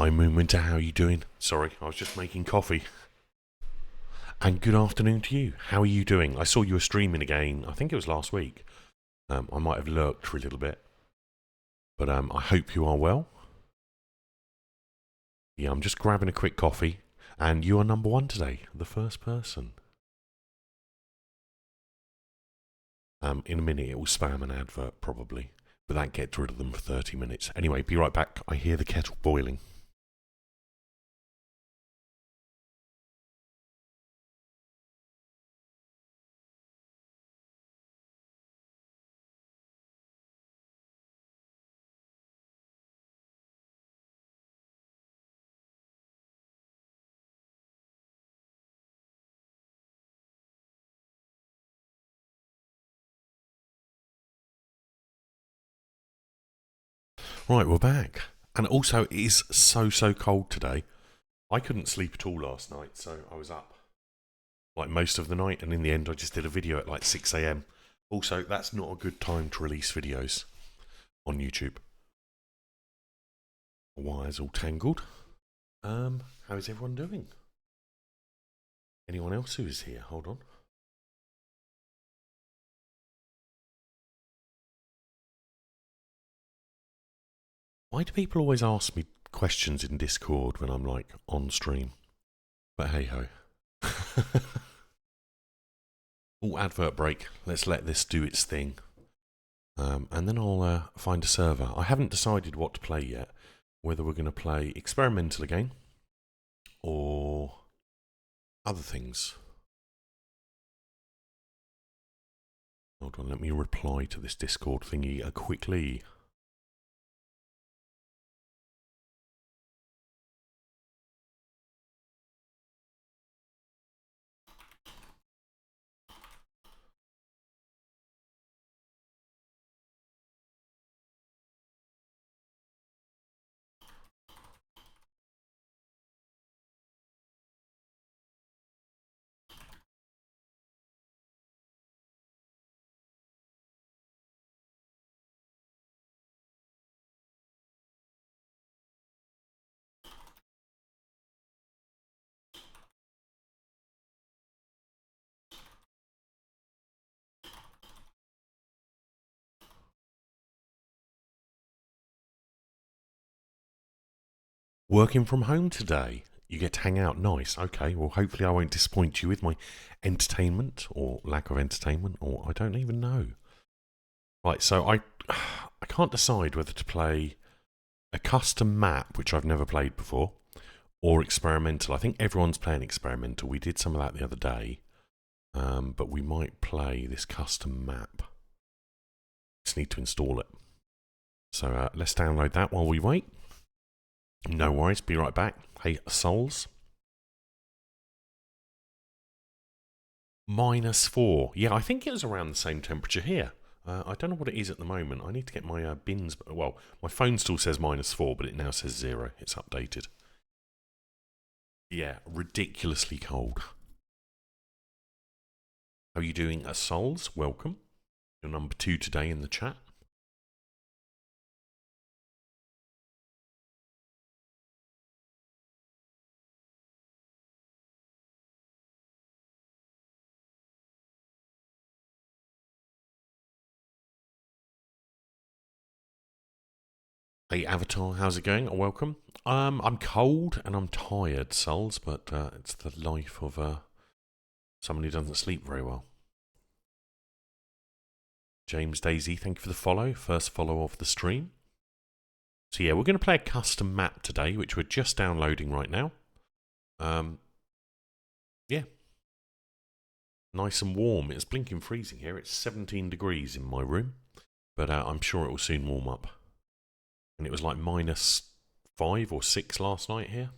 Hi Moonwinter, how are you doing? Sorry, I was just making coffee. And good afternoon to you. How are you doing? I saw you were streaming again, I think it was last week. I might have lurked for a little bit. But I hope you are well. Yeah, I'm just grabbing a quick coffee. And you are number one today, the first person. In a minute it will spam an advert probably. But that gets rid of them for 30 minutes. Anyway, be right back. I hear the kettle boiling. Right, we're back. And also, it is so cold today. I couldn't sleep at all last night, so I was up like most of the night, and in the end I just did a video at like 6 a.m. Also, that's not a good time to release videos on YouTube. Wires all tangled. How is everyone doing? Anyone else who is here? Hold on. Why do people always ask me questions in Discord when I'm like on stream? But hey ho. Oh, advert break. Let's let this do its thing. And then I'll find a server. I haven't decided what to play yet. Whether we're going to play experimental again or other things. Hold on, let me reply to this Discord thingy quickly. Working from home today. You get to hang out. Nice. Okay, well, hopefully I won't disappoint you with my entertainment or lack of entertainment, or I don't even know. Right, so I can't decide whether to play a custom map, which I've never played before, or experimental. I think everyone's playing experimental. We did some of that the other day, but we might play this custom map. Just need to install it. So let's download that while we wait. No worries, be right back. Hey, souls. -4. Yeah, I think it was around the same temperature here. I don't know what it is at the moment. I need to get my bins. Well, my phone still says -4, but it now says 0. It's updated. Yeah, ridiculously cold. How are you doing, souls? Welcome. You're number 2 today in the chat. Hey, Avatar, how's it going? Welcome. I'm cold and I'm tired, souls, but it's the life of someone who doesn't sleep very well. James DayZ, thank you for the follow. First follow of the stream. So yeah, we're going to play a custom map today, which we're just downloading right now. Yeah. Nice and warm. It's blinking freezing here. It's 17 degrees in my room. But I'm sure it will soon warm up. And it was like -5 or 6 last night here.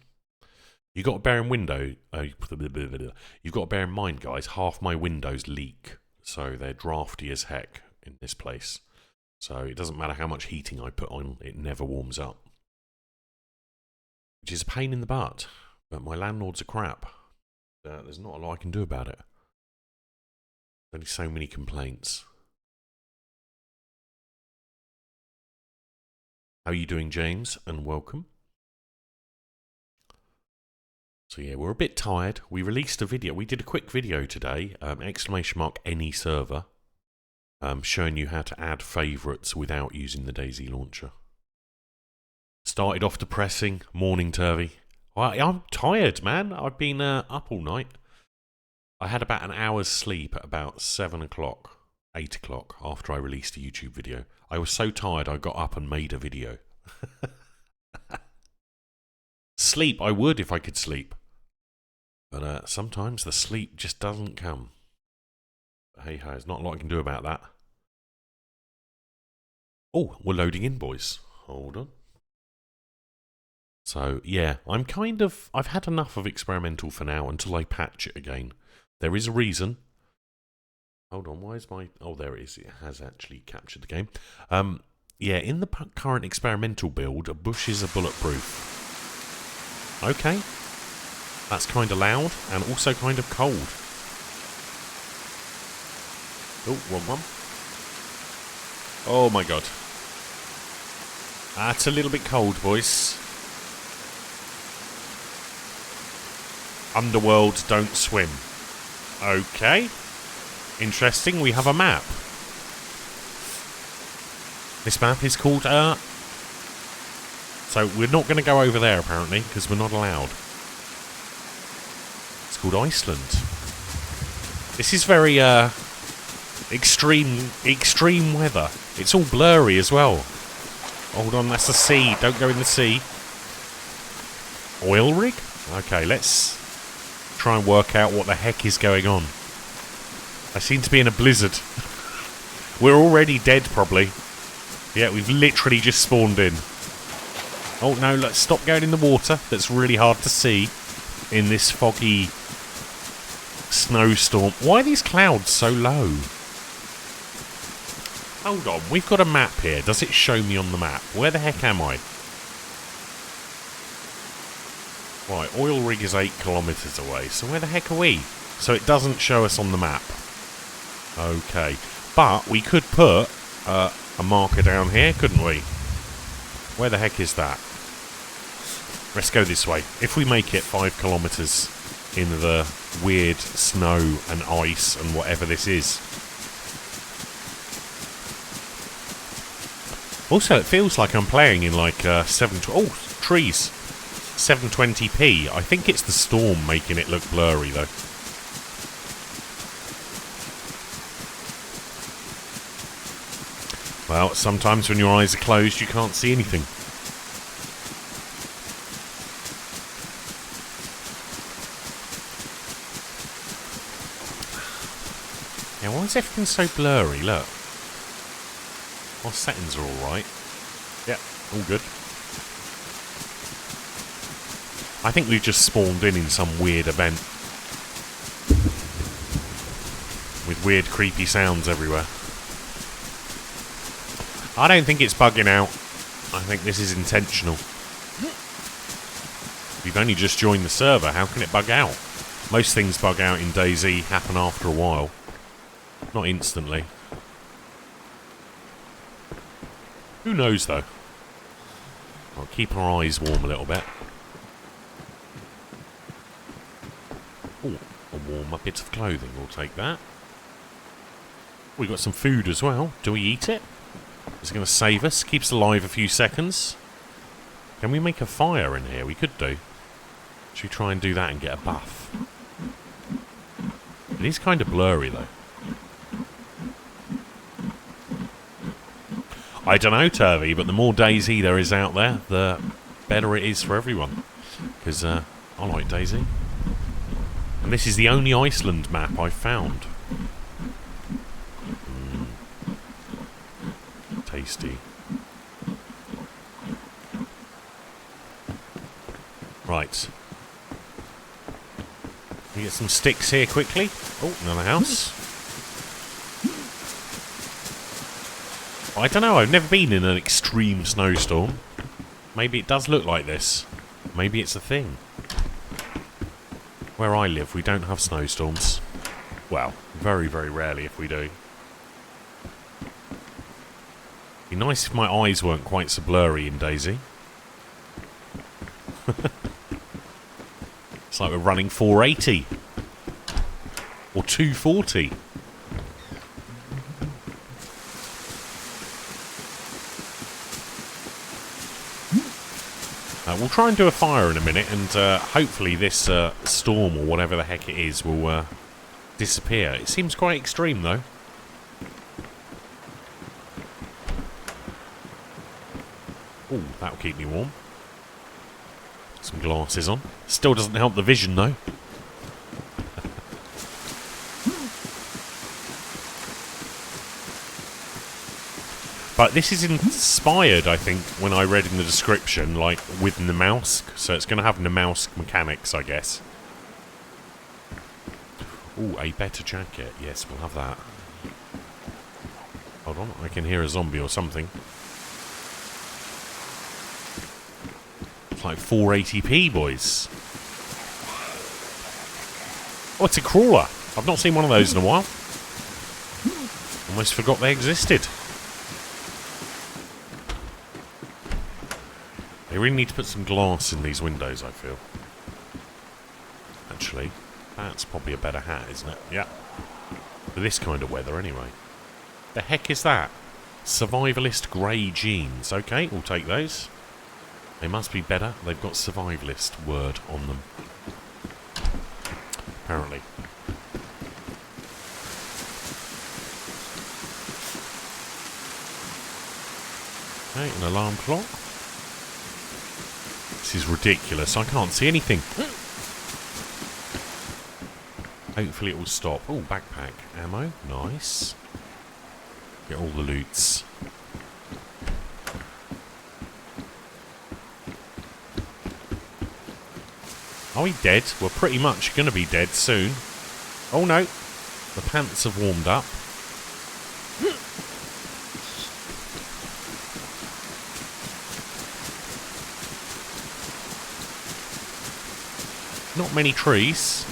You've got to bear in you've got to bear in mind, guys, half my windows leak. So they're drafty as heck in this place. So it doesn't matter how much heating I put on, it never warms up. Which is a pain in the butt. But my landlords are crap. There's not a lot I can do about it. Only so many complaints. How are you doing, James? And welcome. So yeah, we're a bit tired. We released a video. We did a quick video today, !any server, showing you how to add favourites without using the DayZ launcher. Started off depressing. Morning, Turvey. I'm tired, man. I've been up all night. I had about an hour's sleep at about 7 o'clock, 8 o'clock after I released a YouTube video. I was so tired I got up and made a video. Sleep, I would if I could sleep. But sometimes the sleep just doesn't come. But hey ho, there's not a lot I can do about that. Oh, we're loading in, boys. Hold on. So, yeah, I've had enough of experimental for now until I patch it again. There is a reason. Hold on, why is my... Oh, there it is. It has actually captured the game. Yeah, in the current experimental build, bushes are bulletproof. Okay. That's kind of loud and also kind of cold. Oh, wrong one. Oh my god. That's a little bit cold, boys. Underworld don't swim. Okay. Interesting, we have a map. This map is called, So we're not going to go over there, apparently, because we're not allowed. It's called Iceland. This is very, extreme weather. It's all blurry as well. Hold on, that's the sea. Don't go in the sea. Oil rig? Okay, let's try and work out what the heck is going on. I seem to be in a blizzard. We're already dead, probably. Yeah, we've literally just spawned in. Oh no, let's stop going in the water. That's really hard to see in this foggy snowstorm. Why are these clouds so low? Hold on, we've got a map here. Does it show me on the map? Where the heck am I? Right, oil rig is 8 kilometres away. So where the heck are we? So it doesn't show us on the map. Okay. But we could put a marker down here, couldn't we? Where the heck is that? Let's go this way. If we make it 5 kilometres in the weird snow and ice and whatever this is. Also, it feels like I'm playing in like 720p. I think it's the storm making it look blurry though. Well, sometimes when your eyes are closed, you can't see anything. Yeah, why is everything so blurry? Look. Our settings are alright. Yeah, all good. I think we've just spawned in some weird event. With weird, creepy sounds everywhere. I don't think it's bugging out. I think this is intentional. We've only just joined the server. How can it bug out? Most things bug out in DayZ happen after a while. Not instantly. Who knows, though? I'll keep our eyes warm a little bit. Oh, a warmer bit of clothing. We'll take that. We got some food as well. Do we eat it? Is it going to save us? Keeps us alive a few seconds. Can we make a fire in here? We could do. Should we try and do that and get a buff? It is kind of blurry, though. I don't know, Turvey, but the more DayZ there is out there, the better it is for everyone. Because I like DayZ. And this is the only Iceland map I've found. Tasty. Right. We get some sticks here quickly. Oh, another house. I don't know, I've never been in an extreme snowstorm. Maybe it does look like this. Maybe it's a thing. Where I live, we don't have snowstorms. Well, very, very rarely if we do. Be nice if my eyes weren't quite so blurry in DayZ. It's like we're running 480. Or 240. We'll try and do a fire in a minute, and hopefully this storm, or whatever the heck it is, will disappear. It seems quite extreme, though. Oh, that'll keep me warm. Some glasses on. Still doesn't help the vision, though. But this is inspired, I think, when I read in the description, like, with Namausk. So it's going to have Namausk mechanics, I guess. Ooh, a better jacket. Yes, we'll have that. Hold on, I can hear a zombie or something. It's like 480p, boys. Oh, it's a crawler. I've not seen one of those in a while. Almost forgot they existed. They really need to put some glass in these windows, I feel. Actually, that's probably a better hat, isn't it? Yeah. For this kind of weather, anyway. The heck is that? Survivalist grey jeans. Okay, we'll take those. They must be better. They've got survivalist word on them. Apparently. Okay, an alarm clock. This is ridiculous. I can't see anything. Hopefully it will stop. Oh, backpack. Ammo. Nice. Get all the loots. Are we dead? We're pretty much going to be dead soon. Oh no. The pants have warmed up. Not many trees.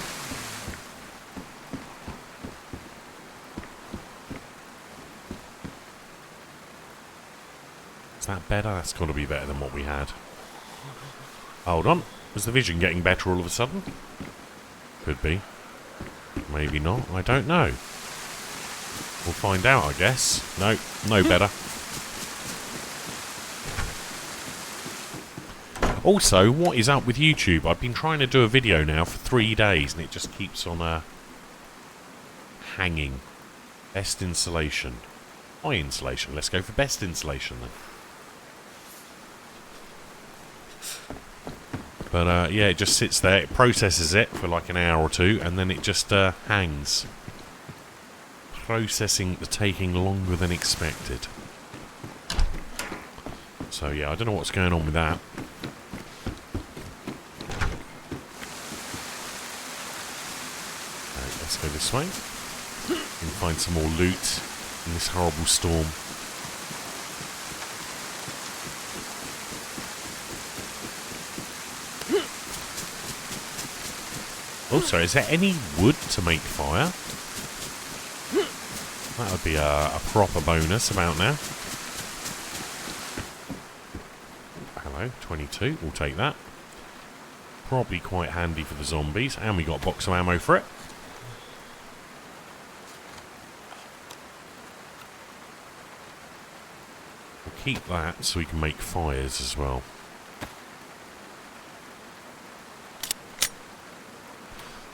Is that better? That's got to be better than what we had. Hold on. Was the vision getting better all of a sudden? Could be. Maybe not. I don't know. We'll find out, I guess. No, no better. Also, what is up with YouTube? I've been trying to do a video now for 3 days and it just keeps on hanging. Best insulation. High insulation. Let's go for best insulation then. But yeah, it just sits there. It processes it for like an hour or two and then it just hangs. Processing taking longer than expected. So yeah, I don't know what's going on with that. Let's go this way. We can find some more loot in this horrible storm. Also, is there any wood to make fire? That would be a proper bonus about now. Hello, 22. We'll take that. Probably quite handy for the zombies. And we got a box of ammo for it. We'll keep that so we can make fires as well.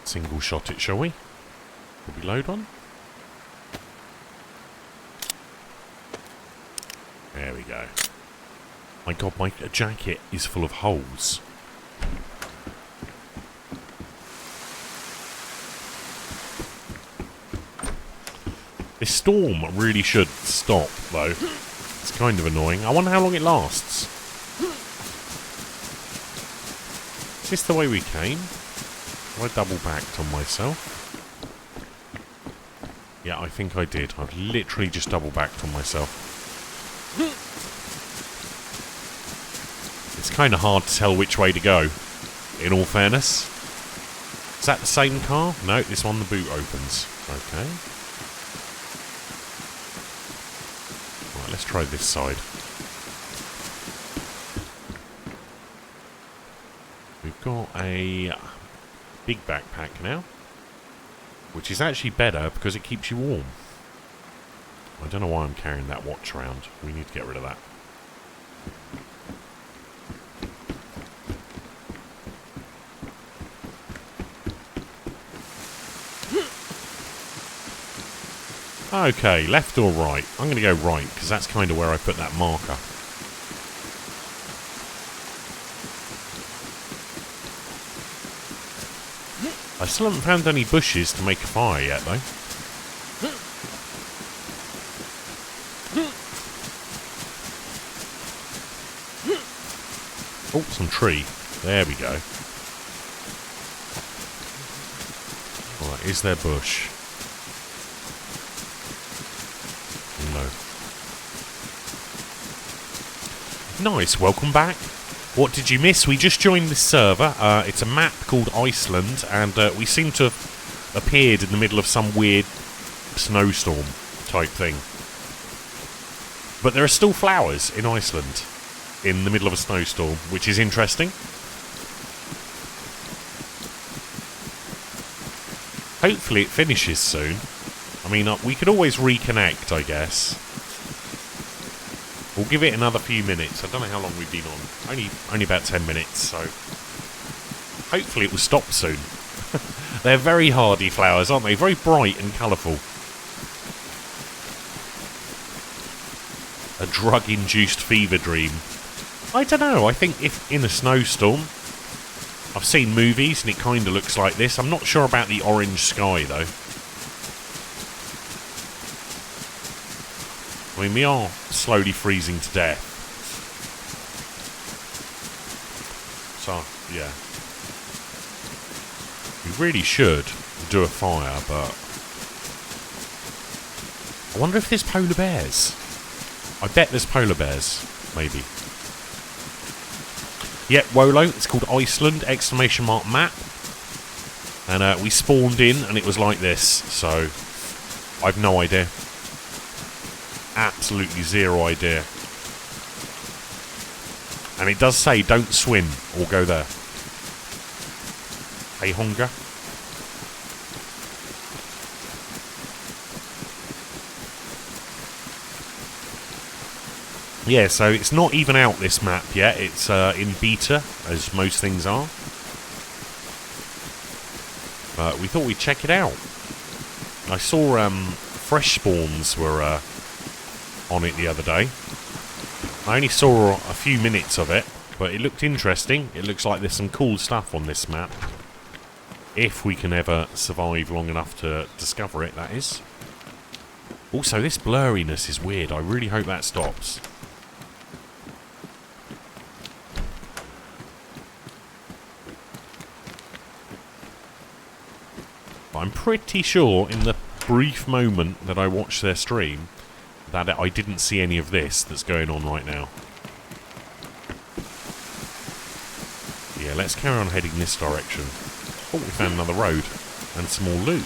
Single shot it, shall we? Will we load on? There we go. My god, my jacket is full of holes. This storm really should stop, though. It's kind of annoying. I wonder how long it lasts. Is this the way we came? Have I double-backed on myself? Yeah, I think I did. I've literally just double-backed on myself. It's kind of hard to tell which way to go, in all fairness. Is that the same car? No, this one the boot opens. Okay. Right, let's try this side. We've got a big backpack now, which is actually better because it keeps you warm. I don't know why I'm carrying that watch around. We need to get rid of that. Okay, left or right? I'm going to go right, because that's kind of where I put that marker. I still haven't found any bushes to make a fire yet, though. Oh, some tree. There we go. Alright, is there bush? No. Nice, welcome back. What did you miss? We just joined this server. It's a map called Iceland, and we seem to have appeared in the middle of some weird snowstorm type thing. But there are still flowers in Iceland in the middle of a snowstorm, which is interesting. Hopefully it finishes soon. I mean, we could always reconnect, I guess. We'll give it another few minutes. I don't know how long we've been on. Only about 10 minutes, so hopefully it will stop soon. They're very hardy flowers, aren't they? Very bright and colourful. A drug-induced fever dream. I don't know. I think if in a snowstorm, I've seen movies and it kind of looks like this. I'm not sure about the orange sky, though. I mean, we are slowly freezing to death. So, yeah. We really should do a fire, but I wonder if there's polar bears. I bet there's polar bears, maybe. Yep, Wolo, it's called Iceland, exclamation mark map. And we spawned in and it was like this, so I've no idea. Absolutely zero idea. And it does say don't swim or go there. Hey, Hunger. Yeah, so it's not even out, this map yet. It's in beta, as most things are. But we thought we'd check it out. I saw fresh spawns were on it the other day. I only saw a few minutes of it, but it looked interesting. It looks like there's some cool stuff on this map. If we can ever survive long enough to discover it, that is. Also, this blurriness is weird. I really hope that stops. But I'm pretty sure in the brief moment that I watched their stream that I didn't see any of this that's going on right now. Yeah, let's carry on heading this direction. Oh, we found another road and some more loot.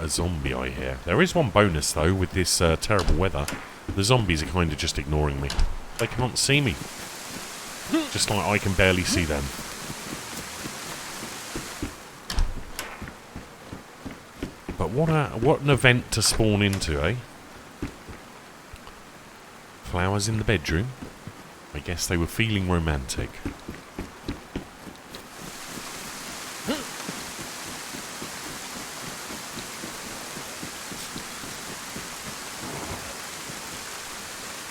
A zombie, I hear. There is one bonus, though, with this terrible weather. The zombies are kind of just ignoring me. They can't see me. Just like I can barely see them. But what an event to spawn into, eh? Flowers in the bedroom. I guess they were feeling romantic.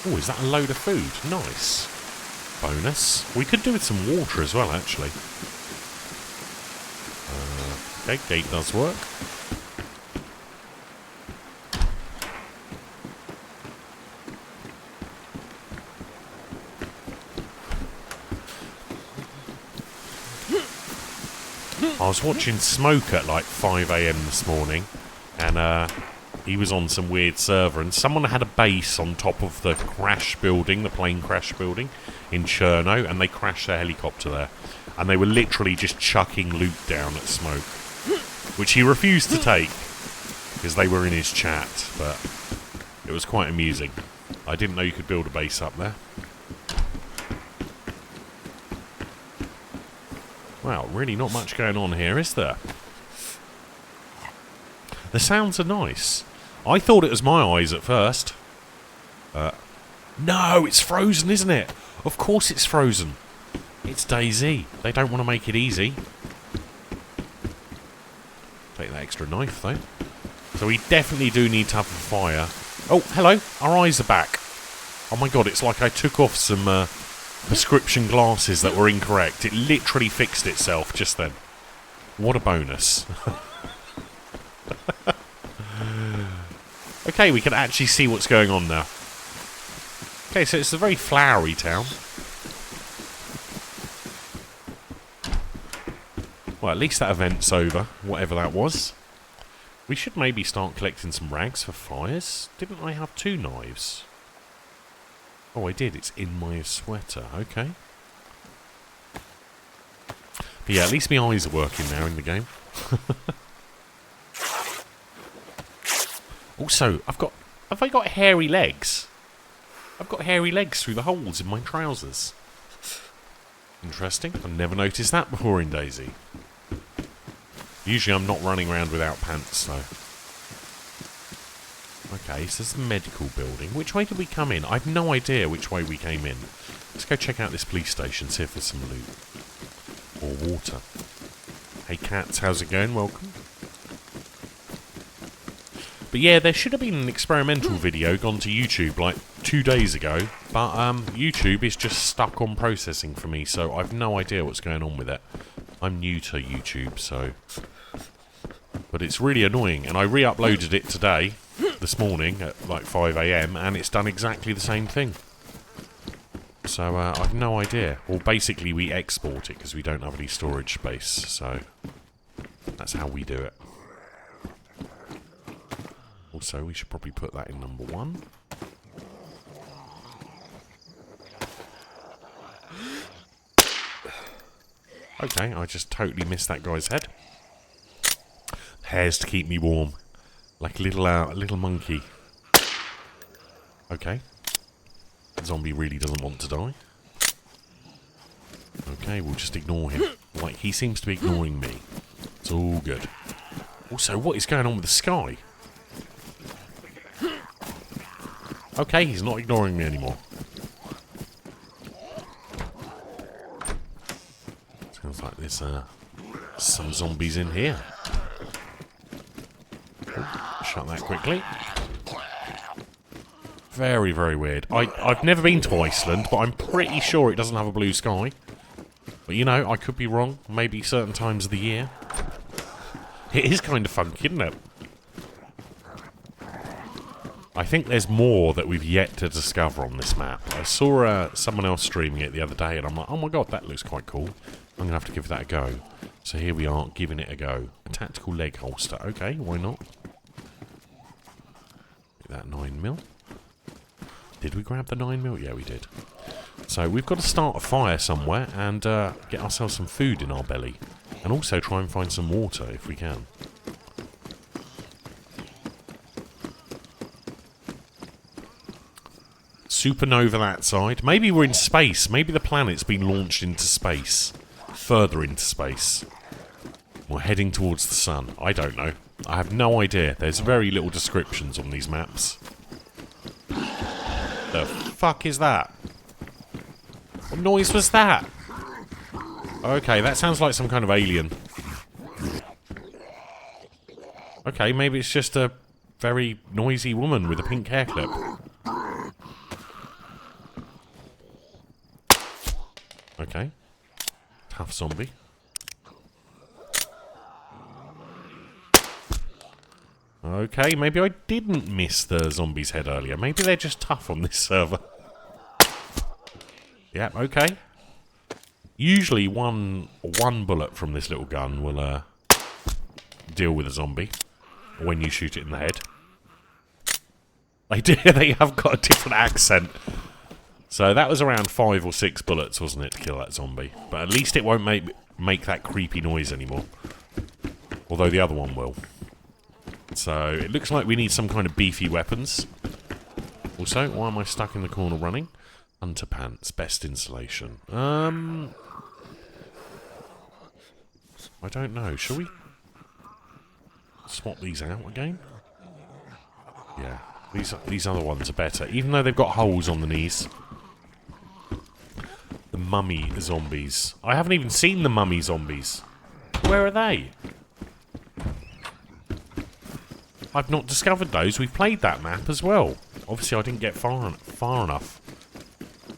Oh, is that a load of food? Nice. Bonus. We could do with some water as well, actually. Okay, gate does work. I was watching Smoke at like 5 AM this morning, and he was on some weird server, and someone had a base on top of the crash building, the plane crash building in Cherno, and they crashed their helicopter there. And they were literally just chucking loot down at Smoke, which he refused to take because they were in his chat, but it was quite amusing. I didn't know you could build a base up there. Well, really not much going on here, is there? The sounds are nice. I thought it was my eyes at first. No, it's frozen, isn't it? Of course it's frozen. It's DayZ. They don't want to make it easy. Take that extra knife, though. So we definitely do need to have a fire. Oh, hello. Our eyes are back. Oh my god, it's like I took off some prescription glasses that were incorrect. It literally fixed itself just then. What a bonus. Okay, we can actually see what's going on now. Okay, so it's a very flowery town. Well, at least that event's over, whatever that was. We should maybe start collecting some rags for fires. Didn't I have 2 knives? Oh, I did. It's in my sweater. Okay. But yeah, at least my eyes are working now in the game. Also, have I got hairy legs? I've got hairy legs through the holes in my trousers. Interesting. I've never noticed that before in DayZ. Usually I'm not running around without pants, though. Okay, so there's a medical building. Which way did we come in? I have no idea which way we came in. Let's go check out this police station, see if there's some loot. Or water. Hey cats, how's it going? Welcome. But yeah, there should have been an experimental video gone to YouTube like 2 days ago, but YouTube is just stuck on processing for me, so I've no idea what's going on with it. I'm new to YouTube, so... But it's really annoying, and I re-uploaded it today, this morning, at like 5 AM, and it's done exactly the same thing. So, I've no idea. Well, basically we export it, because we don't have any storage space, so... That's how we do it. Also, we should probably put that in number 1. Okay, I just totally missed that guy's head. Hairs to keep me warm. Like a little monkey. Okay. The zombie really doesn't want to die. Okay, we'll just ignore him. Like, he seems to be ignoring me. It's all good. Also, what is going on with the sky? Okay, he's not ignoring me anymore. Sounds like there's some zombies in here. Shut that quickly. Very, very weird. I've never been to Iceland, but I'm pretty sure it doesn't have a blue sky. But you know, I could be wrong. Maybe certain times of the year. It is kind of funky, isn't it? I think there's more that we've yet to discover on this map. I saw someone else streaming it the other day, and I'm like, oh my god, that looks quite cool. I'm going to have to give that a go. So here we are, giving it a go. A tactical leg holster. Okay, why not? That 9mm. Did we grab the 9mm? Yeah, we did. So we've got to start a fire somewhere and get ourselves some food in our belly. And also try and find some water if we can. Supernova that side. Maybe we're in space. Maybe the planet's been launched into space. Further into space. We're heading towards the sun. I don't know. I have no idea. There's very little descriptions on these maps. The fuck is that? What noise was that? Okay, that sounds like some kind of alien. Okay, maybe it's just a very noisy woman with a pink hair clip. Okay. Tough zombie. Okay, maybe I didn't miss the zombie's head earlier. Maybe they're just tough on this server. Yep, okay. Usually one bullet from this little gun will deal with a zombie when you shoot it in the head. They have got a different accent. So that was around 5 or 6 bullets, wasn't it, to kill that zombie? But at least it won't make that creepy noise anymore. Although the other one will. So it looks like we need some kind of beefy weapons. Also, why am I stuck in the corner running? Hunter pants, best insulation. I don't know. Shall we swap these out again? Yeah. These other ones are better. Even though they've got holes on the knees. The mummy zombies. I haven't even seen the mummy zombies. Where are they? I've not discovered those. We've played that map as well. Obviously, I didn't get far enough.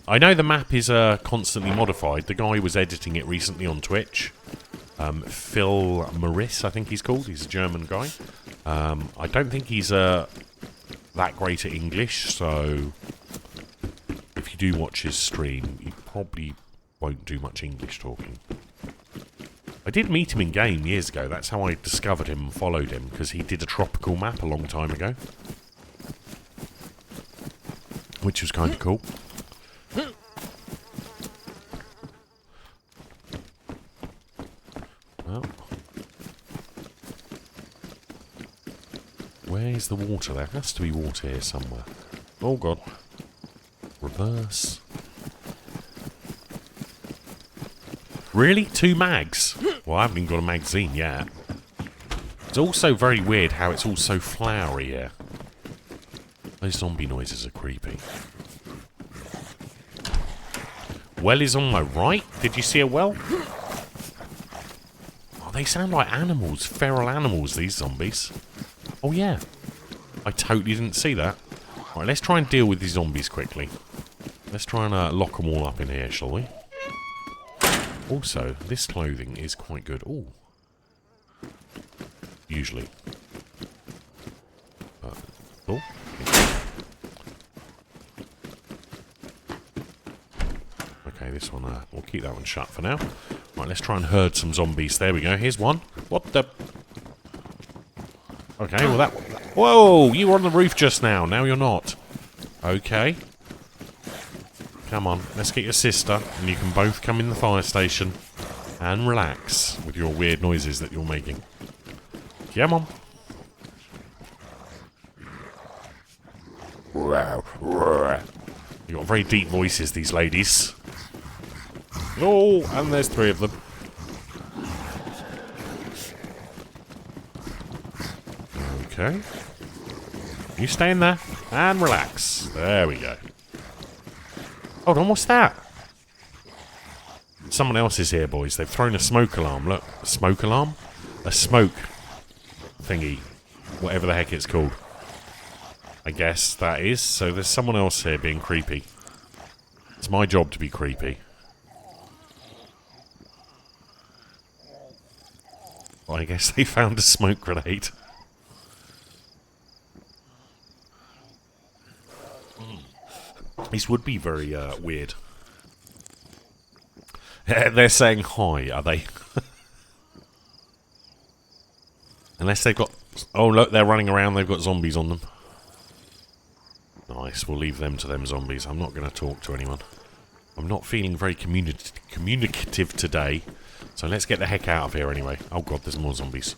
I know the map is constantly modified. The guy was editing it recently on Twitch. Phil Maris, I think he's called. He's a German guy. I don't think he's that great at English, so if you do watch his stream, you probably won't do much English talking. I did meet him in game years ago. That's how I discovered him and followed him, because he did a tropical map a long time ago, which was kind of cool. Well, where's the water? There has to be water here somewhere. Oh god. Reverse. Really? 2 mags? Well, I haven't even got a magazine yet. It's also very weird how it's all so flowery here. Those zombie noises are creepy. Well is on my right? Did you see a well? Oh, they sound like animals. Feral animals, these zombies. Oh, yeah. I totally didn't see that. Right, let's try and deal with these zombies quickly. Let's try and lock them all up in here, shall we? Also, this clothing is quite good. Ooh. Usually. Oh. Okay, this one, we'll keep that one shut for now. Right, let's try and herd some zombies. There we go. Here's one. What the... Okay, well that... Whoa! You were on the roof just now. Now you're not. Okay. Come on, let's get your sister, and you can both come in the fire station and relax with your weird noises that you're making. Come on. You've got very deep voices, these ladies. Oh, and there's 3 of them. Okay. You stay in there and relax. There we go. Hold on, what's that? Someone else is here, boys. They've thrown a smoke alarm. Look, a smoke alarm? A smoke thingy. Whatever the heck it's called. I guess that is. So there's someone else here being creepy. It's my job to be creepy. Well, I guess they found a smoke grenade. This would be very weird. They're saying hi, are they? Unless they've got... Oh, look, they're running around. They've got zombies on them. Nice. We'll leave them to them zombies. I'm not going to talk to anyone. I'm not feeling very communicative today. So let's get the heck out of here anyway. Oh, God, there's more zombies.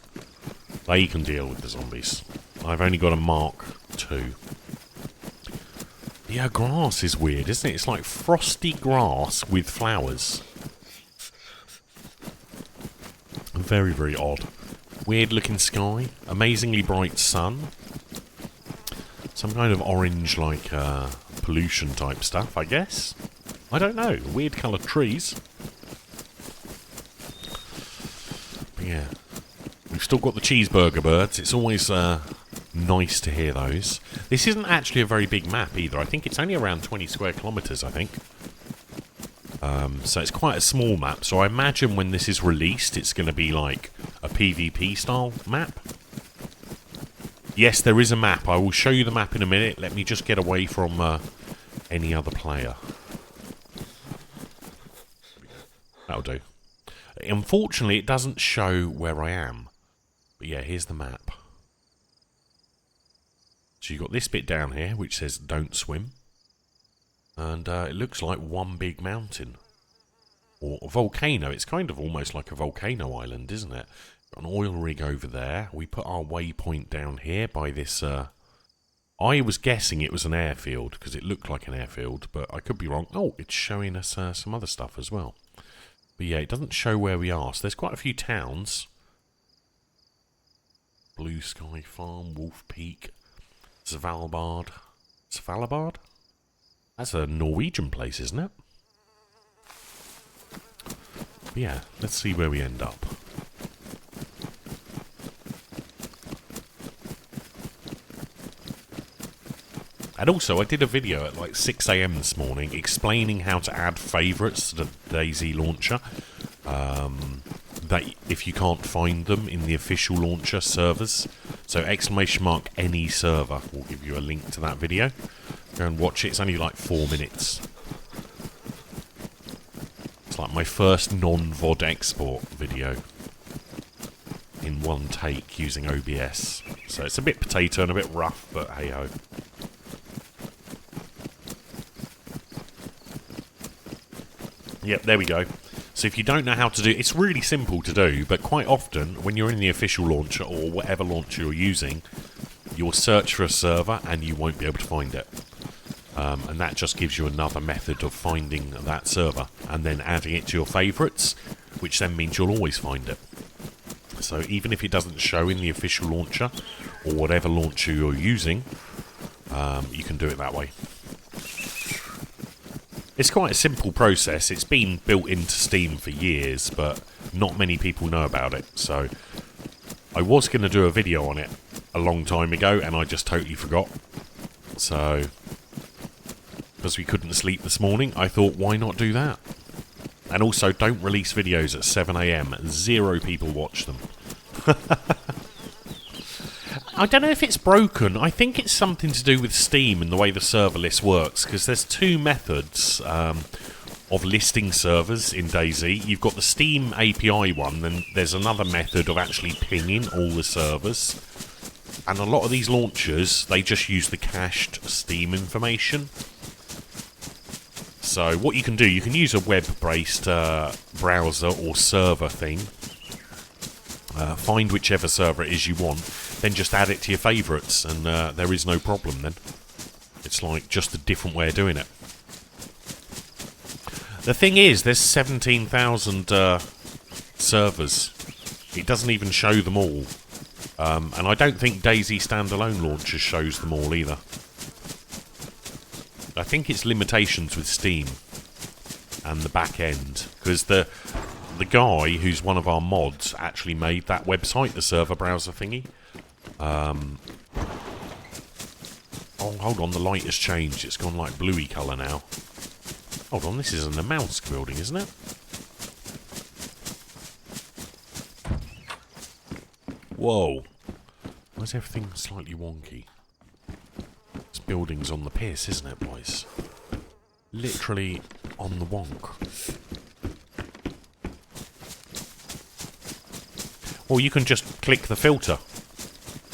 They can deal with the zombies. I've only got a Mark II. Yeah, grass is weird, isn't it? It's like frosty grass with flowers. Very, very odd. Weird looking sky. Amazingly bright sun. Some kind of orange, like, pollution type stuff, I guess. I don't know. Weird coloured trees. But yeah. We've still got the cheeseburger birds. It's always, nice to hear those. This isn't actually a very big map either. I think it's only around 20 square kilometres, I think. So it's quite a small map. So I imagine when this is released, it's going to be like a PvP style map. Yes, there is a map. I will show you the map in a minute. Let me just get away from any other player. That'll do. Unfortunately, it doesn't show where I am. But yeah, here's the map. So you've got this bit down here, which says don't swim. And it looks like one big mountain. Or a volcano. It's kind of almost like a volcano island, isn't it? Got an oil rig over there. We put our waypoint down here by this... I was guessing it was an airfield, because it looked like an airfield, but I could be wrong. Oh, it's showing us some other stuff as well. But yeah, it doesn't show where we are. So there's quite a few towns. Blue Sky Farm, Wolf Peak, Svalbard. Svalbard? That's a Norwegian place, isn't it? But yeah, let's see where we end up. And also, I did a video at like 6 AM this morning explaining how to add favourites to the DayZ launcher. That if you can't find them in the official launcher servers. So !any server will give you a link to that video. Go and watch it. It's only like 4 minutes. It's like my first non-VOD export video in one take using OBS. So it's a bit potato and a bit rough, but hey ho. Yep, there we go. So if you don't know how to do it, it's really simple to do, but quite often when you're in the official launcher or whatever launcher you're using, you'll search for a server and you won't be able to find it. And that just gives you another method of finding that server and then adding it to your favourites, which then means you'll always find it. So even if it doesn't show in the official launcher or whatever launcher you're using, you can do it that way. It's quite a simple process. It's been built into Steam for years, but not many people know about it. So I was going to do a video on it a long time ago, and I just totally forgot. So, because we couldn't sleep this morning, I thought, why not do that? And also, don't release videos at 7 AM. 0 people watch them. I don't know if it's broken. I think it's something to do with Steam and the way the server list works, because there's 2 methods of listing servers in DayZ. You've got the Steam API one, then there's another method of actually pinging all the servers. And a lot of these launchers, they just use the cached Steam information. So what you can do, you can use a web-based browser or server thing. Find whichever server it is you want, then just add it to your favourites, and there is no problem then. It's like just a different way of doing it. The thing is, there's 17,000 servers. It doesn't even show them all. And I don't think DayZ standalone launcher shows them all either. I think it's limitations with Steam and the back end, because the guy who's one of our mods actually made that website, the server browser thingy. Oh, hold on, the light has changed. It's gone like bluey colour now. Hold on, this isn't a mouse building, isn't it? Whoa. Why is everything slightly wonky? This building's on the piss, isn't it, boys? Literally on the wonk. Or you can just click the filter,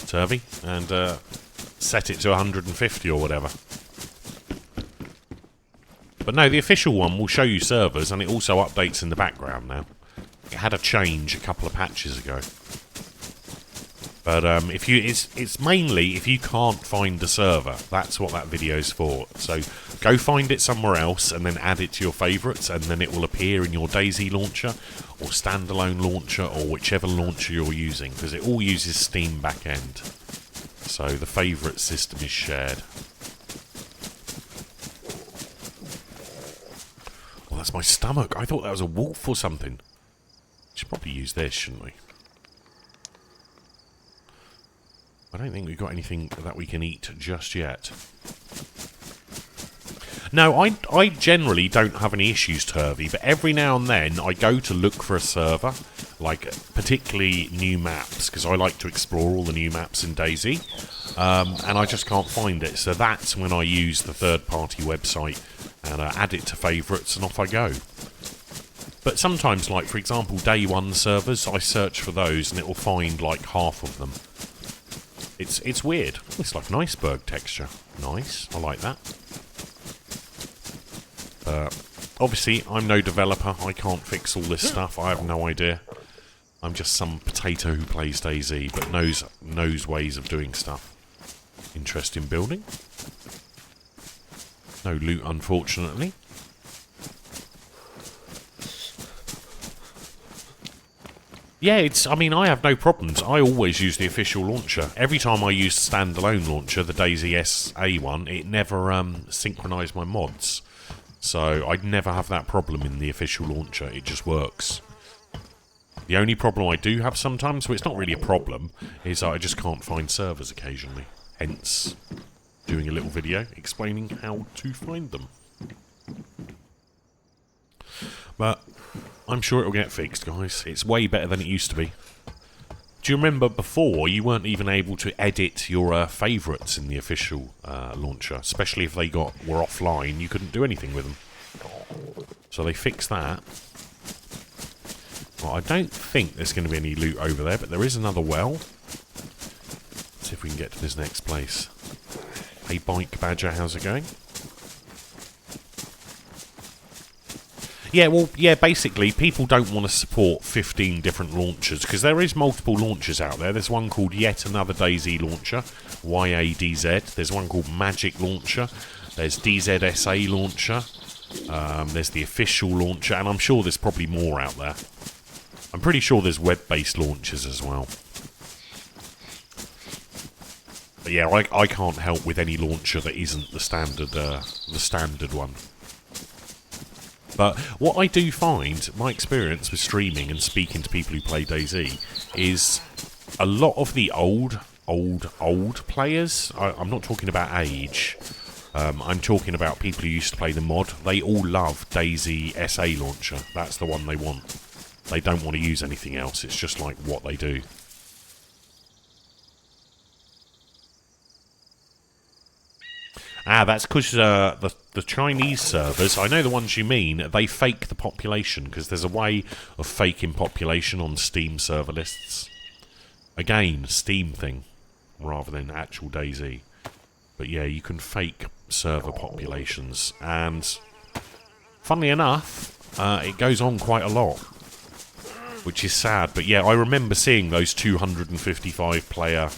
Turvy, and set it to 150 or whatever. But no, the official one will show you servers, and it also updates in the background now. It had a change a couple of patches ago. But if you, it's mainly if you can't find the server, that's what that video's for. So go find it somewhere else and then add it to your favourites, and then it will appear in your DayZ launcher or standalone launcher or whichever launcher you're using, because it all uses Steam backend. So the favourite system is shared. Well, that's my stomach. I thought that was a wolf or something. Should probably use this, shouldn't we? I don't think we've got anything that we can eat just yet. No, I generally don't have any issues, Turvy, but every now and then I go to look for a server, like particularly new maps, because I like to explore all the new maps in DayZ, and I just can't find it. So that's when I use the third-party website and add it to favourites, and off I go. But sometimes, like for example, Day 1 servers, I search for those and it will find like half of them. It's weird. It's like an iceberg texture. Nice. I like that. Obviously, I'm no developer. I can't fix all this stuff. I have no idea. I'm just some potato who plays DayZ, but knows ways of doing stuff. Interesting building. No loot, unfortunately. Yeah, I mean, I have no problems. I always use the official launcher. Every time I used standalone launcher, the DayZ SA one, it never synchronised my mods. So I'd never have that problem in the official launcher. It just works. The only problem I do have sometimes, well, it's not really a problem, is I just can't find servers occasionally. Hence, doing a little video explaining how to find them. But I'm sure it'll get fixed, guys. It's way better than it used to be. Do you remember before you weren't even able to edit your favourites in the official launcher? Especially if they were offline, you couldn't do anything with them. So they fixed that. Well, I don't think there's going to be any loot over there, but there is another well. Let's see if we can get to this next place. Hey, Bike Badger, how's it going? Yeah, well, yeah, basically, people don't want to support 15 different launchers, because there is multiple launchers out there. There's one called Yet Another DayZ Launcher, YADZ. There's one called Magic Launcher. There's DZSA Launcher. There's the official launcher, and I'm sure there's probably more out there. I'm pretty sure there's web-based launchers as well. But yeah, I can't help with any launcher that isn't the standard one. But what I do find, my experience with streaming and speaking to people who play DayZ, is a lot of the old players, I'm not talking about age, I'm talking about people who used to play the mod, they all love DayZ SA Launcher. That's the one they want. They don't want to use anything else, it's just like what they do. Ah, that's because the Chinese servers, I know the ones you mean, they fake the population, because there's a way of faking population on Steam server lists. Again, Steam thing, rather than actual DayZ. But yeah, you can fake server populations, and funnily enough, it goes on quite a lot, which is sad. But yeah, I remember seeing those 255 player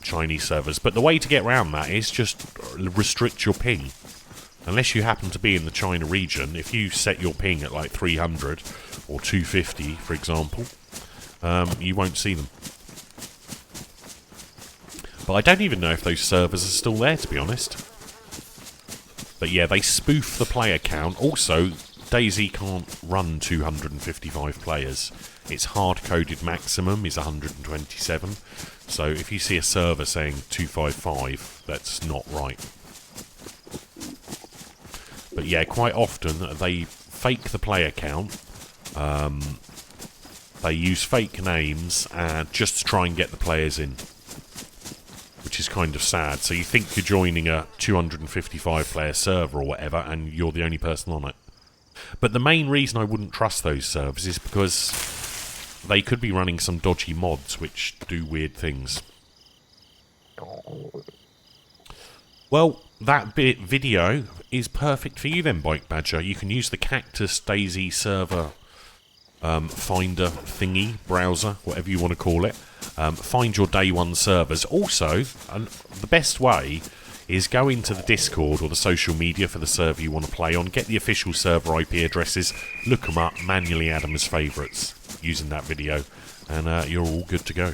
Chinese servers, but the way to get around that is just restrict your ping. Unless you happen to be in the China region, if you set your ping at like 300 or 250, for example, you won't see them. But I don't even know if those servers are still there, to be honest. But yeah, they spoof the player count. Also, DayZ can't run 255 players. Its hard-coded maximum is 127. So if you see a server saying 255, that's not right. But yeah, quite often they fake the player count. They use fake names just to try and get the players in, which is kind of sad. So you think you're joining a 255 player server or whatever, and you're the only person on it. But the main reason I wouldn't trust those servers is because they could be running some dodgy mods which do weird things. Well, that video is perfect for you then, Bike Badger. You can use the Cactus DayZ server finder thingy, browser, whatever you want to call it. Find your day one servers. Also, the best way is go into the Discord or the social media for the server you want to play on, get the official server IP addresses, look them up, manually add them as favourites using that video, and you're all good to go.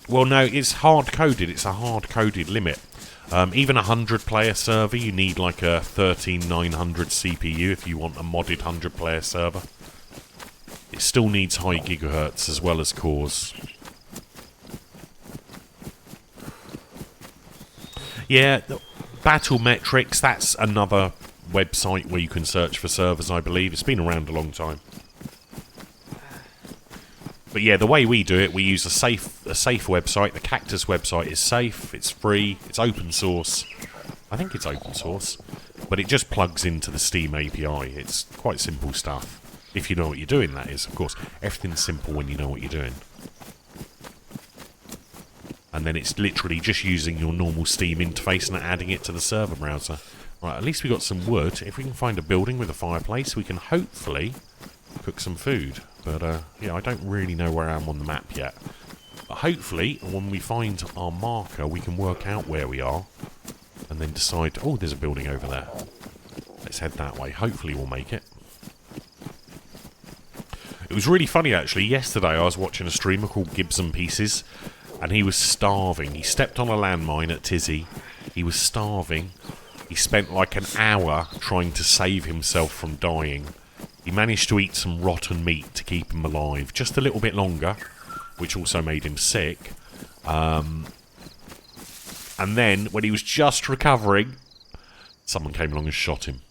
Well, no, it's hard-coded. It's a hard-coded limit. Even a 100-player server, you need like a 13900 CPU if you want a modded 100-player server. It still needs high gigahertz as well as cores. Yeah, Battlemetrics, that's another website where you can search for servers, I believe. It's been around a long time. But yeah, the way we do it, we use a safe website. The Cactus website is safe, it's free, it's open source. I think it's open source. But it just plugs into the Steam API. It's quite simple stuff. If you know what you're doing, that is, of course. Everything's simple when you know what you're doing. And then it's literally just using your normal Steam interface and adding it to the server browser. Right, at least we got some wood. If we can find a building with a fireplace, we can hopefully cook some food. But, yeah, I don't really know where I am on the map yet. But hopefully, when we find our marker, we can work out where we are. And then decide, oh, there's a building over there. Let's head that way. Hopefully we'll make it. It was really funny, actually. Yesterday I was watching a streamer called Gibson Pieces, and he was starving. He stepped on a landmine at Tizzy. He was starving. He spent like an hour trying to save himself from dying. He managed to eat some rotten meat to keep him alive. Just a little bit longer, which also made him sick. And then, when he was just recovering, someone came along and shot him.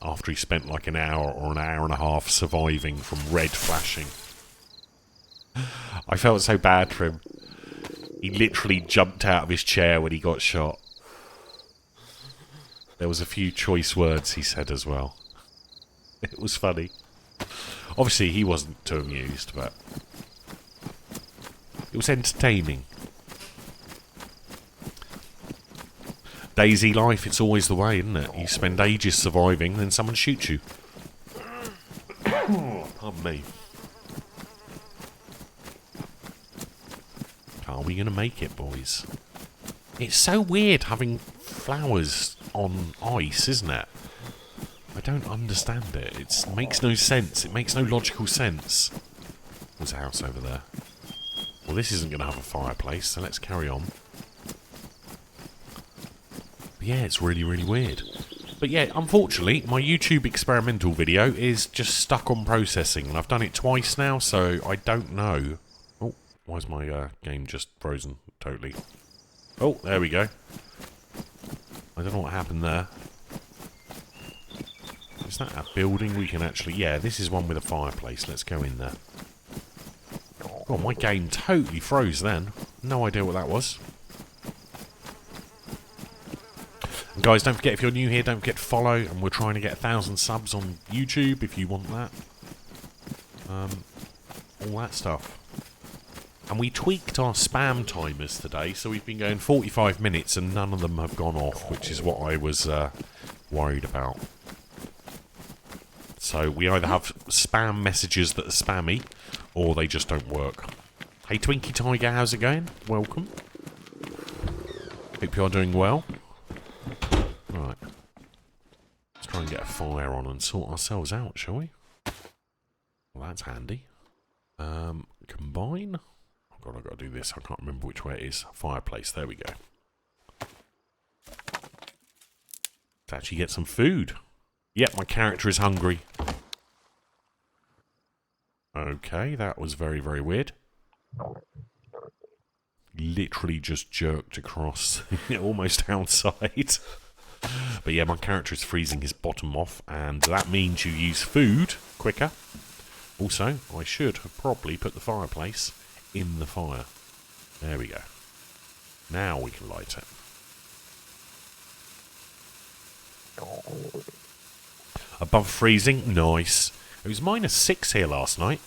After he spent like an hour or an hour and a half surviving from red flashing. I felt so bad for him. He literally jumped out of his chair when he got shot. There was a few choice words he said as well. It was funny. Obviously he wasn't too amused, but it was entertaining. DayZ life, it's always the way, isn't it? You spend ages surviving, then someone shoots you. Pardon me. Are we going to make it, boys? It's so weird having flowers on ice, isn't it? I don't understand it. It makes no sense. It makes no logical sense. There's a house over there. Well, this isn't going to have a fireplace, so let's carry on. Yeah, it's really, really weird. But yeah, unfortunately, my YouTube experimental video is just stuck on processing. And I've done it twice now, so I don't know. Oh, why is my game just frozen totally? Oh, there we go. I don't know what happened there. Is that a building we can actually... Yeah, this is one with a fireplace. Let's go in there. Oh, my game totally froze then. No idea what that was. And guys, don't forget, if you're new here, don't forget to follow. And we're trying to get 1,000 subs on YouTube if you want that. All that stuff. And we tweaked our spam timers today, so we've been going 45 minutes and none of them have gone off, which is what I was worried about. So we either have spam messages that are spammy, or they just don't work. Hey Twinkie Tiger, how's it going? Welcome. Hope you're doing well. Right. Let's try and get a fire on and sort ourselves out, shall we? Well, that's handy. Combine. Oh god, I've got to do this. I can't remember which way it is. Fireplace, there we go. Let's actually get some food. Yep, my character is hungry. Okay, that was very, very weird. Literally just jerked across, almost outside. But yeah, my character is freezing his bottom off, and that means you use food quicker. Also, I should have probably put the fireplace in the fire. There we go. Now we can light it. Above freezing, nice. It was -6 here last night.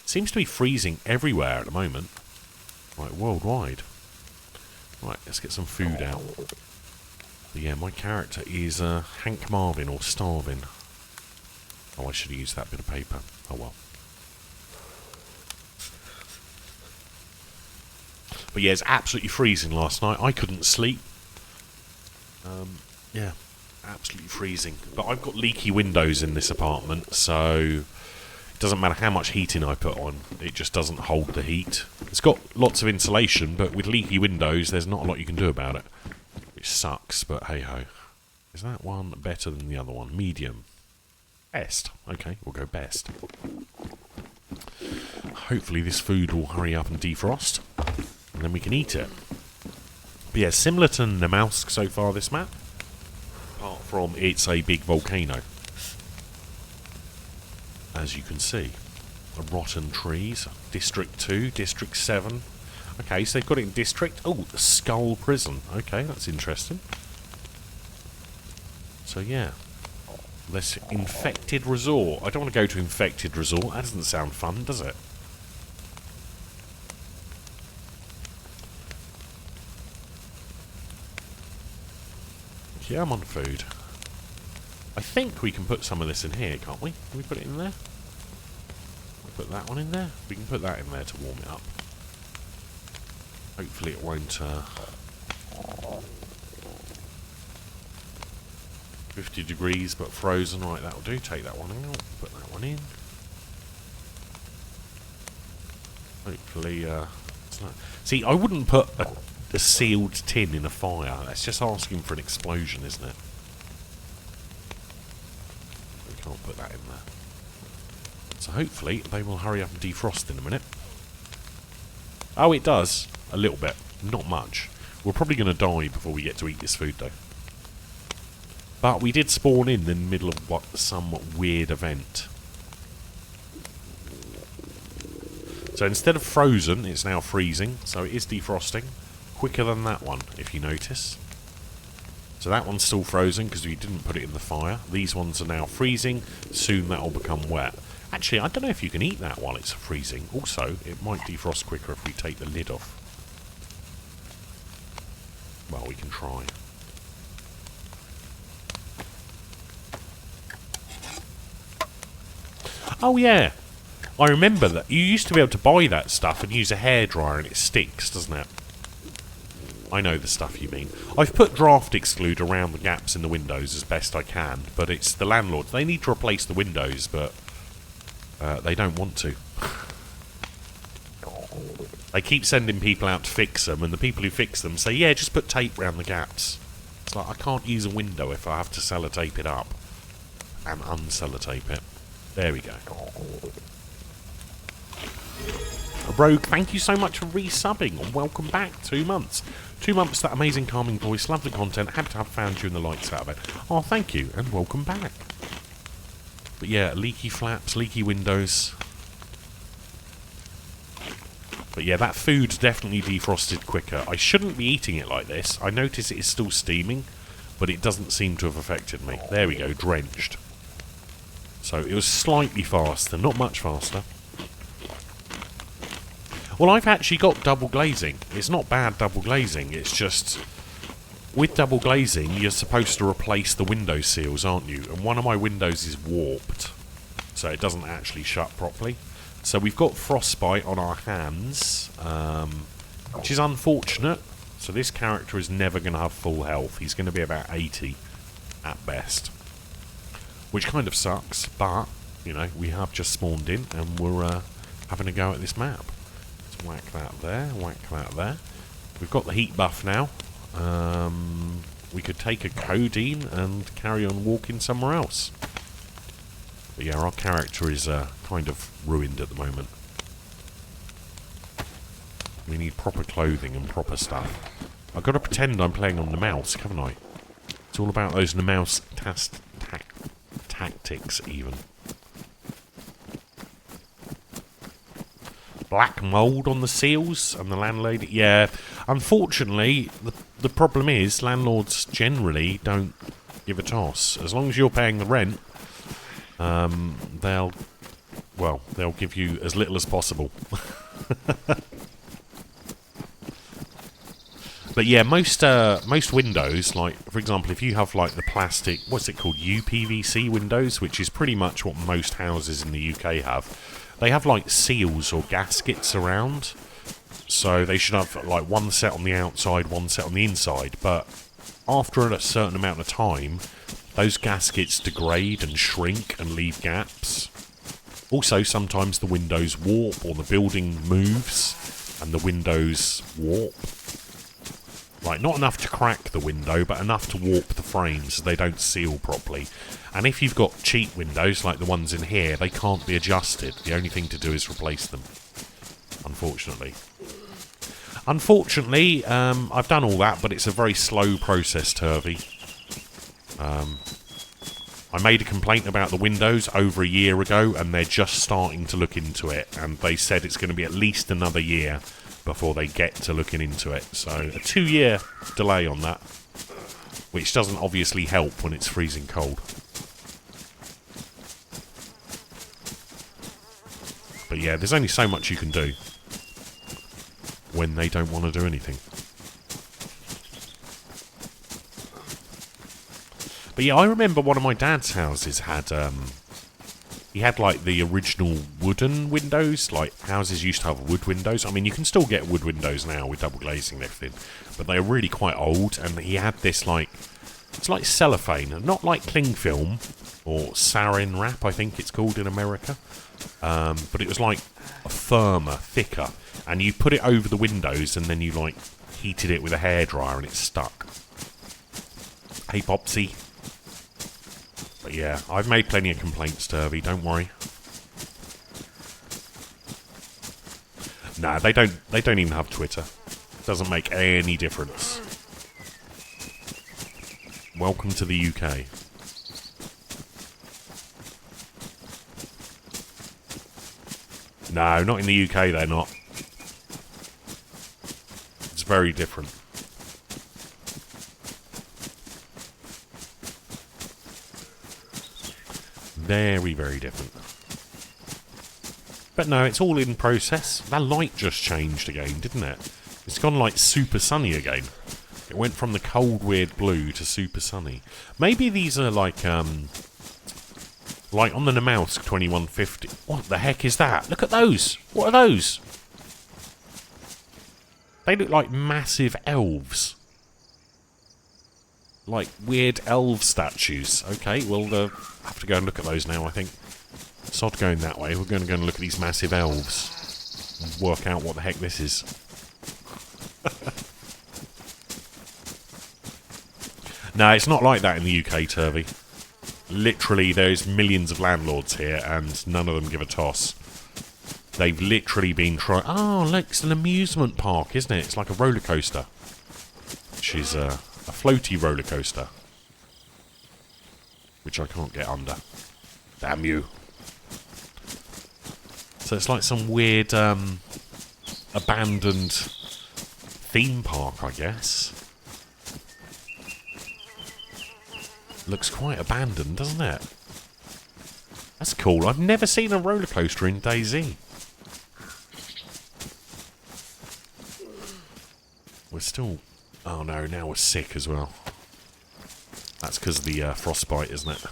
Seems to be freezing everywhere at the moment. Right, worldwide. Right, let's get some food out. But yeah, my character is Hank Marvin, or Starvin. Oh, I should have used that bit of paper. Oh well. But yeah, it's absolutely freezing last night. I couldn't sleep. Yeah, absolutely freezing. But I've got leaky windows in this apartment, so it doesn't matter how much heating I put on. It just doesn't hold the heat. It's got lots of insulation, but with leaky windows, there's not a lot you can do about it. Which sucks, but hey-ho. Is that one better than the other one? Medium. Best. Okay, we'll go best. Hopefully this food will hurry up and defrost. And then we can eat it. But yeah, similar to Namalsk so far, this map. Apart from it's a big volcano. As you can see. Rotten trees. District 2, District 7. Okay, so they've got it in District... Oh, the Skull Prison. Okay, that's interesting. So yeah. This Infected Resort. I don't want to go to Infected Resort. That doesn't sound fun, does it? Yeah, I'm on food. I think we can put some of this in here, can't we? Can we put it in there? We'll put that one in there. We can put that in there to warm it up. Hopefully it won't 50 degrees but frozen. Right, that'll do. Take that one out. Put that one in. Hopefully, it's not... See, I wouldn't put a sealed tin in a fire. That's just asking for an explosion, isn't it? We can't put that in there. So hopefully they will hurry up and defrost in a minute. Oh, it does. A little bit. Not much. We're probably going to die before we get to eat this food, though. But we did spawn in the middle of some weird event. So instead of frozen, it's now freezing. So it is defrosting. Quicker than that one, if you notice. So that one's still frozen because we didn't put it in the fire. These ones are now freezing. Soon that will become wet. Actually, I don't know if you can eat that while it's freezing. Also, it might defrost quicker if we take the lid off. Well, we can try. Oh yeah, I remember that. You used to be able to buy that stuff and use a hairdryer and it sticks, doesn't it? I know the stuff you mean. I've put draft exclude around the gaps in the windows as best I can, but it's the landlords. They need to replace the windows, but they don't want to. They keep sending people out to fix them, and the people who fix them say, yeah, just put tape around the gaps. It's like, I can't use a window if I have to sellotape it up and unsellotape it. There we go. Rogue, thank you so much for resubbing and welcome back. 2 months. 2 months, that amazing calming voice, lovely content. Happy to have found you in the lights out of it. Oh, thank you and welcome back. But yeah, leaky flaps, leaky windows. But yeah, that food's definitely defrosted quicker. I shouldn't be eating it like this. I notice it is still steaming, but it doesn't seem to have affected me. There we go, drenched. So it was slightly faster, not much faster. Well, I've actually got double glazing. It's not bad double glazing, it's just... With double glazing, you're supposed to replace the window seals, aren't you? And one of my windows is warped, so it doesn't actually shut properly. So we've got frostbite on our hands, which is unfortunate. So this character is never going to have full health. He's going to be about 80 at best. Which kind of sucks, but, you know, we have just spawned in and we're having a go at this map. Let's whack that there, whack that there. We've got the heat buff now. We could take a codeine and carry on walking somewhere else. But yeah, our character is kind of ruined at the moment. We need proper clothing and proper stuff. I've got to pretend I'm playing on the mouse, haven't I? It's all about those mouse tactics, even. Black mould on the seals and the landlady. Yeah, unfortunately, the problem is landlords generally don't give a toss. As long as you're paying the rent, they'll give you as little as possible. But yeah, most windows, like for example, if you have like the plastic, what's it called, UPVC windows, which is pretty much what most houses in the UK have. They have like seals or gaskets around, so they should have like one set on the outside, one set on the inside. But after a certain amount of time, those gaskets degrade and shrink and leave gaps. Also, sometimes the windows warp or the building moves and the windows warp. Like, not enough to crack the window, but enough to warp the frames so they don't seal properly. And if you've got cheap windows, like the ones in here, they can't be adjusted. The only thing to do is replace them. Unfortunately. Unfortunately, I've done all that, but it's a very slow process, Turvy. I made a complaint about the windows over a year ago, and they're just starting to look into it. And they said it's going to be at least another year before they get to looking into it. So, a 2-year delay on that. Which doesn't obviously help when it's freezing cold. But yeah, there's only so much you can do when they don't want to do anything. But yeah, I remember one of my dad's houses had, he had like the original wooden windows, like houses used to have wood windows. I mean, you can still get wood windows now with double glazing and everything, but they're really quite old, and he had this like It's like cellophane, not like cling film or sarin wrap, I think it's called in America. But it was like firmer, thicker, and you put it over the windows and then you like heated it with a hairdryer and it stuck. Hey Popsy. But yeah, I've made plenty of complaints, Turvy, don't worry. Nah, they don't even have Twitter. Doesn't make any difference. Welcome to the UK. No, not in the UK they're not. It's very different. Very, very different. But no, it's all in process. That light just changed again, didn't it? It's gone like super sunny again. It went from the cold, weird blue to super sunny. Maybe these are like on the Namalsk 2150. What the heck is that? Look at those! What are those? They look like massive elves. Like weird elf statues. Okay, well, I have to go and look at those now, I think. Sod going that way. We're going to go and look at these massive elves and work out what the heck this is. No, it's not like that in the UK, Turvy. Literally, there's millions of landlords here and none of them give a toss. They've literally been trying... Oh, look, it's an amusement park, isn't it? It's like a roller coaster. Which is a floaty roller coaster. Which I can't get under. Damn you. So it's like some weird abandoned theme park, I guess. Looks quite abandoned, doesn't it? That's cool. I've never seen a roller coaster in DayZ. We're still... Oh no, now we're sick as well. That's because of the frostbite, isn't it?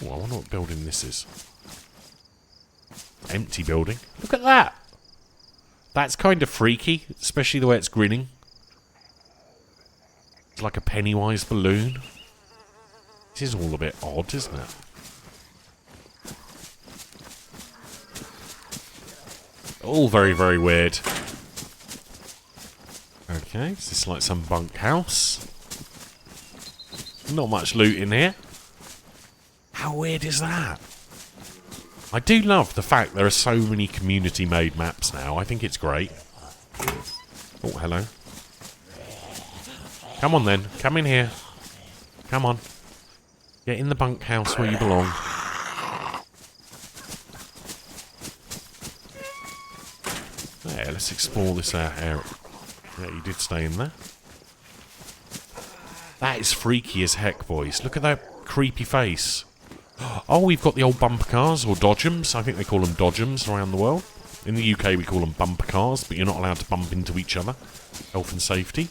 Oh, I wonder what building this is. Empty building. Look at that! That's kind of freaky, especially the way it's grinning. It's like a Pennywise balloon. This is all a bit odd, isn't it? All very, very weird. Okay, is this like some bunkhouse? Not much loot in here. How weird is that? I do love the fact there are so many community-made maps now. I think it's great. Oh, hello. Come on then. Come in here. Come on. Get in the bunkhouse where you belong. There, let's explore this area. Yeah, you did stay in there. That is freaky as heck, boys. Look at that creepy face. Oh, we've got the old bumper cars, or dodgems. I think they call them dodgems around the world. In the UK, we call them bumper cars, but you're not allowed to bump into each other. Health and safety.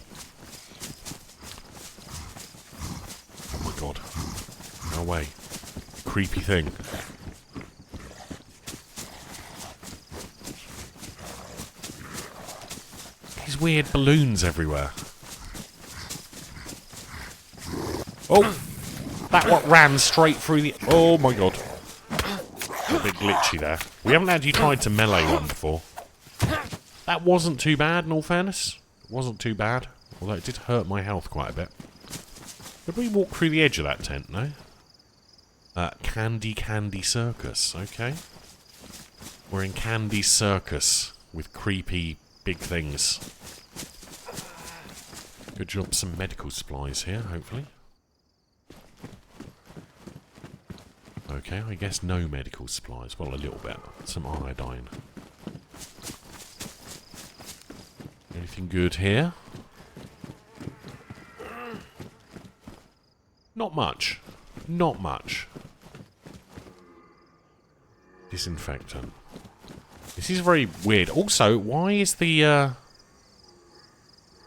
Oh my god. No way. Creepy thing. These weird balloons everywhere. Oh! That what ran straight through the... Oh my god. A bit glitchy there. We haven't actually tried to melee one before. That wasn't too bad, in all fairness. It wasn't too bad. Although it did hurt my health quite a bit. Did we walk through the edge of that tent, no? Candy Circus, okay. We're in Candy Circus with creepy big things. Good job, some medical supplies here, hopefully. Okay, I guess no medical supplies. Well, a little bit. Some iodine. Anything good here? Not much. Not much. Disinfectant. This is very weird. Also, why is the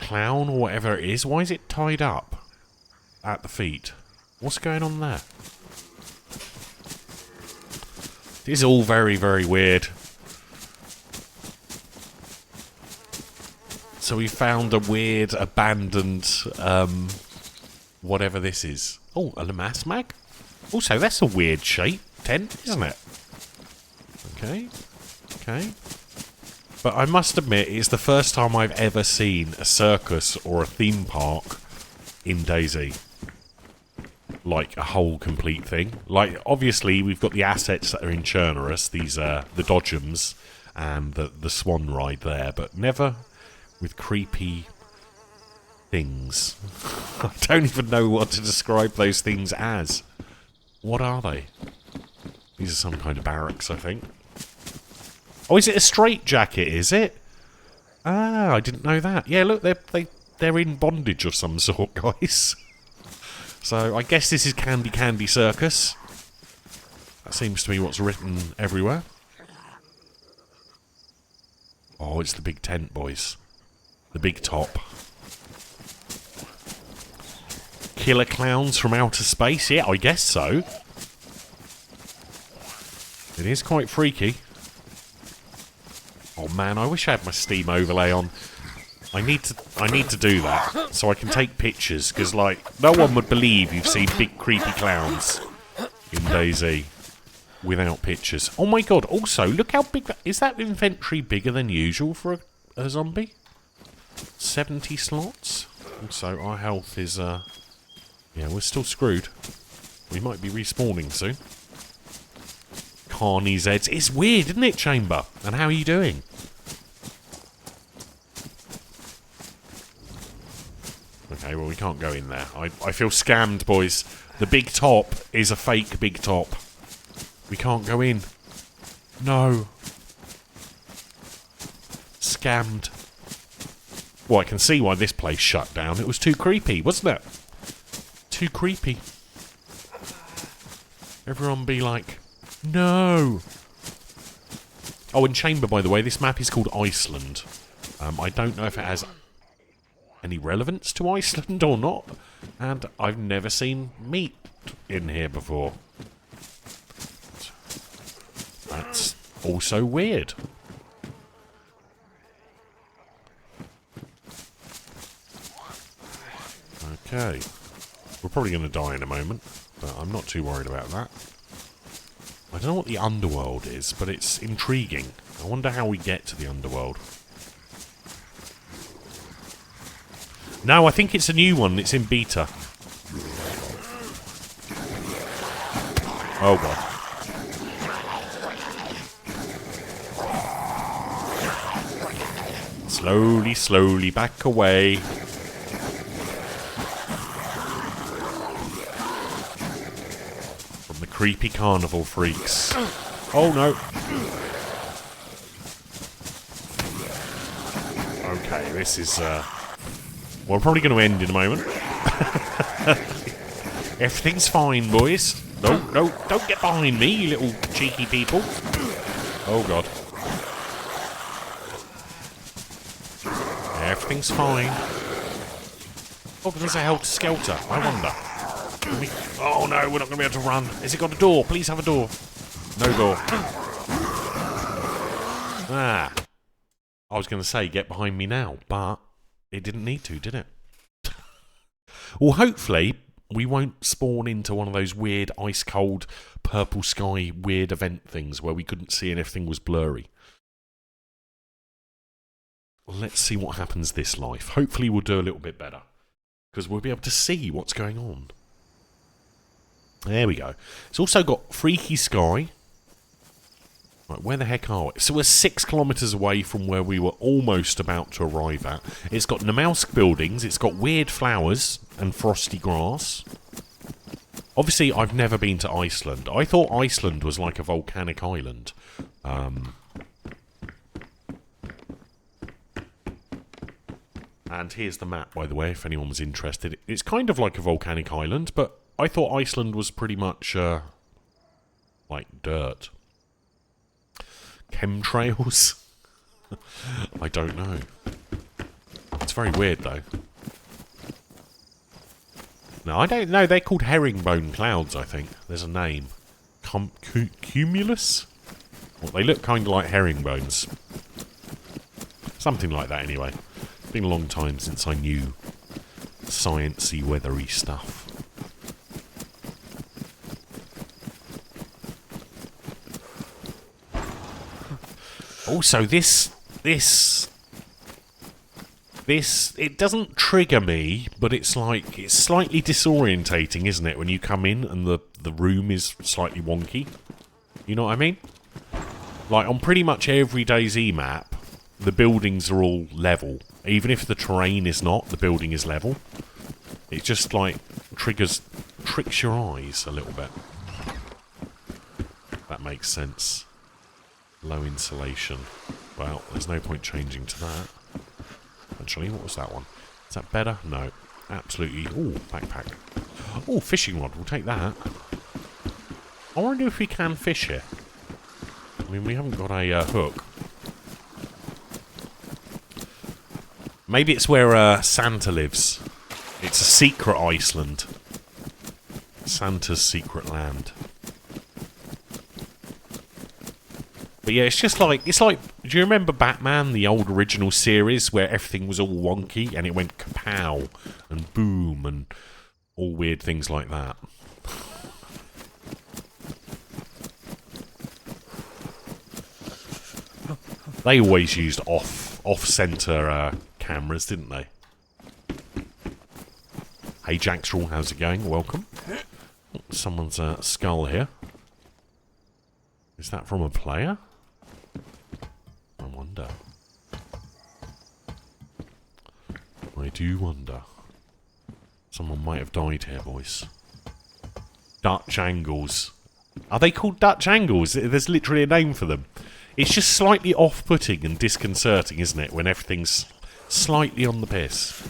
clown or whatever it is, why is it tied up at the feet? What's going on there? This is all very, very weird. So we found a weird, abandoned whatever this is. Oh, a Lamas mag? Also, that's a weird shape tent, isn't it? Okay. Okay. But I must admit, it's the first time I've ever seen a circus or a theme park in DayZ. Like, a whole complete thing. Like, obviously, we've got the assets that are in Chernerus. These are the Dodgems and the Swan Ride there. But never with creepy things. I don't even know what to describe those things as. What are they? These are some kind of barracks, I think. Oh, is it a straitjacket, is it? Ah, I didn't know that. Yeah, look, they're in bondage of some sort, guys. So, I guess this is Candy Candy Circus. That seems to be what's written everywhere. Oh, it's the big tent, boys. The big top. Killer clowns from outer space? Yeah, I guess so. It is quite freaky. Oh man, I wish I had my Steam overlay on. I need to do that so I can take pictures, because like no one would believe you've seen big creepy clowns in DayZ without pictures. Oh my god! Also, look how big is that inventory bigger than usual for a zombie? 70 slots. Also, our health is yeah, we're still screwed. We might be respawning soon. Carney's heads. It's weird, isn't it, Chamber? And how are you doing? Okay, well, we can't go in there. I feel scammed, boys. The big top is a fake big top. We can't go in. No. Scammed. Well, I can see why this place shut down. It was too creepy, wasn't it? Too creepy. Everyone be like, no. Oh, and Chamber, by the way, this map is called Iceland. I don't know if it has any relevance to Iceland or not. And I've never seen meat in here before. That's also weird. Okay. We're probably going to die in a moment, but I'm not too worried about that. I don't know what the underworld is, but it's intriguing. I wonder how we get to the underworld. No, I think it's a new one. It's in beta. Oh, God. Slowly, slowly back away. From the creepy carnival freaks. Oh, no. Okay, this is, well, we're probably going to end in a moment. Everything's fine, boys. No, no, don't get behind me, you little cheeky people. Oh, God. Everything's fine. Oh, there's a helter-skelter. I wonder. Oh, no, we're not going to be able to run. Has it got a door? Please have a door. No door. Ah. I was going to say, get behind me now, but it didn't need to, did it? Well, hopefully, we won't spawn into one of those weird, ice-cold, purple sky, weird event things where we couldn't see and everything was blurry. Let's see what happens this life. Hopefully, we'll do a little bit better, because we'll be able to see what's going on. There we go. It's also got Freaky Sky. Right, where the heck are we? So we're 6 kilometres away from where we were almost about to arrive at. It's got Namausk buildings, it's got weird flowers and frosty grass. Obviously, I've never been to Iceland. I thought Iceland was like a volcanic island. And here's the map, by the way, if anyone was interested. It's kind of like a volcanic island, but I thought Iceland was pretty much, like dirt. Chemtrails? I don't know. It's very weird, though. No, I don't know. They're called herringbone clouds, I think. There's a name. Cumulus? Well, they look kind of like herringbones. Something like that, anyway. It's been a long time since I knew sciencey, weathery stuff. Also, this, it doesn't trigger me, but it's like, it's slightly disorientating, isn't it, when you come in and the room is slightly wonky? You know what I mean? Like, on pretty much every DayZ map, the buildings are all level. Even if the terrain is not, the building is level. It just, like, tricks your eyes a little bit. That makes sense. Low insulation. Well, there's no point changing to that. Actually, what was that one? Is that better? No. Absolutely. Ooh, backpack. Ooh, fishing rod. We'll take that. I wonder if we can fish here. I mean, we haven't got a hook. Maybe it's where Santa lives. It's a secret Iceland. Santa's secret land. But yeah, it's just like, do you remember Batman, the old original series, where everything was all wonky and it went kapow and boom and all weird things like that? They always used off-center cameras, didn't they? Hey Jackstraw, how's it going? Welcome. Someone's skull here. Is that from a player? I wonder. I do wonder. Someone might have died here, boys. Dutch angles. Are they called Dutch angles? There's literally a name for them. It's just slightly off-putting and disconcerting, isn't it, when everything's slightly on the piss.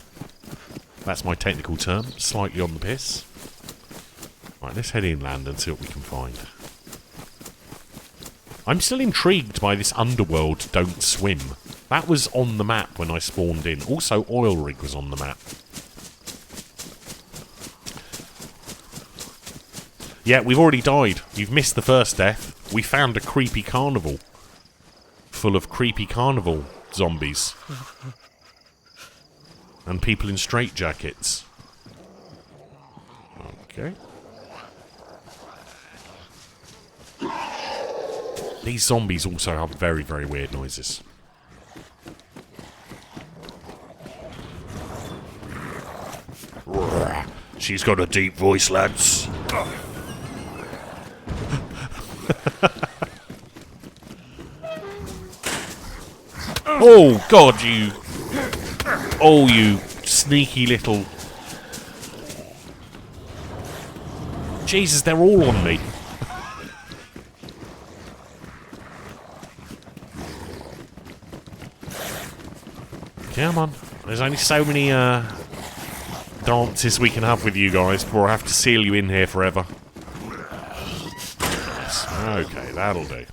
That's my technical term, slightly on the piss. Right, let's head inland and see what we can find. I'm still intrigued by this underworld don't swim. That was on the map when I spawned in. Also, oil rig was on the map. Yeah, we've already died. You've missed the first death. We found a creepy carnival. Full of creepy carnival zombies. And people in straitjackets. Okay. These zombies also have very, very weird noises. She's got a deep voice, lads. Oh, God, you... Oh, you sneaky little... Jesus, they're all on me. Come on. There's only so many dances we can have with you guys before I have to seal you in here forever. Yes. Okay, that'll do.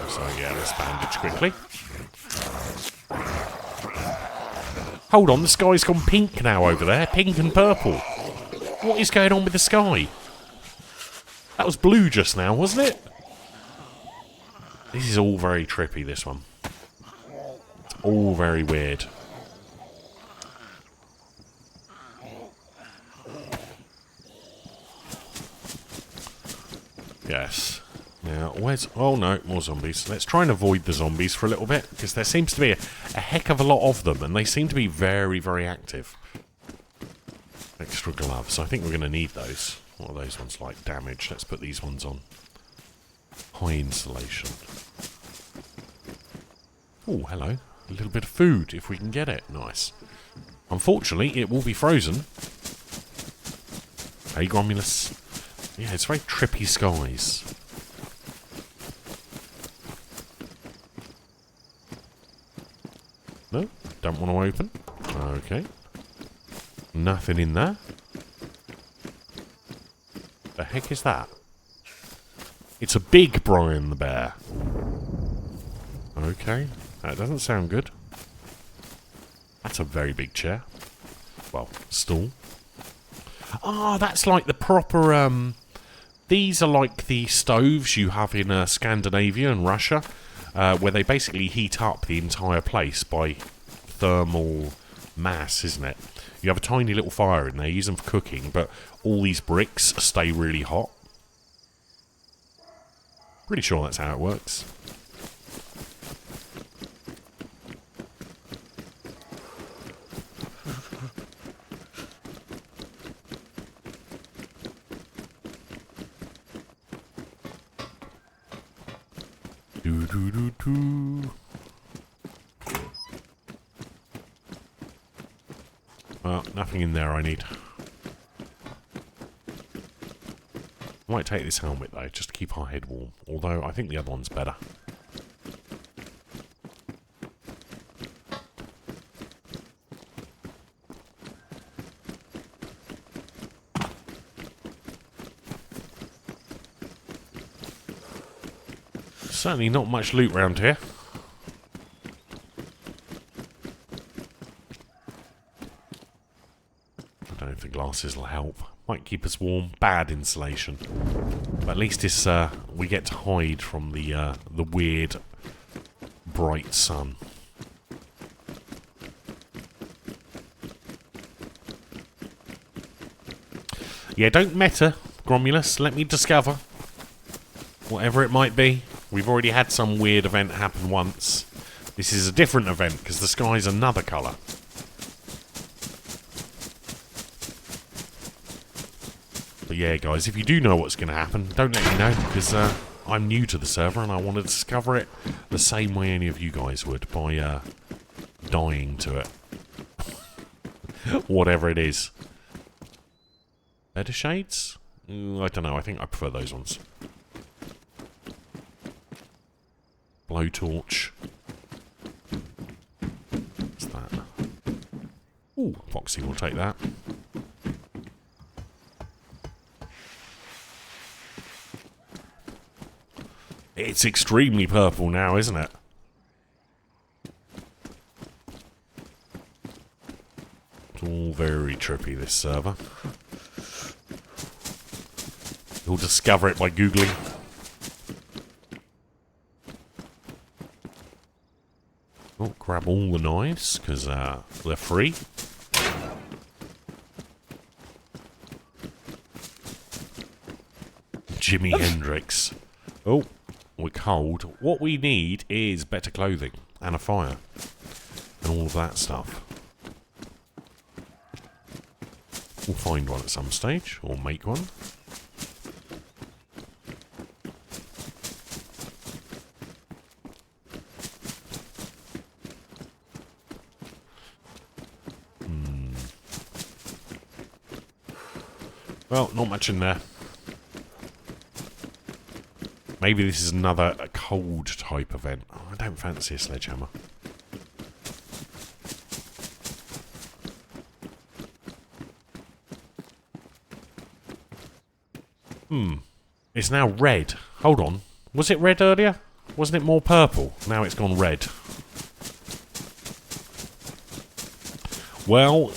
So yeah, let's bandage quickly. Hold on, the sky's gone pink now over there. Pink and purple. What is going on with the sky? That was blue just now, wasn't it? This is all very trippy, this one. It's all very weird. Yes. Now, where's... Oh, no, more zombies. Let's try and avoid the zombies for a little bit, because there seems to be a heck of a lot of them, and they seem to be very, very active. Extra gloves. I think we're going to need those. What are those ones like? Damage. Let's put these ones on. High insulation. Oh, hello. A little bit of food, if we can get it. Nice. Unfortunately, it will be frozen. Hey, Gromulus. Yeah, it's very trippy skies. No, don't want to open. Okay. Nothing in there. The heck is that? It's a big Brian the Bear. Okay, that doesn't sound good. That's a very big chair. Well, stool. Ah, that's like the proper, these are like the stoves you have in Scandinavia and Russia, where they basically heat up the entire place by thermal mass, isn't it? You have a tiny little fire in there, use them for cooking, but all these bricks stay really hot. Pretty sure that's how it works. Do do do do. Well, nothing in there I need. I might take this helmet though, just to keep our head warm. Although I think the other one's better. Certainly not much loot around here. I don't know if the glasses will help. Might keep us warm. Bad insulation. But at least it's we get to hide from the weird bright sun. Yeah, don't meta, Gromulus. Let me discover. Whatever it might be. We've already had some weird event happen once. This is a different event because the sky's another colour. But yeah, guys, if you do know what's going to happen, don't let me know because I'm new to the server and I want to discover it the same way any of you guys would by dying to it. Whatever it is. Better shades? I don't know. I think I prefer those ones. Blowtorch. What's that? Ooh, Foxy will take that. It's extremely purple now, isn't it? It's all very trippy, this server. You'll discover it by Googling. Oh, grab all the knives, because they're free. Jimi Hendrix. Oh, we're cold. What we need is better clothing and a fire. And all of that stuff. We'll find one at some stage, or make one. Well, not much in there. Maybe this is another cold type event. Oh, I don't fancy a sledgehammer. It's now red. Hold on. Was it red earlier? Wasn't it more purple? Now it's gone red. Well,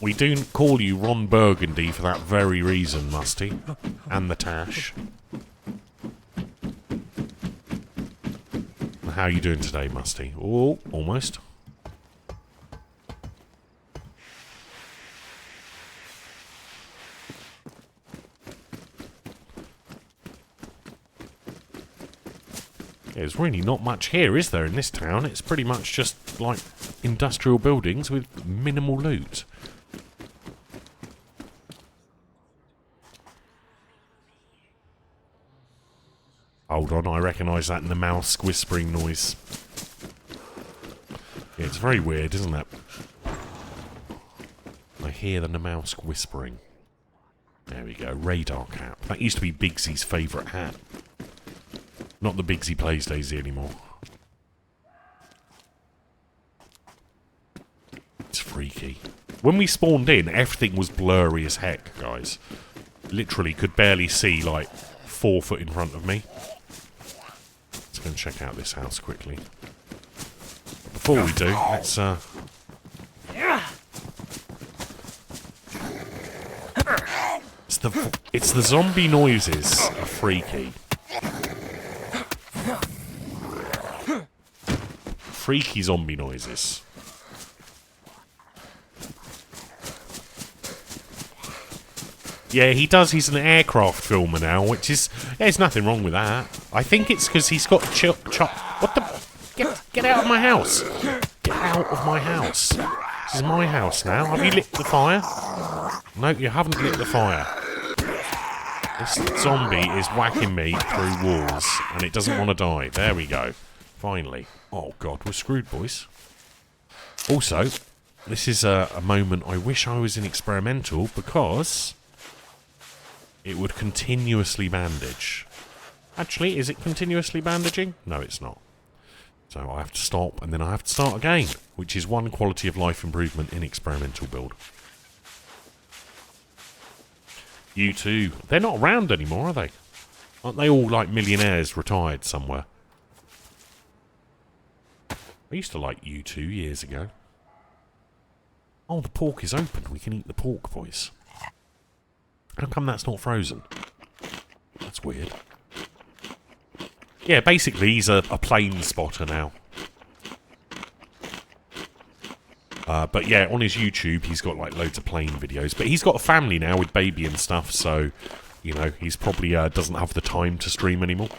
we do call you Ron Burgundy for that very reason, Musty. And the Tash. How are you doing today, Musty? Oh, almost. There's really not much here, is there, in this town? It's pretty much just, like, industrial buildings with minimal loot. Hold on, I recognise that in the mouse whispering noise. Yeah, it's very weird, isn't it? I hear the mouse whispering. There we go, radar cap. That used to be Bigsy's favourite hat. Not the Bigsy plays DayZ anymore. It's freaky. When we spawned in, everything was blurry as heck, guys. Literally could barely see, like, 4 foot in front of me. Let's go and check out this house quickly. But before we do, let's it's the zombie noises are freaky. Freaky zombie noises. Yeah, he does. He's an aircraft filmer now, which is... There's nothing wrong with that. I think it's because he's got What the... Get out of my house. Get out of my house. This is my house now. Have you lit the fire? No, you haven't lit the fire. This zombie is whacking me through walls, and it doesn't want to die. There we go. Finally. Oh, God, we're screwed, boys. Also, this is a moment I wish I was in experimental, because it would continuously bandage. Actually, is it continuously bandaging? No, it's not. So I have to stop, and then I have to start again, which is one quality of life improvement in experimental build. You too. They're not around anymore, are they? Aren't they all like millionaires retired somewhere? I used to like U2 years ago. Oh, the pork is open. We can eat the pork, boys. How come that's not frozen? That's weird. Yeah, basically he's a plane spotter now. But yeah, on his YouTube he's got like loads of plane videos. But he's got a family now with baby and stuff, so, you know, he's probably doesn't have the time to stream anymore.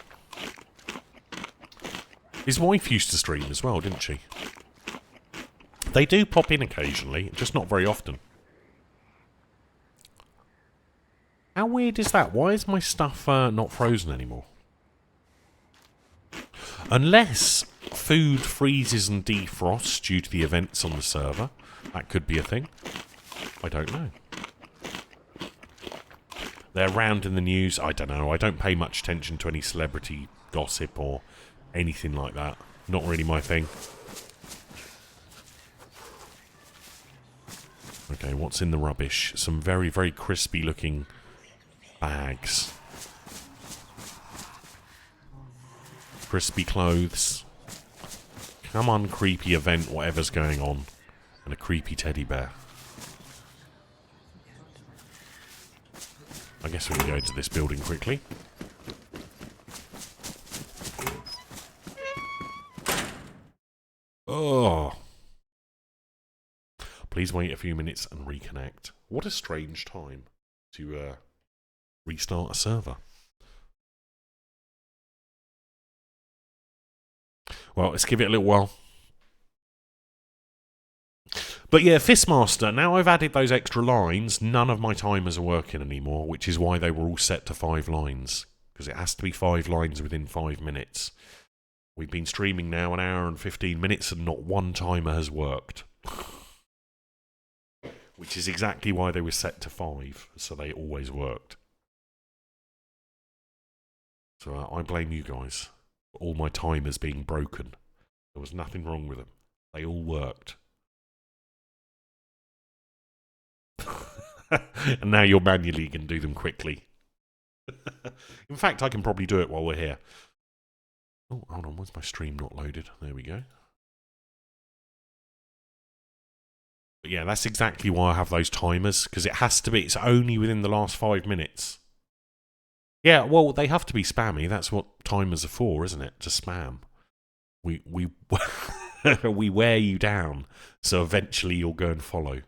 His wife used to stream as well, didn't she? They do pop in occasionally, just not very often. How weird is that? Why is my stuff not frozen anymore? Unless food freezes and defrosts due to the events on the server. That could be a thing. I don't know. They're around in the news. I don't know. I don't pay much attention to any celebrity gossip or anything like that. Not really my thing. Okay, what's in the rubbish? Some very, very crispy looking bags. Crispy clothes. Come on, creepy event, whatever's going on. And a creepy teddy bear. I guess we can go into this building quickly. Oh. Please wait a few minutes and reconnect. What a strange time to restart a server. Well, let's give it a little while. But yeah, Fistmaster, now I've added those extra lines, none of my timers are working anymore, which is why they were all set to 5 lines. Because it has to be 5 lines within 5 minutes. We've been streaming now an hour and 15 minutes and not one timer has worked. Which is exactly why they were set to 5, so they always worked. So I blame you guys for all my timers being broken. There was nothing wrong with them. They all worked. And now you're manually going to do them quickly. In fact, I can probably do it while we're here. Oh, hold on. Why's my stream not loaded? There we go. But yeah, that's exactly why I have those timers. Because it has to be. It's only within the last 5 minutes. Yeah, well, they have to be spammy. That's what timers are for, isn't it? To spam. We we wear you down. So eventually you'll go and follow.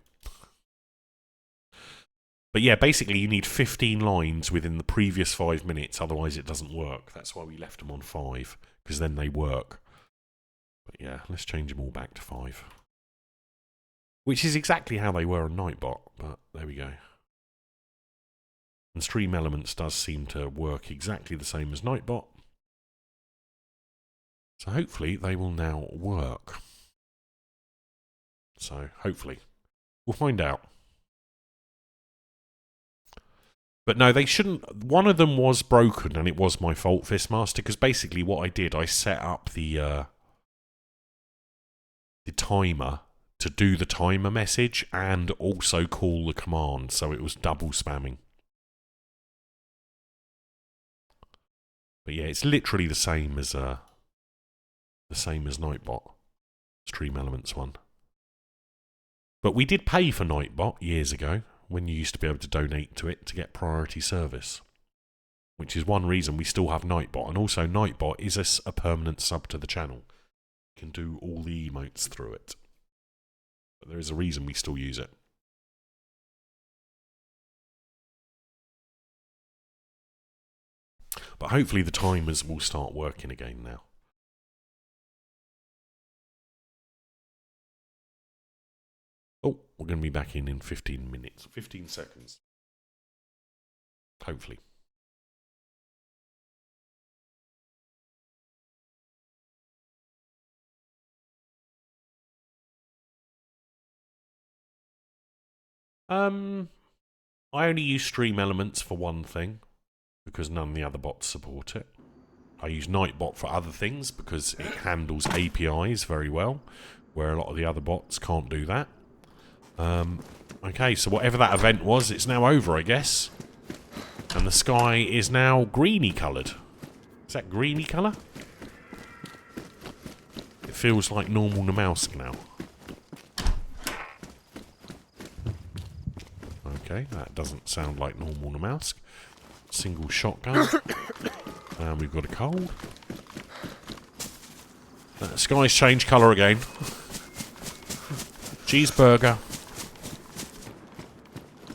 But yeah, basically you need 15 lines within the previous 5 minutes, otherwise it doesn't work. That's why we left them on 5, because then they work. But yeah, let's change them all back to 5. Which is exactly how they were on Nightbot, but there we go. And Stream Elements does seem to work exactly the same as Nightbot. So hopefully they will now work. So hopefully. We'll find out. But no, they shouldn't. One of them was broken, and it was my fault, Fistmaster, because basically what I did, I set up the timer to do the timer message and also call the command, so it was double spamming. But yeah, it's literally the same as Nightbot, Stream Elements one. But we did pay for Nightbot years ago, when you used to be able to donate to it to get priority service. Which is one reason we still have Nightbot. And also Nightbot is a permanent sub to the channel. You can do all the emotes through it. But there is a reason we still use it. But hopefully the timers will start working again now. Oh, we're going to be back in 15 minutes. 15 seconds. Hopefully. I only use Stream Elements for one thing, because none of the other bots support it. I use Nightbot for other things, because it handles APIs very well, where a lot of the other bots can't do that. Okay, so whatever that event was, it's now over, I guess. And the sky is now greeny coloured. Is that greeny colour? It feels like normal Namalsk now. Okay, that doesn't sound like normal Namalsk. Single shotgun. And we've got a cold. The sky's changed colour again. Cheeseburger.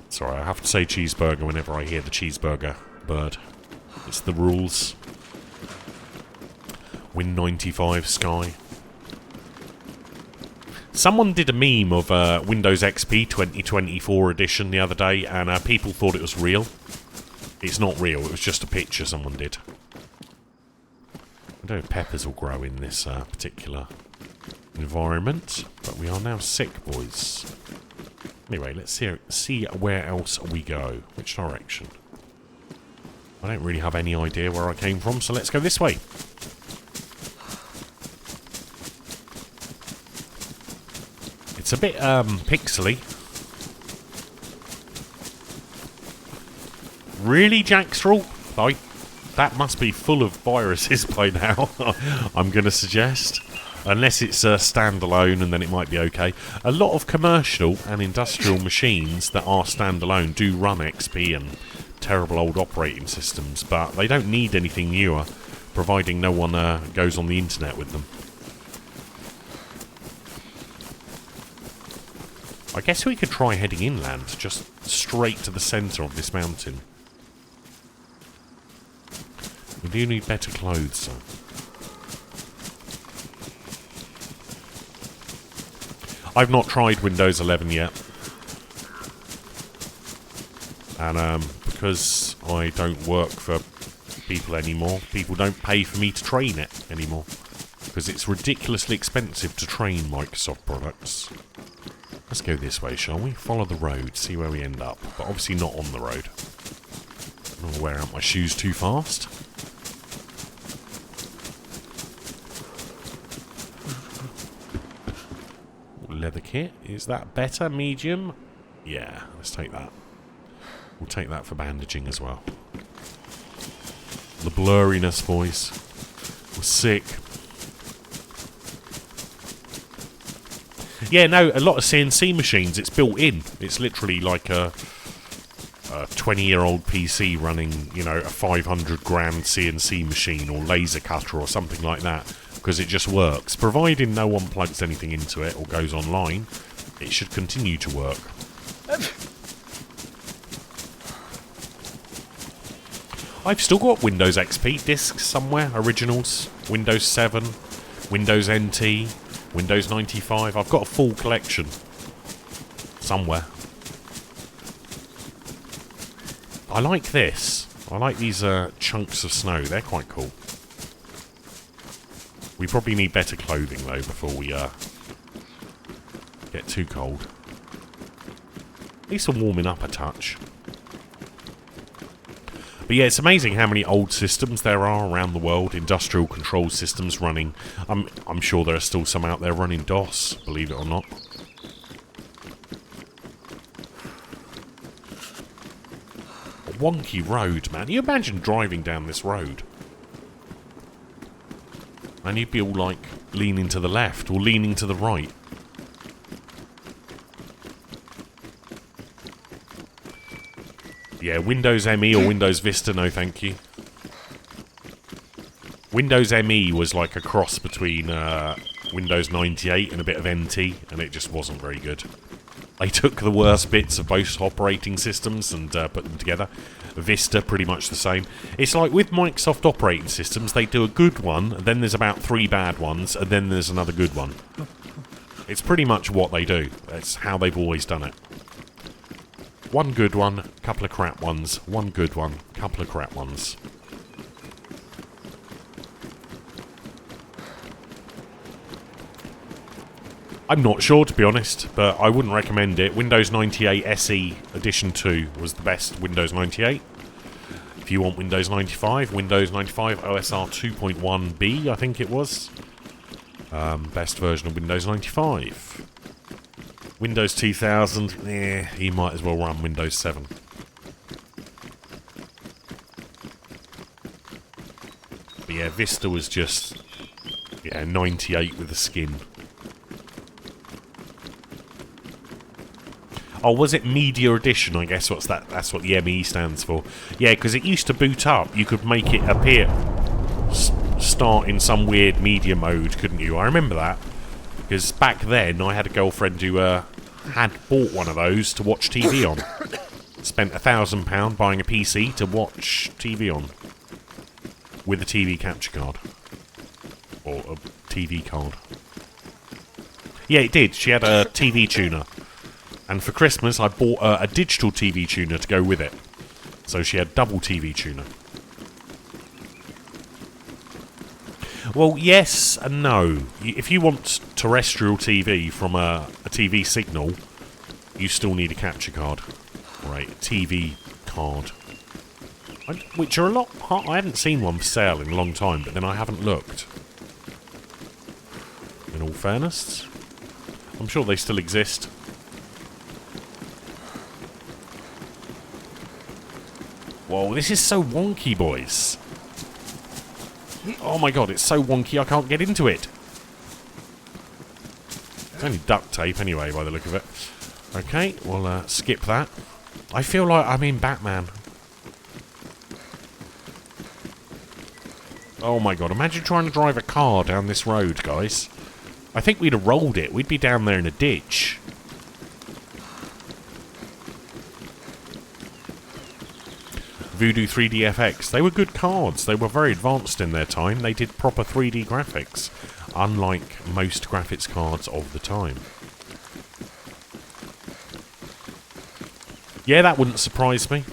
Sorry, I have to say cheeseburger whenever I hear the cheeseburger bird. It's the rules. Win 95 sky. Someone did a meme of Windows XP 2024 edition the other day, and people thought it was real. It's not real, it was just a picture someone did. I don't know if peppers will grow in this particular environment, but we are now sick, boys. Anyway, let's see where else we go. Which direction? I don't really have any idea where I came from, so let's go this way. It's a bit pixely. Really, Jackstraw? That must be full of viruses by now, I'm going to suggest. Unless it's standalone, and then it might be okay. A lot of commercial and industrial machines that are standalone do run XP and terrible old operating systems, but they don't need anything newer, providing no one goes on the internet with them. I guess we could try heading inland, just straight to the centre of this mountain. We do need better clothes, though. I've not tried Windows 11 yet. And because I don't work for people anymore, people don't pay for me to train it anymore. Because it's ridiculously expensive to train Microsoft products. Let's go this way, shall we? Follow the road, see where we end up. But obviously not on the road. I don't want to wear out my shoes too fast. Leather kit. Is that better? Medium? Yeah, let's take that. We'll take that for bandaging as well. The blurriness, boys. We're sick. Yeah, no, a lot of CNC machines, it's built in. It's literally like a 20-year-old PC running, you know, a 500 grand CNC machine or laser cutter or something like that. Because it just works. Providing no one plugs anything into it or goes online, it should continue to work. I've still got Windows XP discs somewhere, originals, Windows 7, Windows NT, Windows 95. I've got a full collection somewhere. I like this. I like these chunks of snow. They're quite cool. We probably need better clothing, though, before we get too cold. At least we're warming up a touch. But yeah, it's amazing how many old systems there are around the world. Industrial control systems running. I'm sure there are still some out there running DOS, believe it or not. A wonky road, man. You imagine driving down this road. And you'd be all like leaning to the left or leaning to the right. Yeah, Windows ME or Windows Vista, no thank you. Windows ME was like a cross between Windows 98 and a bit of NT, and it just wasn't very good. They took the worst bits of both operating systems and put them together. Vista, pretty much the same. It's like with Microsoft operating systems, they do a good one, and then there's about 3 bad ones, and then there's another good one. It's pretty much what they do. That's how they've always done it. One good one, couple of crap ones. One good one, couple of crap ones. I'm not sure, to be honest, but I wouldn't recommend it. Windows 98 SE Edition 2 was the best Windows 98. If you want Windows 95, Windows 95 OSR 2.1B, I think it was. Best version of Windows 95. Windows 2000, you might as well run Windows 7. But yeah, Vista was just, 98 with the skin. Oh, was it Media Edition? I guess that's what the ME stands for. Yeah, because it used to boot up. You could make it appear, start in some weird media mode, couldn't you? I remember that. Because back then, I had a girlfriend who had bought one of those to watch TV on. Spent £1,000 buying a PC to watch TV on. With a TV capture card. Or a TV card. Yeah, it did. She had a TV tuner. And for Christmas, I bought a digital TV tuner to go with it. So she had double TV tuner. Well, yes and no. If you want terrestrial TV from a TV signal, you still need a capture card. Right, TV card. Which are a lot... I haven't seen one for sale in a long time, but then I haven't looked. In all fairness. I'm sure they still exist. Whoa, this is so wonky, boys. Oh my god, it's so wonky I can't get into it. It's only duct tape anyway, by the look of it. Okay, we'll skip that. I feel like I'm in Batman. Oh my god, imagine trying to drive a car down this road, guys. I think we'd have rolled it. We'd be down there in a ditch. Voodoo 3D FX. They were good cards. They were very advanced in their time. They did proper 3D graphics, unlike most graphics cards of the time. Yeah, that wouldn't surprise me.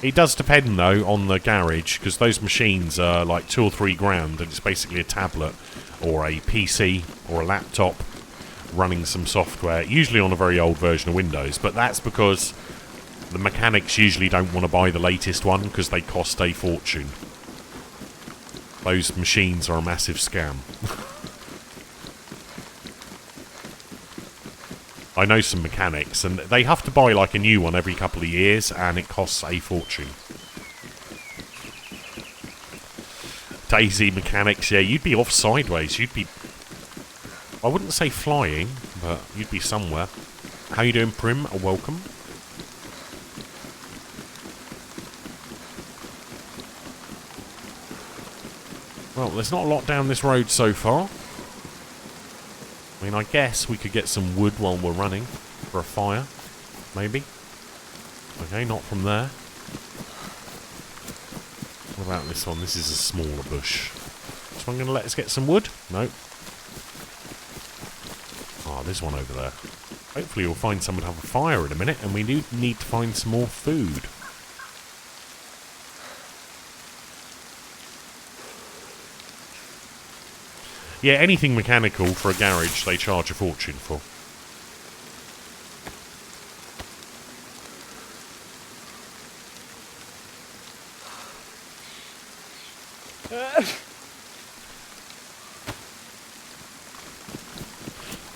It does depend, though, on the garage, because those machines are like 2 or 3 grand, and it's basically a tablet or a PC or a laptop running some software, usually on a very old version of Windows, but that's because the mechanics usually don't want to buy the latest one because they cost a fortune. Those machines are a massive scam. I know some mechanics, and they have to buy like a new one every couple of years, and it costs a fortune. DayZ mechanics, yeah, you'd be off sideways. You'd be... I wouldn't say flying, but you'd be somewhere. How you doing, Prim? Welcome. Well, there's not a lot down this road so far. I mean, I guess we could get some wood while we're running for a fire, maybe. Okay, not from there. What about this one? This is a smaller bush. This one going to let us get some wood? No. Oh, there's one over there. Hopefully we'll find someone to have a fire in a minute, and we do need to find some more food. Yeah, anything mechanical for a garage, they charge a fortune for.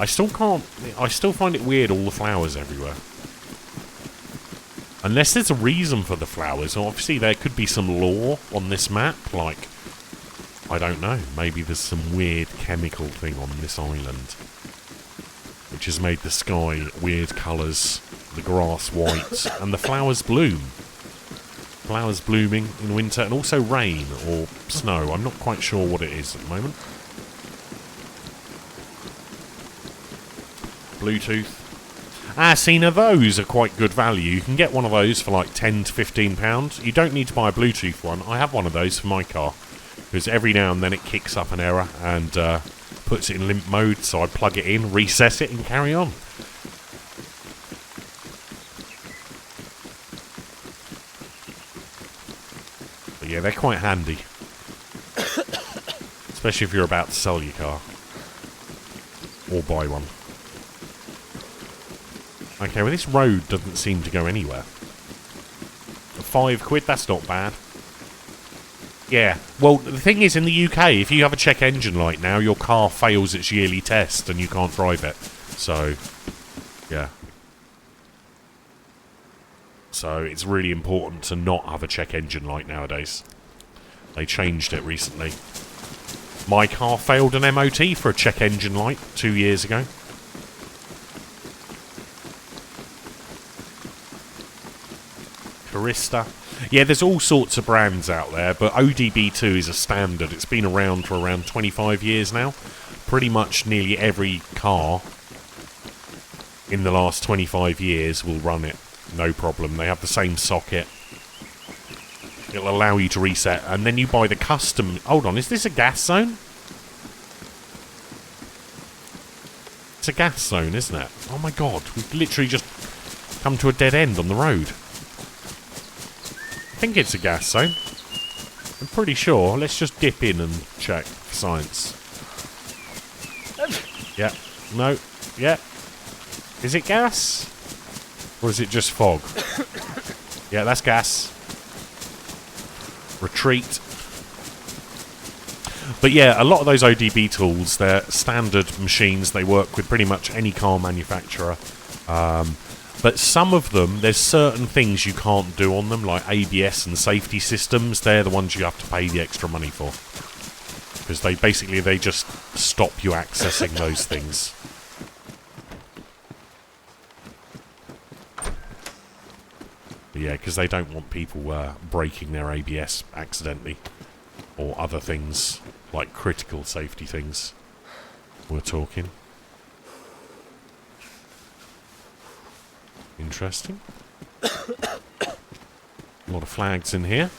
I still find it weird, all the flowers everywhere. Unless there's a reason for the flowers. Obviously, there could be some lore on this map, like... I don't know, maybe there's some weird chemical thing on this island which has made the sky weird colours, the grass white, and the flowers bloom. Flowers blooming in winter, and also rain or snow. I'm not quite sure what it is at the moment. Bluetooth. See, now those are quite good value. You can get one of those for like £10 to £15. You don't need to buy a Bluetooth one. I have one of those for my car, because every now and then it kicks up an error and puts it in limp mode, so I plug it in, recess it, and carry on. But yeah, they're quite handy. Especially if you're about to sell your car. Or buy one. Okay, well this road doesn't seem to go anywhere. £5, that's not bad. Yeah, well the thing is, in the UK, if you have a check engine light now, your car fails its yearly test and you can't drive it. So, yeah. So it's really important to not have a check engine light nowadays. They changed it recently. My car failed an MOT for a check engine light 2 years ago. Carista. Yeah, there's all sorts of brands out there, but ODB2 is a standard. It's been around for around 25 years now. Pretty much nearly every car in the last 25 years will run it. No problem. They have the same socket. It'll allow you to reset, and then you buy the custom... Hold on, is this a gas zone? It's a gas zone, isn't it? Oh my god, we've literally just come to a dead end on the road. I think it's a gas zone. I'm pretty sure. Let's just dip in and check for science. Yeah. No. Yeah. Is it gas? Or is it just fog? Yeah, that's gas. Retreat. But yeah, a lot of those ODB tools, they're standard machines. They work with pretty much any car manufacturer. But some of them, there's certain things you can't do on them, like ABS and safety systems. They're the ones you have to pay the extra money for. Because they just stop you accessing those things. But yeah, because they don't want people breaking their ABS accidentally. Or other things, like critical safety things. We're talking. Interesting. A lot of flags in here.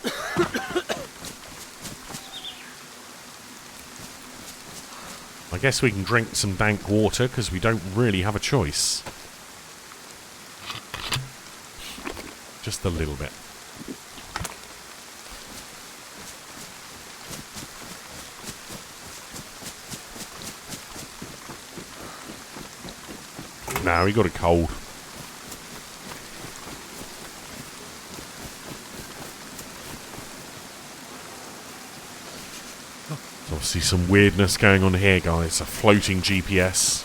I guess we can drink some dank water because we don't really have a choice. Just a little bit. No, we got a cold. There's obviously some weirdness going on here, guys. A floating GPS.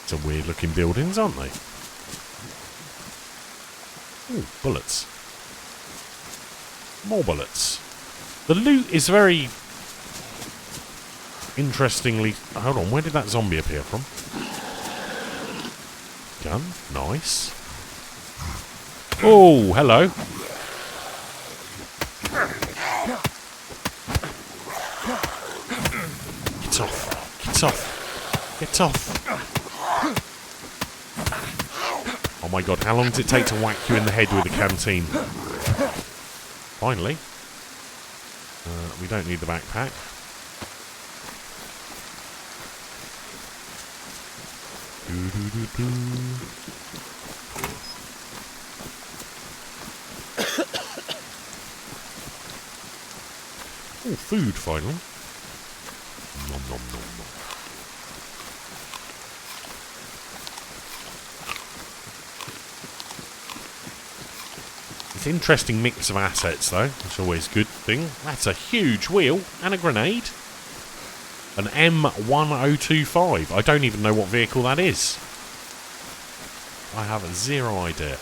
Some weird looking buildings, aren't they? Ooh, bullets. More bullets. The loot is very... Interestingly... Hold on, where did that zombie appear from? Gun. Nice. Oh, hello. Get off. Get off. Get off. Oh my god, how long does it take to whack you in the head with a canteen? Finally. We don't need the backpack. Oh, food finally. Nom nom nom nom. It's an interesting mix of assets though. It's always a good thing. That's a huge wheel and a grenade. An M1025. I don't even know what vehicle that is. I have zero idea.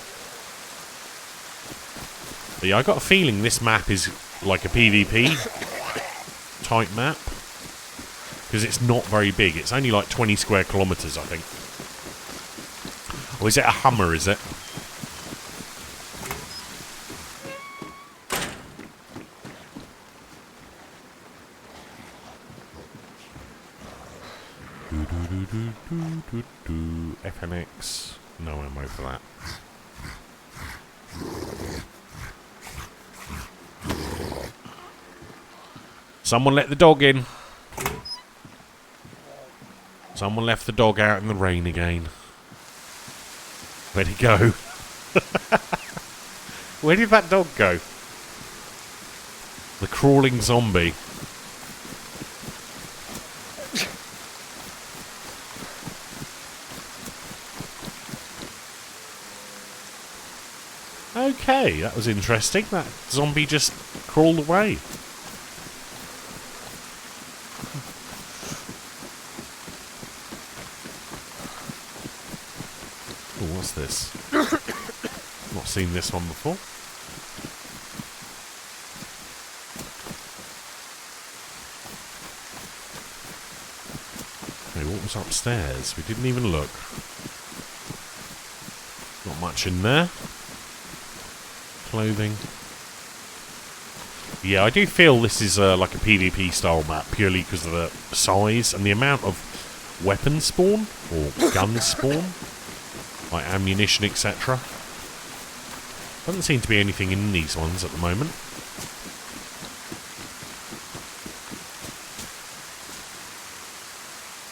But yeah, I got a feeling this map is like a PvP type map. Because it's not very big. It's only like 20 square kilometres, I think. Or is it a Hummer, is it? FNX. No ammo for that. Someone let the dog in. Someone left the dog out in the rain again. Where'd he go? Where did that dog go? The crawling zombie. Okay, that was interesting. That zombie just crawled away. Oh, what's this? Not seen this one before. Okay, what was upstairs? We didn't even look. Not much in there. Clothing. Yeah, I do feel this is like a PvP style map purely because of the size and the amount of weapon spawn or gun spawn, like ammunition, etc. Doesn't seem to be anything in these ones at the moment.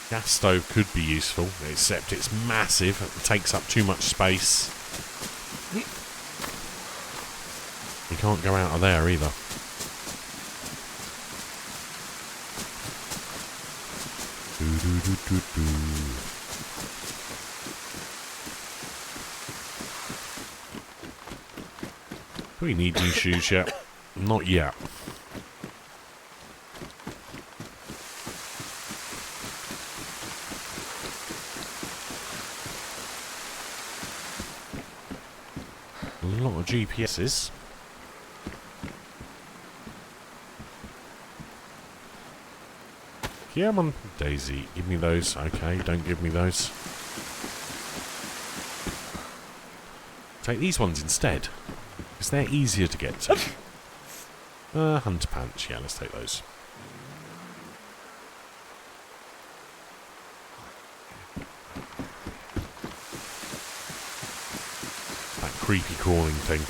Gas stove could be useful, except it's massive. It takes up too much space. You can't go out of there either. Do we need new shoes yet? Not yet. A lot of GPSs. Yeah, man. DayZ, give me those. Okay, don't give me those. Take these ones instead, because they're easier to get to. Hunter pants. Yeah, let's take those. That creepy crawling thing.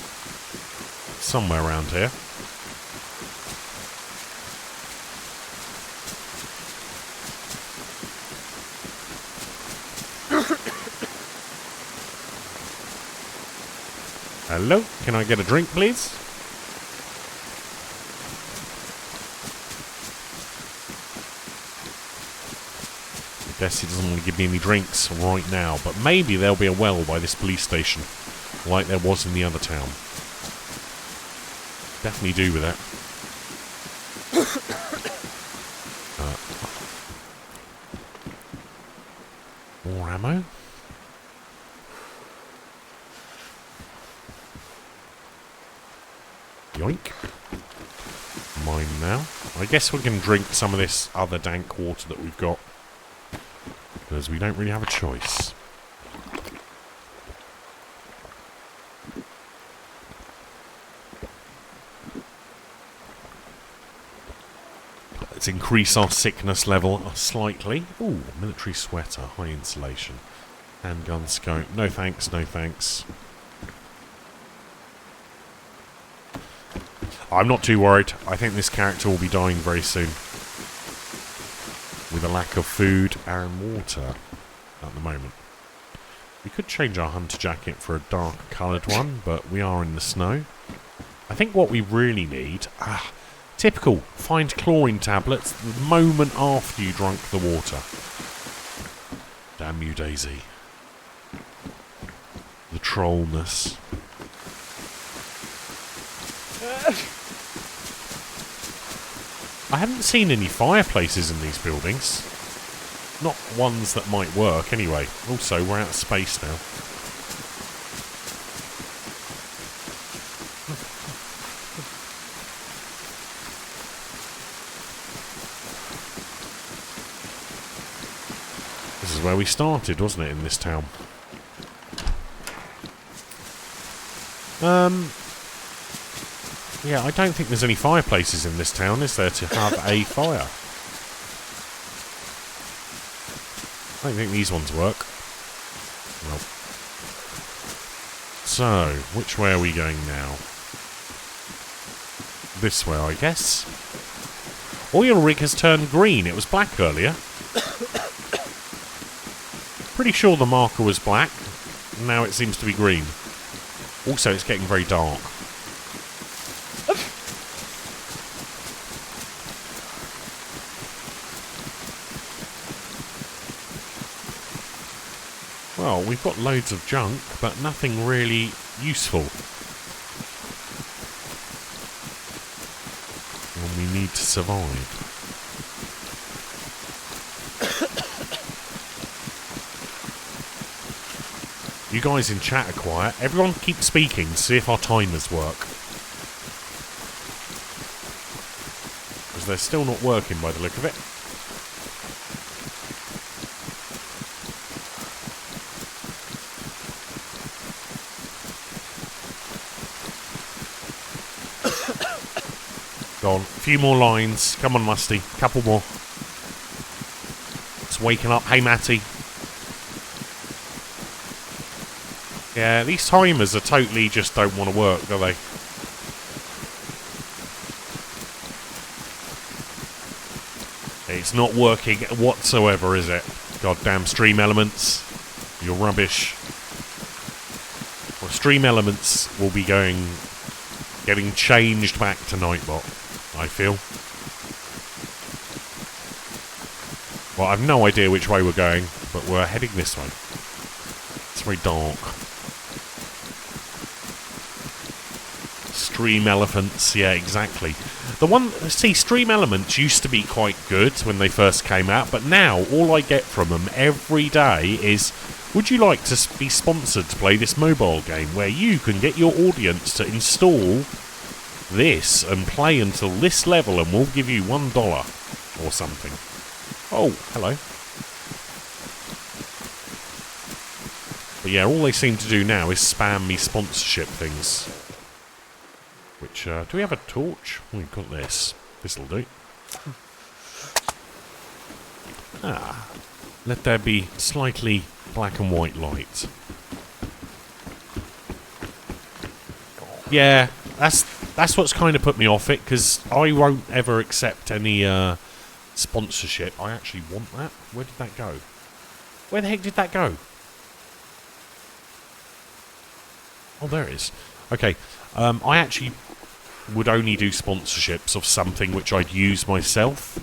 Somewhere around here. Hello, can I get a drink, please? I guess he doesn't want to give me any drinks right now, but maybe there'll be a well by this police station, like there was in the other town. Definitely do with that. More ammo. Yoink. Mine now. I guess we can drink some of this other dank water that we've got, because we don't really have a choice. Let's increase our sickness level slightly. Ooh, military sweater, high insulation. Handgun scope. No thanks, no thanks. I'm not too worried. I think this character will be dying very soon. With a lack of food and water at the moment. We could change our hunter jacket for a darker coloured one, but we are in the snow. I think what we really need... typical. Find chlorine tablets the moment after you drunk the water. Damn you, DayZ. The trollness. I haven't seen any fireplaces in these buildings. Not ones that might work, anyway. Also, we're out of space now. This is where we started, wasn't it, in this town? Yeah, I don't think there's any fireplaces in this town, is there, to have a fire? I don't think these ones work. Well. So, which way are we going now? This way, I guess. Oil rig has turned green. It was black earlier. Pretty sure the marker was black. Now it seems to be green. Also, it's getting very dark. Well, we've got loads of junk, but nothing really useful. And we need to survive. You guys in chat are quiet. Everyone keep speaking to see if our timers work. Because they're still not working by the look of it. Go on. A few more lines. Come on, Musty. Couple more. It's waking up. Hey, Matty. Yeah, these timers are totally just don't want to work, do they? It's not working whatsoever, is it? Goddamn Stream Elements. You're rubbish. Well, Stream Elements will be getting changed back to Nightbot, I feel. Well, I've no idea which way we're going, but we're heading this way. It's very dark. Stream Elephants, yeah, exactly. Stream Elements used to be quite good when they first came out, but now all I get from them every day is, would you like to be sponsored to play this mobile game where you can get your audience to install this and play until this level and we'll give you $1 or something. Oh, hello. But yeah, all they seem to do now is spam me sponsorship things. Which, do we have a torch? We've got this. This'll do. Ah. Let there be slightly black and white light. Yeah, that's what's kind of put me off it, because I won't ever accept any sponsorship. I actually want that. Where did that go? Where the heck did that go? Oh, there it is. Okay, I actually would only do sponsorships of something which I'd use myself.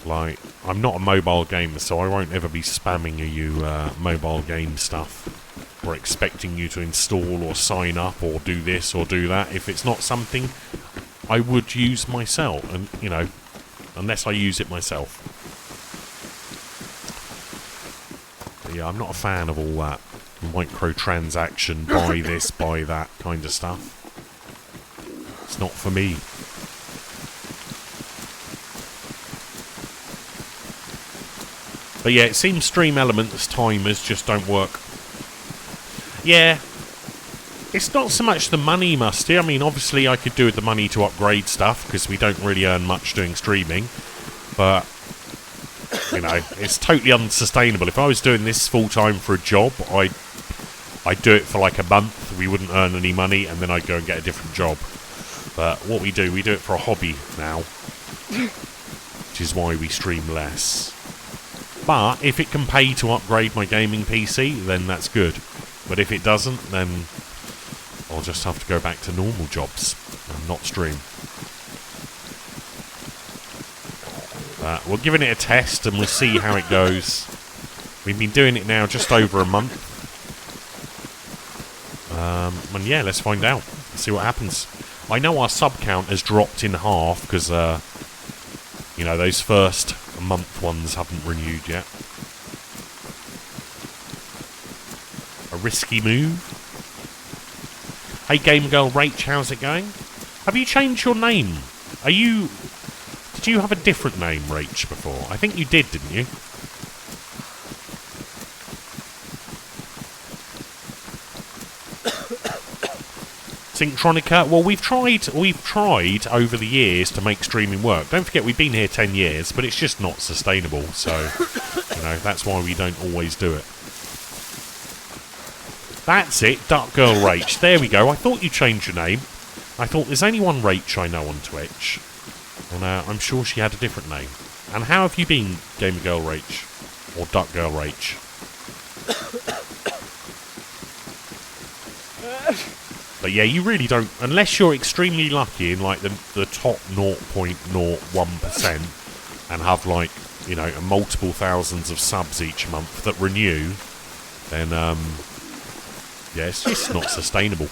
Like, I'm not a mobile gamer, so I won't ever be spamming you mobile game stuff or expecting you to install or sign up or do this or do that if it's not something I would use myself, and you know, unless I use it myself. But yeah, I'm not a fan of all that microtransaction, buy this, buy that kind of stuff. It's not for me. But yeah, it seems Stream Elements timers just don't work. Yeah. It's not so much the money, Musty. I mean, obviously I could do with the money to upgrade stuff, because we don't really earn much doing streaming. But, you know, it's totally unsustainable. If I was doing this full-time for a job, I'd do it for like a month, we wouldn't earn any money, and then I'd go and get a different job. But what we do it for a hobby now. Which is why we stream less. But if it can pay to upgrade my gaming PC, then that's good. But if it doesn't, then I'll just have to go back to normal jobs and not stream. We're giving it a test and we'll see how it goes. We've been doing it now just over a month. And yeah, let's find out. See what happens. I know our sub count has dropped in half because, you know, those first month ones haven't renewed yet. A risky move. Hey, Game Girl Rach, how's it going? Have you changed your name? Did you have a different name, Rach, before? I think you did, didn't you? Synctronica. Well, we've tried over the years to make streaming work. Don't forget, we've been here 10 years, but it's just not sustainable. So, that's why we don't always do it. That's it, Duck Girl Rach. There we go. I thought you changed your name. I thought there's only one Rach I know on Twitch. And I'm sure she had a different name. And how have you been, Gamer Girl Rach? Or Duck Girl Rach? But yeah, you really don't... Unless you're extremely lucky in, like, the top 0.01% and have, like, multiple thousands of subs each month that renew, then, yeah, it's just not sustainable.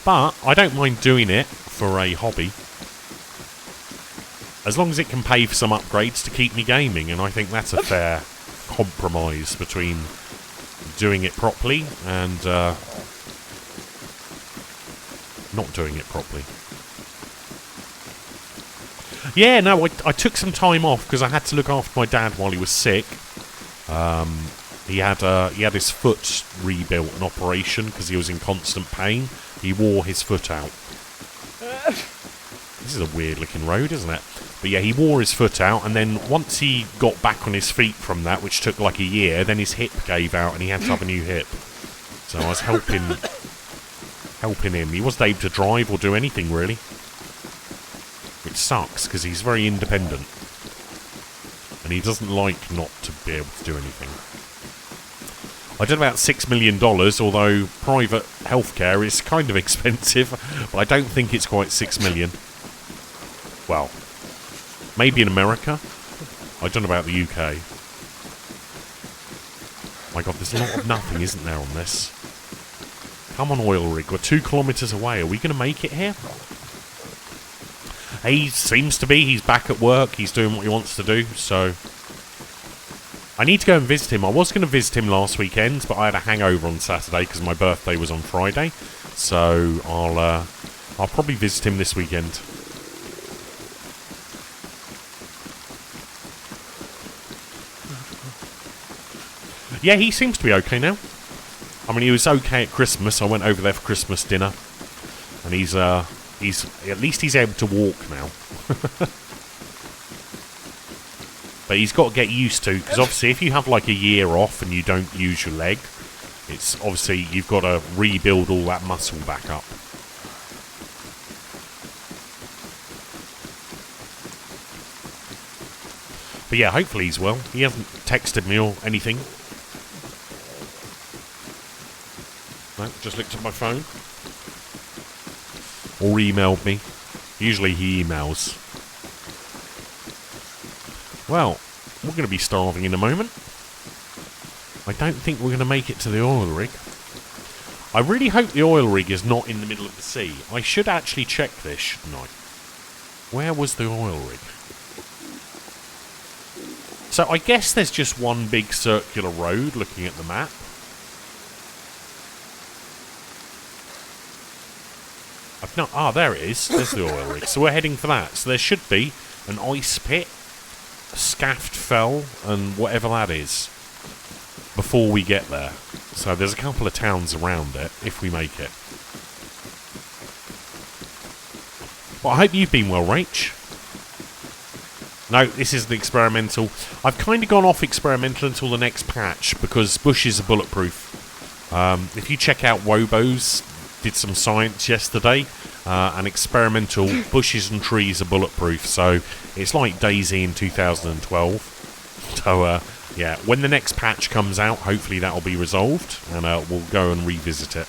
But I don't mind doing it for a hobby. As long as it can pay for some upgrades to keep me gaming, and I think that's a fair compromise between doing it properly and not doing it properly. Yeah, no, I took some time off because I had to look after my dad while he was sick. He had his foot rebuilt, an operation, because he was in constant pain. He wore his foot out. This is a weird looking road, isn't it? But yeah, he wore his foot out, and then once he got back on his feet from that, which took like a year, then his hip gave out and he had to have a new hip. So I was helping him. He wasn't able to drive or do anything really, which sucks because he's very independent and he doesn't like not to be able to do anything. I did about $6 million, although private healthcare is kind of expensive, but I don't think it's quite $6 million. Well, maybe in America. I don't know about the UK. My God, there's a lot of nothing, isn't there, on this? Come on, oil rig. We're 2 kilometres away. Are we going to make it here? He seems to be. He's back at work. He's doing what he wants to do, so... I need to go and visit him. I was going to visit him last weekend, but I had a hangover on Saturday because my birthday was on Friday. So I'll probably visit him this weekend. Yeah, he seems to be okay now. I mean, he was okay at Christmas. I went over there for Christmas dinner, and he's at least he's able to walk now. But he's got to get used to, because obviously if you have like a year off and you don't use your leg, it's obviously you've got to rebuild all that muscle back up. But yeah, hopefully he's well. He hasn't texted me or anything. No, just looked at my phone. Or emailed me. Usually he emails. Well, we're going to be starving in a moment. I don't think we're going to make it to the oil rig. I really hope the oil rig is not in the middle of the sea. I should actually check this, shouldn't I? Where was the oil rig? So I guess there's just one big circular road looking at the map. There it is. There's the oil rig. So we're heading for that. So there should be an ice pit, a scaft fell, and whatever that is before we get there. So there's a couple of towns around it if we make it. Well, I hope you've been well, Rach. No, this isn't experimental. I've kind of gone off experimental until the next patch because bushes are bulletproof. If you check out Wobo's, did some science yesterday, and experimental bushes and trees are bulletproof. So it's like DayZ in 2012. So yeah, when the next patch comes out, hopefully that'll be resolved, and we'll go and revisit it.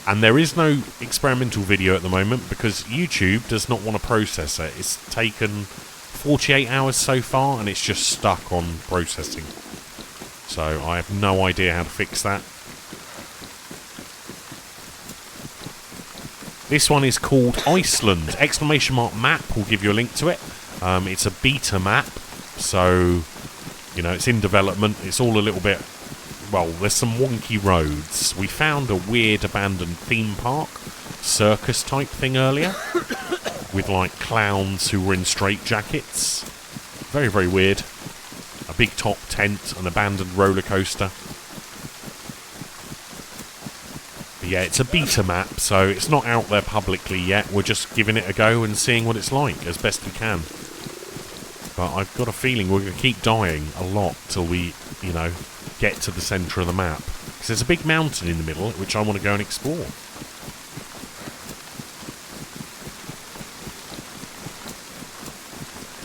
And there is no experimental video at the moment because YouTube does not want to process it. It's taken 48 hours so far, and it's just stuck on processing. So I have no idea how to fix that. This one is called Iceland! Exclamation mark map will give you a link to it. It's a beta map, so you know it's in development. It's all a little bit, well, there's some wonky roads. We found a weird abandoned theme park, circus type thing earlier, with like clowns who were in straitjackets. Very, very weird. A big top tent, an abandoned roller coaster. Yeah, it's a beta map, so it's not out there publicly yet. We're just giving it a go and seeing what it's like as best we can. But I've got a feeling we're going to keep dying a lot till we, you know, get to the centre of the map. Because there's a big mountain in the middle, which I want to go and explore.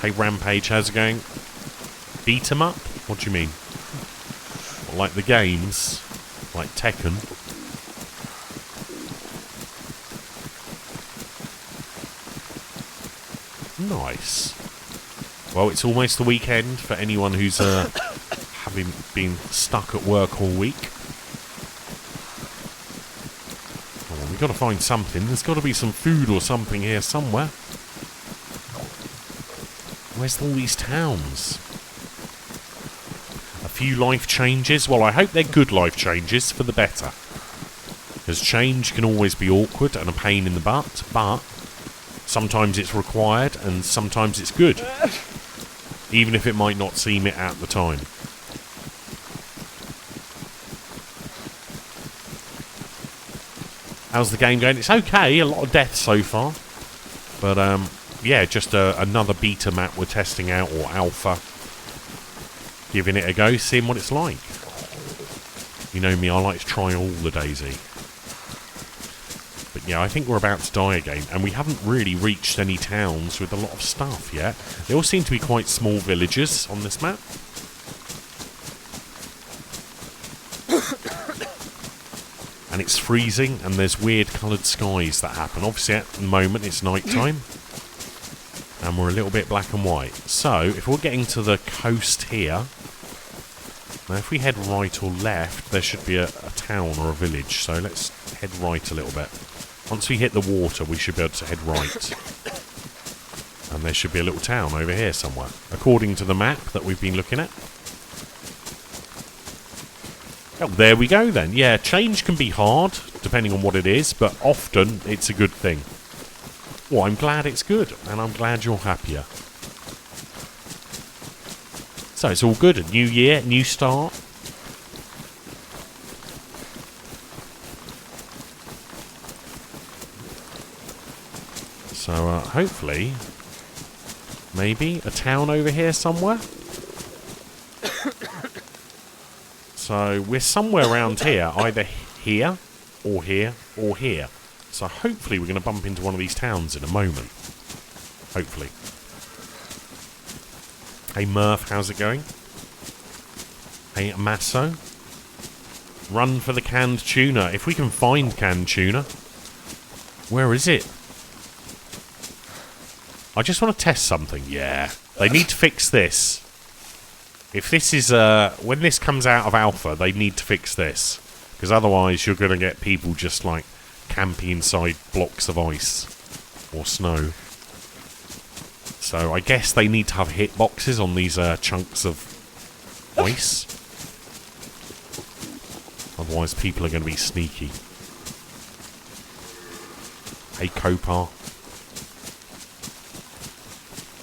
Hey Rampage, how's it going? Beat 'em up? What do you mean? Like the games? Like Tekken? Nice. Well, it's almost the weekend for anyone who's having been stuck at work all week. Oh, we've got to find something. There's got to be some food or something here somewhere. Where's all these towns? A few life changes. Well, I hope they're good life changes for the better. Because change can always be awkward and a pain in the butt, but sometimes it's required and sometimes it's good. Even if it might not seem it at the time. How's the game going? It's okay. A lot of death so far. But, yeah, just another beta map we're testing out, or alpha. Giving it a go, seeing what it's like. You know me, I like to try all the DayZ. But yeah, I think we're about to die again. And we haven't really reached any towns with a lot of stuff yet. They all seem to be quite small villages on this map. And it's freezing, and there's weird coloured skies that happen. Obviously, at the moment, it's night time. And we're a little bit black and white. So, if we're getting to the coast here... Now, if we head right or left, there should be a town or a village. So, let's head right a little bit. Once we hit the water, we should be able to head right. And there should be a little town over here somewhere. According to the map that we've been looking at. Oh, there we go then. Yeah, change can be hard, depending on what it is. But often, it's a good thing. Well, I'm glad it's good, and I'm glad you're happier. So it's all good. A new year, new start. So hopefully, maybe a town over here somewhere. So we're somewhere around here, either here, or here, or here. So hopefully we're going to bump into one of these towns in a moment. Hopefully. Hey Murph, how's it going? Hey Masso. Run for the canned tuna. If we can find canned tuna. Where is it? I just want to test something. Yeah. They need to fix this. If this is... when this comes out of alpha, they need to fix this. Because otherwise you're going to get people just like... camping inside blocks of ice or snow. So I guess they need to have hitboxes on these chunks of ice. Otherwise people are going to be sneaky. Hey Copar.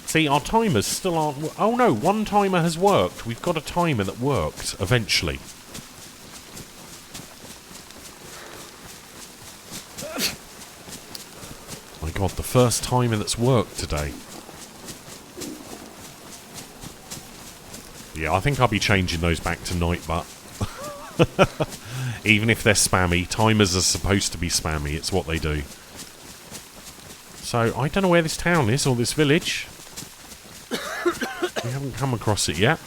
See, our timers still aren't... Oh no, one timer has worked. We've got a timer that worked eventually. My god, the first timer that's worked today. Yeah, I think I'll be changing those back to night, but... Even if they're spammy, timers are supposed to be spammy. It's what they do. So, I don't know where this town is, or this village. We haven't come across it yet.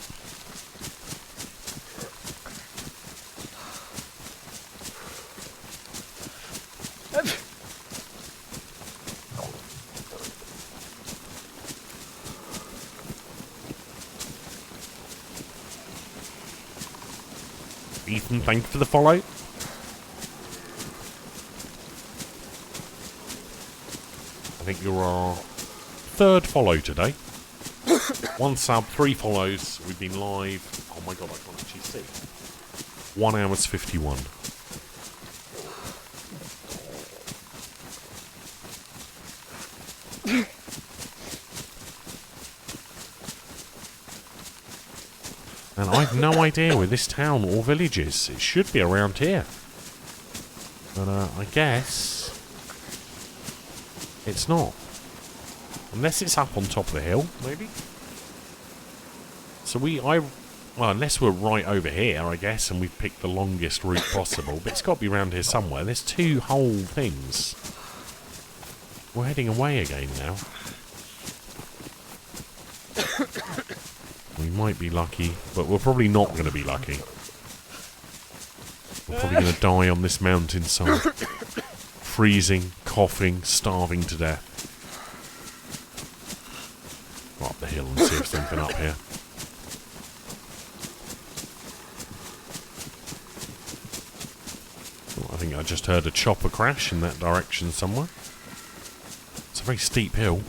Ethan, thank you for the follow. I think you're our third follow today. 1 sub, 3 follows. We've been live. Oh my god, I can't actually see. 1 hours 51. And I've no idea where this town or village is. It should be around here. But I guess it's not. Unless it's up on top of the hill, maybe? So well, unless we're right over here, I guess, and we've picked the longest route possible. But it's got to be around here somewhere. There's 2 whole things. We're heading away again now. We might be lucky, but we're probably not going to be lucky. We're probably going to die on this mountainside. Freezing, coughing, starving to death. Go up the hill and see if there's anything up here. Oh, I think I just heard a chopper crash in that direction somewhere. It's a very steep hill.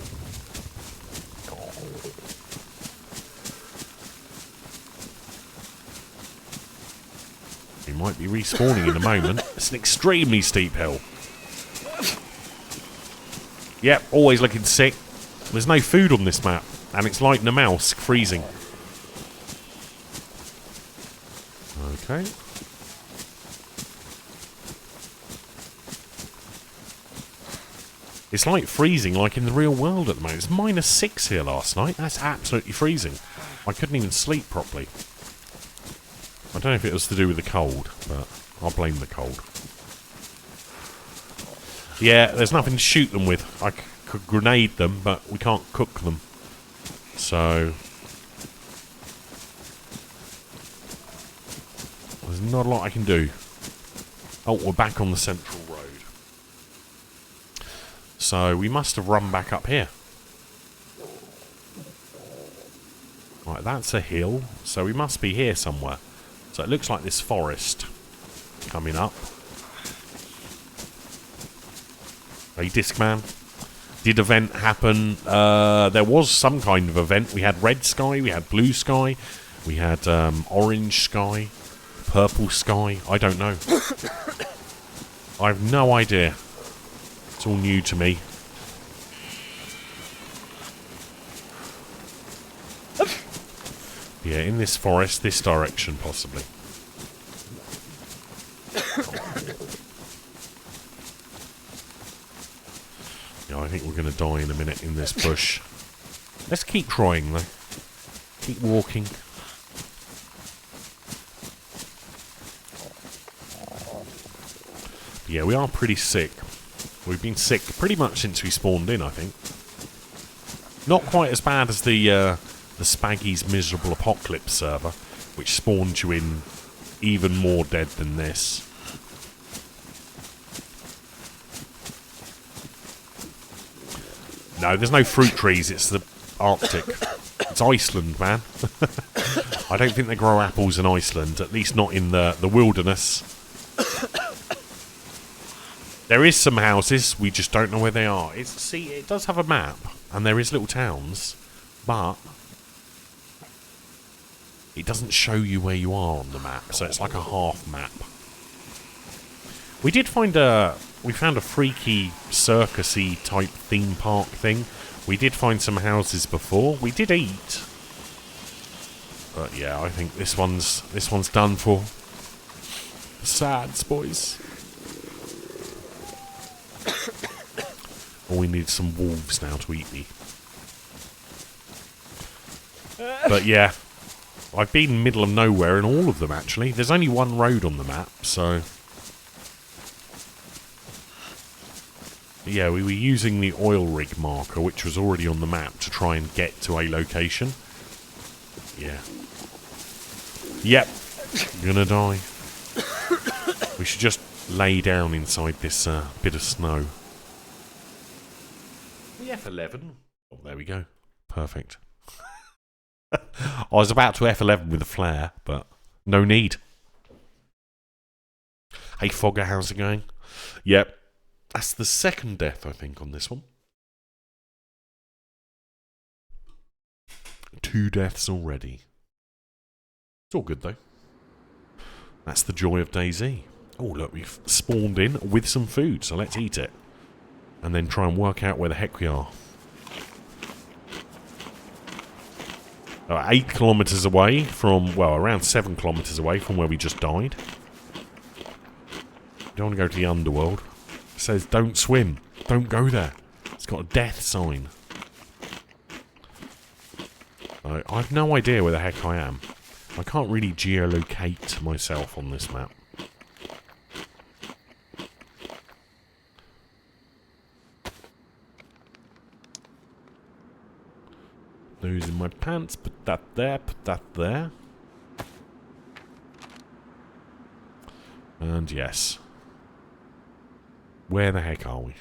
We might be respawning in a moment. It's an extremely steep hill. Yep, always looking sick. There's no food on this map, and it's like the mouse, freezing. Okay. It's like freezing like in the real world at the moment. It's -6 here last night. That's absolutely freezing. I couldn't even sleep properly. I don't know if it was to do with the cold, but I'll blame the cold. Yeah, there's nothing to shoot them with. I could grenade them, but we can't cook them. So there's not a lot I can do. Oh, we're back on the central road. So we must have run back up here. Right, that's a hill. So we must be here somewhere. So it looks like this forest coming up. Hey, Discman. Did event happen? There was some kind of event. We had red sky, we had blue sky, we had orange sky, purple sky. I don't know. I have no idea. It's all new to me. Yeah, in this forest, this direction, possibly. Yeah, I think we're going to die in a minute in this bush. Let's keep trying, though. Keep walking. Yeah, we are pretty sick. We've been sick pretty much since we spawned in, I think. Not quite as bad as the Spaggy's Miserable Apocalypse server, which spawned you in even more dead than this. No, there's no fruit trees, it's the Arctic. It's Iceland, man. I don't think they grow apples in Iceland, at least not in the wilderness. There is some houses, we just don't know where they are. See, it does have a map, and there is little towns, but it doesn't show you where you are on the map, so it's like a half map. We did find we found a freaky circusy type theme park thing. We did find some houses before. We did eat, but yeah, I think this one's done for. Sads, boys. Oh, we need some wolves now to eat me. But yeah, I've been middle of nowhere in all of them, actually. There's only one road on the map, so... Yeah, we were using the oil rig marker, which was already on the map, to try and get to a location. Yeah. Yep. Gonna die. We should just lay down inside this bit of snow. The F11. Oh, there we go. Perfect. I was about to F11 with a flare, but no need. Hey Fogger, how's it going? Yep. That's the second death, I think, on this one. 2 deaths already. It's all good, though. That's the joy of DayZ. Oh, look, we've spawned in with some food, so let's eat it. And then try and work out where the heck we are. 8 kilometres away from, well, around 7 kilometres away from where we just died. don't want to go to the underworld. It says don't swim. Don't go there. It's got a death sign. So I have no idea where the heck I am. I can't really geolocate myself on this map. Those in my pants, put that there, put that there. And yes. Where the heck are we?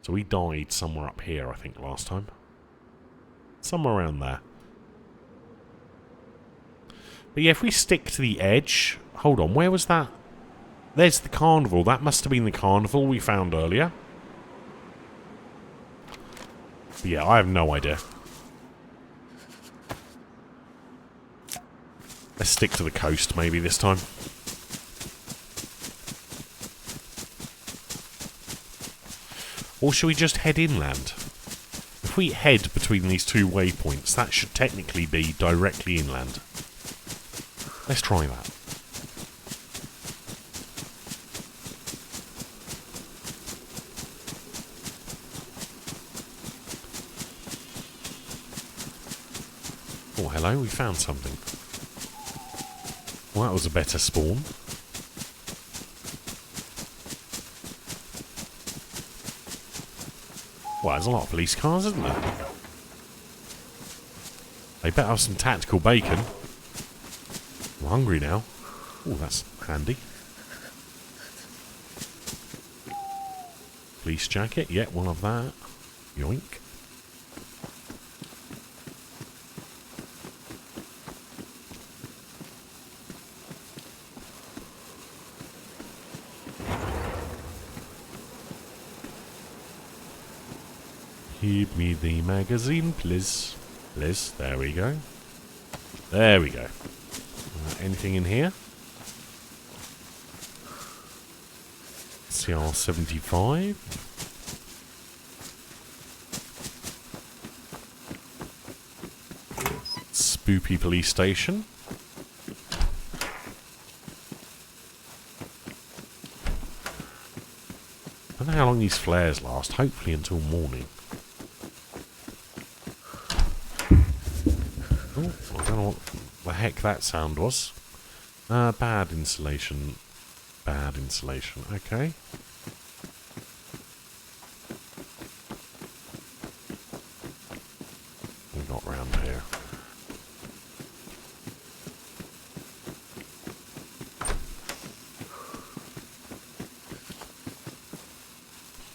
So we died somewhere up here, I think, last time. Somewhere around there. But yeah, if we stick to the edge... Hold on, where was that? There's the carnival. That must have been the carnival we found earlier. But yeah, I have no idea. Let's stick to the coast maybe this time. Or should we just head inland? If we head between these two waypoints, that should technically be directly inland. Let's try that. Oh, hello, we found something. Well, that was a better spawn. Well, there's a lot of police cars, isn't there? They better have some tactical bacon. I'm hungry now. Oh, that's handy. Police jacket. Yeah, we'll have that. Yoink. Give me the magazine, please. Please. There we go. There we go. Anything in here? CR75. Spoopy police station. I don't know how long these flares last. Hopefully until morning. Oh, I don't know what the heck that sound was. Bad insulation. Bad insulation. Okay. We got round here.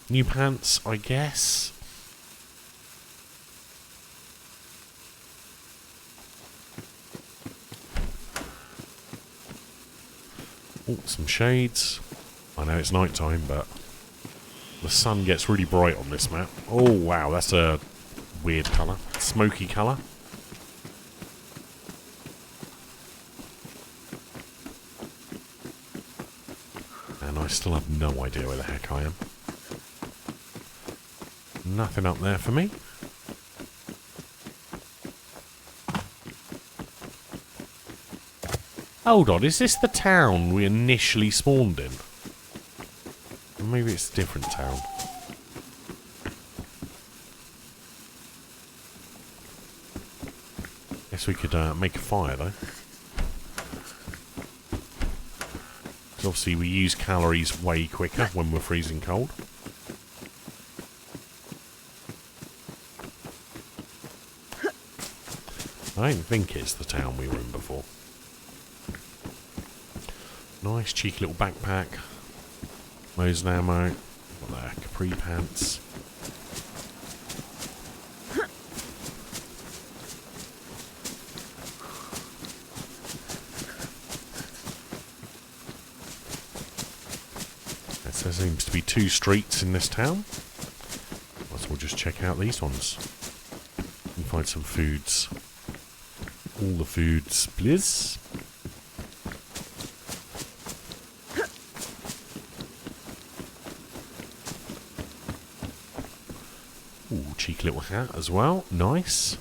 New pants, I guess. Oh, some shades. I know it's night time, but the sun gets really bright on this map. Oh, wow, that's a weird colour. Smoky colour. And I still have no idea where the heck I am. Nothing up there for me. Hold on, is this the town we initially spawned in? Maybe it's a different town. Guess we could make a fire though. Because obviously we use calories way quicker when we're freezing cold. I don't think it's the town we were in before. Nice cheeky little backpack. Mosin ammo. Got there, capri pants. There seems to be 2 streets in this town. Might as well just check out these ones. And find some foods. All the foods, please. Ooh, cheeky little hat as well. Nice.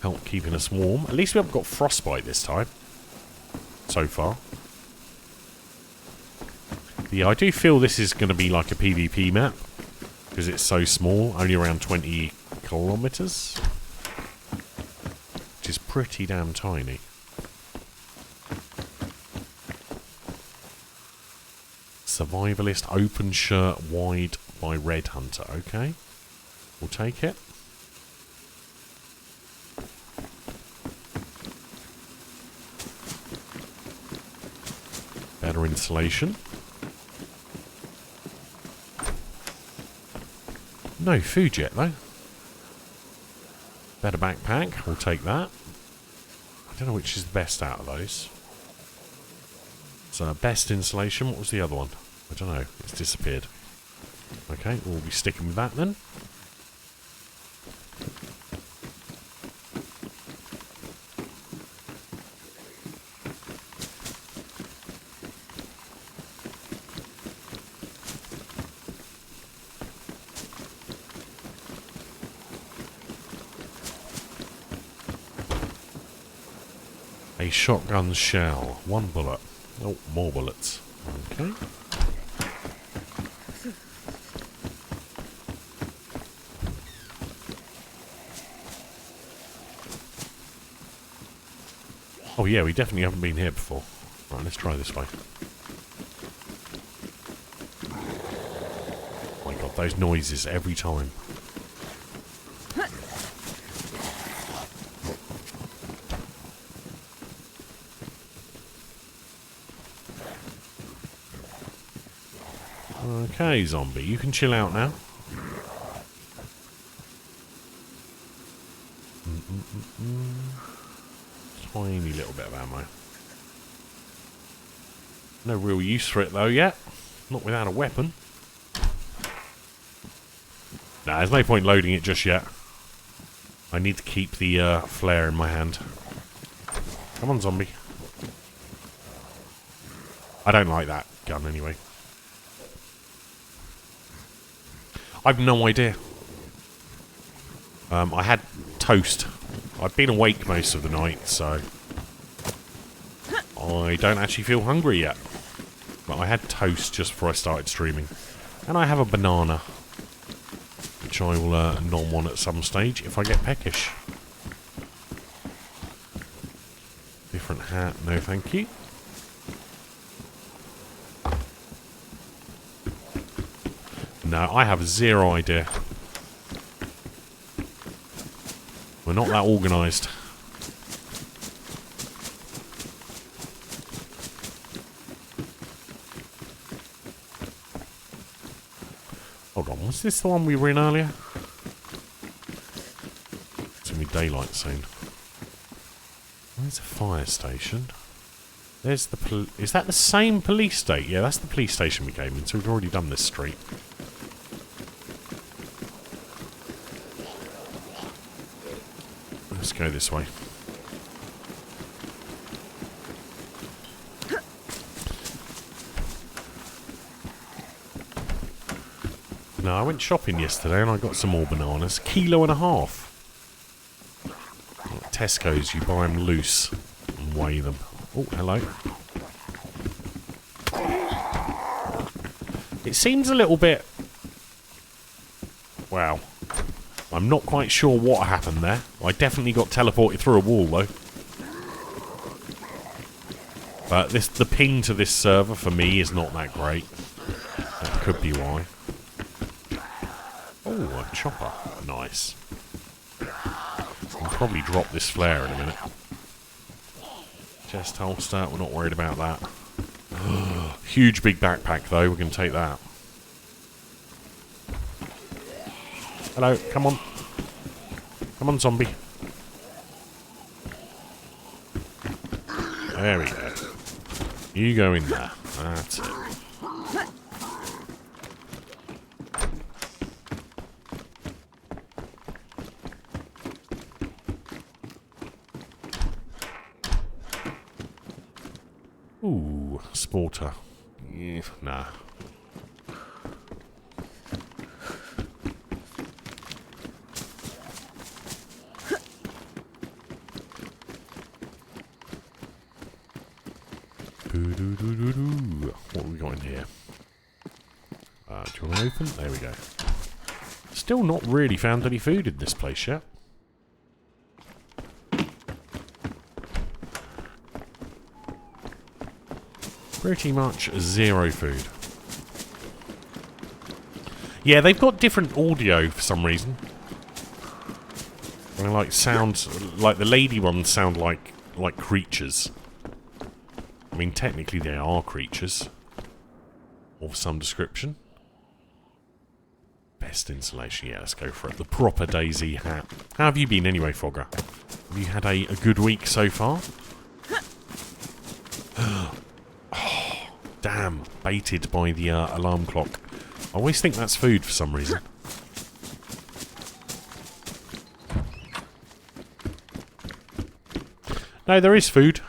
Help keeping us warm. At least we haven't got frostbite this time. so far. But yeah, I do feel this is going to be like a PvP map because it's so small, only around 20 kilometers, which is pretty damn tiny. Survivalist open shirt wide by Red Hunter. Okay, we'll take it. Better insulation. No food yet though. Better backpack. We'll take that. I don't know which is the best out of those. So best insulation. What was the other one? I don't know. It's disappeared. Okay, we'll be sticking with that then. A shotgun shell. 1 bullet. Oh, more bullets. Okay. Oh yeah, we definitely haven't been here before. Right, let's try this way. Oh my god, those noises every time. Okay, zombie, you can chill out now. Tiny little bit of ammo. No real use for it though yet. Not without a weapon. Nah, there's no point loading it just yet. I need to keep the flare in my hand. Come on, zombie. I don't like that gun anyway. I've no idea. I had toast. I've been awake most of the night, so I don't actually feel hungry yet. But I had toast just before I started streaming. And I have a banana, which I will nom on at some stage if I get peckish. Different hat, no thank you. No, I have zero idea. We're not that organised. Hold on, was this the one we were in earlier? It's going to be daylight soon. Where's a fire station? There's the is that the same police station? Yeah, that's the police station we came in, so we've already done this street. Let's go this way. No, I went shopping yesterday and I got some more bananas. 1.5 kilos. At Tesco's, you buy them loose and weigh them. Oh, hello. It seems a little bit... Wow. I'm not quite sure what happened there. I definitely got teleported through a wall, though. But the ping to this server, for me, is not that great. That could be why. Oh, a chopper. Nice. I'll probably drop this flare in a minute. Chest holster, we're not worried about that. Huge big backpack, though. We're going to take that. Hello, come on. Come on, zombie. There we go. You go in there. That's it. Ooh, sporter. Yeah, nah. open? There we go. Still not really found any food in this place yet. Pretty much zero food. Yeah, they've got different audio for some reason. I mean, like sounds like the lady ones sound like creatures. I mean, technically they are creatures of some description. Best insulation, yeah, let's go for it. The proper DayZ hat. How have you been anyway, Fogger? Have you had a good week so far? Oh, damn, baited by the alarm clock. I always think that's food for some reason. No, there is food.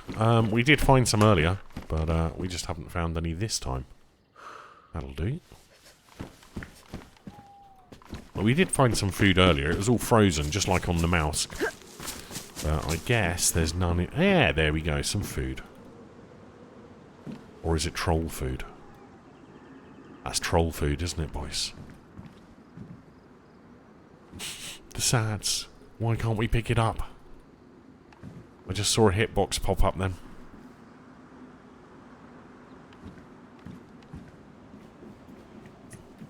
We did find some earlier, but we just haven't found any this time. That'll do. Well, we did find some food earlier. It was all frozen, just like on the mouse. But I guess there's none in... Yeah, there we go, some food. Or is it troll food? That's troll food, isn't it, boys? The sads. Why can't we pick it up? I just saw a hitbox pop up then.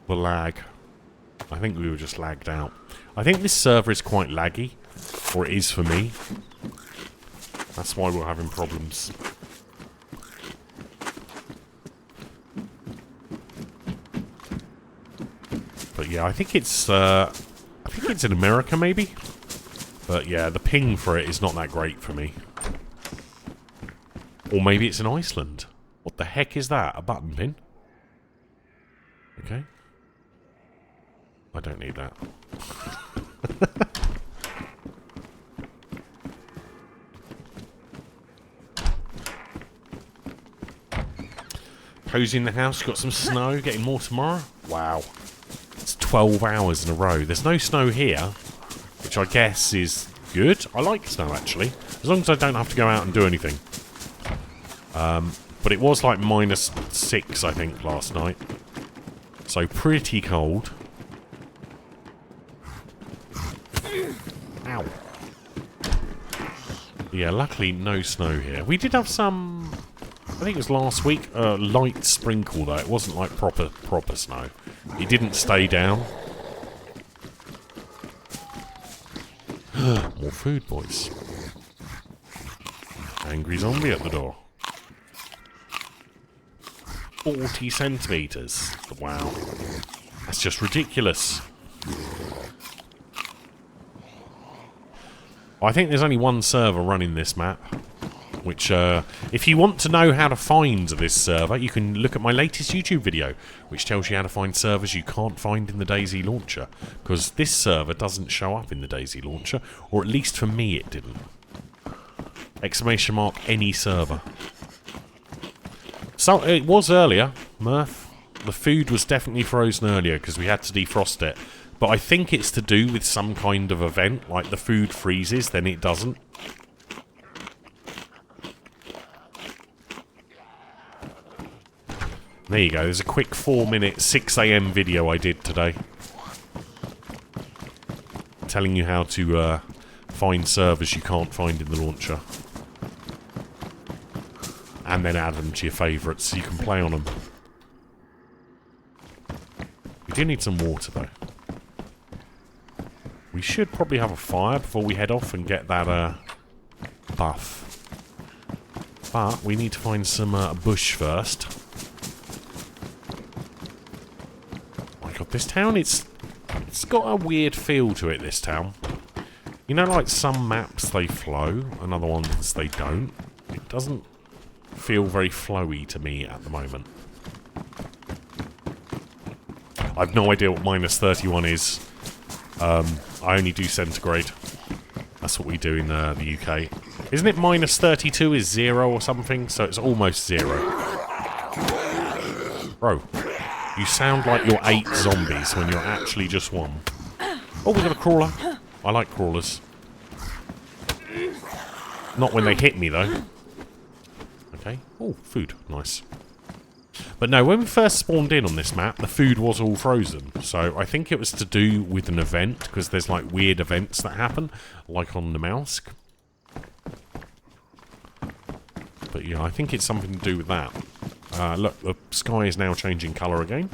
The lag. I think we were just lagged out. I think this server is quite laggy. Or it is for me. That's why we're having problems. But yeah, I think it's in America maybe. But yeah, the ping for it is not that great for me. Or maybe it's in Iceland. What the heck is that? A button pin? Okay. I don't need that. Cozy in the house, got some snow, getting more tomorrow. Wow. It's 12 hours in a row. There's no snow here, which I guess is good. I like snow, actually. As long as I don't have to go out and do anything. But it was like -6, I think, last night. So pretty cold. Ow. Yeah, luckily no snow here. We did have some... I think it was last week, light sprinkle though. It wasn't like proper snow. It didn't stay down. More food, boys. Angry zombie at the door. 40 centimetres. Wow. That's just ridiculous. I think there's only one server running this map. Which, if you want to know how to find this server, you can look at my latest YouTube video, which tells you how to find servers you can't find in the DayZ launcher. Because this server doesn't show up in the DayZ launcher, or at least for me it didn't. Exclamation mark, any server. So, it was earlier, Murph. The food was definitely frozen earlier, because we had to defrost it. But I think it's to do with some kind of event, like the food freezes, then it doesn't. There you go, there's a quick 4-minute 6 AM video I did today. Telling you how to find servers you can't find in the launcher. And then add them to your favourites so you can play on them. We do need some water though. We should probably have a fire before we head off and get that buff. But we need to find some bush first. This town, it's got a weird feel to it, this town. You know, like some maps they flow, and other ones they don't. It doesn't feel very flowy to me at the moment. I've no idea what -31 is. I only do centigrade. That's what we do in the UK. Isn't it -32 is 0 or something? So it's almost 0. Bro. You sound like you're 8 zombies when you're actually just 1. Oh, we got a crawler. I like crawlers. Not when they hit me, though. Okay. Oh, food. Nice. But no, when we first spawned in on this map, the food was all frozen. So I think it was to do with an event, because there's like weird events that happen, like on the mouse. But yeah, I think it's something to do with that. Look, the sky is now changing colour again.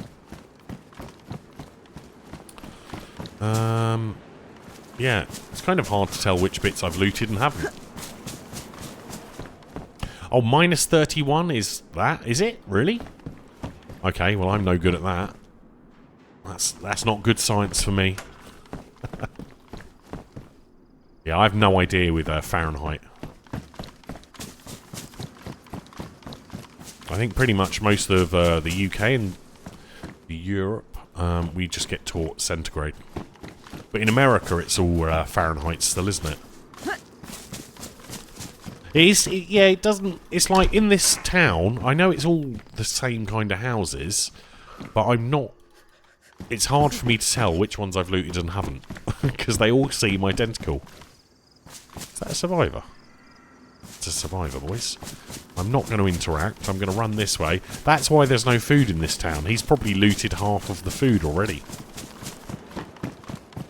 Yeah, it's kind of hard to tell which bits I've looted and haven't. Oh, minus 31 is that? Is it? Really? Okay, well I'm no good at that. That's not good science for me. Yeah, I have no idea with Fahrenheit. I think pretty much most of the UK and Europe, we just get taught centigrade. But in America, it's all Fahrenheit still, isn't it? Yeah, it doesn't... It's like in this town, I know it's all the same kind of houses, but I'm not... It's hard for me to tell which ones I've looted and haven't, because they all seem identical. Is that a survivor? It's a survivor, boys. I'm not going to interact, I'm going to run this way. That's why there's no food in this town. He's probably looted half of the food already.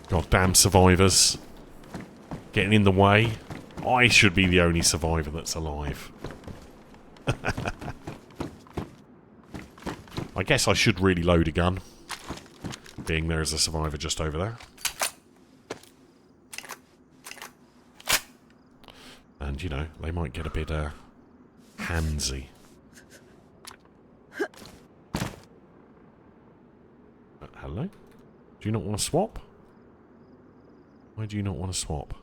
Goddamn survivors. Getting in the way. I should be the only survivor that's alive. I guess I should really load a gun, being there as a survivor just over there. And, you know, they might get a bit handsy. Hello? Do you not want to swap? Why do you not want to swap?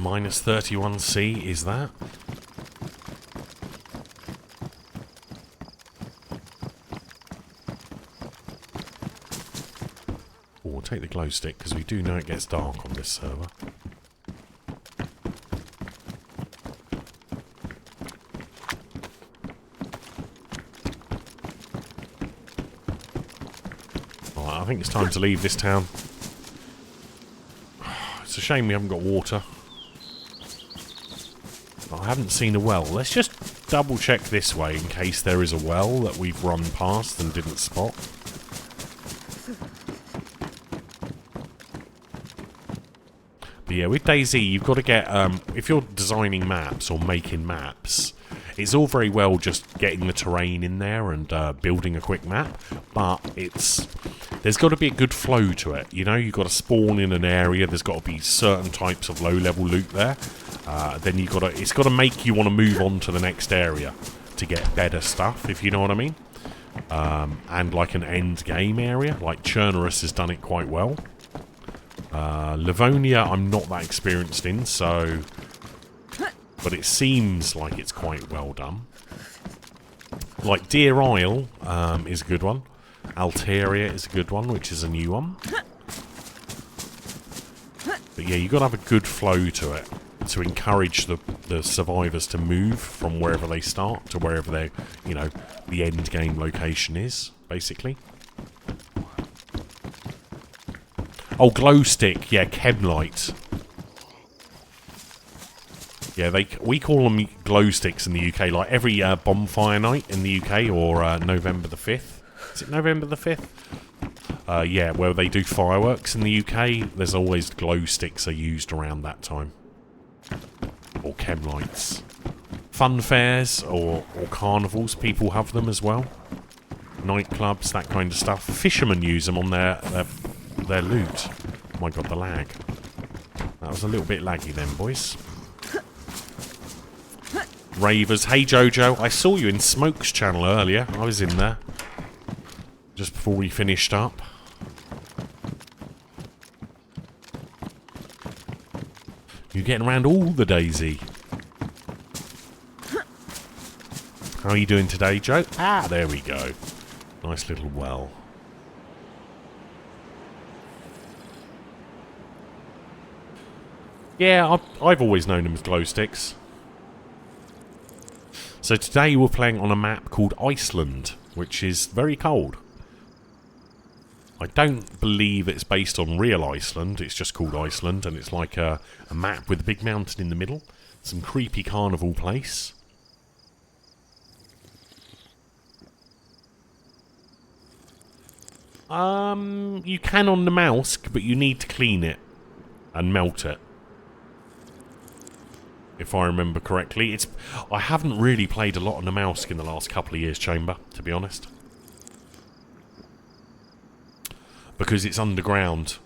Minus 31C, is that? Oh, we'll take the glow stick, because we do know it gets dark on this server. Alright, I think it's time to leave this town. It's a shame we haven't got water. I haven't seen a well. Let's just double check this way in case there is a well that we've run past and didn't spot. But yeah, with DayZ, you've got to get, if you're designing maps or making maps, it's all very well just getting the terrain in there and building a quick map, but there's got to be a good flow to it. You know, you've got to spawn in an area, there's got to be certain types of low-level loot there. Then it's got to make you want to move on to the next area to get better stuff, if you know what I mean. And like an end game area, like Chernarus has done it quite well. Livonia, I'm not that experienced in, so, but it seems like it's quite well done. Like Deer Isle is a good one. Alteria is a good one, which is a new one. But yeah, you've got to have a good flow to it to encourage the survivors to move from wherever they start to wherever their, you know, the end game location is, basically. Oh, glow stick, yeah, chemlight. Yeah, we call them glow sticks in the UK, like every bonfire night in the UK, or November the 5th. Is it November the 5th? Yeah, where they do fireworks in the UK, there's always glow sticks are used around that time. Or chemlights. Fun fairs or carnivals, people have them as well. Nightclubs, that kind of stuff. Fishermen use them on their loot. Oh my god, the lag. That was a little bit laggy then, boys. Ravers. Hey Jojo, I saw you in Smoke's channel earlier. I was in there. Just before we finished up. You're getting around all the DayZ. How are you doing today, Joe? Ah, there we go. Nice little well. Yeah, I've always known them as glow sticks. So today we're playing on a map called Iceland, which is very cold. I don't believe it's based on real Iceland, it's just called Iceland, and it's like a map with a big mountain in the middle. Some creepy carnival place. You can on the mouse, but you need to clean it and melt it. If I remember correctly. I haven't really played a lot on the mouse in the last couple of years, Chamber, to be honest. Because it's underground.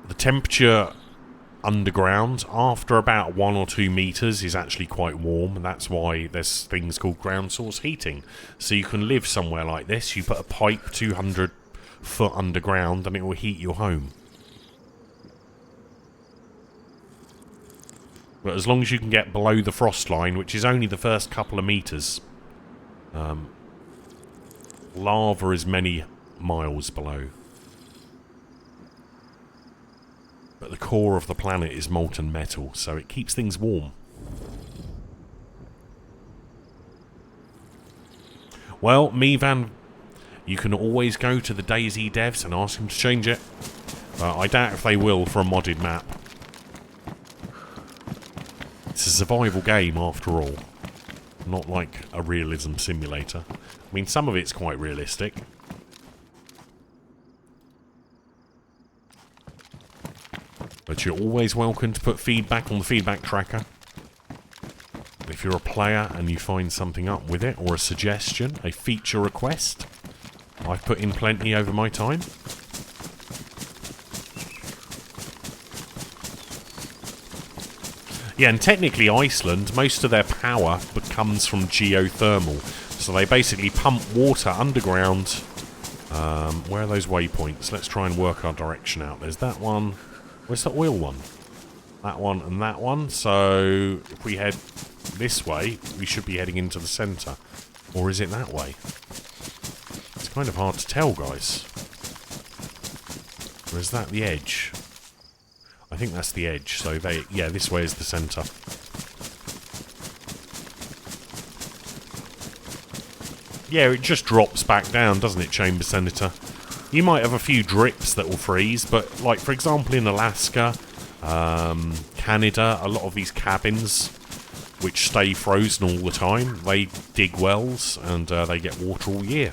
The temperature underground after about 1 or 2 meters is actually quite warm, and that's why there's things called ground source heating. So you can live somewhere like this, you put a pipe 200 foot underground and it will heat your home. But as long as you can get below the frost line, which is only the first couple of meters, lava is many miles below. But the core of the planet is molten metal, so it keeps things warm. Well, Mevan, you can always go to the DayZ devs and ask them to change it. But I doubt if they will for a modded map. It's a survival game after all. Not like a realism simulator. I mean, some of it's quite realistic. But you're always welcome to put feedback on the feedback tracker. If you're a player and you find something up with it, or a suggestion, a feature request, I've put in plenty over my time. Yeah, and technically Iceland, most of their power comes from geothermal. So they basically pump water underground. Where are those waypoints? Let's try and work our direction out. There's that one. Where's the oil one? That one and that one. So if we head this way, we should be heading into the centre. Or is it that way? It's kind of hard to tell, guys. Or is that the edge? I think that's the edge. So yeah, this way is the centre. Yeah, it just drops back down, doesn't it, Chamber Senator? You might have a few drips that will freeze, but like, for example, in Alaska, Canada, a lot of these cabins, which stay frozen all the time, they dig wells and they get water all year.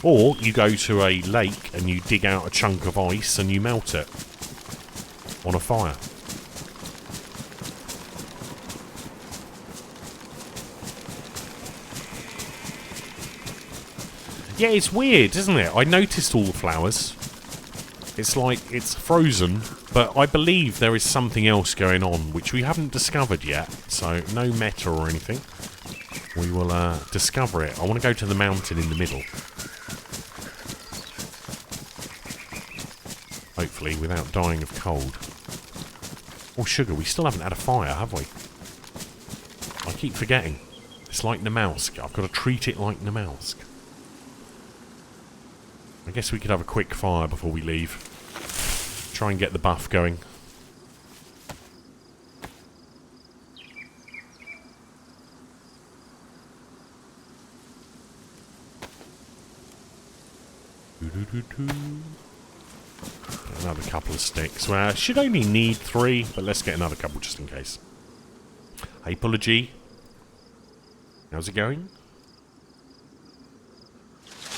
Or you go to a lake and you dig out a chunk of ice and you melt it on a fire. Yeah, it's weird, isn't it? I noticed all the flowers. It's like it's frozen, but I believe there is something else going on, which we haven't discovered yet. So, no meta or anything. We will discover it. I want to go to the mountain in the middle. Hopefully, without dying of cold. Oh, sugar, we still haven't had a fire, have we? I keep forgetting. It's like Namalsk. I've got to treat it like Namalsk. I guess we could have a quick fire before we leave. Try and get the buff going. Another couple of sticks. Well, I should only need 3, but let's get another couple just in case. Hey, Apology. How's it going?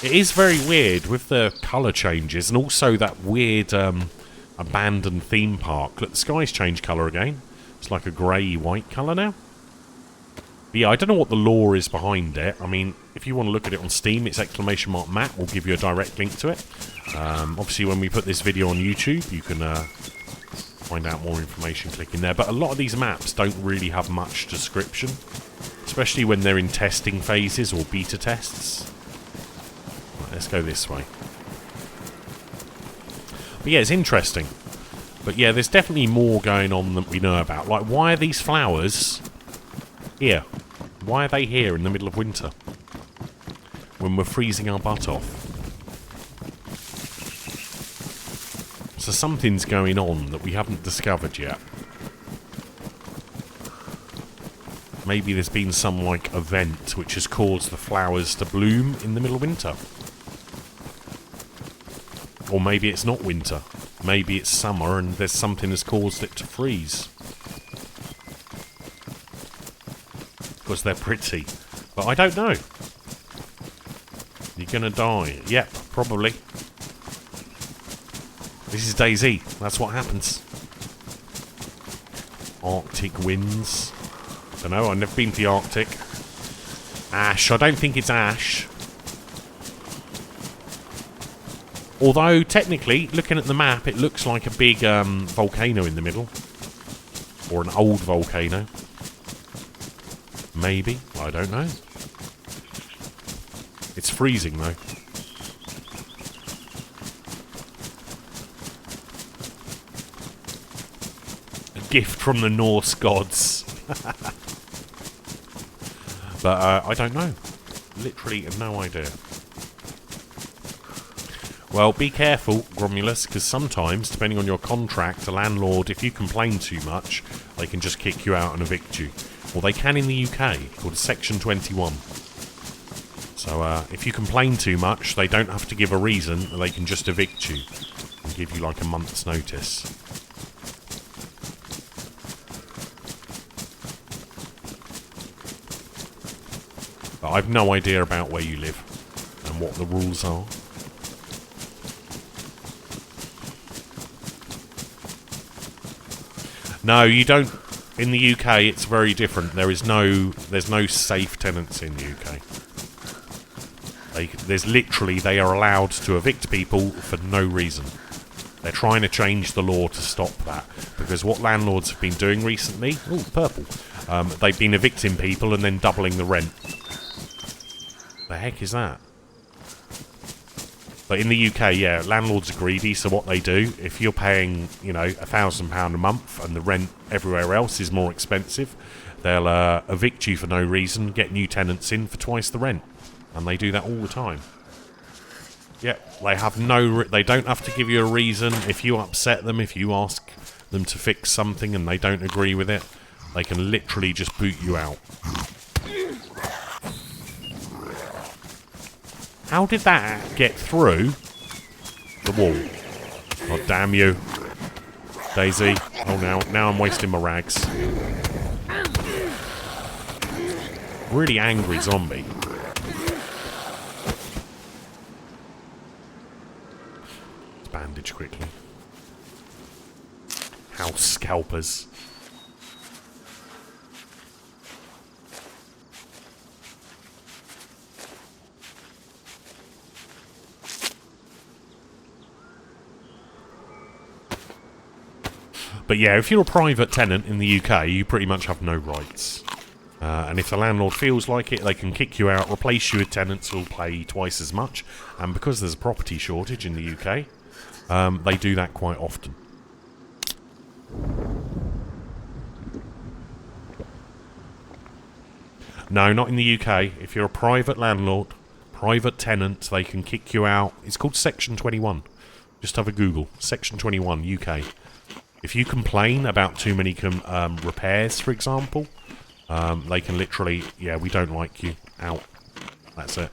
It is very weird with the colour changes, and also that weird abandoned theme park. Look, the sky's changed colour again. It's like a grey-white colour now. But yeah, I don't know what the lore is behind it. I mean, if you want to look at it on Steam, it's !map. We'll give you a direct link to it. Obviously, when we put this video on YouTube, you can find out more information clicking there. But a lot of these maps don't really have much description, especially when they're in testing phases or beta tests. Let's go this way. But yeah, it's interesting. But yeah, there's definitely more going on than we know about. Like, why are these flowers here? Why are they here in the middle of winter? When we're freezing our butt off. So something's going on that we haven't discovered yet. Maybe there's been some, like, event which has caused the flowers to bloom in the middle of winter. Or maybe it's not winter. Maybe it's summer and there's something that's caused it to freeze. Because they're pretty. But I don't know. You're gonna die. Yep, probably. This is DayZ. That's what happens. Arctic winds. Don't know, I've never been to the Arctic. Ash. I don't think it's ash. Although, technically, looking at the map, it looks like a big volcano in the middle. Or an old volcano. Maybe. I don't know. It's freezing, though. A gift from the Norse gods. But I don't know. Literally no idea. Well, be careful, Gromulus, because sometimes, depending on your contract, a landlord, if you complain too much, they can just kick you out and evict you. Well, they can in the UK, called Section 21. So, if you complain too much, they don't have to give a reason, they can just evict you and give you like a month's notice. But I've no idea about where you live and what the rules are. No, you don't. In the UK, it's very different. There's no safe tenants in the UK. They are allowed to evict people for no reason. They're trying to change the law to stop that. Because what landlords have been doing recently... Oh, purple. They've been evicting people and then doubling the rent. The heck is that? But in the UK, yeah, landlords are greedy, so what they do, if you're paying, you know, £1,000 a month and the rent everywhere else is more expensive, they'll evict you for no reason, get new tenants in for twice the rent. And they do that all the time. Yeah, they don't have to give you a reason. If you upset them, if you ask them to fix something and they don't agree with it, they can literally just boot you out. How did that get through the wall? God damn you. DayZ. Oh, now I'm wasting my rags. Really angry zombie. Let's bandage quickly. House scalpers. But yeah, if you're a private tenant in the UK, you pretty much have no rights. And if the landlord feels like it, they can kick you out, replace you with tenants who'll pay twice as much. And because there's a property shortage in the UK, they do that quite often. No, not in the UK. If you're a private landlord, private tenant, they can kick you out. It's called Section 21. Just have a Google. Section 21, UK. If you complain about too many repairs, for example, they can literally, yeah, we don't like you, out. That's it.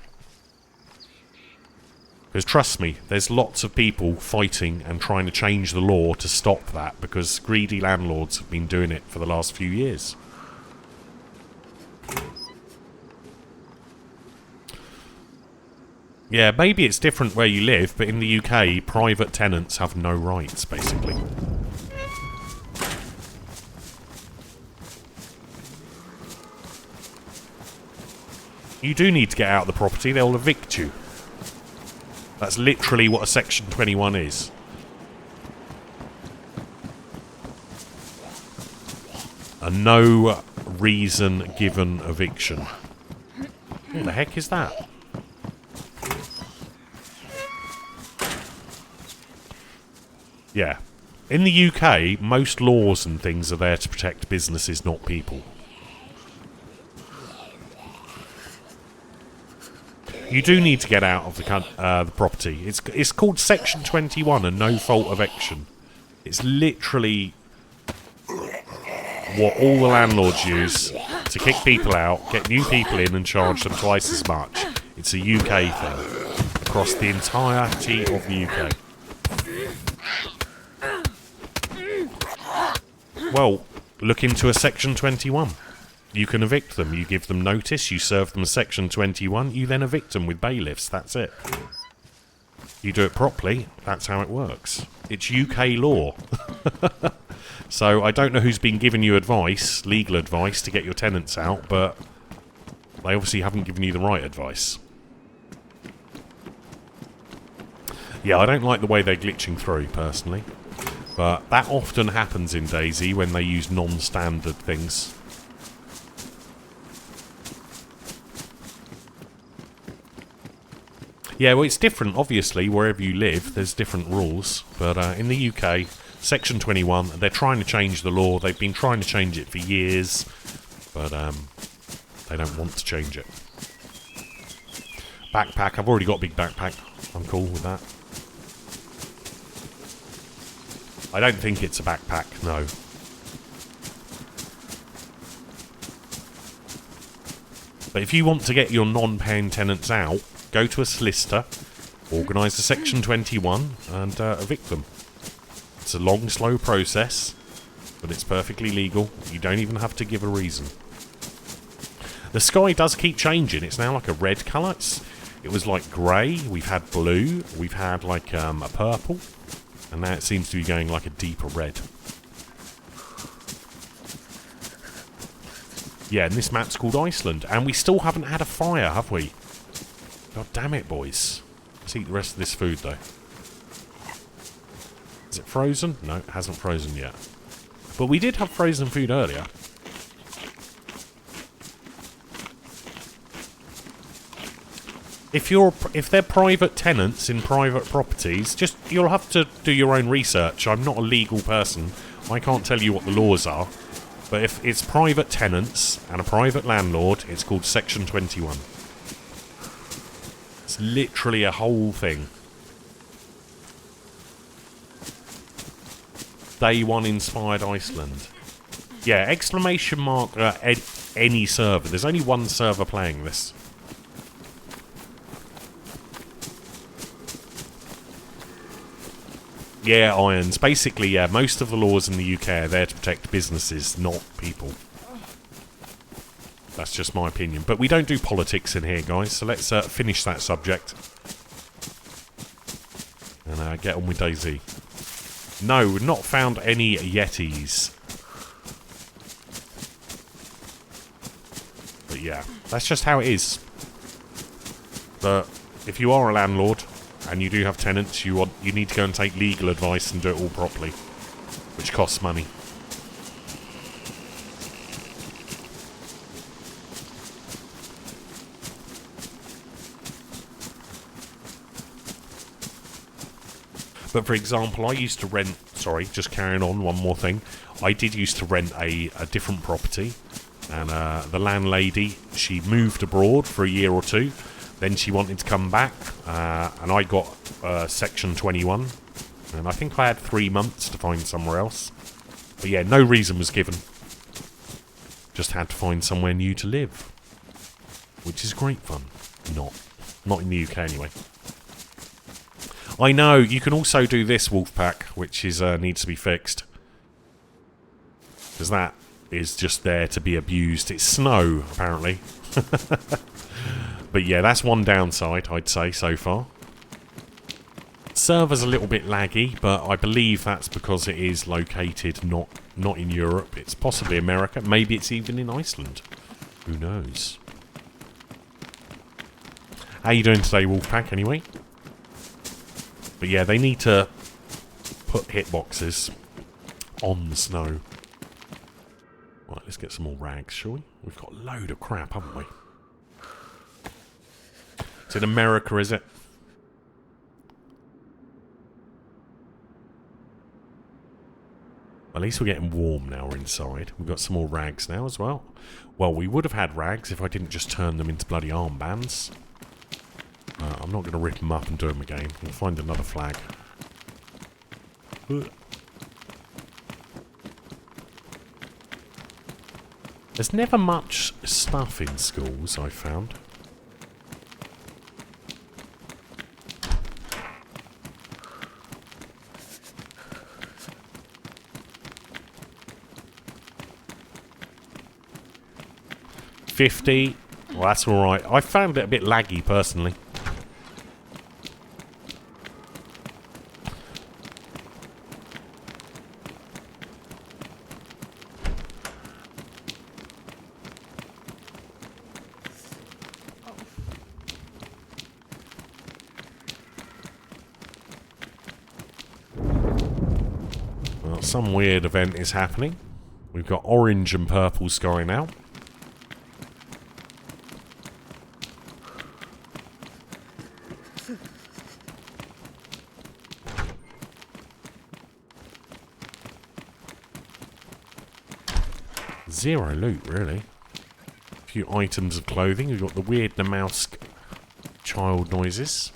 Because trust me, there's lots of people fighting and trying to change the law to stop that, because greedy landlords have been doing it for the last few years. Yeah, maybe it's different where you live, but in the UK, private tenants have no rights, basically. You do need to get out of the property, they'll evict you. That's literally what a Section 21 is. A no reason given eviction. What the heck is that? Yeah. In the UK, most laws and things are there to protect businesses, not people. You do need to get out of the property. It's called Section 21, a no-fault eviction. It's literally what all the landlords use to kick people out, get new people in and charge them twice as much. It's a UK thing. Across the entirety of the UK. Well, look into a Section 21. You can evict them. You give them notice, you serve them a Section 21, you then evict them with bailiffs. That's it. You do it properly, that's how it works. It's UK law. So I don't know who's been giving you advice, legal advice, to get your tenants out, but they obviously haven't given you the right advice. Yeah, I don't like the way they're glitching through, personally. But that often happens in DayZ when they use non-standard things. Yeah, well, it's different, obviously, wherever you live, there's different rules. But in the UK, Section 21, they're trying to change the law. They've been trying to change it for years, but they don't want to change it. Backpack, I've already got a big backpack. I'm cool with that. I don't think it's a backpack, no. But if you want to get your non-paying tenants out, go to a solicitor, organise a Section 21 and evict them. It's a long, slow process, but it's perfectly legal. You don't even have to give a reason. The sky does keep changing. It's now like a red colour. It was like grey, we've had blue, we've had like a purple, and now it seems to be going like a deeper red. Yeah, and this map's called Iceland, and we still haven't had a fire, have we? God damn it, boys. Let's eat the rest of this food, though. Is it frozen? No, it hasn't frozen yet. But we did have frozen food earlier. If they're private tenants in private properties, you'll have to do your own research. I'm not a legal person. I can't tell you what the laws are. But if it's private tenants and a private landlord, it's called Section 21. It's literally a whole thing. Day 1 inspired Iceland. Yeah, exclamation mark any server. There's only one server playing this. Yeah, Irons. Basically, yeah, most of the laws in the UK are there to protect businesses, not people. That's just my opinion. But we don't do politics in here, guys, so let's finish that subject. And get on with DayZ. No, we've not found any Yetis. But yeah, that's just how it is. But if you are a landlord and you do have tenants, you need to go and take legal advice and do it all properly, which costs money. But for example, I used to rent, sorry, just carrying on, one more thing. I did used to rent a different property, and the landlady, she moved abroad for a year or two. Then she wanted to come back, and I got Section 21, and I think I had 3 months to find somewhere else. But yeah, no reason was given. Just had to find somewhere new to live, which is great fun. Not in the UK anyway. I know, you can also do this, Wolfpack, which is needs to be fixed. Because that is just there to be abused. It's snow, apparently. But yeah, that's one downside, I'd say, so far. Server's a little bit laggy, but I believe that's because it is located not in Europe. It's possibly America. Maybe it's even in Iceland. Who knows? How you doing today, Wolfpack, anyway? But yeah, they need to put hitboxes on the snow. Right, let's get some more rags, shall we? We've got a load of crap, haven't we? It's in America, is it? At least we're getting warm now, we're inside. We've got some more rags now as well. Well, we would have had rags if I didn't just turn them into bloody armbands. I'm not going to rip them up and do them again. We'll find another flag. There's never much stuff in schools, I've found. $50. Well, that's alright. I found it a bit laggy, personally. Well, some weird event is happening. We've got orange and purple sky now. Zero loot, really. A few items of clothing. We've got the weird Namouse child noises.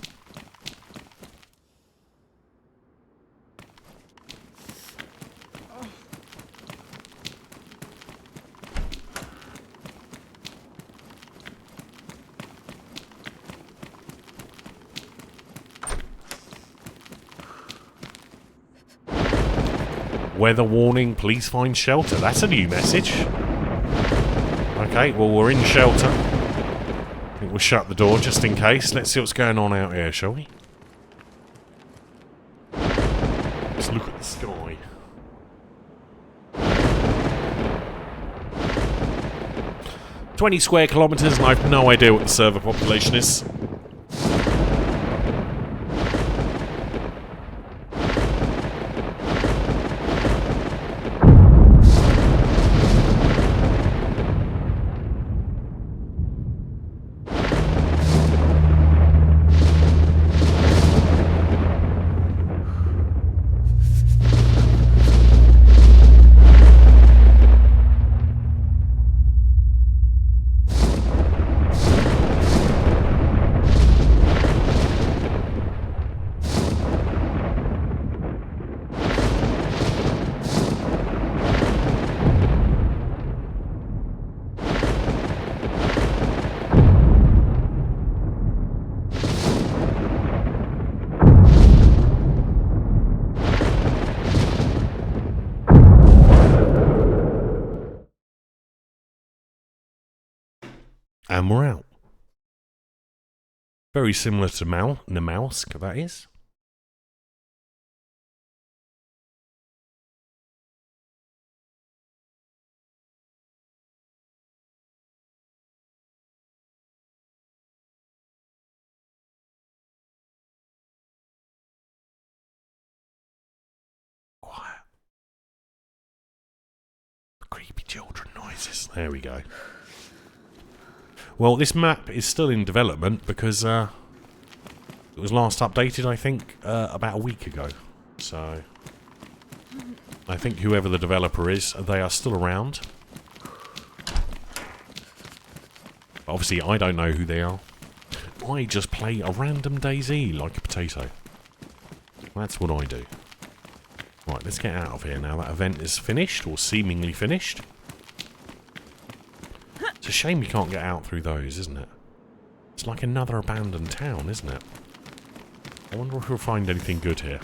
Weather warning, please find shelter. That's a new message. Okay, well, we're in shelter. I think we'll shut the door just in case. Let's see what's going on out here, shall we? Let's look at the sky. "20 square kilometres, and I've no idea what the server population is. And we're out. Very similar to Namausk, that is. Quiet. Creepy children noises. There we go. Well, this map is still in development because it was last updated, I think, about a week ago. So, I think whoever the developer is, they are still around. Obviously, I don't know who they are. I just play a random DayZ like a potato. That's what I do. Right, let's get out of here now. That event is finished, or seemingly finished. It's a shame you can't get out through those, isn't it? It's like another abandoned town, isn't it? I wonder if we'll find anything good here.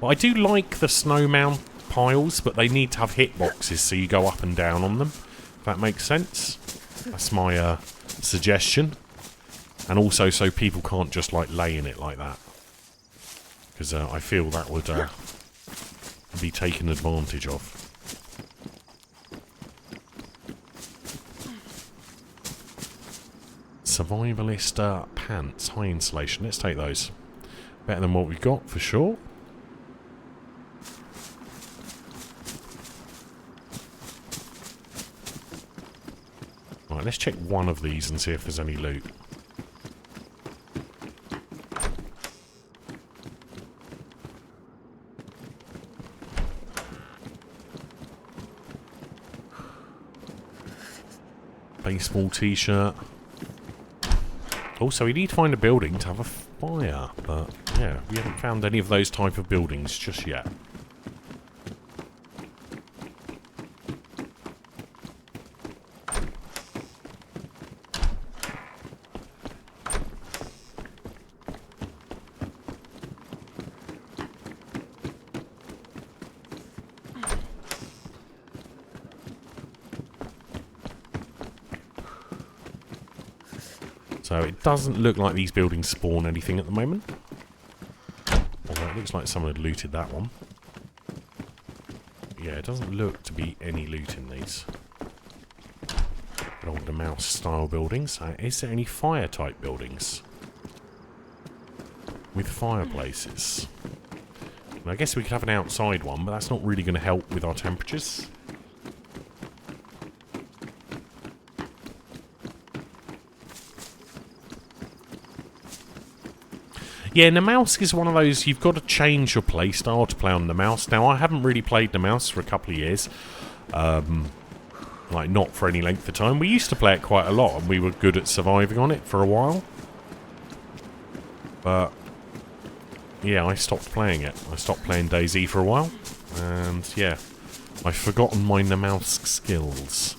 Well, I do like the snowman piles, but they need to have hitboxes so you go up and down on them. If that makes sense. That's my suggestion. And also so people can't just like lay in it like that. Because I feel that would be taken advantage of. Survivalist pants, high insulation. Let's take those. Better than what we've got for sure. Right, let's check one of these and see if there's any loot. Baseball t-shirt. Also, we need to find a building to have a fire, but yeah, we haven't found any of those type of buildings just yet. So it doesn't look like these buildings spawn anything at the moment. Although it looks like someone had looted that one. Yeah, it doesn't look to be any loot in these. Old mouse style buildings. Is there any fire type buildings? With fireplaces? And I guess we could have an outside one, but that's not really going to help with our temperatures. Yeah, Namalsk is one of those, you've got to change your play style to play on Namalsk. Now, I haven't really played Namalsk for a couple of years. Like, not for any length of time. We used to play it quite a lot, and we were good at surviving on it for a while. But, yeah, I stopped playing it. I stopped playing DayZ for a while. And, yeah, I've forgotten my Namalsk skills.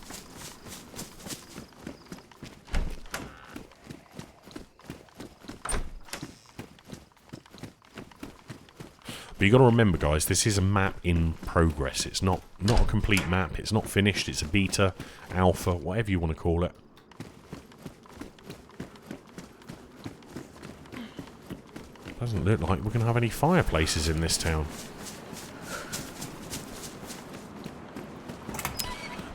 But you got to remember, guys, this is a map in progress. It's not a complete map. It's not finished. It's a beta, alpha, whatever you want to call it. Doesn't look like we're going to have any fireplaces in this town.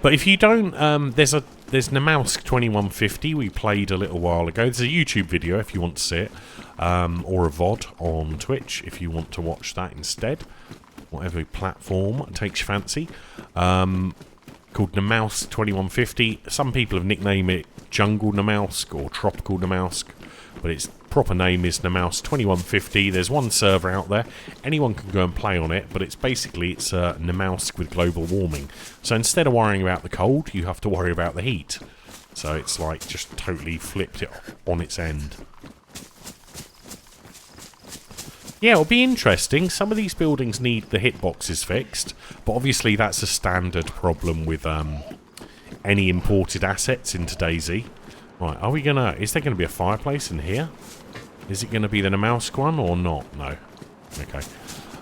But if you don't, there's Namalsk 2150 we played a little while ago. There's a YouTube video if you want to see it. Or a VOD on Twitch if you want to watch that instead. Whatever platform takes your fancy. Called Namalsk 2150. Some people have nicknamed it Jungle Namalsk or Tropical Namalsk. But its proper name is Namalsk 2150. There's one server out there. Anyone can go and play on it. But it's Namalsk with global warming. So instead of worrying about the cold, you have to worry about the heat. So it's like just totally flipped it on its end. Yeah, it'll be interesting. Some of these buildings need the hitboxes fixed, but obviously that's a standard problem with any imported assets into DayZ. Right, is there gonna be a fireplace in here? Is it gonna be the Namalsk one or not? No. Okay.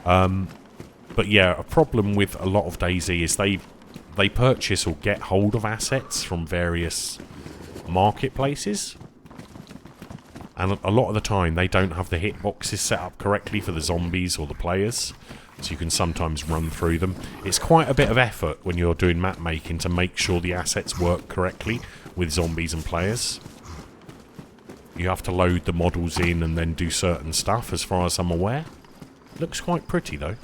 But yeah, a problem with a lot of DayZ is they purchase or get hold of assets from various marketplaces. And a lot of the time, they don't have the hitboxes set up correctly for the zombies or the players. So you can sometimes run through them. It's quite a bit of effort when you're doing map making to make sure the assets work correctly with zombies and players. You have to load the models in and then do certain stuff, as far as I'm aware. Looks quite pretty, though.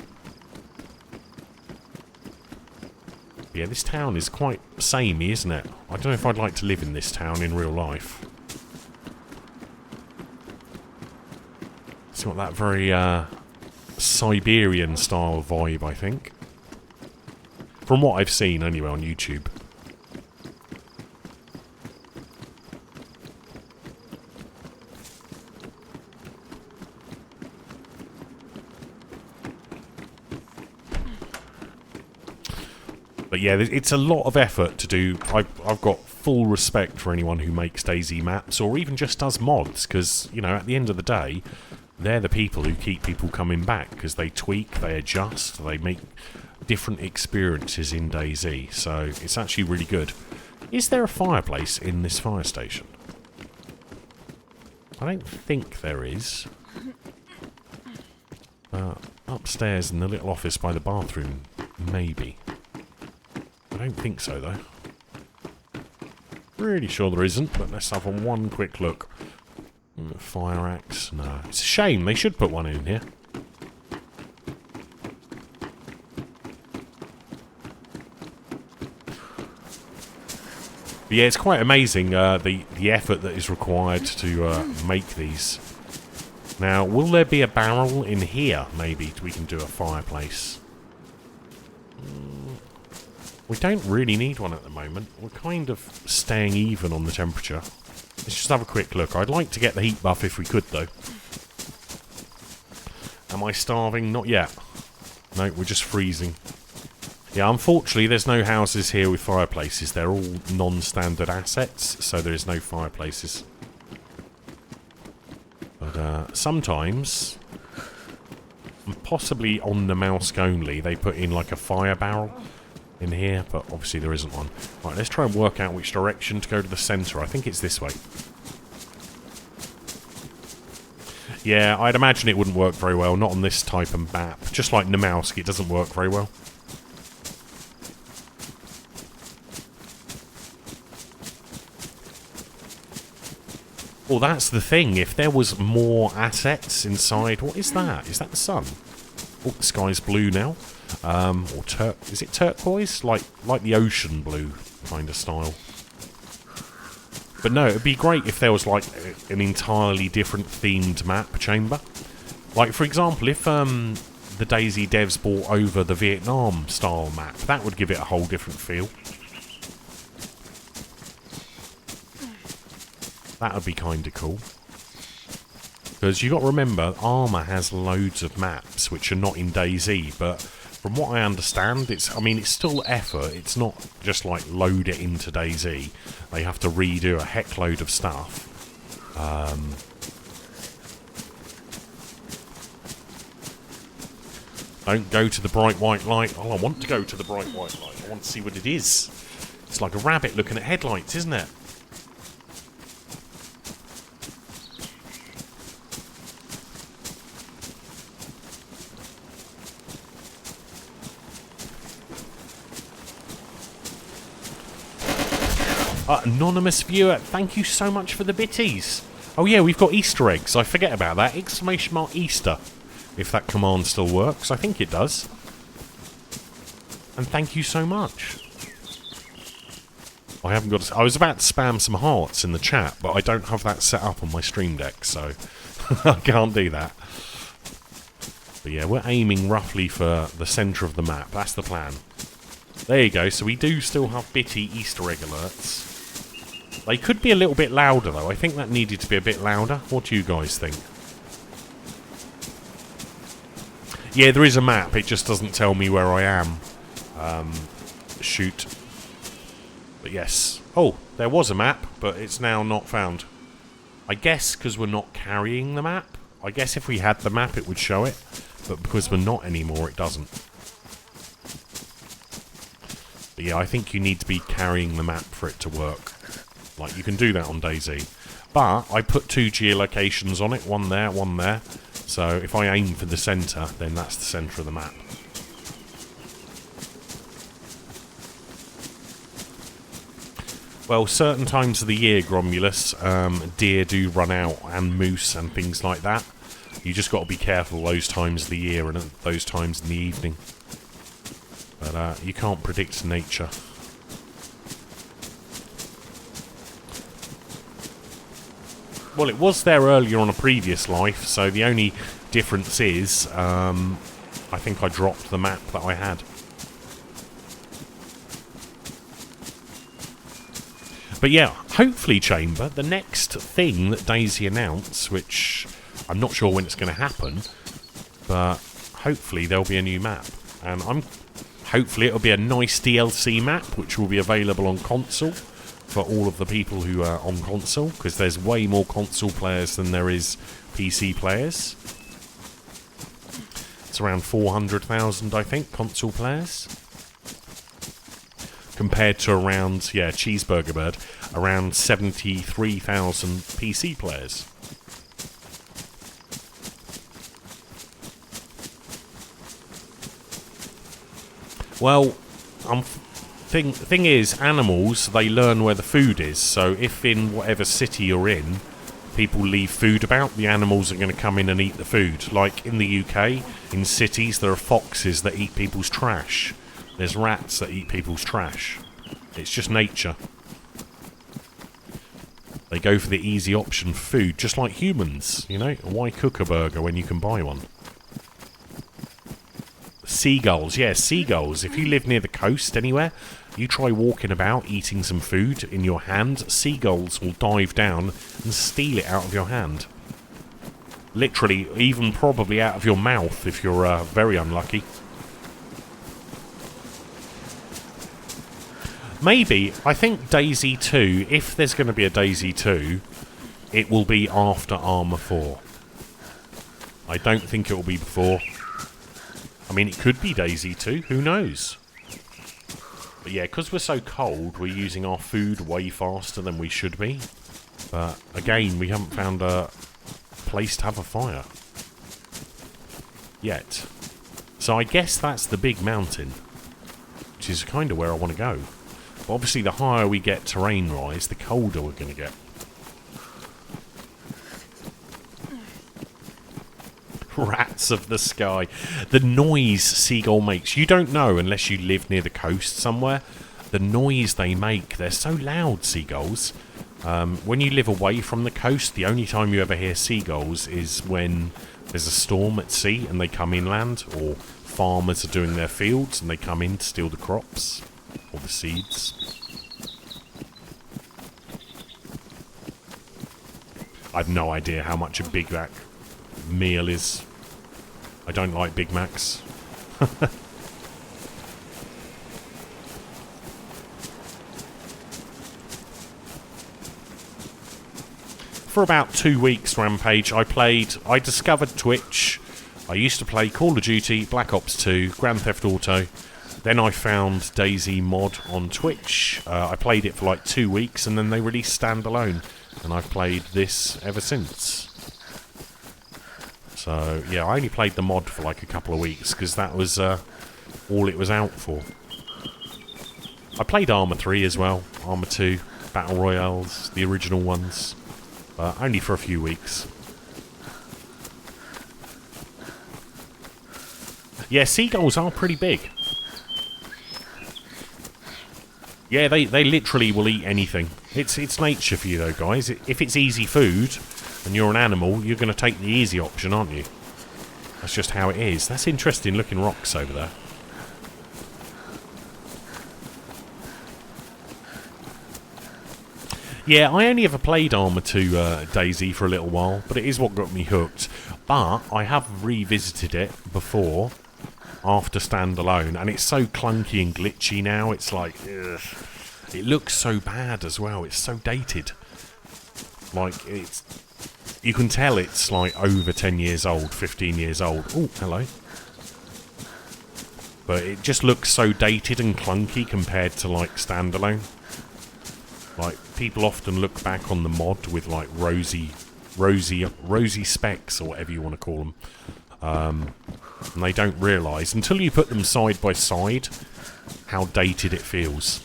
Yeah, this town is quite samey, isn't it? I don't know if I'd like to live in this town in real life. It's got that very Siberian style vibe, I think. From what I've seen anyway on YouTube. But yeah, it's a lot of effort to do. I've got full respect for anyone who makes DayZ maps or even just does mods, because, you know, at the end of the day, they're the people who keep people coming back, because they tweak, they adjust, they make different experiences in DayZ. So it's actually really good. Is there a fireplace in this fire station? I don't think there is. Upstairs in the little office by the bathroom, maybe. I don't think so, though. Really sure there isn't, but let's have one quick look. Fire axe? No. It's a shame. They should put one in here. But yeah, it's quite amazing the effort that is required to make these. Now, will there be a barrel in here? Maybe we can do a fireplace. We don't really need one at the moment. We're kind of staying even on the temperature. Let's just have a quick look. I'd like to get the heat buff if we could, though. Am I starving? Not yet. No, we're just freezing. Yeah, unfortunately, there's no houses here with fireplaces. They're all non-standard assets, so there is no fireplaces. But sometimes, possibly on the Namalsk only, they put in like a fire barrel in here, but obviously there isn't one. Right, let's try and work out which direction to go to the centre. I think it's this way. Yeah, I'd imagine it wouldn't work very well, not on this type of map. Just like Namausk, it doesn't work very well. Well, that's the thing. If there was more assets inside... What is that? Is that the sun? Oh, the sky's blue now. Or is it turquoise? Like the ocean blue kind of style. But no, it'd be great if there was like an entirely different themed map chamber. Like, for example, if the DayZ devs brought over the Vietnam style map, that would give it a whole different feel. That would be kind of cool. Because you got to remember, Arma has loads of maps which are not in DayZ, but from what I understand, it's still effort. It's not just like load it into DayZ. They have to redo a heck load of stuff. Don't go to the bright white light. Oh, I want to go to the bright white light. I want to see what it is. It's like a rabbit looking at headlights, isn't it? Anonymous viewer, thank you so much for the bitties. Oh yeah, we've got Easter eggs. I forget about that. Exclamation mark Easter. If that command still works. I think it does. And thank you so much. I haven't got... I was about to spam some hearts in the chat, but I don't have that set up on my stream deck, so I can't do that. But yeah, we're aiming roughly for the centre of the map. That's the plan. There you go. So we do still have bitty Easter egg alerts. They could be a little bit louder, though. I think that needed to be a bit louder. What do you guys think? Yeah, there is a map. It just doesn't tell me where I am. Shoot. But yes. Oh, there was a map, but it's now not found. I guess because we're not carrying the map. I guess if we had the map, it would show it. But because we're not anymore, it doesn't. But yeah, I think you need to be carrying the map for it to work. Like, you can do that on DayZ. But I put 2 geolocations on it. One there, one there. So if I aim for the centre, then that's the centre of the map. Well, certain times of the year, Gromulus, deer do run out, and moose and things like that. You just got to be careful those times of the year and at those times in the evening. But you can't predict nature. Well, it was there earlier on a previous life, so the only difference is I think I dropped the map that I had. But yeah, hopefully, Chamber, the next thing that DayZ announced, which I'm not sure when it's going to happen, but hopefully there'll be a new map. And hopefully it'll be a nice DLC map, which will be available on console for all of the people who are on console, because there's way more console players than there is PC players. It's around 400,000, I think, console players. Compared to around, yeah, Cheeseburger Bird, around 73,000 PC players. Well, thing is, animals, they learn where the food is. So if in whatever city you're in, people leave food about, the animals are going to come in and eat the food. Like in the UK, in cities, there are foxes that eat people's trash. There's rats that eat people's trash. It's just nature. They go for the easy option for food, just like humans, you know? Why cook a burger when you can buy one? Seagulls, yeah, seagulls. If you live near the coast anywhere, you try walking about, eating some food in your hand, seagulls will dive down and steal it out of your hand. Literally, even probably out of your mouth if you're very unlucky. Maybe, I think DayZ 2, if there's going to be a DayZ 2, it will be after Arma 4. I don't think it will be before. I mean, it could be DayZ 2, who knows? But yeah, because we're so cold, we're using our food way faster than we should be. But again, we haven't found a place to have a fire. Yet. So I guess that's the big mountain. Which is kind of where I want to go. But obviously the higher we get terrain-wise, the colder we're going to get. Rats of the sky. The noise seagull makes. You don't know unless you live near the coast somewhere. The noise they make. They're so loud, seagulls. When you live away from the coast, the only time you ever hear seagulls is when there's a storm at sea and they come inland, or farmers are doing their fields and they come in to steal the crops or the seeds. I've no idea how much a Big Mac meal is. I don't like Big Macs. For about 2 weeks, Rampage, I discovered Twitch. I used to play Call of Duty, Black Ops 2, Grand Theft Auto. Then I found DayZ mod on Twitch. I played it for like 2 weeks, and then they released standalone. And I've played this ever since. So, yeah, I only played the mod for like a couple of weeks, because that was all it was out for. I played Arma 3 as well. Arma 2, Battle Royales, the original ones. Only for a few weeks. Yeah, seagulls are pretty big. Yeah, they literally will eat anything. It's nature for you though, guys. If it's easy food and you're an animal, you're going to take the easy option, aren't you? That's just how it is. That's interesting looking rocks over there. Yeah, I only ever played Arma 2 DayZ for a little while, but it is what got me hooked. But I have revisited it before, after standalone, and it's so clunky and glitchy now. It's like, ugh. It looks so bad as well. It's so dated. Like, you can tell it's like over 10 years old, 15 years old. Oh, hello. But it just looks so dated and clunky compared to like standalone. Like, people often look back on the mod with like rosy specs, or whatever you want to call them. And they don't realise, until you put them side by side, how dated it feels.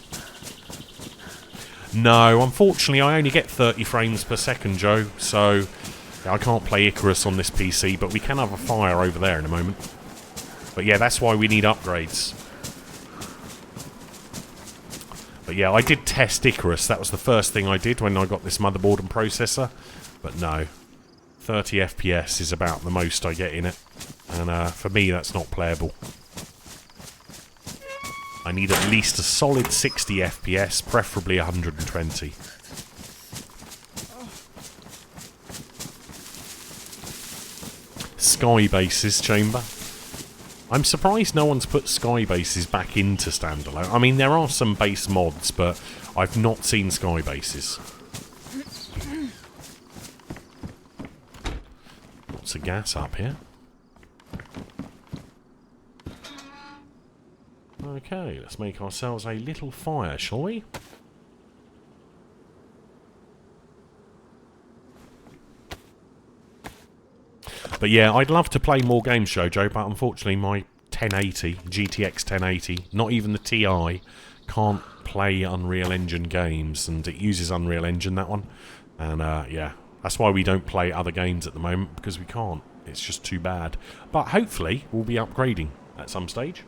No, unfortunately I only get 30 frames per second, Joe, so I can't play Icarus on this PC, but we can have a fire over there in a moment. But yeah, that's why we need upgrades. But yeah, I did test Icarus. That was the first thing I did when I got this motherboard and processor. But no, 30 FPS is about the most I get in it. And for me, that's not playable. I need at least a solid 60 FPS, preferably 120. Sky bases, Chamber. I'm surprised no one's put sky bases back into standalone. I mean, there are some base mods, but I've not seen sky bases. Lots of gas up here. Okay, let's make ourselves a little fire, shall we? But yeah, I'd love to play more games, Jojo, but unfortunately my 1080, GTX 1080, not even the TI, can't play Unreal Engine games, and it uses Unreal Engine, that one. And yeah, that's why we don't play other games at the moment, because we can't. It's just too bad. But hopefully we'll be upgrading at some stage,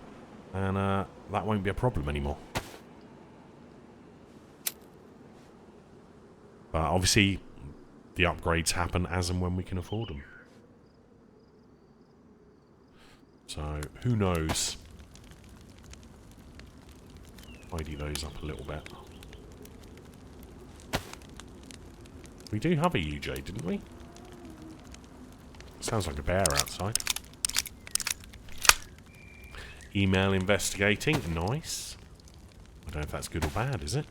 and that won't be a problem anymore. But obviously the upgrades happen as and when we can afford them. So, who knows? Tidy those up a little bit. We do have a UJ, didn't we? Sounds like a bear outside. Email investigating. Nice. I don't know if that's good or bad, is it?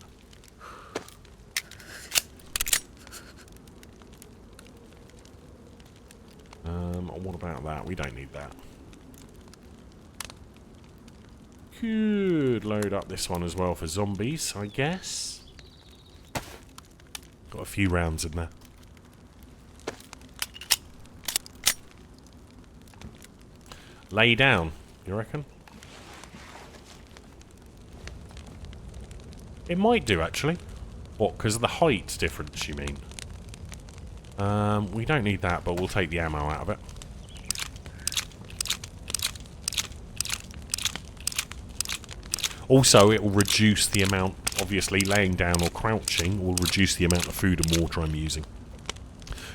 What about that? We don't need that. Could load up this one as well for zombies, I guess. Got a few rounds in there. Lay down, you reckon? It might do, actually. What, because of the height difference, you mean? We don't need that, but we'll take the ammo out of it. Also, it will reduce the amount, obviously, laying down or crouching will reduce the amount of food and water I'm using.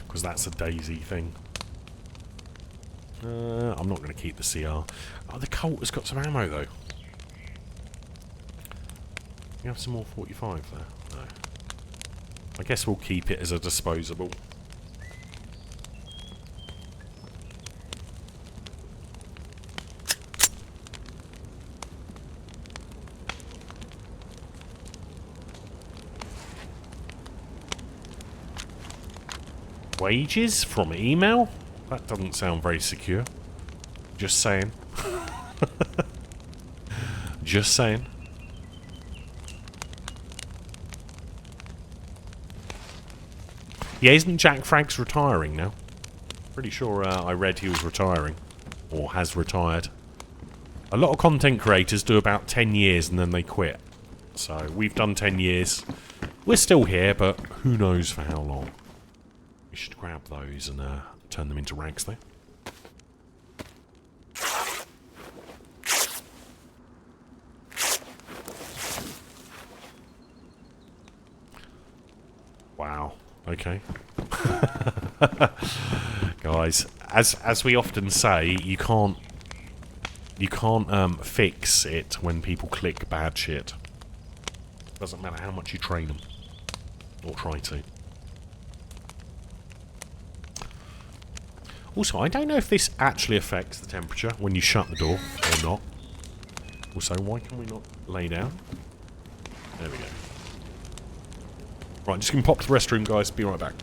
Because that's a DayZ thing. I'm not going to keep the CR. Oh, the Colt has got some ammo, though. You have some more 45 there? No. I guess we'll keep it as a disposable. Wages from email? That doesn't sound very secure. Just saying. Just saying. Yeah, isn't Jack Frags retiring now? Pretty sure I read he was retiring. Or has retired. A lot of content creators do about 10 years and then they quit. So, we've done 10 years. We're still here, but who knows for how long. We should grab those and turn them into rags there. Wow. Okay. Guys, as we often say, you can't fix it when people click bad shit. Doesn't matter how much you train them. Or try to. Also, I don't know if this actually affects the temperature when you shut the door or not. Also, why can we not lay down? There we go. Right, just gonna pop to the restroom, guys. Be right back.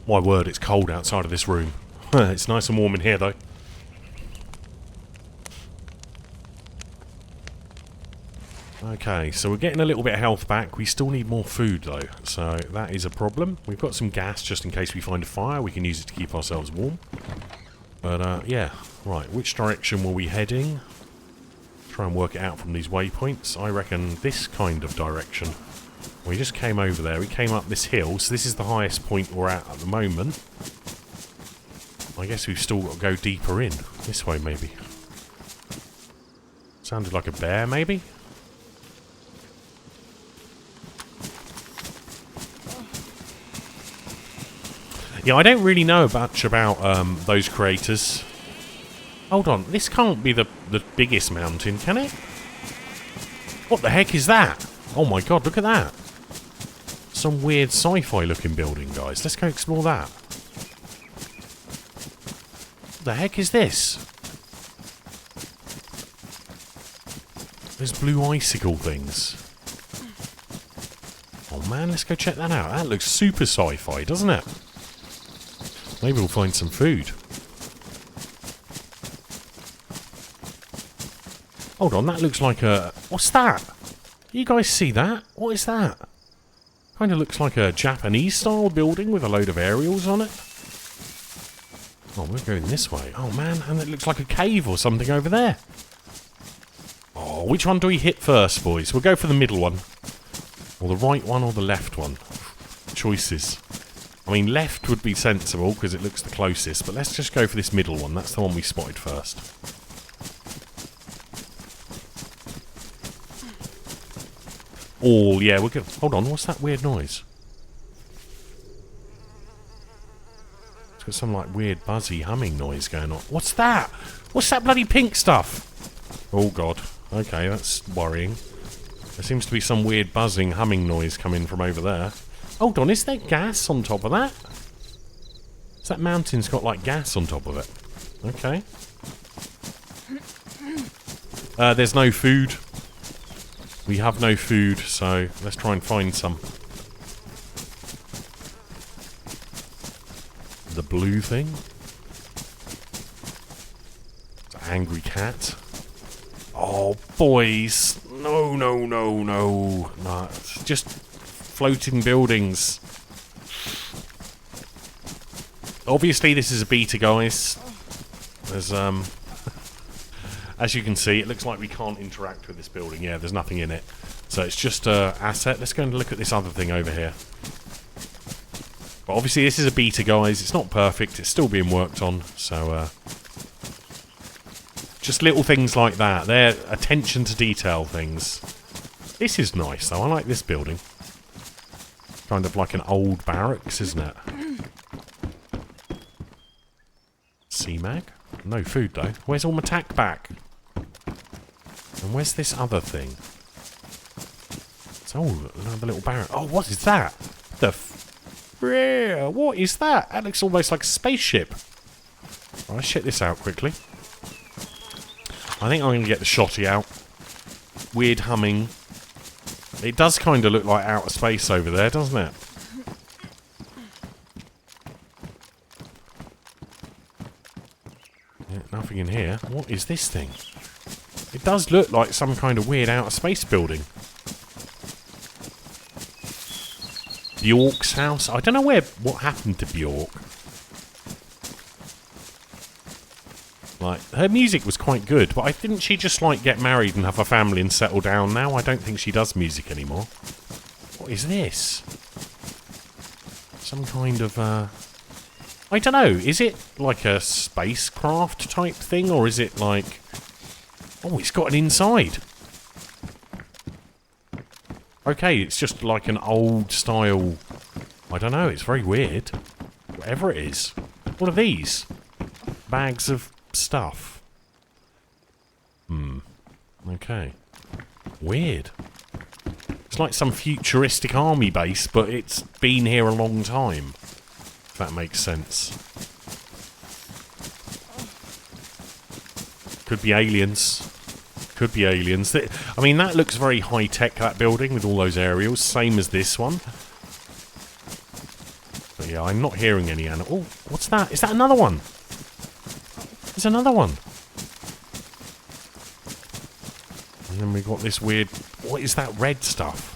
My word, it's cold outside of this room. It's nice and warm in here, though. Okay, so we're getting a little bit of health back. We still need more food, though, so that is a problem. We've got some gas just in case we find a fire. We can use it to keep ourselves warm. But, yeah. Right, which direction were we heading? Try and work it out from these waypoints. I reckon this kind of direction. We just came over there. We came up this hill, so this is the highest point we're at the moment. I guess we've still got to go deeper in. This way, maybe. Sounded like a bear, maybe? Yeah, I don't really know much about those creators. Hold on, this can't be the biggest mountain, can it? What the heck is that? Oh my god, look at that. Some weird sci-fi looking building, guys. Let's go explore that. What the heck is this? There's blue icicle things. Oh man, let's go check that out. That looks super sci-fi, doesn't it? Maybe we'll find some food. Hold on, that looks like a... What's that? You guys see that? What is that? Kind of looks like a Japanese-style building with a load of aerials on it. Oh, we're going this way. Oh, man, and it looks like a cave or something over there. Oh, which one do we hit first, boys? We'll go for the middle one. Or the right one or the left one. Choices. I mean, left would be sensible because it looks the closest, but let's just go for this middle one. That's the one we spotted first. Oh, yeah, we're good. Hold on, what's that weird noise? It's got some, like, weird buzzy humming noise going on. What's that? What's that bloody pink stuff? Oh, God. Okay, that's worrying. There seems to be some weird buzzing, humming noise coming from over there. Hold on, is there gas on top of that? Has that mountain's got, like, gas on top of it? Okay. There's no food. We have no food, so let's try and find some. The blue thing. It's an angry cat. Oh, boys. No, no, no, no. No, it's just floating buildings. Obviously, this is a beta, guys. There's, as you can see, it looks like we can't interact with this building. Yeah, there's nothing in it. So it's just an asset. Let's go and look at this other thing over here. But obviously, this is a beta, guys. It's not perfect. It's still being worked on. So, just little things like that. They're attention to detail things. This is nice, though. I like this building. Kind of like an old barracks, isn't it? C-Mag? No food, though. Where's all my tack back? And where's this other thing? It's another little barrack. Oh, what is that? What is that? That looks almost like a spaceship. I'll check this out quickly. I think I'm going to get the shotty out. Weird humming. It does kind of look like outer space over there, doesn't it? Yeah, nothing in here. What is this thing? It does look like some kind of weird outer space building. Bjork's house. I don't know what happened to Bjork. Like, her music was quite good, but didn't she just, like, get married and have a family and settle down now? I don't think she does music anymore. What is this? Some kind of, I don't know. Is it like a spacecraft type thing, or is it like... Oh, it's got an inside. Okay, it's just like an old style... I don't know, it's very weird. Whatever it is. What are these? Bags of stuff. Okay. Weird. It's like some futuristic army base, but it's been here a long time. If that makes sense. Could be aliens. Could be aliens. I mean, that looks very high-tech, that building, with all those aerials. Same as this one. But yeah, I'm not hearing any animal. Oh, what's that? Is that another one? There's another one. And then we've got this weird... What is that red stuff?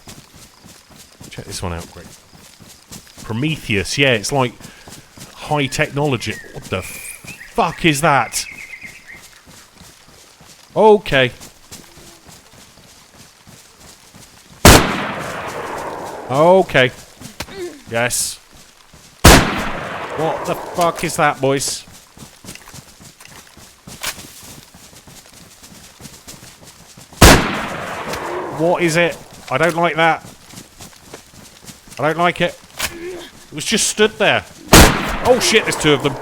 Check this one out quick. Prometheus. Yeah, it's like high technology. What the fuck is that? Okay. Okay. Yes. What the fuck is that, boys? What is it? I don't like that. I don't like it. It was just stood there. Oh shit, there's two of them.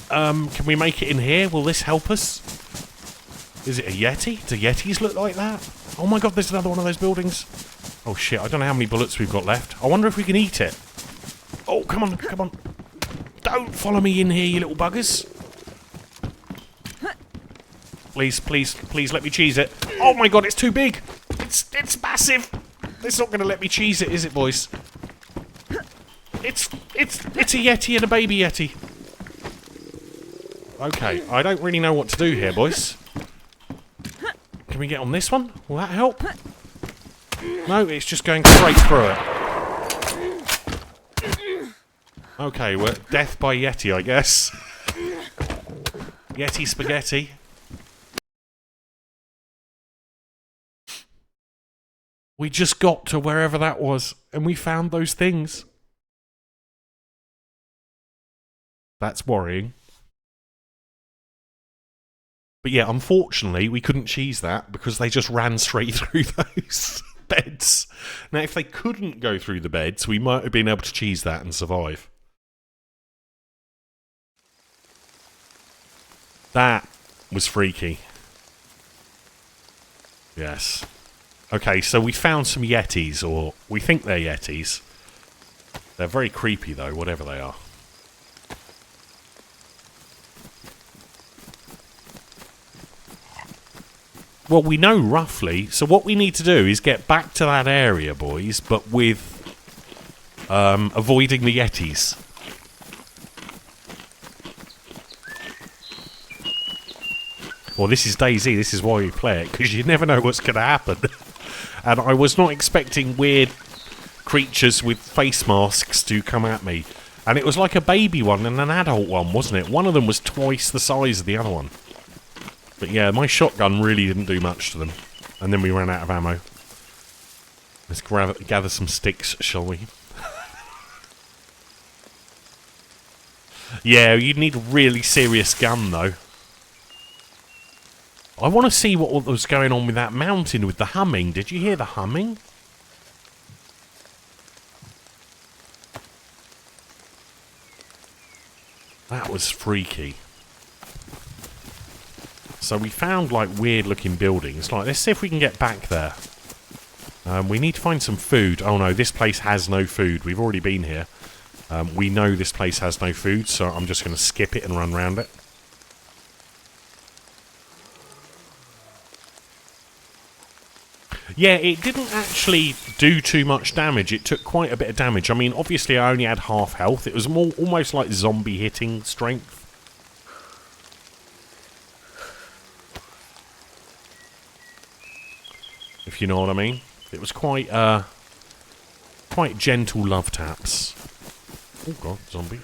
Can we make it in here? Will this help us? Is it a Yeti? Do Yetis look like that? Oh my god, there's another one of those buildings. Oh shit, I don't know how many bullets we've got left. I wonder if we can eat it. Oh, come on, come on. Don't follow me in here, you little buggers. Please, please, please let me cheese it. Oh my god, it's too big. It's massive. It's not going to let me cheese it, is it, boys? It's a Yeti and a baby Yeti. Okay, I don't really know what to do here, boys. Can we get on this one? Will that help? No, it's just going straight through it. Okay, well, death by Yeti, I guess. Yeti spaghetti. We just got to wherever that was, and we found those things. That's worrying. But yeah, unfortunately, we couldn't cheese that because they just ran straight through those beds. Now, if they couldn't go through the beds, we might have been able to cheese that and survive. That was freaky. Yes. Okay, so we found some yetis, or we think they're yetis. They're very creepy, though, whatever they are. Well, we know roughly, so what we need to do is get back to that area, boys, but with avoiding the yetis. Well, this is DayZ, this is why we play it, because you never know what's going to happen. And I was not expecting weird creatures with face masks to come at me. And it was like a baby one and an adult one, wasn't it? One of them was twice the size of the other one. But yeah, my shotgun really didn't do much to them. And then we ran out of ammo. Let's gather some sticks, shall we? Yeah, you'd need a really serious gun, though. I want to see what was going on with that mountain with the humming. Did you hear the humming? That was freaky. So we found, like, weird-looking buildings. Like, let's see if we can get back there. We need to find some food. Oh, no, this place has no food. We've already been here. We know this place has no food, so I'm just going to skip it and run around it. Yeah, it didn't actually do too much damage. It took quite a bit of damage. I mean, obviously I only had half health. It was more almost like zombie hitting strength. If you know what I mean. It was quite gentle love taps. Oh god, zombie.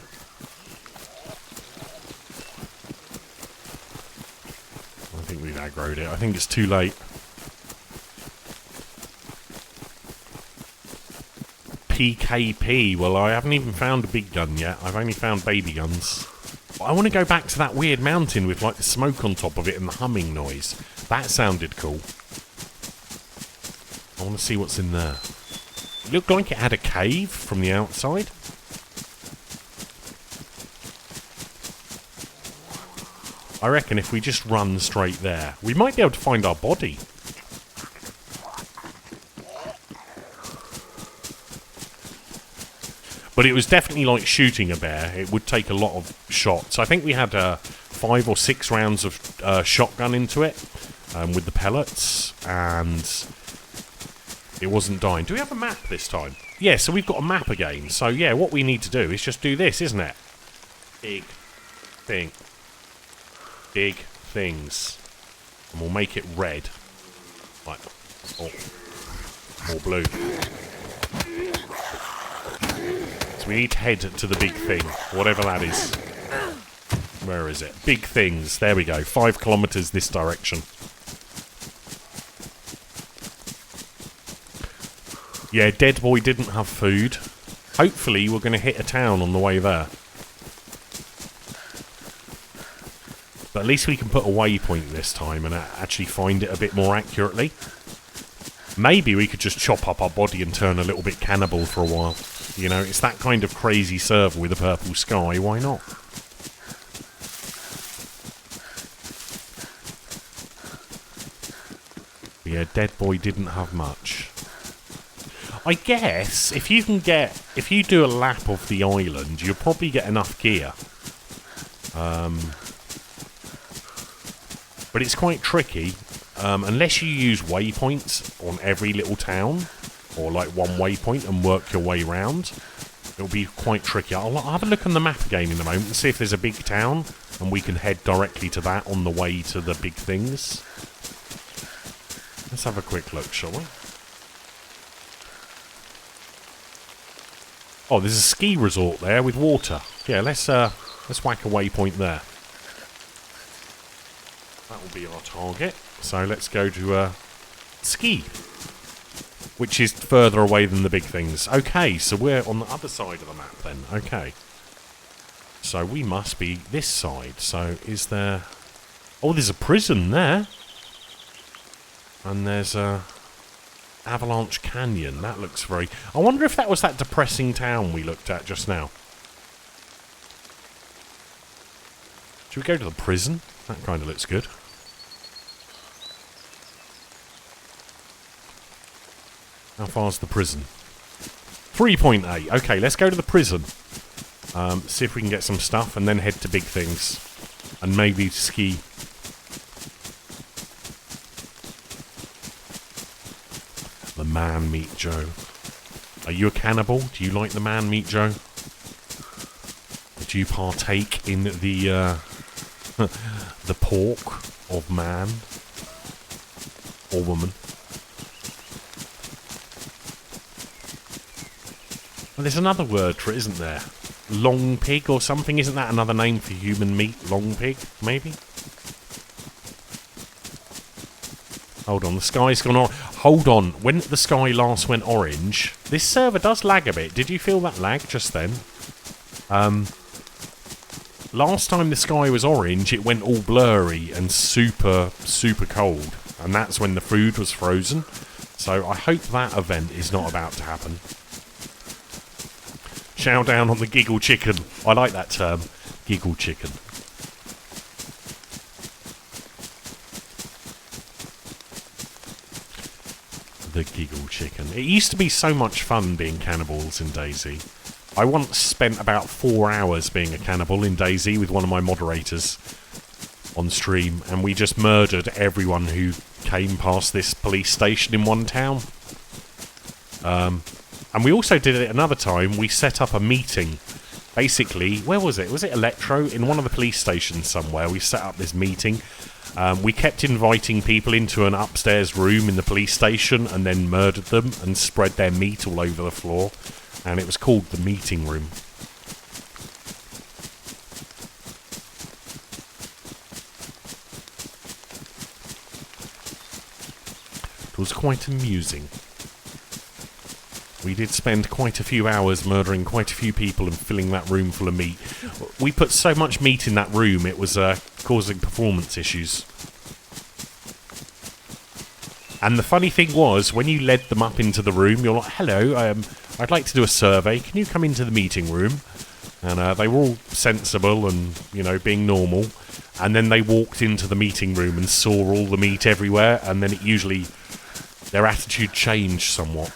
I think we've aggroed it. I think it's too late. PKP. Well, I haven't even found a big gun yet. I've only found baby guns. But I want to go back to that weird mountain with like the smoke on top of it and the humming noise. That sounded cool. I want to see what's in there. It looked like it had a cave from the outside. I reckon if we just run straight there, we might be able to find our body. But it was definitely like shooting a bear. It would take a lot of shots. I think we had 5 or 6 rounds of shotgun into it with the pellets, and it wasn't dying. Do we have a map this time? Yeah, so we've got a map again. So yeah, what we need to do is just do this, isn't it? Big thing. Big things. And we'll make it red. Like, or blue. So we need to head to the big thing, whatever that is. Where is it? Big things. There we go. 5 kilometers this direction. Yeah, Dead Boy didn't have food. Hopefully we're going to hit a town on the way there. But at least we can put a waypoint this time and actually find it a bit more accurately. Maybe we could just chop up our body and turn a little bit cannibal for a while. You know, it's that kind of crazy server with a purple sky, why not? But yeah, Dead Boy didn't have much. I guess if you do a lap of the island, you'll probably get enough gear. But it's quite tricky, unless you use waypoints on every little town, or like one waypoint and work your way around. It'll be quite tricky. I'll have a look on the map again in a moment and see if there's a big town, and we can head directly to that on the way to the big things. Let's have a quick look, shall we? Oh, there's a ski resort there with water. Yeah, let's whack a waypoint there. That will be our target. So let's go to ski. which is further away than the big things. Okay, so we're on the other side of the map then. Okay. So we must be this side. So is there... Oh, there's a prison there. And there's a... Avalanche Canyon. That looks very... I wonder if that was that depressing town we looked at just now. Should we go to the prison? That kind of looks good. How far's the prison? 3.8. Okay, let's go to the prison. See if we can get some stuff and then head to big things. And maybe ski. The man meat Joe. Are you a cannibal? Do you like the man meat Joe? Do you partake in the the pork of man or woman? Well, there's another word for it, isn't there? Long pig or something? Isn't that another name for human meat? Long pig, maybe? Hold on, the sky's gone orange. Hold on, when the sky last went orange, this server does lag a bit. Did you feel that lag just then? Last time the sky was orange, it went all blurry and super, super cold. And that's when the food was frozen. So I hope that event is not about to happen. Chow down on the giggle chicken. I like that term. Giggle chicken. The giggle chicken. It used to be so much fun being cannibals in DayZ. I once spent about 4 hours being a cannibal in DayZ with one of my moderators on stream, and we just murdered everyone who came past this police station in one town. And we also did it another time. We set up a meeting. Basically, where was it? Was it Electro? In one of the police stations somewhere. We set up this meeting. We kept inviting people into an upstairs room in the police station and then murdered them and spread their meat all over the floor. And it was called the meeting room. It was quite amusing. We did spend quite a few hours murdering quite a few people and filling that room full of meat. We put so much meat in that room, it was causing performance issues. And the funny thing was, when you led them up into the room, you're like, hello, I'd like to do a survey. Can you come into the meeting room? And they were all sensible and, you know, being normal. And then they walked into the meeting room and saw all the meat everywhere. And then it usually, their attitude changed somewhat.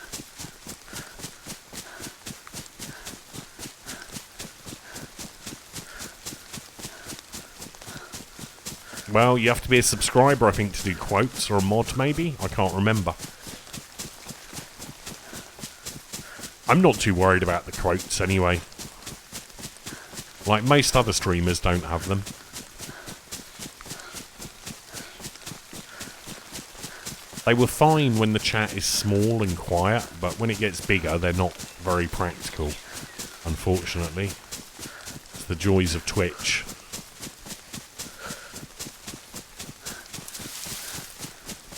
Well, you have to be a subscriber, I think, to do quotes, or a mod, maybe? I can't remember. I'm not too worried about the quotes, anyway. Like most other streamers don't have them. They were fine when the chat is small and quiet, but when it gets bigger, they're not very practical, unfortunately. It's the joys of Twitch.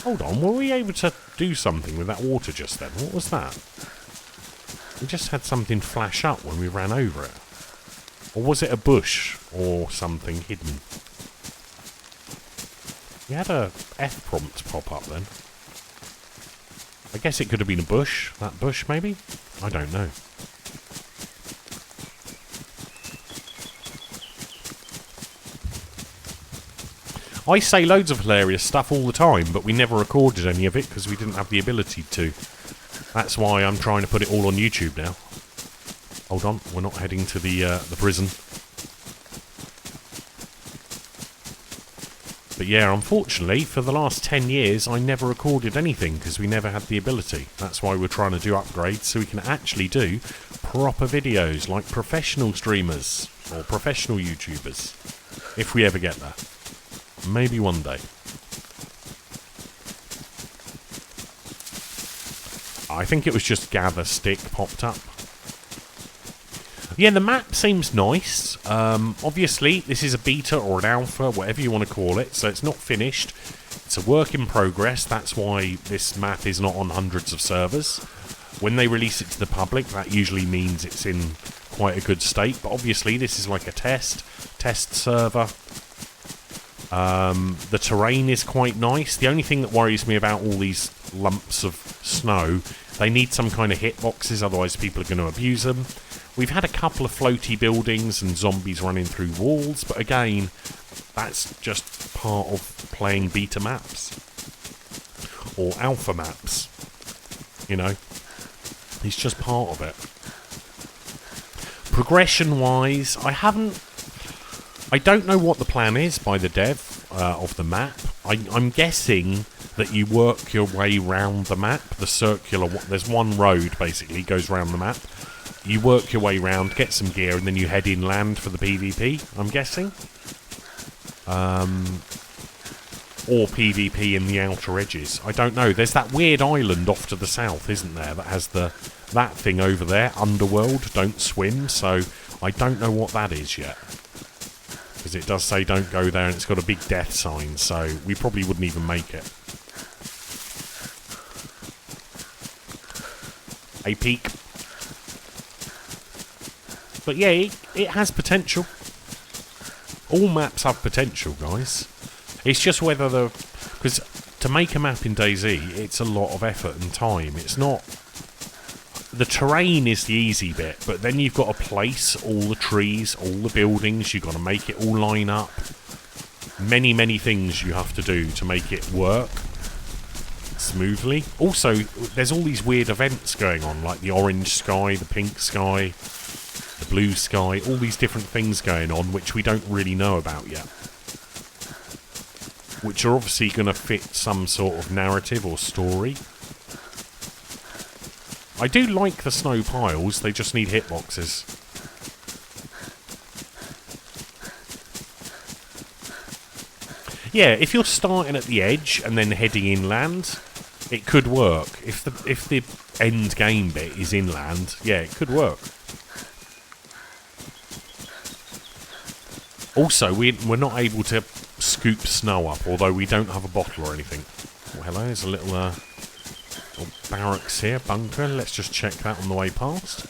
Hold on, were we able to do something with that water just then? What was that? We just had something flash up when we ran over it. Or was it a bush or something hidden? We had a F prompt pop up then. I guess it could have been a bush. That bush, maybe? I don't know. I say loads of hilarious stuff all the time, but we never recorded any of it because we didn't have the ability to. That's why I'm trying to put it all on YouTube now. Hold on, we're not heading to the prison. But yeah, unfortunately, for the last 10 years, I never recorded anything because we never had the ability. That's why we're trying to do upgrades so we can actually do proper videos like professional streamers or professional YouTubers. If we ever get there. Maybe one day. I think it was just gather stick popped up. Yeah, the map seems nice. Obviously, this is a beta or an alpha, whatever you want to call it, so it's not finished. It's it's a work in progress. That's why this map is not on hundreds of servers. When they release it to the public, that usually means it's in quite a good state. But obviously, this is like a test server. The terrain is quite nice. The only thing that worries me about all these lumps of snow, they need some kind of hitboxes, otherwise people are going to abuse them. We've had a couple of floaty buildings and zombies running through walls, but again, that's just part of playing beta maps. Or alpha maps. You know? It's just part of it. Progression-wise, I don't know what the plan is by the dev of the map. I'm guessing that you work your way round the map. The circular... There's one road, basically, goes round the map. You work your way round, get some gear, and then you head inland for the PvP, I'm guessing. Or PvP in the outer edges. I don't know. There's that weird island off to the south, isn't there, that has that thing over there, Underworld, don't swim, so I don't know what that is yet. Because it does say don't go there, and it's got a big death sign, so we probably wouldn't even make it. A peek. But yeah, it has potential. All maps have potential, guys. It's just whether because to make a map in DayZ, it's a lot of effort and time. It's not... The terrain is the easy bit, but then you've got to place all the trees, all the buildings, you've got to make it all line up. Many, many things you have to do to make it work smoothly. Also, there's all these weird events going on, like the orange sky, the pink sky, the blue sky, all these different things going on, which we don't really know about yet. Which are obviously going to fit some sort of narrative or story. I do like the snow piles, they just need hitboxes. Yeah, if you're starting at the edge and then heading inland, it could work. If the end game bit is inland, yeah, it could work. Also, we're not able to scoop snow up, although we don't have a bottle or anything. Oh, hello, there's a little barracks here, bunker. Let's just check that on the way past.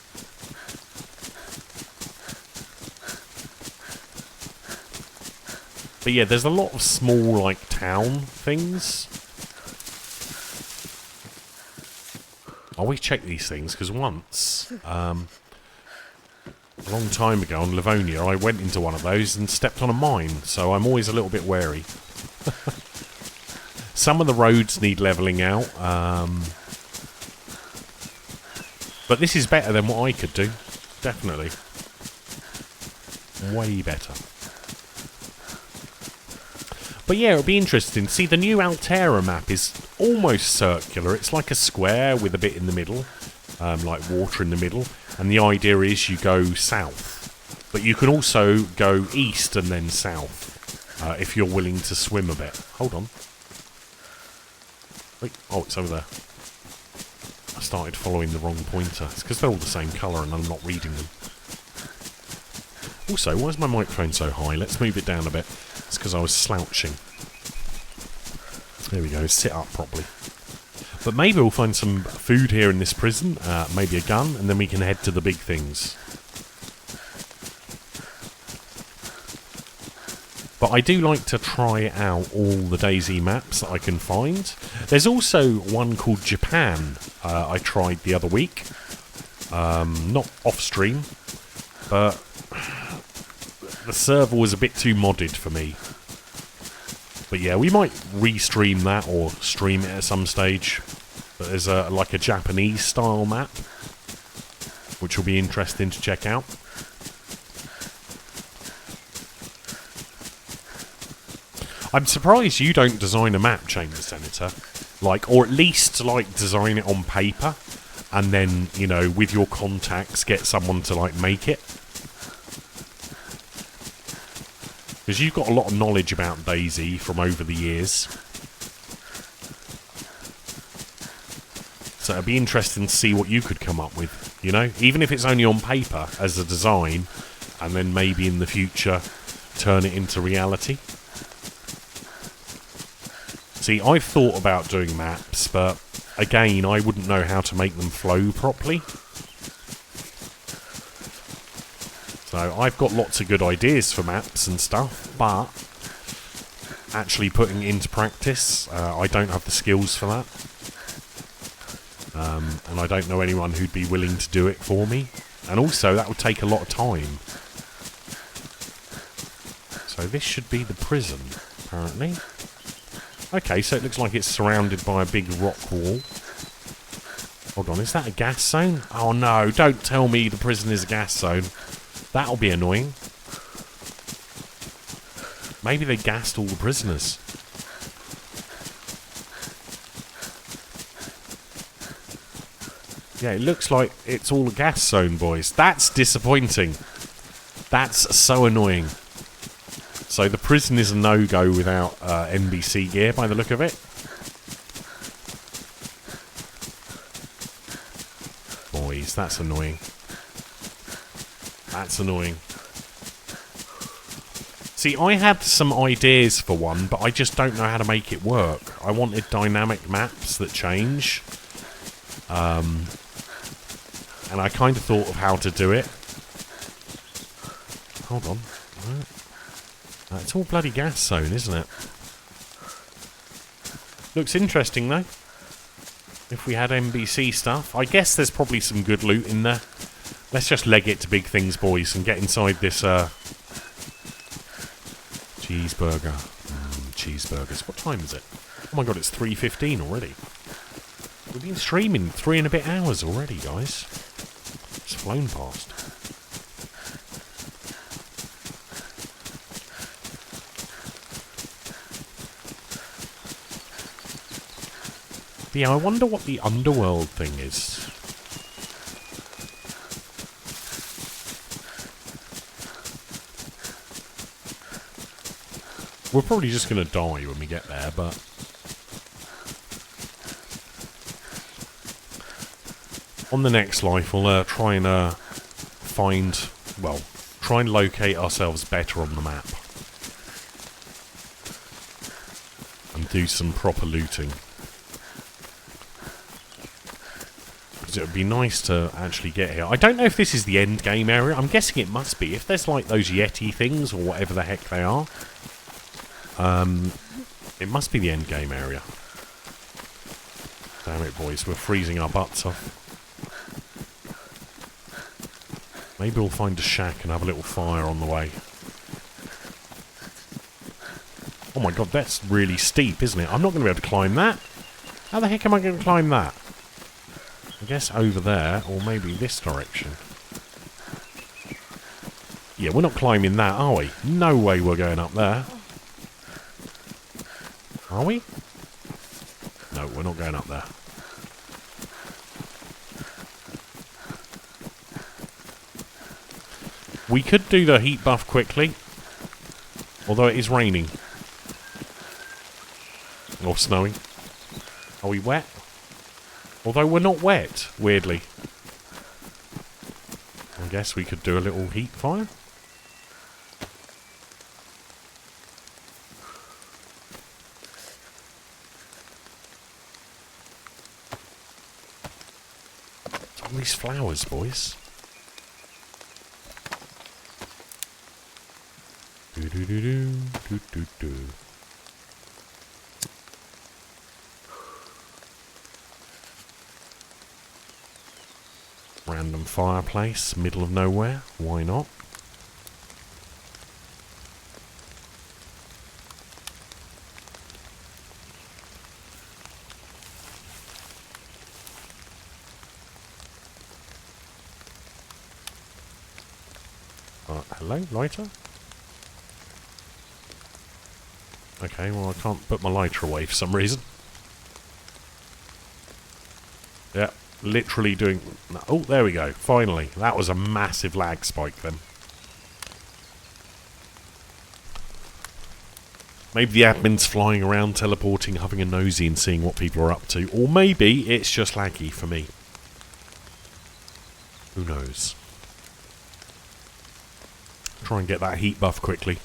But yeah, there's a lot of small, like, town things. I always check these things, because once, a long time ago on Livonia, I went into one of those and stepped on a mine, so I'm always a little bit wary. Some of the roads need levelling out, but this is better than what I could do, definitely. Way better. But yeah, it'll be interesting. See, the new Altera map is almost circular. It's like a square with a bit in the middle, like water in the middle. And the idea is you go south. But you can also go east and then south, if you're willing to swim a bit. Hold on. Wait. Oh, it's over there. I started following the wrong pointer. It's because they're all the same colour and I'm not reading them. Also, why is my microphone so high? Let's move it down a bit. It's because I was slouching. There we go, sit up properly. But maybe we'll find some food here in this prison, maybe a gun, and then we can head to the big things. But I do like to try out all the DayZ maps that I can find. There's also one called Japan I tried the other week. Not off-stream, but the server was a bit too modded for me. But yeah, we might re-stream that or stream it at some stage. But there's like a Japanese style map, which will be interesting to check out. I'm surprised you don't design a map, Chamber Senator. Like, or at least like design it on paper, and then, you know, with your contacts get someone to like make it. Because you've got a lot of knowledge about DayZ from over the years. So it'd be interesting to see what you could come up with, you know? Even if it's only on paper as a design, and then maybe in the future turn it into reality. See, I've thought about doing maps, but again, I wouldn't know how to make them flow properly. So I've got lots of good ideas for maps and stuff, but actually putting it into practice, I don't have the skills for that. And I don't know anyone who'd be willing to do it for me. And also, that would take a lot of time. So this should be the prison, apparently. Okay, so it looks like it's surrounded by a big rock wall. Hold on, is that a gas zone? Oh no, don't tell me the prison is a gas zone. That'll be annoying. Maybe they gassed all the prisoners. Yeah, it looks like it's all a gas zone, boys. That's disappointing. That's so annoying. So the prison is a no-go without NBC gear, by the look of it. Boys, that's annoying. That's annoying. See, I had some ideas for one, but I just don't know how to make it work. I wanted dynamic maps that change. And I kind of thought of how to do it. Hold on. Right. It's all bloody gas zone, isn't it? Looks interesting, though. If we had NBC stuff. I guess there's probably some good loot in there. Let's just leg it to big things, boys, and get inside this, cheeseburger. Cheeseburgers. What time is it? Oh my god, it's 3:15 already. We've been streaming 3 and a bit hours already, guys. It's flown past. But yeah, I wonder what the underworld thing is. We're probably just going to die when we get there, but... on the next life, we'll try and find... well, try and locate ourselves better on the map. And do some proper looting. Because it would be nice to actually get here. I don't know if this is the end game area. I'm guessing it must be. If there's like those Yeti things, or whatever the heck they are... it must be the end game area. Damn it, boys, we're freezing our butts off. Maybe we'll find a shack and have a little fire on the way. Oh my god, that's really steep, isn't it? I'm not going to be able to climb that. How the heck am I going to climb that? I guess over there, or maybe this direction. Yeah, we're not climbing that, are we? No way we're going up there. Are we? No, we're not going up there. We could do the heat buff quickly. Although it is raining. Or snowing. Are we wet? Although we're not wet, weirdly. I guess we could do a little heat fire. All these flowers, boys. Do do do do do do do. Random fireplace, middle of nowhere. Why not? Hello, lighter? Okay, well I can't put my lighter away for some reason. Yeah, literally doing... oh, there we go, finally. That was a massive lag spike then. Maybe the admin's flying around, teleporting, having a nosy and seeing what people are up to. Or maybe it's just laggy for me. Who knows? Try and get that heat buff quickly.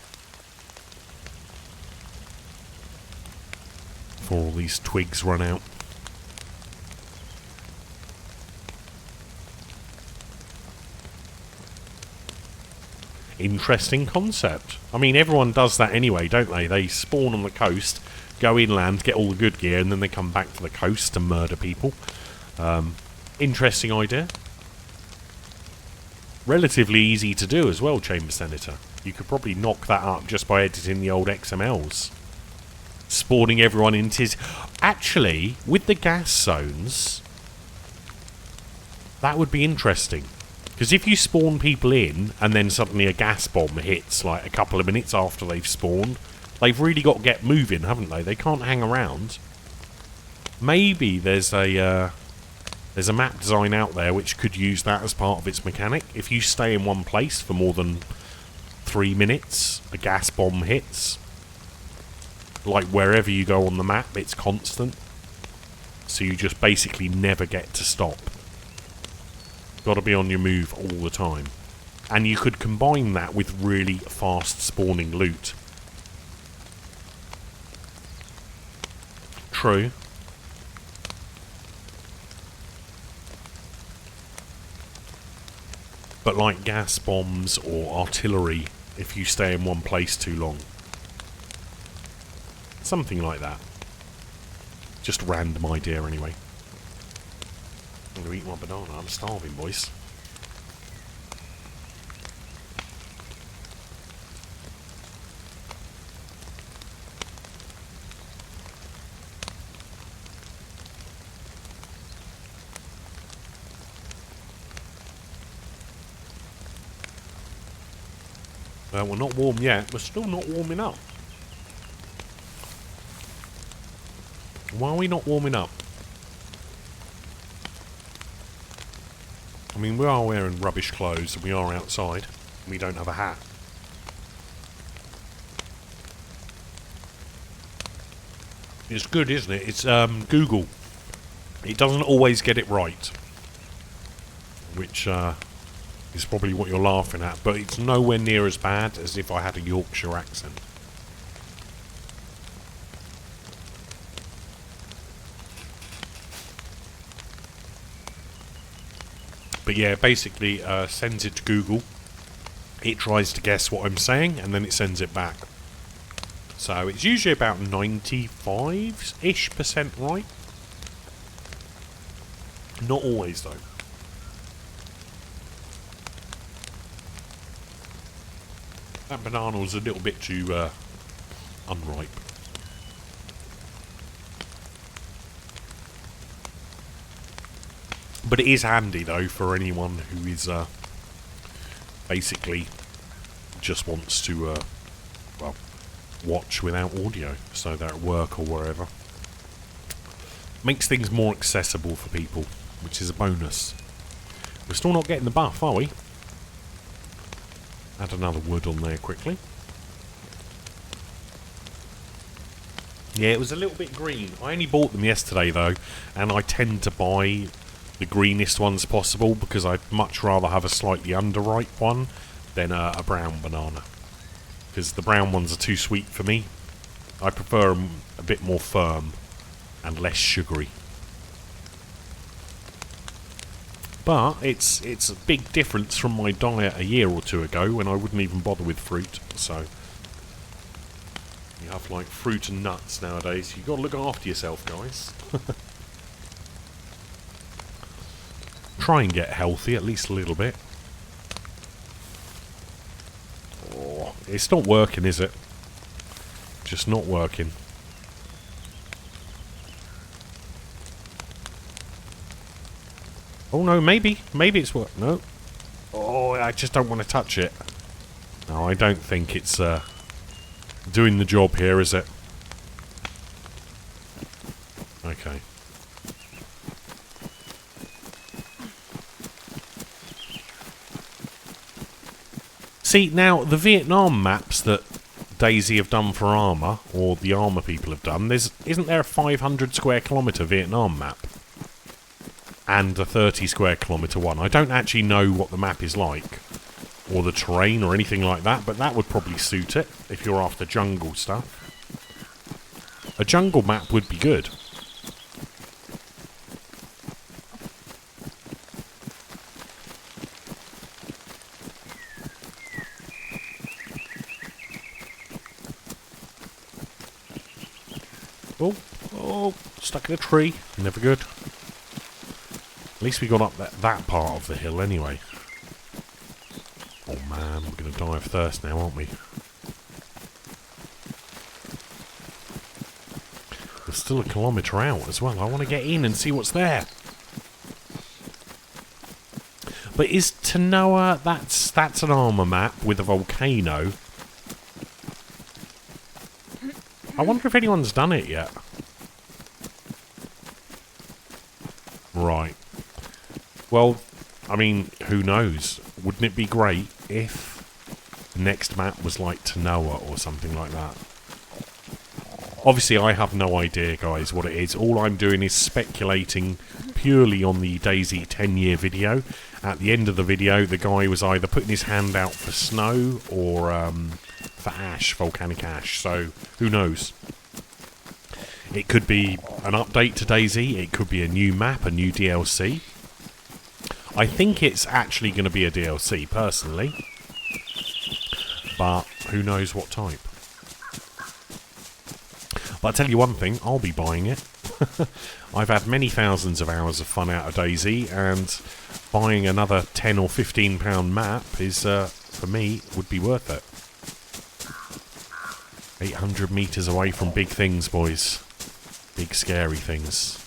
before all these twigs run out. Interesting concept. I mean, everyone does that anyway, don't they? They spawn on the coast, go inland, get all the good gear, and then they come back to the coast to murder people. Interesting idea. Relatively easy to do as well, Chamber Senator. You could probably knock that up just by editing the old XMLs. Spawning everyone into... Actually, with the gas zones, that would be interesting. Because if you spawn people in, and then suddenly a gas bomb hits, like a couple of minutes after they've spawned, they've really got to get moving, haven't they? They can't hang around. Maybe there's a map design out there which could use that as part of its mechanic. If you stay in one place for more than 3 minutes, a gas bomb hits. Like wherever you go on the map, it's constant. So you just basically never get to stop. Got to be on your move all the time. And you could combine that with really fast spawning loot. True. But like gas bombs or artillery, if you stay in one place too long. Something like that. Just a random idea anyway. I'm going to eat my banana. I'm starving, boys. We're not warm yet. We're still not warming up. Why are we not warming up? I mean, we are wearing rubbish clothes and we are outside. And we don't have a hat. It's good, isn't it? It's Google. It doesn't always get it right. Which is probably what you're laughing at. But it's nowhere near as bad as if I had a Yorkshire accent. But yeah, basically sends it to Google. It tries to guess what I'm saying, and then it sends it back. So it's usually about 95-ish% right. Not always, though. That banana was a little bit too unripe. But it is handy, though, for anyone who is basically just wants to, well, watch without audio, so they're at work or wherever. Makes things more accessible for people, which is a bonus. We're still not getting the buff, are we? Add another wood on there quickly. Yeah, it was a little bit green. I only bought them yesterday, though, and I tend to buy the greenest ones possible because I'd much rather have a slightly underripe one than a brown banana. Because the brown ones are too sweet for me. I prefer them a bit more firm and less sugary. But it's a big difference from my diet a year or two ago when I wouldn't even bother with fruit. So you have like fruit and nuts nowadays. You've got to look after yourself, guys. Try and get healthy at least a little bit. Oh, it's not working, is it? Just not working. Oh no, maybe it's work. No. Oh, I just don't want to touch it. No, I don't think it's doing the job here, is it? Okay. See, now, the Vietnam maps that DayZ have done for Armour, or the Armour people have done, isn't there a 500 square kilometre Vietnam map? And a 30 square kilometre one. I don't actually know what the map is like, or the terrain, or anything like that, but that would probably suit it, if you're after jungle stuff. A jungle map would be good. Oh, stuck in a tree. Never good. At least we got up that part of the hill anyway. Oh man, we're going to die of thirst now, aren't we? We're still a kilometre out as well. I want to get in and see what's there. But is Tanoa... That's an armour map with a volcano. I wonder if anyone's done it yet. Right. Well, I mean, who knows? Wouldn't it be great if the next map was like Tanoa or something like that? Obviously, I have no idea, guys, what it is. All I'm doing is speculating purely on the DayZ 10-year video. At the end of the video, the guy was either putting his hand out for snow or for ash, volcanic ash. So, who knows? It could be an update to DayZ. It could be a new map, a new DLC. I think it's actually going to be a DLC, personally. But who knows what type. But I'll tell you one thing, I'll be buying it. I've had many thousands of hours of fun out of DayZ, and buying another £10 or £15 map is, for me, would be worth it. 800 metres away from big things, boys. Big scary things.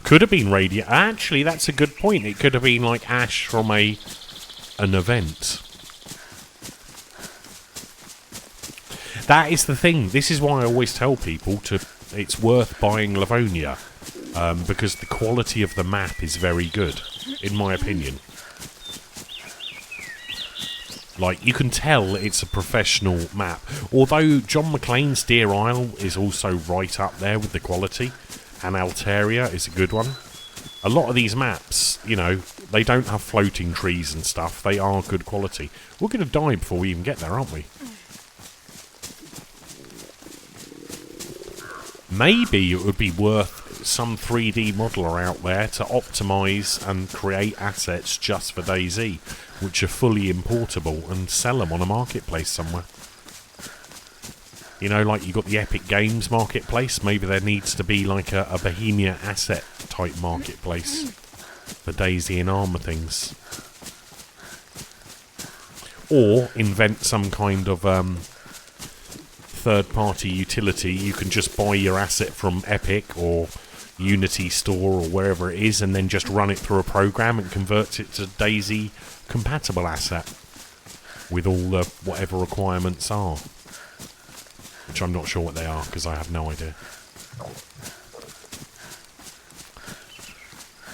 Could have been radio. Actually, that's a good point. It could have been like ash from an event. That is the thing. This is why I always tell people it's worth buying Livonia, because the quality of the map is very good, in my opinion. Like, you can tell it's a professional map. Although John McClane's Deer Isle is also right up there with the quality, and Alteria is a good one. A lot of these maps, you know, they don't have floating trees and stuff. They are good quality. We're going to die before we even get there, aren't we? Maybe it would be worth some 3D modeler out there to optimise and create assets just for DayZ, which are fully importable, and sell them on a marketplace somewhere. You know, like you got the Epic Games marketplace. Maybe there needs to be like a Bohemia asset type marketplace for DayZ and armour things. Or invent some kind of third-party utility. You can just buy your asset from Epic or Unity Store or wherever it is, and then just run it through a program and converts it to DayZ compatible asset with all the whatever requirements are, which I'm not sure what they are because I have no idea.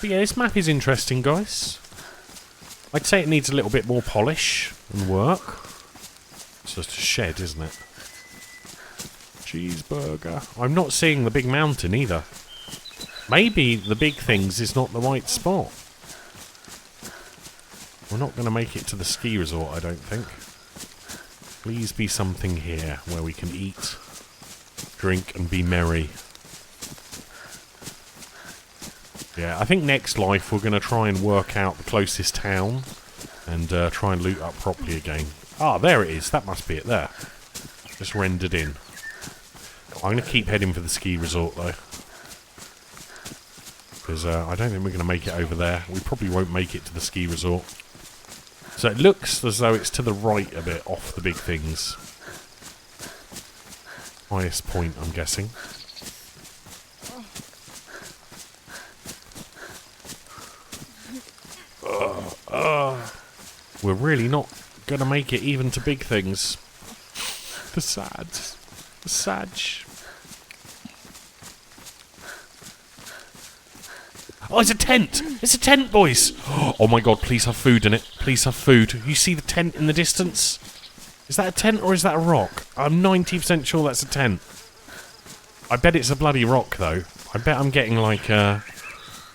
But yeah, this map is interesting, guys. I'd say it needs a little bit more polish and work. It's just a shed, isn't it? Cheeseburger. I'm not seeing the big mountain either. Maybe the big things is not the right spot. We're not going to make it to the ski resort, I don't think. Please be something here where we can eat, drink and be merry. Yeah, I think next life we're going to try and work out the closest town and try and loot up properly again. Ah, there it is. That must be it there. Just rendered in. I'm going to keep heading for the ski resort though, because I don't think we're going to make it over there. We probably won't make it to the ski resort. So it looks as though it's to the right a bit off the big things. Highest point, I'm guessing. We're really not going to make it even to big things. The sad. The sad. Oh, it's a tent! It's a tent, boys! Oh my god, please have food in it. Please have food. You see the tent in the distance? Is that a tent or is that a rock? I'm 90% sure that's a tent. I bet it's a bloody rock, though. I bet I'm getting like a...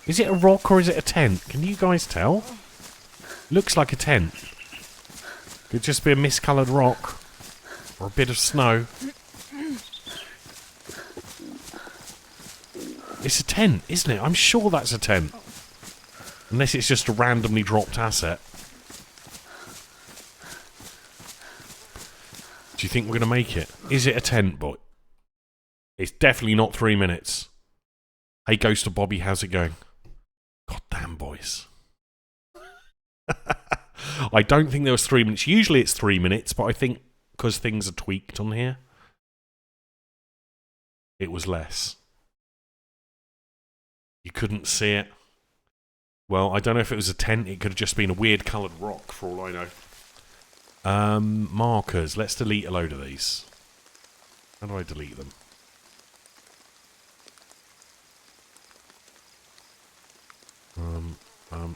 Is it a rock or is it a tent? Can you guys tell? Looks like a tent. Could just be a miscoloured rock. Or a bit of snow. It's a tent, isn't it? I'm sure that's a tent. Unless it's just a randomly dropped asset. Do you think we're going to make it? Is it a tent, boy? It's definitely not 3 minutes. Hey, Ghost of Bobby, how's it going? God damn, boys. I don't think there was 3 minutes. Usually it's 3 minutes, but I think because things are tweaked on here, it was less. You couldn't see it. Well, I don't know if it was a tent. It could have just been a weird coloured rock, for all I know. Markers. Let's delete a load of these. How do I delete them?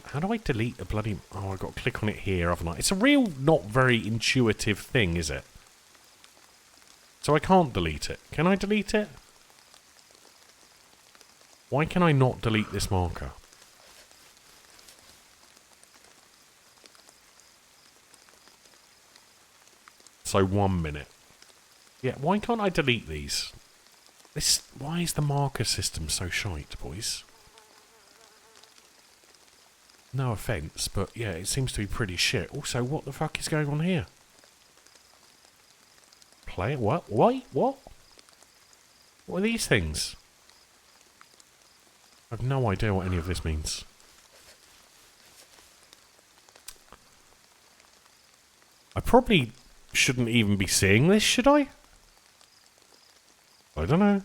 How do I delete a bloody... Oh, I've got to click on it here, haven't I? It's a real not very intuitive thing, is it? So I can't delete it. Can I delete it? Why can I not delete this marker? So 1 minute. Yeah, why can't I delete these? Why is the marker system so shite, boys? No offence, but yeah, it seems to be pretty shit. Also, what the fuck is going on here? Play it? What? Wait, what? What are these things? I have no idea what any of this means. I probably shouldn't even be seeing this, should I? I don't know.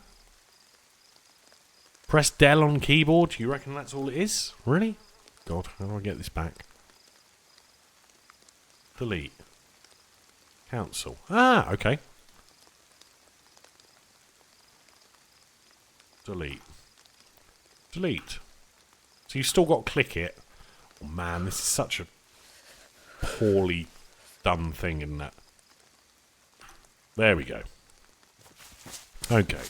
Press Del on keyboard. You reckon that's all it is? Really? God, how do I get this back? Delete. Cancel. Ah, okay. Delete. Delete. So you've still got to click it. Oh man, this is such a poorly done thing, isn't it? There we go. Okay.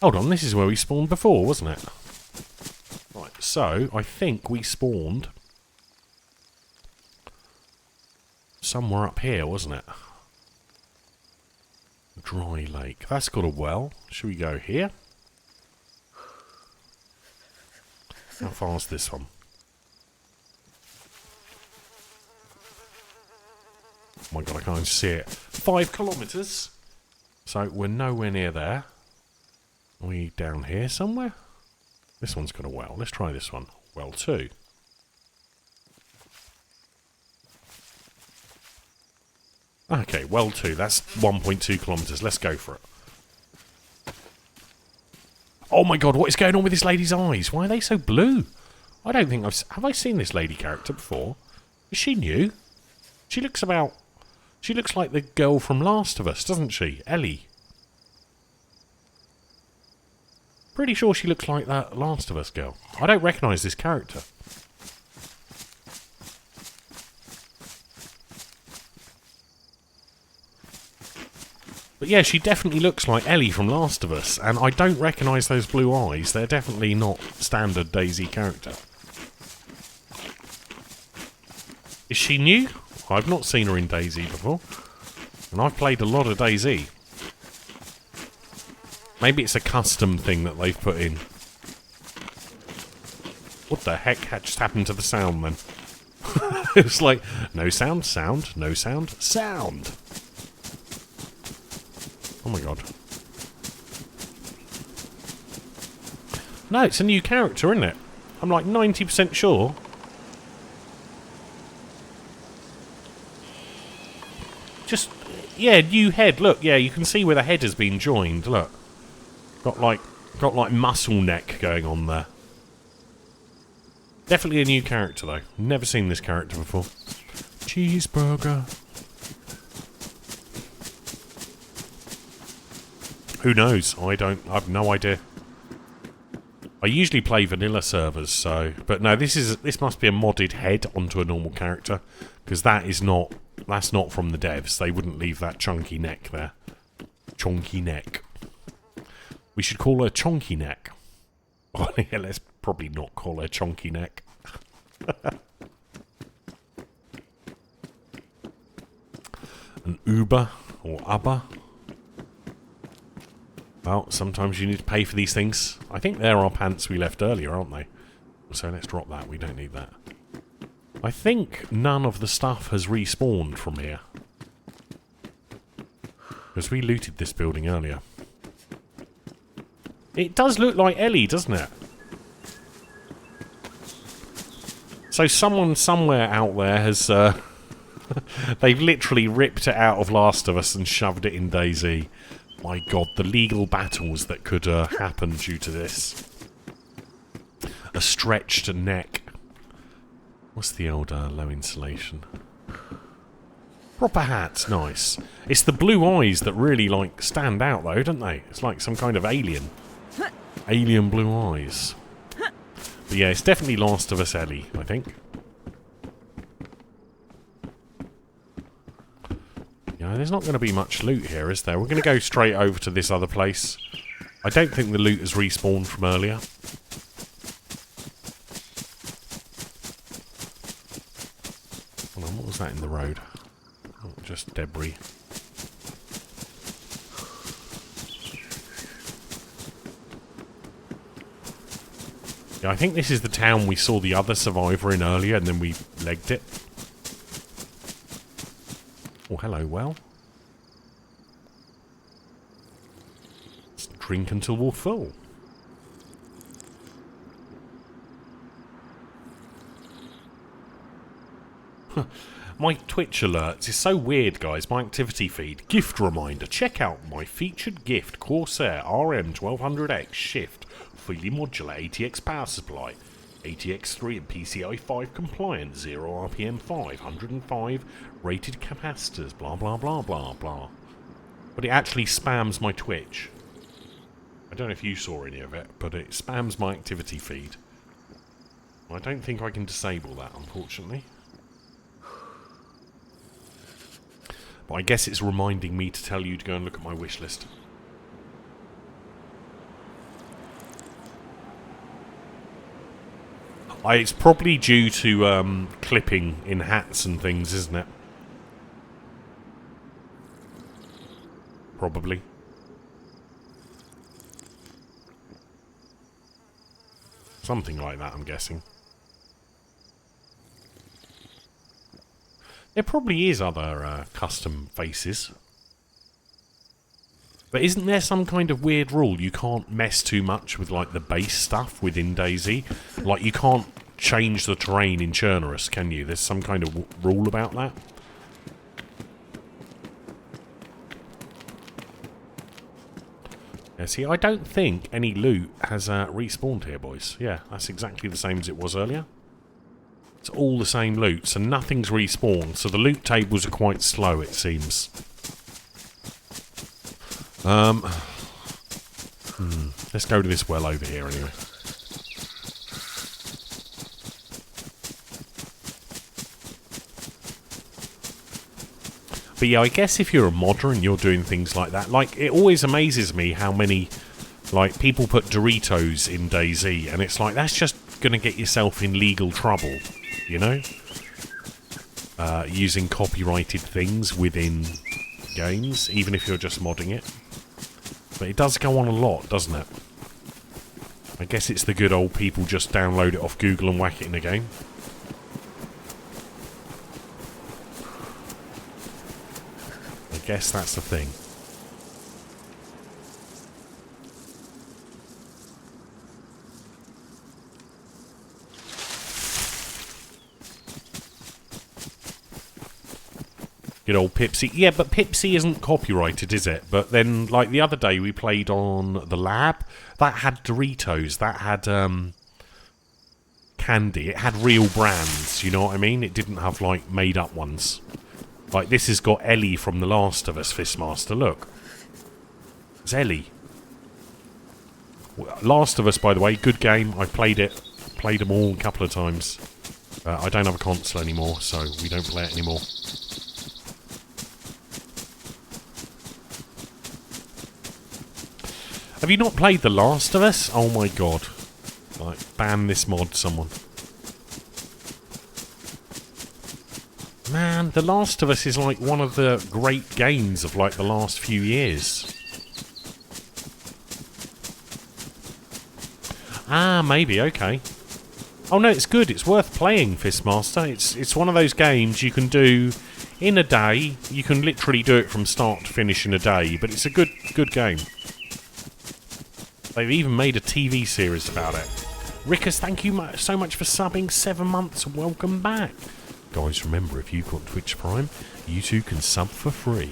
Hold on, this is where we spawned before, wasn't it? Right, so I think we spawned somewhere up here, wasn't it? Dry lake. That's got a well. Should we go here? How far is this one? Oh my god, I can't even see it. 5 kilometres. So we're nowhere near there. Are we down here somewhere? This one's got a well. Let's try this one. Well 2. Okay, well 2. That's 1.2 kilometres. Let's go for it. Oh my god, what is going on with this lady's eyes? Why are they so blue? I don't think have I seen this lady character before? Is she new? She looks like the girl from Last of Us, doesn't she? Ellie. Pretty sure she looks like that Last of Us girl. I don't recognise this character. But yeah, she definitely looks like Ellie from Last of Us, and I don't recognise those blue eyes. They're definitely not standard DayZ character. Is she new? I've not seen her in DayZ before. And I've played a lot of DayZ. Maybe it's a custom thing that they've put in. What the heck just happened to the sound then? It was like, no sound, sound, no sound, sound. Oh my god. No, it's a new character, isn't it? I'm like 90% sure. Just, yeah, new head. Look, yeah, you can see where the head has been joined. Look. Got like muscle neck going on there. Definitely a new character though. Never seen this character before. Cheeseburger. Who knows? I have no idea. I usually play vanilla servers, so... But no, this must be a modded head onto a normal character. Because that's not from the devs. They wouldn't leave that chunky neck there. Chunky neck. We should call her Chonky Neck. Oh, yeah, let's probably not call her Chonky Neck. An Uber or Uber. Well, sometimes you need to pay for these things. I think they're our pants we left earlier, aren't they? So let's drop that. We don't need that. I think none of the stuff has respawned from here. Because we looted this building earlier. It does look like Ellie, doesn't it? So someone somewhere out there has... they've literally ripped it out of Last of Us and shoved it in DayZ. My god, the legal battles that could happen due to this. A stretched neck. What's the old low insulation? Proper hats, nice. It's the blue eyes that really, like, stand out, though, don't they? It's like some kind of alien. Alien blue eyes. But yeah, it's definitely Last of Us Ellie, I think. Yeah, there's not going to be much loot here, is there? We're going to go straight over to this other place. I don't think the loot has respawned from earlier. Hold on, what was that in the road? Oh, just debris. Yeah, I think this is the town we saw the other survivor in earlier, and then we legged it. Oh, hello, well. Let's drink until we're full. My Twitch alerts is so weird, guys. My activity feed. Gift reminder. Check out my featured gift. Corsair RM1200X Shift. Fully modular ATX power supply. ATX3 and PCI 5 compliant. 0 RPM 5. 105 rated capacitors. Blah, blah, blah, blah, blah. But it actually spams my Twitch. I don't know if you saw any of it, but it spams my activity feed. I don't think I can disable that, unfortunately. But I guess it's reminding me to tell you to go and look at my wish list. It's probably due to clipping in hats and things, isn't it? Probably. Something like that, I'm guessing. There probably is other custom faces. But isn't there some kind of weird rule? You can't mess too much with, like, the base stuff within DayZ. Like, you can't change the terrain in Chernarus, can you? There's some kind of rule about that. Yeah, see, I don't think any loot has respawned here, boys. Yeah, that's exactly the same as it was earlier. It's all the same loot, so nothing's respawned. So the loot tables are quite slow, it seems. Let's go to this well over here anyway. But yeah, I guess if you're a modder and you're doing things like that, like, it always amazes me how many, like, people put Doritos in DayZ, and it's like, that's just gonna get yourself in legal trouble, you know? Using copyrighted things within games, even if you're just modding it. But it does go on a lot, doesn't it? I guess it's the good old people just download it off Google and whack it in a game. I guess that's the thing. Good old Pipsy. Yeah, but Pipsy isn't copyrighted, is it? But then, like, the other day we played on the lab. That had Doritos. That had candy. It had real brands, you know what I mean? It didn't have, like, made-up ones. Like, this has got Ellie from The Last of Us, Fistmaster. Look. It's Ellie. Last of Us, by the way, good game. I played it. Played them all a couple of times. I don't have a console anymore, so we don't play it anymore. Have you not played The Last of Us? Oh my god. Like, ban this mod, someone. Man, man, The Last of Us is like one of the great games of like the last few years. Ah, maybe, okay. Oh no, it's good. It's worth playing, Fistmaster. It's one of those games you can do in a day. You can literally do it from start to finish in a day, but it's a good game. They've even made a TV series about it. Rickus, thank you so much for subbing 7 months. Welcome back. Guys, remember, if you've got Twitch Prime, you too can sub for free.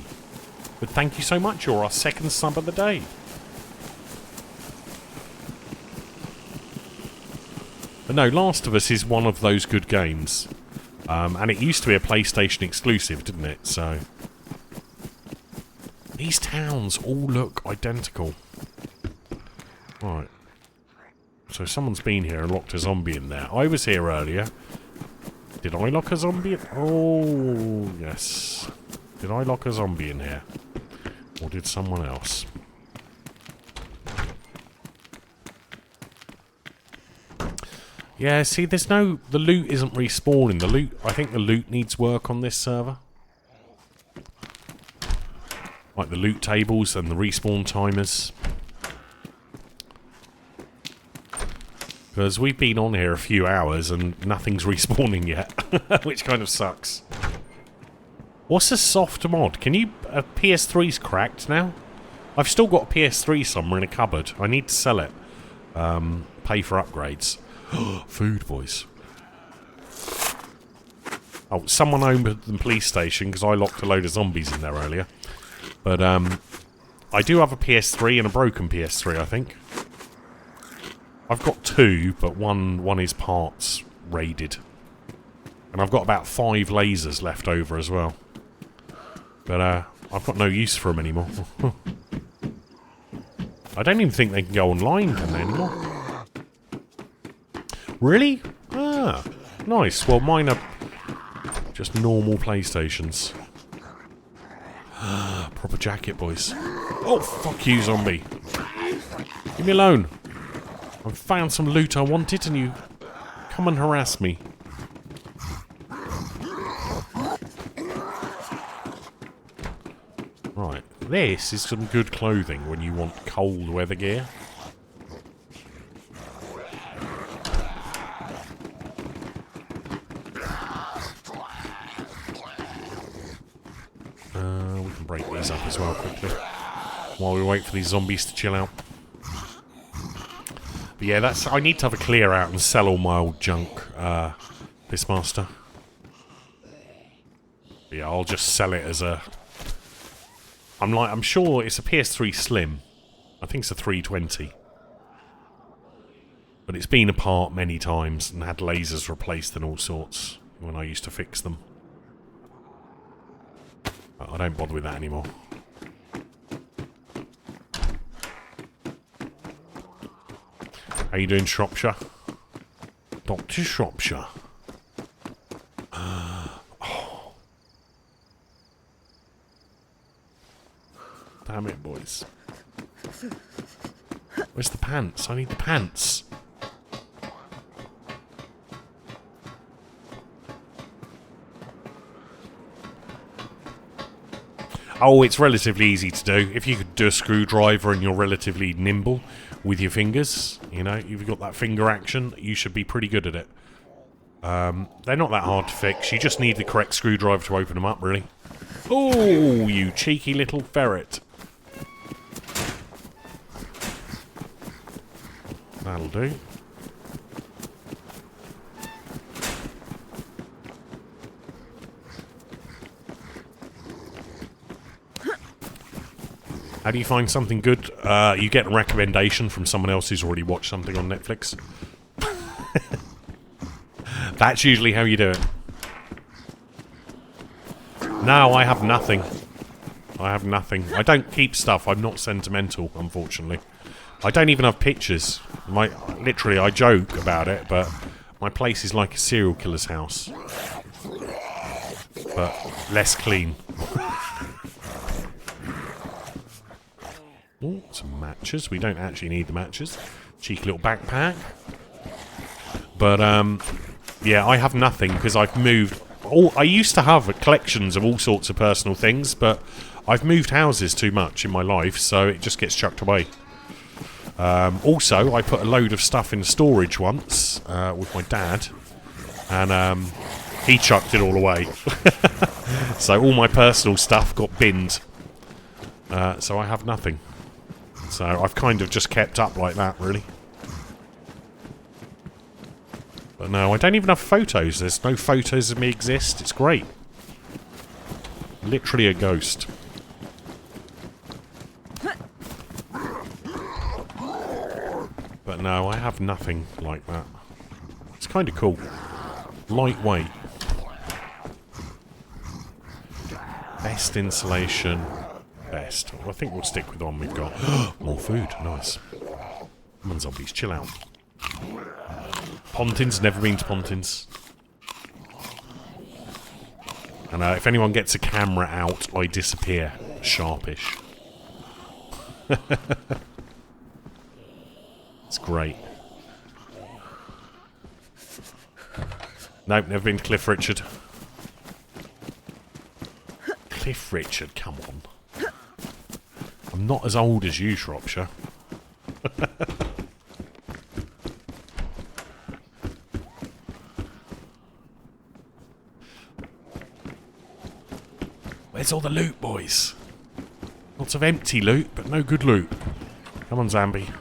But thank you so much. You're our second sub of the day. But no, Last of Us is one of those good games. And it used to be a PlayStation exclusive, didn't it? So these towns all look identical. Right. So someone's been here and locked a zombie in there. I was here earlier. Did I lock a zombie in? Oh, yes. Did I lock a zombie in here? Or did someone else? Yeah, see, there's no... The loot isn't respawning. The loot... I think the loot needs work on this server. Like the loot tables and the respawn timers. Because we've been on here a few hours and nothing's respawning yet. Which kind of sucks. What's a soft mod? Can you... PS3's cracked now? I've still got a PS3 somewhere in a cupboard. I need to sell it. Pay for upgrades. Food, boys. Oh, someone opened the police station because I locked a load of zombies in there earlier. But, I do have a PS3 and a broken PS3, I think. I've got 2, but one is parts raided. And I've got about 5 lasers left over as well. But, I've got no use for them anymore. I don't even think they can go online, can they, anymore? Really? Ah, nice. Well, mine are just normal PlayStations. Proper jacket, boys. Oh, fuck you, zombie. Leave me alone. I've found some loot I wanted and you come and harass me. Right, this is some good clothing when you want cold weather gear. We can break these up as well quickly while we wait for these zombies to chill out. But yeah, that's... I need to have a clear out and sell all my old junk, Fistmaster. But yeah, I'll just sell it as a... I'm sure it's a PS3 Slim. I think it's a 320. But it's been apart many times and had lasers replaced and all sorts when I used to fix them. But I don't bother with that anymore. How you doing, Shropshire? Dr. Shropshire. Oh. Damn it, boys. Where's the pants? I need the pants. Oh, it's relatively easy to do. If you could do a screwdriver and you're relatively nimble with your fingers, you know, you've got that finger action, you should be pretty good at it. They're not that hard to fix. You just need the correct screwdriver to open them up, really. Oh, you cheeky little ferret. That'll do. How do you find something good? You get a recommendation from someone else who's already watched something on Netflix. That's usually how you do it. No, I have nothing. I have nothing. I don't keep stuff. I'm not sentimental, unfortunately. I don't even have pictures. Literally, I joke about it, but my place is like a serial killer's house. But less clean. Oh, some matches. We don't actually need the matches. Cheeky little backpack. But, yeah, I have nothing because I've moved I used to have collections of all sorts of personal things, but I've moved houses too much in my life, so it just gets chucked away. Also, I put a load of stuff in storage once with my dad, and he chucked it all away. So all my personal stuff got binned. So I have nothing. So I've kind of just kept up like that, really. But no, I don't even have photos. There's no photos of me exist. It's great. Literally a ghost. But no, I have nothing like that. It's kind of cool. Lightweight. Best insulation. Best. Well, I think we'll stick with the one we've got. More food. Nice. Come on, zombies. Chill out. Pontins. Never been to Pontins. And if anyone gets a camera out, I disappear. Sharpish. It's great. Nope, never been to Cliff Richard. Cliff Richard, come on. I'm not as old as you, Shropshire. Where's all the loot, boys? Lots of empty loot, but no good loot. Come on, Zambi.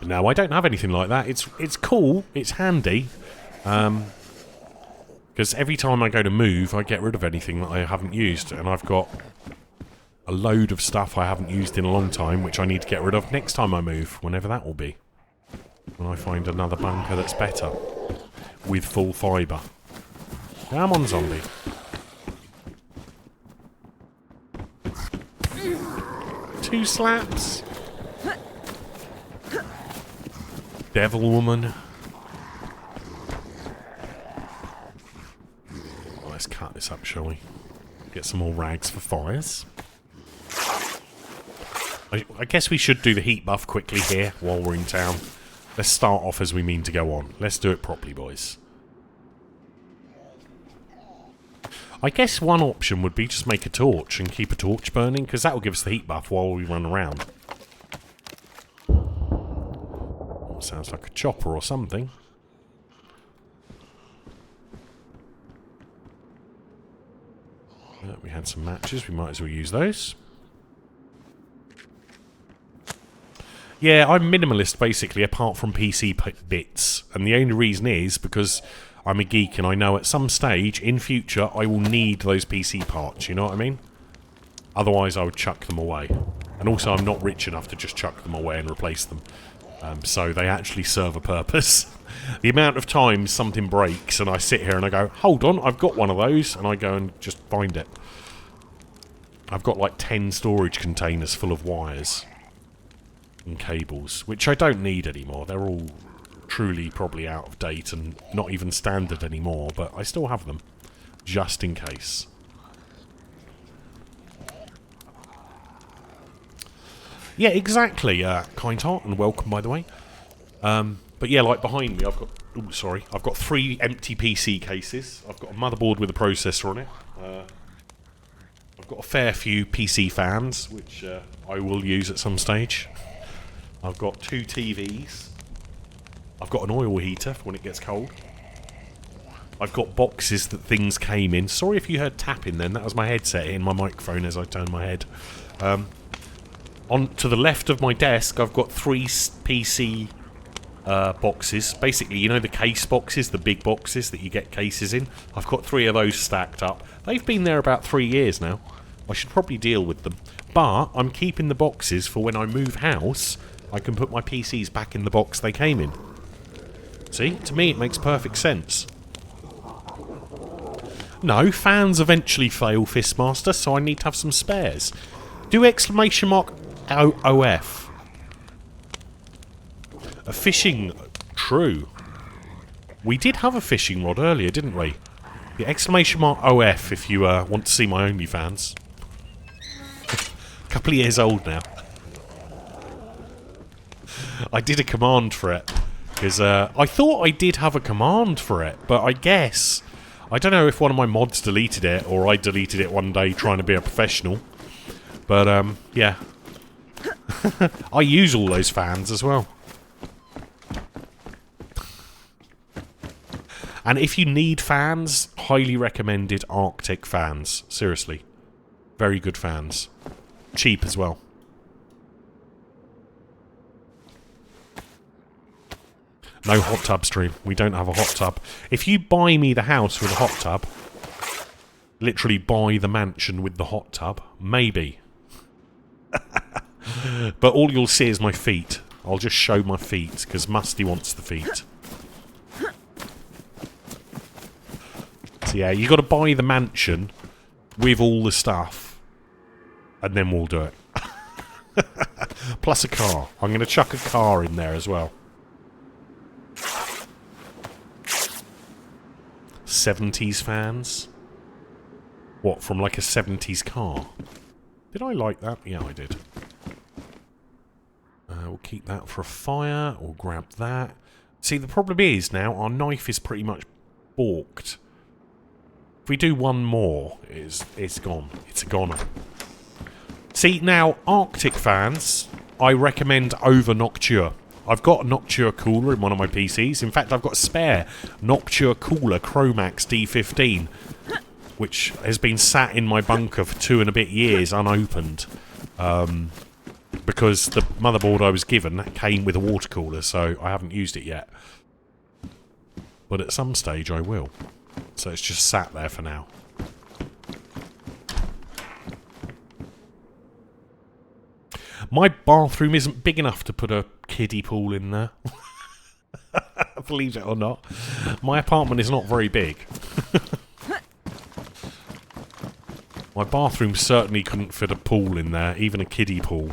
But no, I don't have anything like that. It's cool. It's handy. Because every time I go to move, I get rid of anything that I haven't used. And I've got a load of stuff I haven't used in a long time, which I need to get rid of next time I move, whenever that will be. When I find another bunker that's better. With full fibre. Come on, zombie. Two slaps. Devil woman. Well, let's cut this up, shall we? Get some more rags for fires. I guess we should do the heat buff quickly here while we're in town. Let's start off as we mean to go on. Let's do it properly, boys. I guess one option would be just make a torch and keep a torch burning, because that will give us the heat buff while we run around. Oh, sounds like a chopper or something. We had some matches, we might as well use those. Yeah, I'm minimalist basically, apart from PC bits. And the only reason is because I'm a geek and I know at some stage in future I will need those PC parts, you know what I mean? Otherwise I would chuck them away. And also I'm not rich enough to just chuck them away and replace them. So they actually serve a purpose. The amount of times something breaks and I sit here and I go, hold on, I've got one of those, and I go and just find it. I've got like 10 storage containers full of wires and cables, which I don't need anymore. They're all truly probably out of date and not even standard anymore, but I still have them, just in case. Yeah, exactly, kind heart, and welcome, by the way. But yeah, like behind me, I've got... Oh, sorry. I've got 3 empty PC cases. I've got a motherboard with a processor on it. I've got a fair few PC fans, which I will use at some stage. I've got 2 TVs. I've got an oil heater for when it gets cold. I've got boxes that things came in. Sorry if you heard tapping then. That was my headset in my microphone as I turned my head. On to the left of my desk, I've got 3 PC boxes. Basically, you know the case boxes, the big boxes that you get cases in? I've got 3 of those stacked up. They've been there about 3 years now. I should probably deal with them. But I'm keeping the boxes for when I move house, I can put my PCs back in the box they came in. See? To me, it makes perfect sense. No, fans eventually fail, Fistmaster, so I need to have some spares. Do exclamation mark OF. A fishing... True. We did have a fishing rod earlier, didn't we? The exclamation mark OF if you want to see my OnlyFans. A couple of years old now. I did a command for it. Because I thought I did have a command for it, but I guess... I don't know if one of my mods deleted it, or I deleted it one day trying to be a professional. But, yeah. I use all those fans as well. And if you need fans, highly recommended Arctic fans. Seriously. Very good fans. Cheap as well. No hot tub stream. We don't have a hot tub. If you buy me the house with a hot tub, literally buy the mansion with the hot tub, maybe. But all you'll see is my feet. I'll just show my feet, because Musty wants the feet. So yeah, you got to buy the mansion with all the stuff, and then we'll do it. Plus a car. I'm going to chuck a car in there as well. 70s fans? What, from like a 70s car? Did I like that? Yeah, I did. We'll keep that for a fire. We'll grab that. See, the problem is now our knife is pretty much balked. If we do one more, it's gone. It's a goner. See, now, Arctic fans, I recommend over Noctua. I've got a Noctua cooler in one of my PCs. In fact, I've got a spare Noctua cooler Chromax D15, which has been sat in my bunker for 2 and a bit years unopened. Because the motherboard I was given came with a water cooler, so I haven't used it yet. But at some stage I will. So it's just sat there for now. My bathroom isn't big enough to put a kiddie pool in there. Believe it or not. My apartment is not very big. My bathroom certainly couldn't fit a pool in there, even a kiddie pool.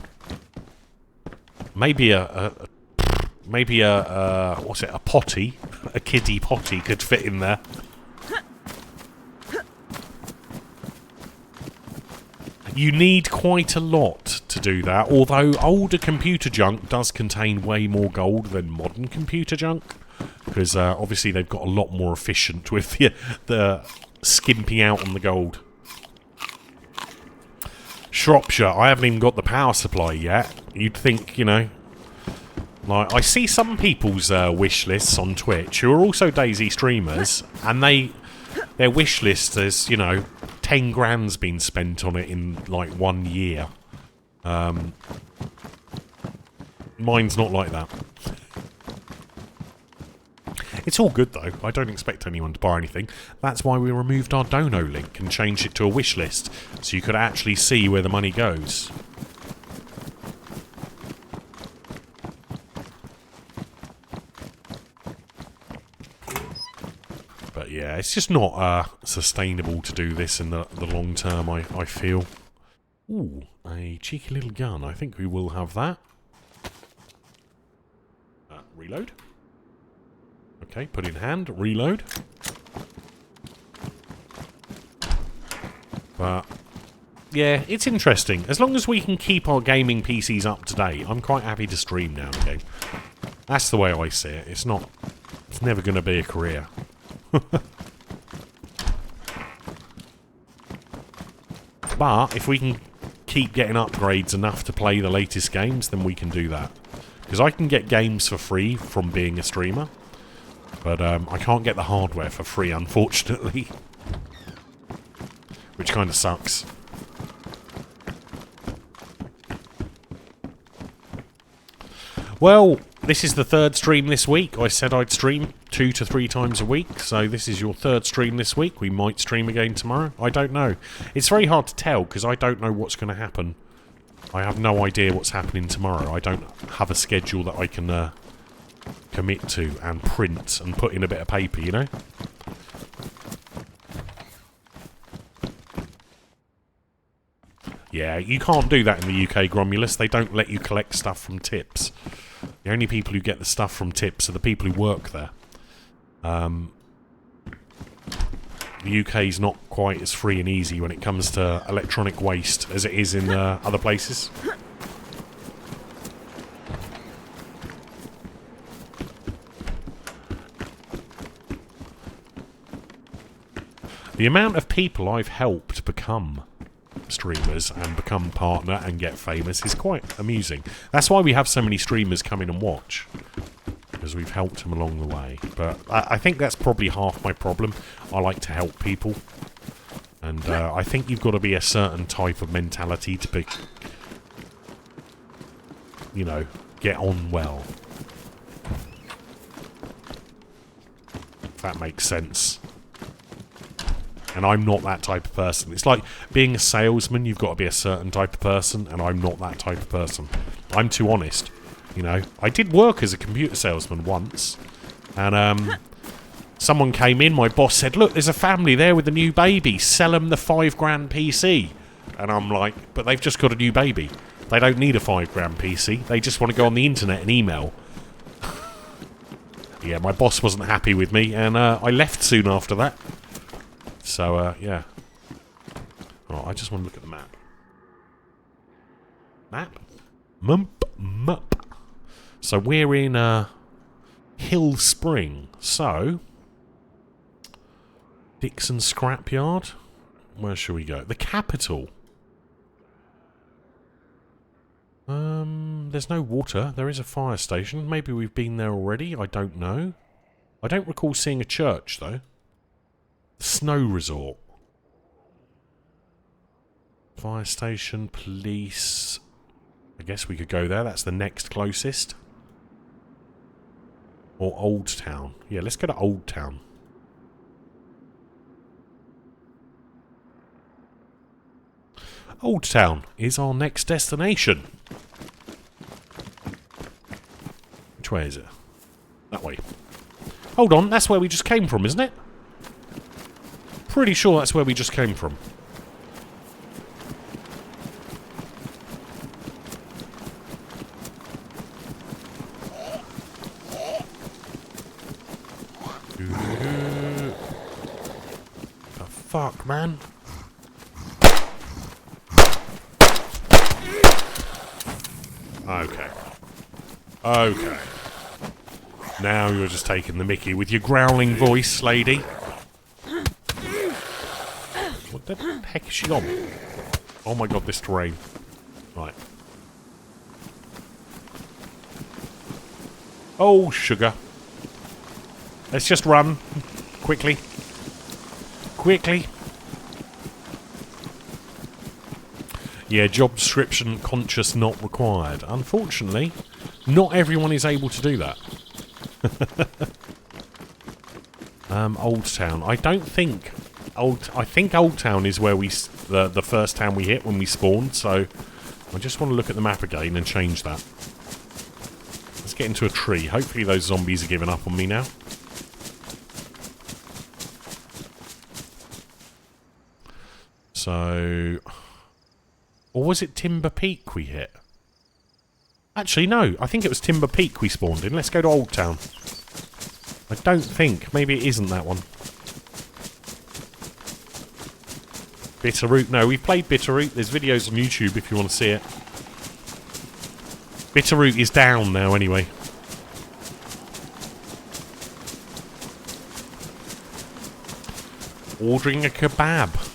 Maybe maybe what's it, a potty? A kiddie potty could fit in there. You need quite a lot to do that, although older computer junk does contain way more gold than modern computer junk. Because obviously they've got a lot more efficient with the skimping out on the gold. Shropshire, I haven't even got the power supply yet. You'd think, you know... Like, I see some people's wish lists on Twitch who are also DayZ streamers, and their wish list is, you know, 10 grand's been spent on it in, like, 1 year. Mine's not like that. It's all good, though. I don't expect anyone to buy anything. That's why we removed our Dono link and changed it to a wish list, so you could actually see where the money goes. But yeah, it's just not sustainable to do this in the long term, I feel. Ooh, a cheeky little gun. I think we will have that. Reload. Okay, put in hand, reload. But, yeah, it's interesting. As long as we can keep our gaming PCs up to date, I'm quite happy to stream now and again. That's the way I see it. It's never going to be a career. But, if we can keep getting upgrades enough to play the latest games, then we can do that. Because I can get games for free from being a streamer. But I can't get the hardware for free, unfortunately. Which kind of sucks. Well, this is the 3rd stream this week. I said I'd stream 2 to 3 times a week. So this is your 3rd stream this week. We might stream again tomorrow. I don't know. It's very hard to tell because I don't know what's going to happen. I have no idea what's happening tomorrow. I don't have a schedule that I can... commit to and print and put in a bit of paper, you know? Yeah, you can't do that in the UK, Gromulus. They don't let you collect stuff from tips. The only people who get the stuff from tips are the people who work there. The UK's not quite as free and easy when it comes to electronic waste as it is in other places. The amount of people I've helped become streamers and become partner and get famous is quite amusing. That's why we have so many streamers come in and watch, because we've helped them along the way. But I think that's probably half my problem. I like to help people, and I think you've got to be a certain type of mentality to be, you know, get on well. If that makes sense. And I'm not that type of person. It's like being a salesman, you've got to be a certain type of person, and I'm not that type of person. I'm too honest, you know. I did work as a computer salesman once, and someone came in, my boss said, look, there's a family there with a new baby, sell them the $5,000 PC. And I'm like, but they've just got a new baby. They don't need a $5,000 PC. They just want to go on the internet and email. Yeah, my boss wasn't happy with me, and I left soon after that. So, yeah. Oh, I just want to look at the map. Map? Mup. So we're in Hill Spring. So, Dixon Scrapyard. Where shall we go? The capital. There's no water. There is a fire station. Maybe we've been there already. I don't know. I don't recall seeing a church, though. Snow resort. Fire station, police. I guess we could go there. That's the next closest. Or Old Town. Yeah, let's go to Old Town. Old Town is our next destination. Which way is it? That way. Hold on, that's where we just came from, isn't it? Pretty sure that's where we just came from. The fuck, man? Okay. Okay. Now you're just taking the mickey with your growling voice, lady. What the heck is she on? Oh my god, this terrain. Right. Oh, sugar. Let's just run. Quickly. Quickly. Yeah, job description, conscious, not required. Unfortunately, not everyone is able to do that. Old Town. I don't think... I think Old Town is where we... The first town we hit when we spawned, so... I just want to look at the map again and change that. Let's get into a tree. Hopefully those zombies are giving up on me now. So... Or was it Timber Peak we hit? Actually, no. I think it was Timber Peak we spawned in. Let's go to Old Town. I don't think. Maybe it isn't that one. Bitterroot. No, we've played Bitterroot. There's videos on YouTube if you want to see it. Bitterroot is down now anyway. Ordering a kebab.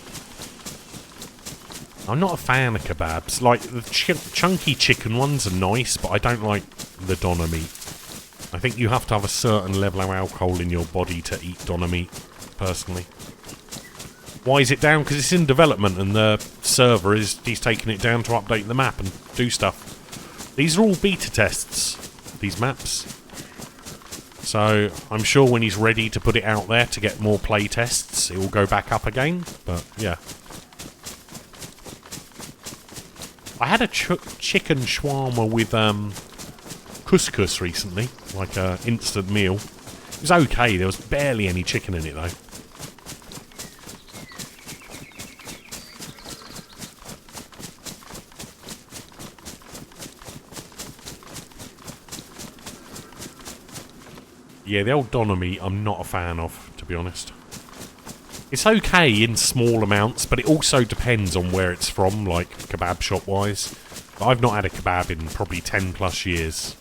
I'm not a fan of kebabs. Like, the chunky chicken ones are nice, but I don't like the doner meat. I think you have to have a certain level of alcohol in your body to eat doner meat, personally. Why is it down? Because it's in development, and the server he's taking it down to update the map and do stuff. These are all beta tests, these maps. So, I'm sure when he's ready to put it out there to get more play tests, it will go back up again, but yeah. I had a chicken shawarma with couscous recently, like an instant meal. It was okay, there was barely any chicken in it though. Yeah, the old doner meat I'm not a fan of, to be honest. It's okay in small amounts, but it also depends on where it's from, like kebab shop wise. I've not had a kebab in probably 10 plus years.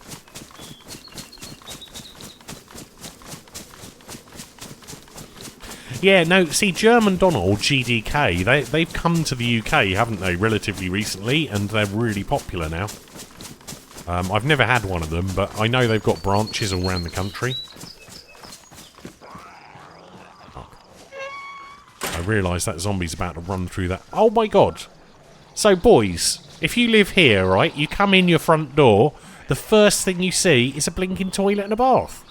Yeah, no, see, German Donald, GDK, they've come to the UK, haven't they, relatively recently, and they're really popular now. I've never had one of them, but I know they've got branches all around the country. Oh. I realise that zombie's about to run through that. Oh my god! So, boys, if you live here, right, you come in your front door, the first thing you see is a blinking toilet and a bath.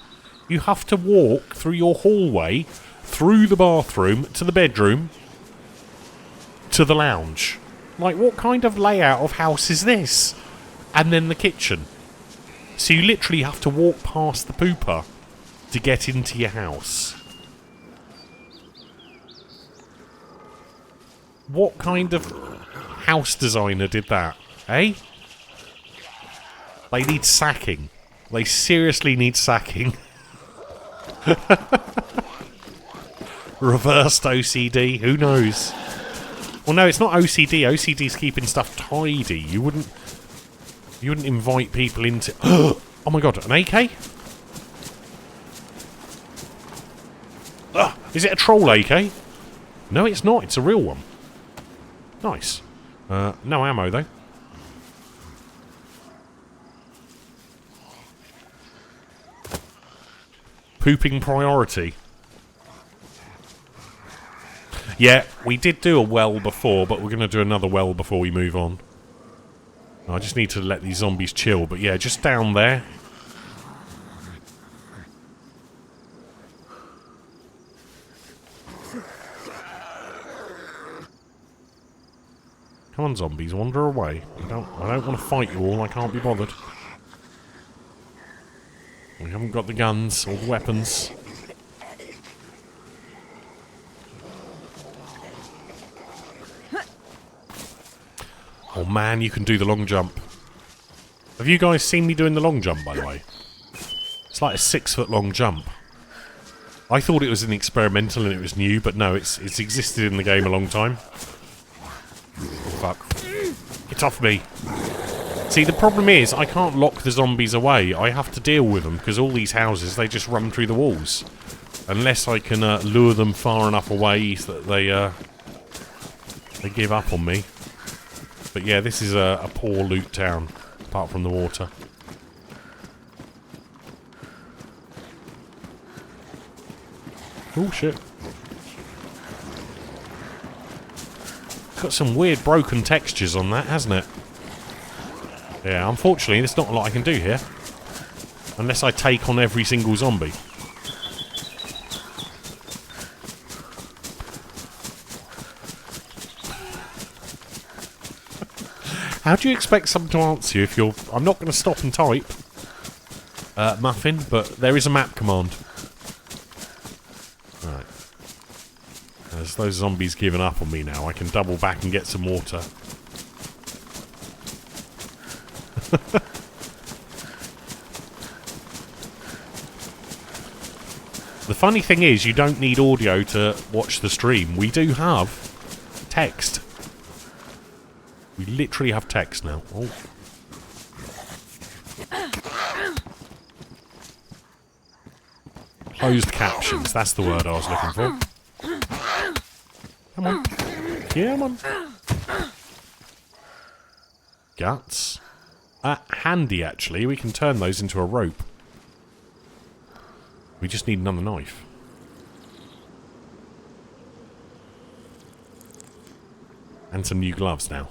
You have to walk through your hallway, through the bathroom, to the bedroom, to the lounge. Like, what kind of layout of house is this? And then the kitchen. So you literally have to walk past the pooper to get into your house. What kind of house designer did that? Eh? They need sacking. They seriously need sacking. Reversed OCD, who knows? Well, no, it's not OCD. OCD's keeping stuff tidy. You wouldn't invite people into... Oh my god, an AK? Is it a troll AK? No, it's not. It's a real one. Nice. No ammo, though. Pooping priority. Yeah, we did do a well before, but we're going to do another well before we move on. I just need to let these zombies chill, but yeah, just down there. Come on, zombies, wander away. I don't want to fight you all, I can't be bothered. We haven't got the guns or the weapons. Oh man, you can do the long jump. Have you guys seen me doing the long jump, by the way? It's like a 6-foot long jump. I thought it was an experimental and it was new, but no, it's existed in the game a long time. Fuck. Get off me. See, the problem is, I can't lock the zombies away. I have to deal with them, because all these houses, they just run through the walls. Unless I can lure them far enough away that they give up on me. But yeah, this is a poor loot town, apart from the water. Oh shit. Got some weird broken textures on that, hasn't it? Yeah, unfortunately, there's not a lot I can do here. Unless I take on every single zombie. How do you expect someone to answer you if you're... I'm not going to stop and type, Muffin, but there is a map command. Right. As those zombies giving up on me now, I can double back and get some water. The funny thing is, you don't need audio to watch the stream. We do have text. We literally have text now. Oh. Closed captions, that's the word I was looking for. Come on. Come on. Guts. Handy, actually. We can turn those into a rope. We just need another knife. And some new gloves now.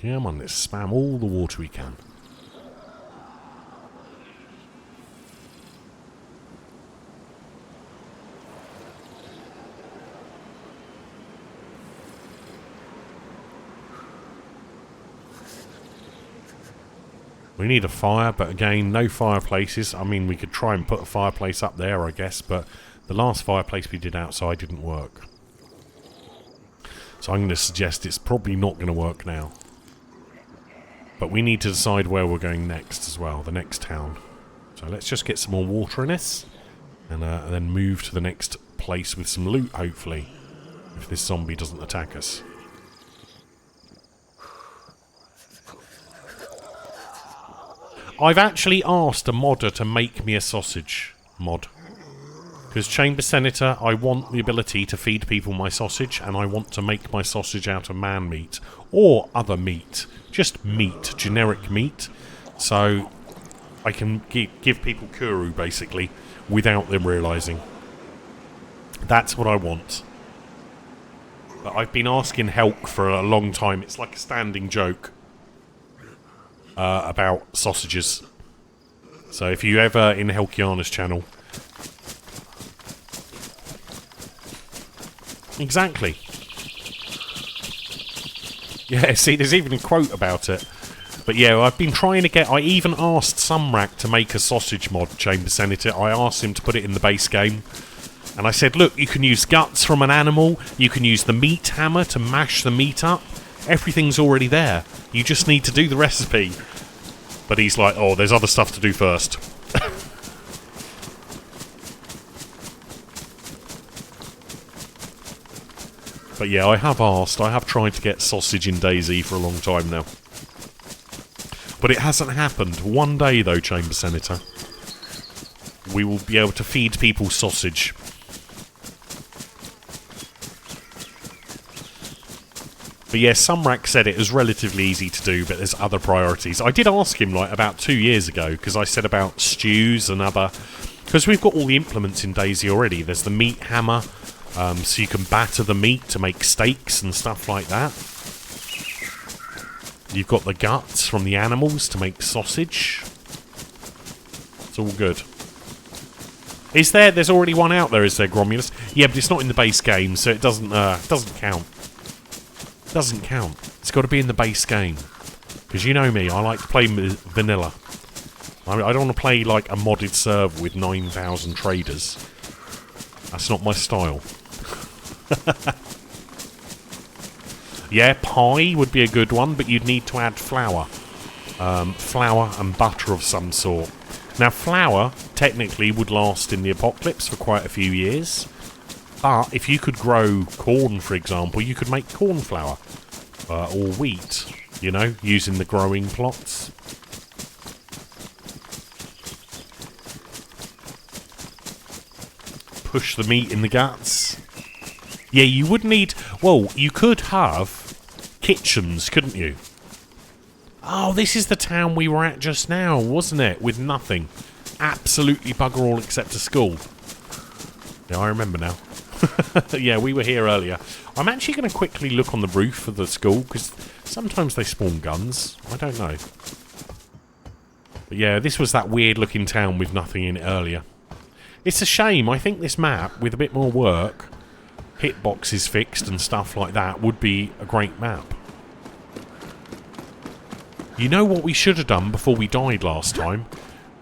Come on, let's spam all the water we can. We need a fire, but again, no fireplaces. I mean, we could try and put a fireplace up there, I guess, but the last fireplace we did outside didn't work. So I'm going to suggest it's probably not going to work now. But we need to decide where we're going next as well, the next town. So let's just get some more water in this, and then move to the next place with some loot, hopefully, if this zombie doesn't attack us. I've actually asked a modder to make me a sausage mod. Because Chamber Senator, I want the ability to feed people my sausage, and I want to make my sausage out of man meat. Or other meat. Just meat. Generic meat. So I can give people kuru, basically, without them realising. That's what I want. But I've been asking Helk for a long time. It's like a standing joke about sausages. So if you ever in Helkiana's channel... Exactly. Yeah, see, there's even a quote about it. But yeah, I've been trying to get... I even asked Sumrak to make a sausage mod, Chamber Senator. I asked him to put it in the base game. And I said, look, you can use guts from an animal. You can use the meat hammer to mash the meat up. Everything's already there. You just need to do the recipe. But he's like, oh, there's other stuff to do first. But yeah, I have asked. I have tried to get sausage in DayZ for a long time now. But it hasn't happened. One day, though, Chamber Senator, we will be able to feed people sausage. But yeah, Sumrak said it was relatively easy to do, but there's other priorities. I did ask him, like, about 2 years ago, because I said about stews and other... Because we've got all the implements in DayZ already. There's the meat hammer, so you can batter the meat to make steaks and stuff like that. You've got the guts from the animals to make sausage. It's all good. Is there? There's already one out there, is there, Gromulus? Yeah, but it's not in the base game, so it doesn't count. Doesn't count. It's got to be in the base game. Because you know me, I like to play vanilla. I don't want to play like a modded server with 9,000 traders. That's not my style. Yeah, pie would be a good one, but you'd need to add flour. Flour and butter of some sort. Now, flour, technically, would last in the apocalypse for quite a few years. But if you could grow corn, for example, you could make corn flour. Or wheat, you know, using the growing plots. Push the meat in the guts. Yeah, you would need... Well, you could have kitchens, couldn't you? Oh, this is the town we were at just now, wasn't it? With nothing. Absolutely bugger all except a school. Yeah, I remember now. Yeah, we were here earlier. I'm actually going to quickly look on the roof of the school, because sometimes they spawn guns. I don't know. But yeah, this was that weird-looking town with nothing in it earlier. It's a shame. I think this map, with a bit more work, hitboxes fixed and stuff like that, would be a great map. You know what we should have done before we died last time?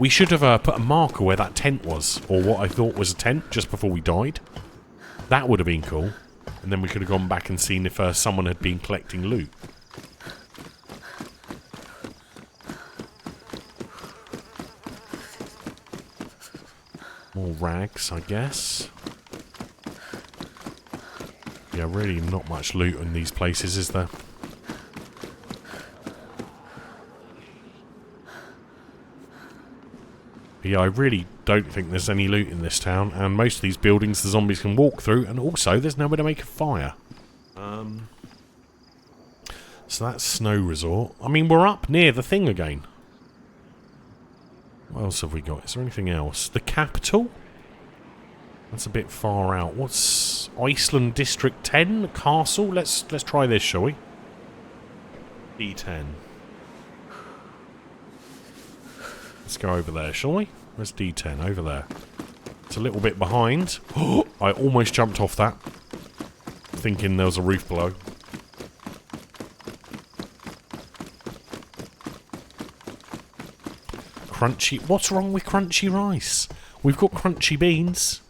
We should have put a marker where that tent was, or what I thought was a tent, just before we died. That would have been cool. And then we could have gone back and seen if someone had been collecting loot. More rags, I guess. Yeah, really not much loot in these places, is there? Yeah, I really don't think there's any loot in this town, and most of these buildings the zombies can walk through, and also there's nowhere to make a fire. So that's Snow Resort. I mean, we're up near the thing again. What else have we got? Is there anything else? The capital? That's a bit far out. What's Iceland District 10? Castle? Let's try this, shall we? D10. Let's go over there, shall we? Where's D10? Over there. It's a little bit behind. Oh, I almost jumped off that, thinking there was a roof below. Crunchy... What's wrong with crunchy rice? We've got crunchy beans.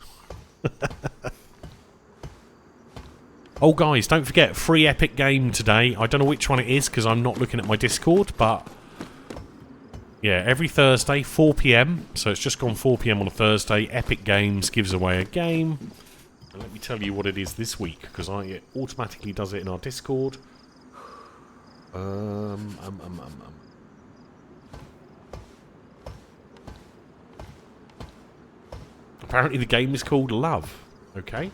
Oh, guys, don't forget, free Epic game today. I don't know which one it is, because I'm not looking at my Discord, but... Yeah, every Thursday, 4 PM. So it's just gone 4 PM on a Thursday. Epic Games gives away a game. And let me tell you what it is this week, because it automatically does it in our Discord. Apparently the game is called Love. Okay.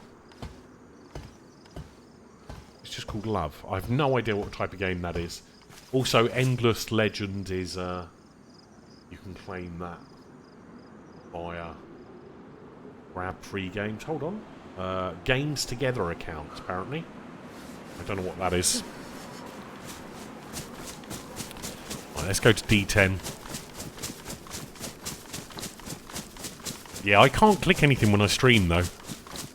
It's just called Love. I have no idea what type of game that is. Also, Endless Legend is, you can claim that via grab free games. Hold on. Games Together account, apparently. I don't know what that is. Right, let's go to D10. Yeah, I can't click anything when I stream, though.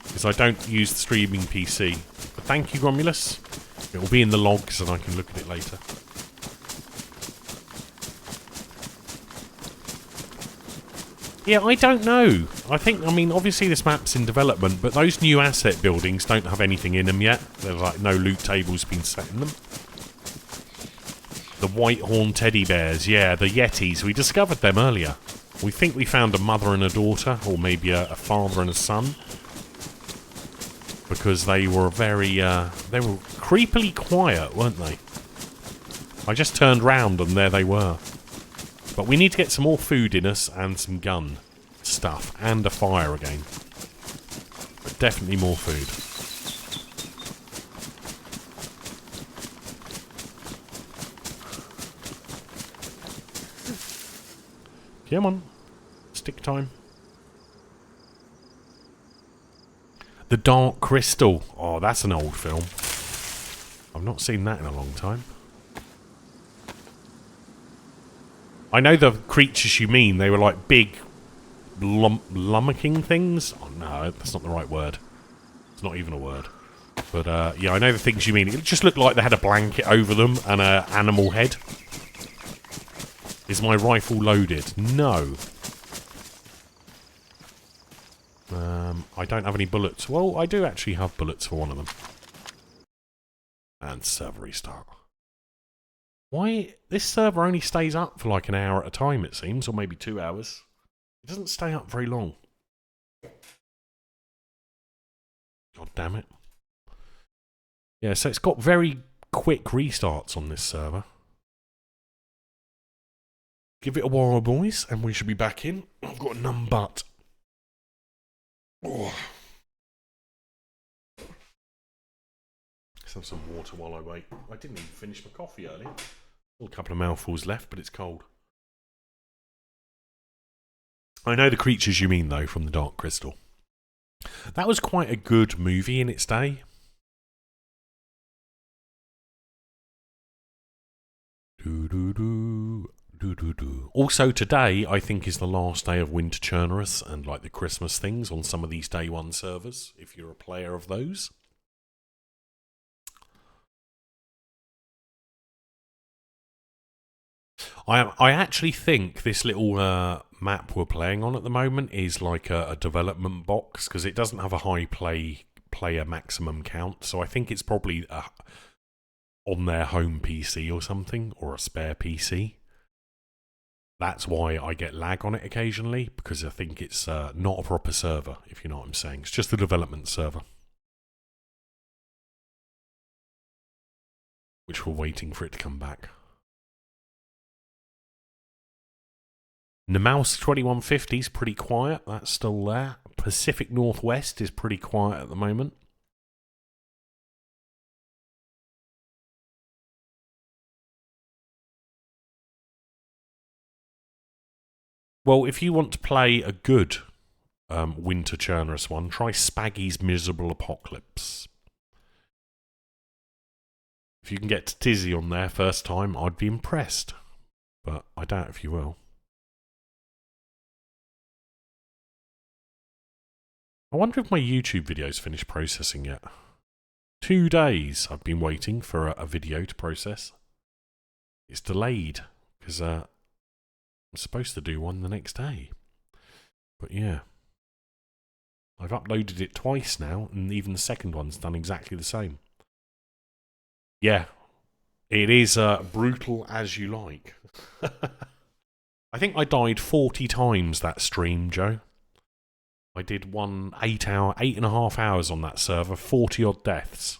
Because I don't use the streaming PC. But thank you, Romulus. It will be in the logs and I can look at it later. Yeah, I don't know. I mean, obviously this map's in development, but those new asset buildings don't have anything in them yet. There's like no loot tables been set in them. The white horn teddy bears, yeah, the yetis. We discovered them earlier. We think we found a mother and a daughter, or maybe a father and a son. Because they were very, they were creepily quiet, weren't they? I just turned round and there they were. But we need to get some more food in us and some gun stuff and a fire again. But definitely more food. Come on. Stick time. The Dark Crystal. Oh, that's an old film. I've not seen that in a long time. I know the creatures you mean. They were like big lummoxing things. Oh no, that's not the right word. It's not even a word. But yeah, I know the things you mean. It just looked like they had a blanket over them and an animal head. Is my rifle loaded? No. I don't have any bullets. Well, I do actually have bullets for one of them. And server restart. Why? This server only stays up for like an hour at a time, it seems, or maybe 2 hours. It doesn't stay up very long. God damn it. Yeah, so it's got very quick restarts on this server. Give it a while, boys, and we should be back in. I've got a numb butt. Oh. Let's have some water while I wait. I didn't even finish my coffee earlier. Still a couple of mouthfuls left, but it's cold. I know the creatures you mean, though, from the Dark Crystal. That was quite a good movie in its day. Also, today, I think, is the last day of Winter Churnerus and like the Christmas things on some of these Day 1 servers, if you're a player of those. I actually think this little map we're playing on at the moment is like a development box, because it doesn't have a high player maximum count, so I think it's probably on their home PC or something, or a spare PC. That's why I get lag on it occasionally, because I think it's not a proper server, if you know what I'm saying. It's just a development server. Which we're waiting for it to come back. Namaus 2150 is pretty quiet, that's still there. Pacific Northwest is pretty quiet at the moment. Well, if you want to play a good Winter Churnerus one, try Spaggy's Miserable Apocalypse. If you can get to Tizzy on there first time, I'd be impressed. But I doubt if you will. I wonder if my YouTube video's finished processing yet. 2 days I've been waiting for a video to process. It's delayed, because I'm supposed to do one the next day. But yeah. I've uploaded it twice now, and even the second one's done exactly the same. Yeah. It is brutal as you like. I think I died 40 times that stream, Joe. I did 8.5 hours on that server, 40 odd deaths.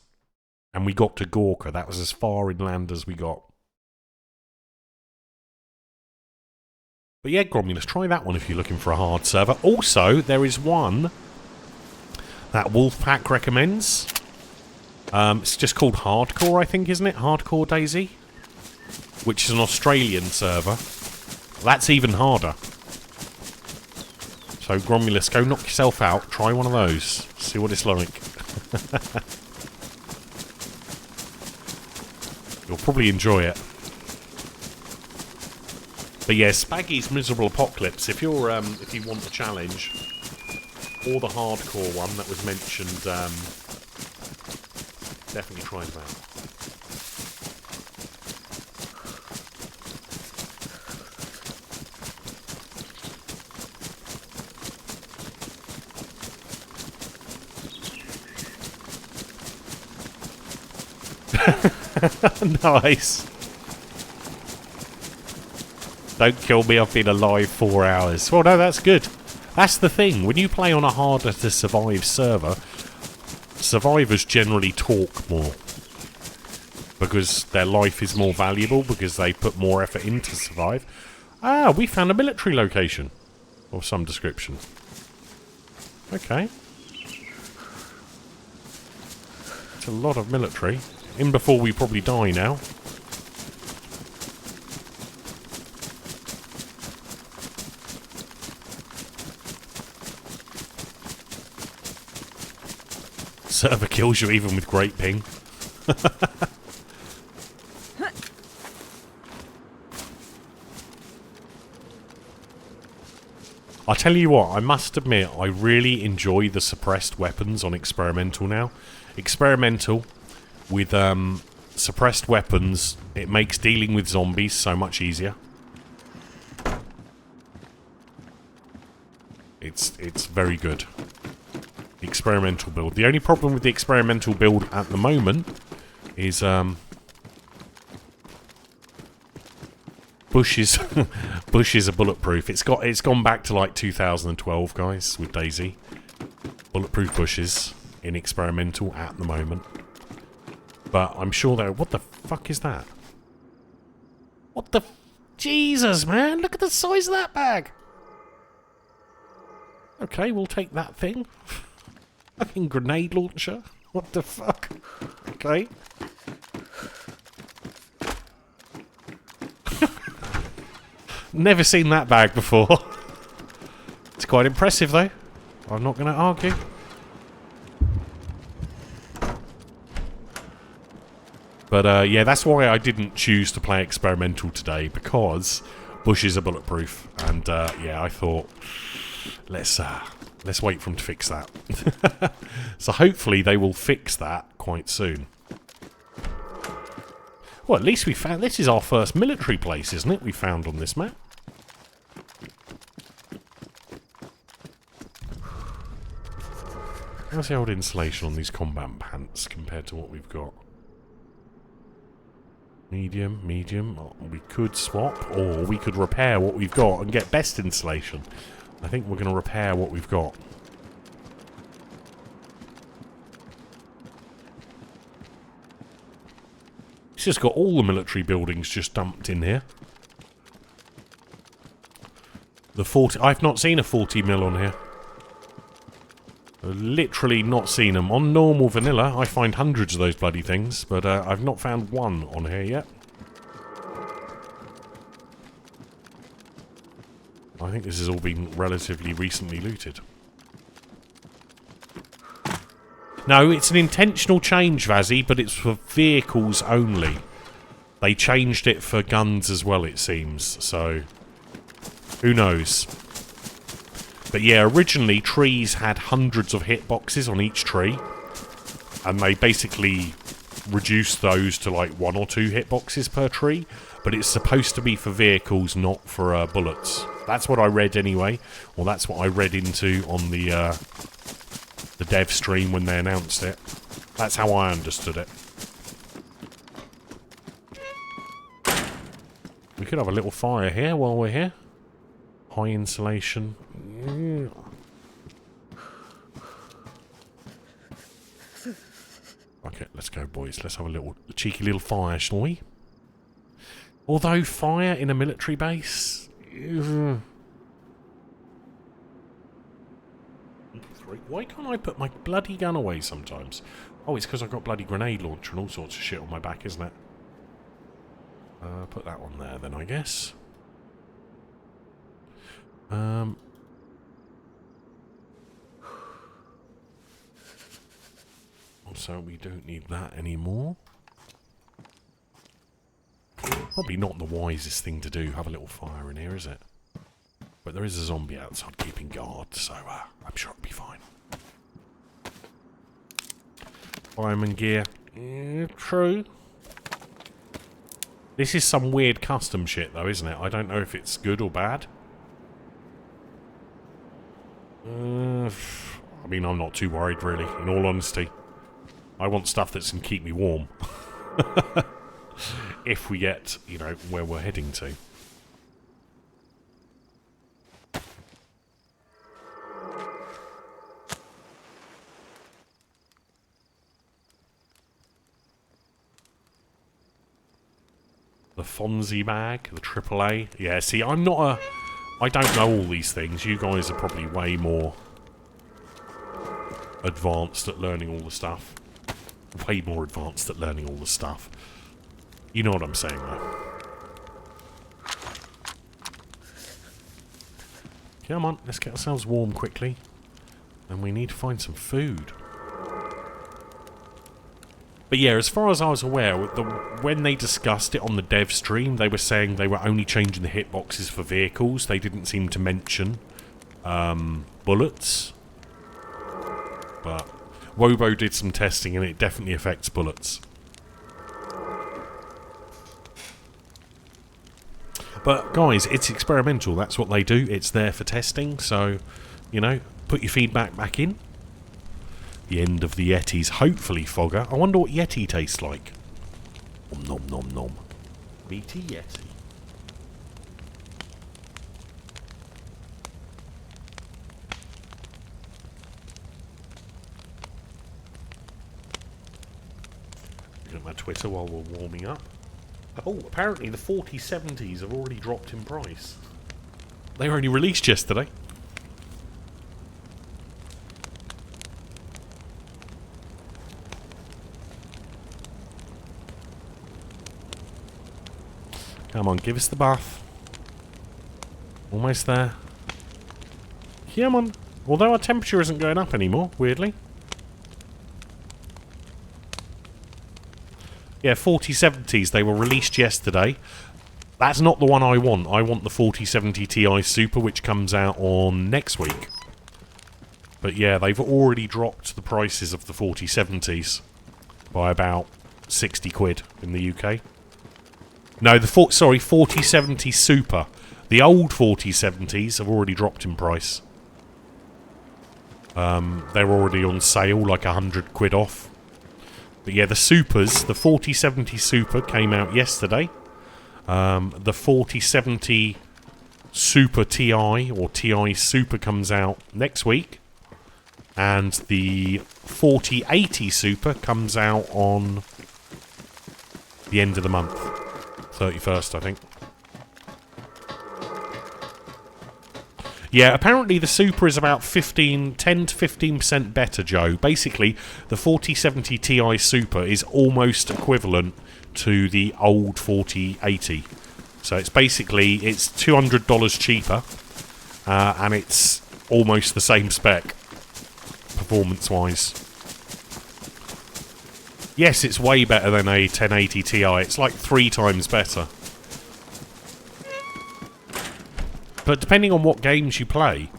And we got to Gorka. That was as far inland as we got. But yeah, Gromulus, try that one if you're looking for a hard server. Also, there is one that Wolfpack recommends. It's just called Hardcore, I think, isn't it? Hardcore DayZ, which is an Australian server. That's even harder. So, Gromulus, go knock yourself out. Try one of those. See what it's like. You'll probably enjoy it. But yeah, Spaggy's Miserable Apocalypse, if you're if you want the challenge, or the hardcore one that was mentioned, definitely try them out. Nice. Don't kill me, I've been alive 4 hours. Well, no, that's good. That's the thing. When you play on a harder to survive server, survivors generally talk more. Because their life is more valuable, because they put more effort in to survive. Ah, we found a military location. Of some description. Okay. It's a lot of military. In before we probably die now. Server kills you even with great ping. I tell you what, I must admit, I really enjoy the suppressed weapons on Experimental now. Experimental, with suppressed weapons, it makes dealing with zombies so much easier. It's very good. The experimental build. The only problem with the experimental build at the moment is bushes. Bushes are bulletproof. It's gone back to like 2012, guys, with DayZ. Bulletproof bushes in experimental at the moment. But I'm sure that... What the fuck is that? What the... Jesus, man! Look at the size of that bag! Okay, we'll take that thing. Fucking grenade launcher. What the fuck? Okay. Never seen that bag before. It's quite impressive, though. I'm not going to argue. But, yeah, that's why I didn't choose to play experimental today, because bushes are bulletproof. And, yeah, I thought, let's wait for them to fix that. So hopefully they will fix that quite soon. Well, at least we found... This is our first military place, isn't it? We found on this map. How's the old insulation on these combat pants compared to what we've got? Medium, medium. Oh, we could swap, or we could repair what we've got and get best insulation. I think we're going to repair what we've got. It's just got all the military buildings just dumped in here. The 40... I've not seen a 40 mil on here. I've literally not seen them. On normal vanilla, I find hundreds of those bloody things, but I've not found one on here yet. I think this has all been relatively recently looted. No, it's an intentional change, Vazzy, but it's for vehicles only. They changed it for guns as well, it seems, so... Who knows? But yeah, originally trees had hundreds of hitboxes on each tree. And they basically reduced those to like 1 or 2 hitboxes per tree. But it's supposed to be for vehicles, not for bullets. That's what I read anyway. Or that's what I read into on the dev stream when they announced it. That's how I understood it. We could have a little fire here while we're here. High insulation. Okay, let's go, boys. Let's have a cheeky little fire, shall we? Although fire in a military base, Why can't I put my bloody gun away sometimes? Oh, it's because I've got bloody grenade launcher and all sorts of shit on my back, isn't it? Put that one there then, I guess. So we don't need that anymore. Probably not the wisest thing to do, have a little fire in here, is it? But there is a zombie outside keeping guard, so I'm sure it'll be fine. Fireman gear. Yeah, true. This is some weird custom shit though, isn't it? I don't know if it's good or bad. I mean, I'm not too worried really, in all honesty. I want stuff that's going to keep me warm. If we get, you know, where we're heading to. The Fonzie bag, the AAA. Yeah, see, I'm not a... I don't know all these things. You guys are probably way more advanced at learning all the stuff. Way more advanced at learning all the stuff. You know what I'm saying, though. Come on, let's get ourselves warm quickly. And we need to find some food. But yeah, as far as I was aware, when they discussed it on the dev stream, they were saying they were only changing the hitboxes for vehicles. They didn't seem to mention bullets. But Wobo did some testing and it definitely affects bullets. But guys, it's experimental. That's what they do. It's there for testing. So, you know, put your feedback back in. The end of the Yetis. Hopefully, Fogger. I wonder what Yeti tastes like. Nom nom nom. Meaty Yeti. Look at my Twitter while we're warming up. Oh, apparently the 4070s have already dropped in price. They were only released yesterday. Come on, give us the buff. Almost there. Come on. Although our temperature isn't going up anymore, weirdly. Yeah, 4070s, they were released yesterday. That's not the one I want. I want the 4070 Ti Super, which comes out on next week. But yeah, they've already dropped the prices of the 4070s by about 60 quid in the UK. No, the 4070 Super. The old 4070s have already dropped in price. They're already on sale, like 100 quid off. But yeah, the Supers, the 4070 Super came out yesterday. The 4070 Super TI, or TI Super, comes out next week. And the 4080 Super comes out on the end of the month. 31st, I think. Yeah, apparently the Super is about 10 to 15% better, Joe. Basically, the 4070 Ti Super is almost equivalent to the old 4080. So it's basically, it's $200 cheaper, and it's almost the same spec, performance-wise. Yes, it's way better than a 1080 Ti. It's like 3 times better. But depending on what games you play,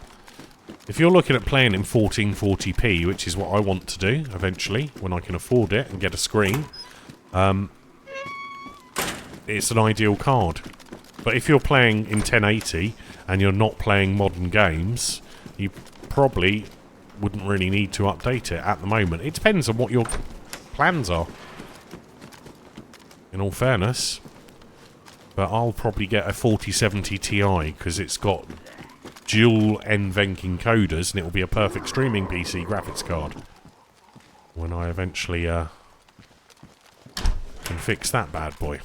if you're looking at playing in 1440p, which is what I want to do eventually, when I can afford it and get a screen, it's an ideal card. But if you're playing in 1080 and you're not playing modern games, you probably wouldn't really need to update it at the moment. It depends on what your plans are, in all fairness. But I'll probably get a 4070 Ti because it's got dual NVENC encoders and it will be a perfect streaming PC graphics card when I eventually can fix that bad boy.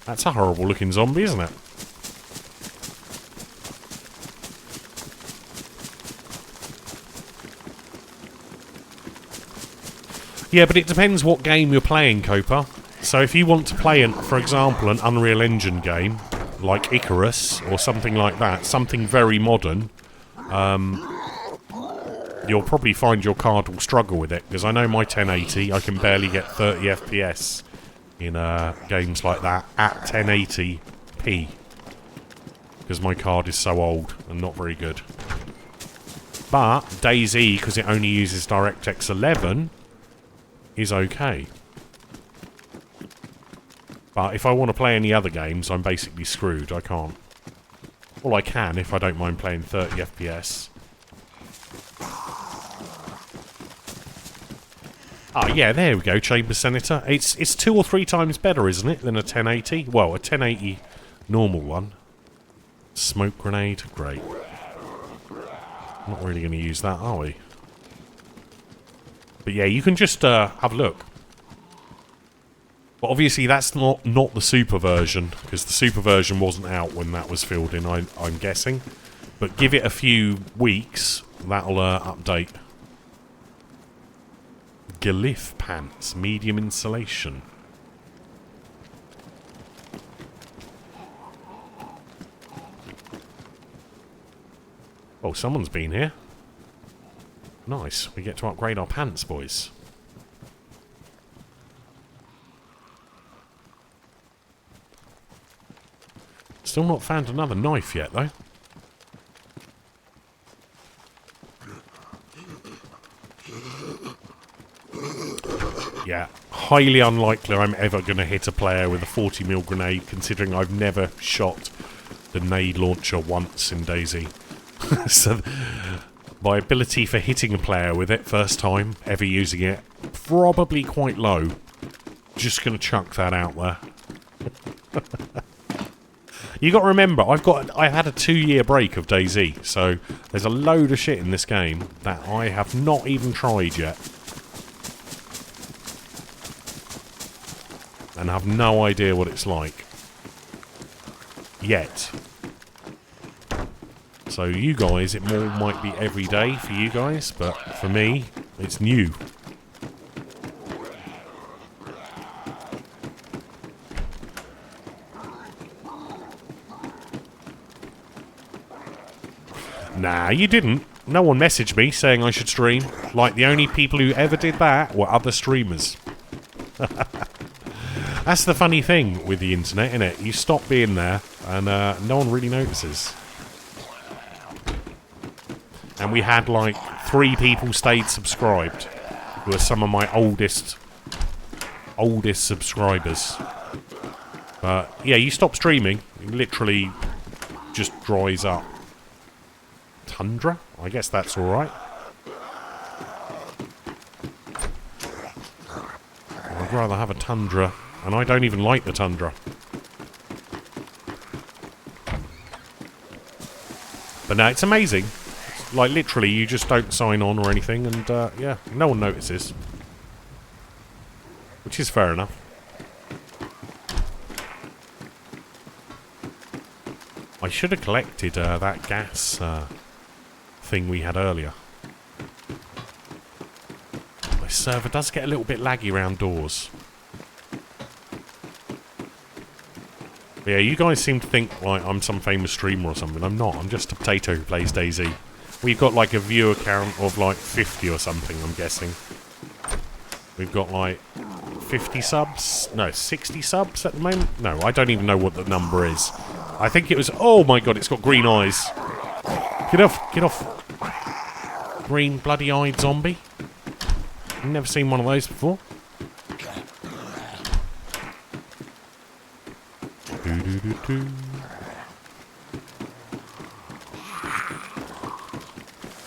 That's a horrible looking zombie, isn't it? Yeah, but it depends what game you're playing, Copa. So if you want to play, for example, an Unreal Engine game, like Icarus, or something like that, something very modern, you'll probably find your card will struggle with it, because I know my 1080, I can barely get 30 FPS in games like that at 1080p, because my card is so old and not very good. But DayZ, because it only uses DirectX 11, is okay. But if I want to play any other games, I'm basically screwed. I can't. Well, I can if I don't mind playing 30 FPS. Ah, yeah, there we go, Chamber Senator. It's 2 or 3 times better, isn't it, than a 1080? Well, a 1080 normal one. Smoke grenade, great. Not really going to use that, are we? But yeah, you can just have a look. But obviously that's not the super version, because the super version wasn't out when that was filled in, I'm guessing. But give it a few weeks, that'll update. Glyph pants, medium insulation. Oh, someone's been here. Nice, we get to upgrade our pants, boys. Still not found another knife yet, though. Yeah, highly unlikely I'm ever going to hit a player with a 40mm grenade, considering I've never shot the nade launcher once in DayZ. So, my ability for hitting a player with it, first time ever using it, probably quite low. Just going to chuck that out there. You got to remember, I had a 2-year break of DayZ, so there's a load of shit in this game that I have not even tried yet. And have no idea what it's like. Yet. So you guys, it more might be every day for you guys, but for me, it's new. Nah, you didn't. No one messaged me saying I should stream. Like, the only people who ever did that were other streamers. That's the funny thing with the internet, innit? You stop being there, and no one really notices. And we had, like, 3 people stayed subscribed, who are some of my oldest subscribers. But, yeah, you stop streaming, it literally just dries up. Tundra? I guess that's alright. I'd rather have a Tundra, and I don't even like the Tundra. But no, it's amazing. Like, literally, you just don't sign on or anything, and, yeah, no one notices. Which is fair enough. I should have collected that gas thing we had earlier. My server does get a little bit laggy around doors. But yeah, you guys seem to think like I'm some famous streamer or something. I'm not. I'm just a potato who plays DayZ. We've got like a viewer count of like 50 or something, I'm guessing. We've got like 50 subs? No, 60 subs at the moment? No, I don't even know what the number is. I think it was... Oh my god, it's got green eyes. Get off, get off. Green bloody-eyed zombie. I've never seen one of those before.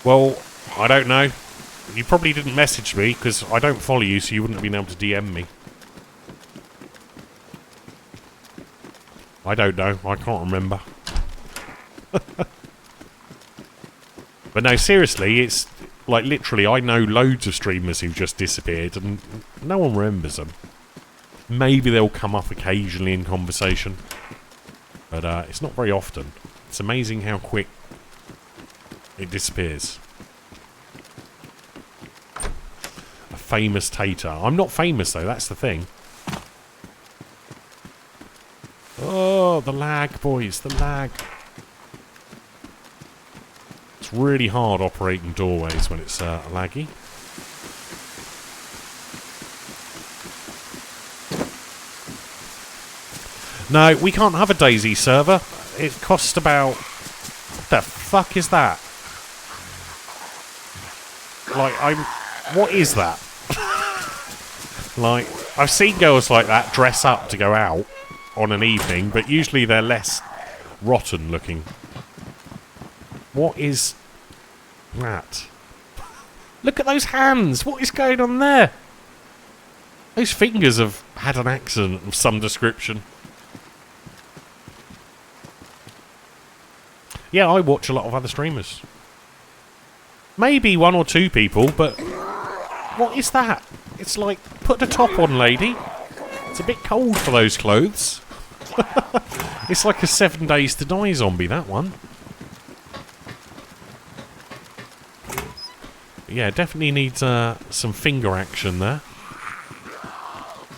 Well, I don't know. You probably didn't message me, because I don't follow you, so you wouldn't have been able to DM me. I don't know. I can't remember. But no, seriously, it's like literally I know loads of streamers who've just disappeared and no one remembers them. Maybe they'll come up occasionally in conversation. But it's not very often. It's amazing how quick it disappears. A famous tater. I'm not famous though, that's the thing. Oh, the lag, boys, the lag. It's really hard operating doorways when it's laggy. No, we can't have a DayZ server. It costs about... What the fuck is that? Like, what is that? Like, I've seen girls like that dress up to go out on an evening, but usually they're less rotten looking. What is that? Look at those hands! What is going on there? Those fingers have had an accident of some description. Yeah, I watch a lot of other streamers. Maybe one or two people, but... What is that? It's like, put the top on, lady. It's a bit cold for those clothes. It's like a 7 Days to Die zombie, that one. Yeah, definitely needs some finger action there.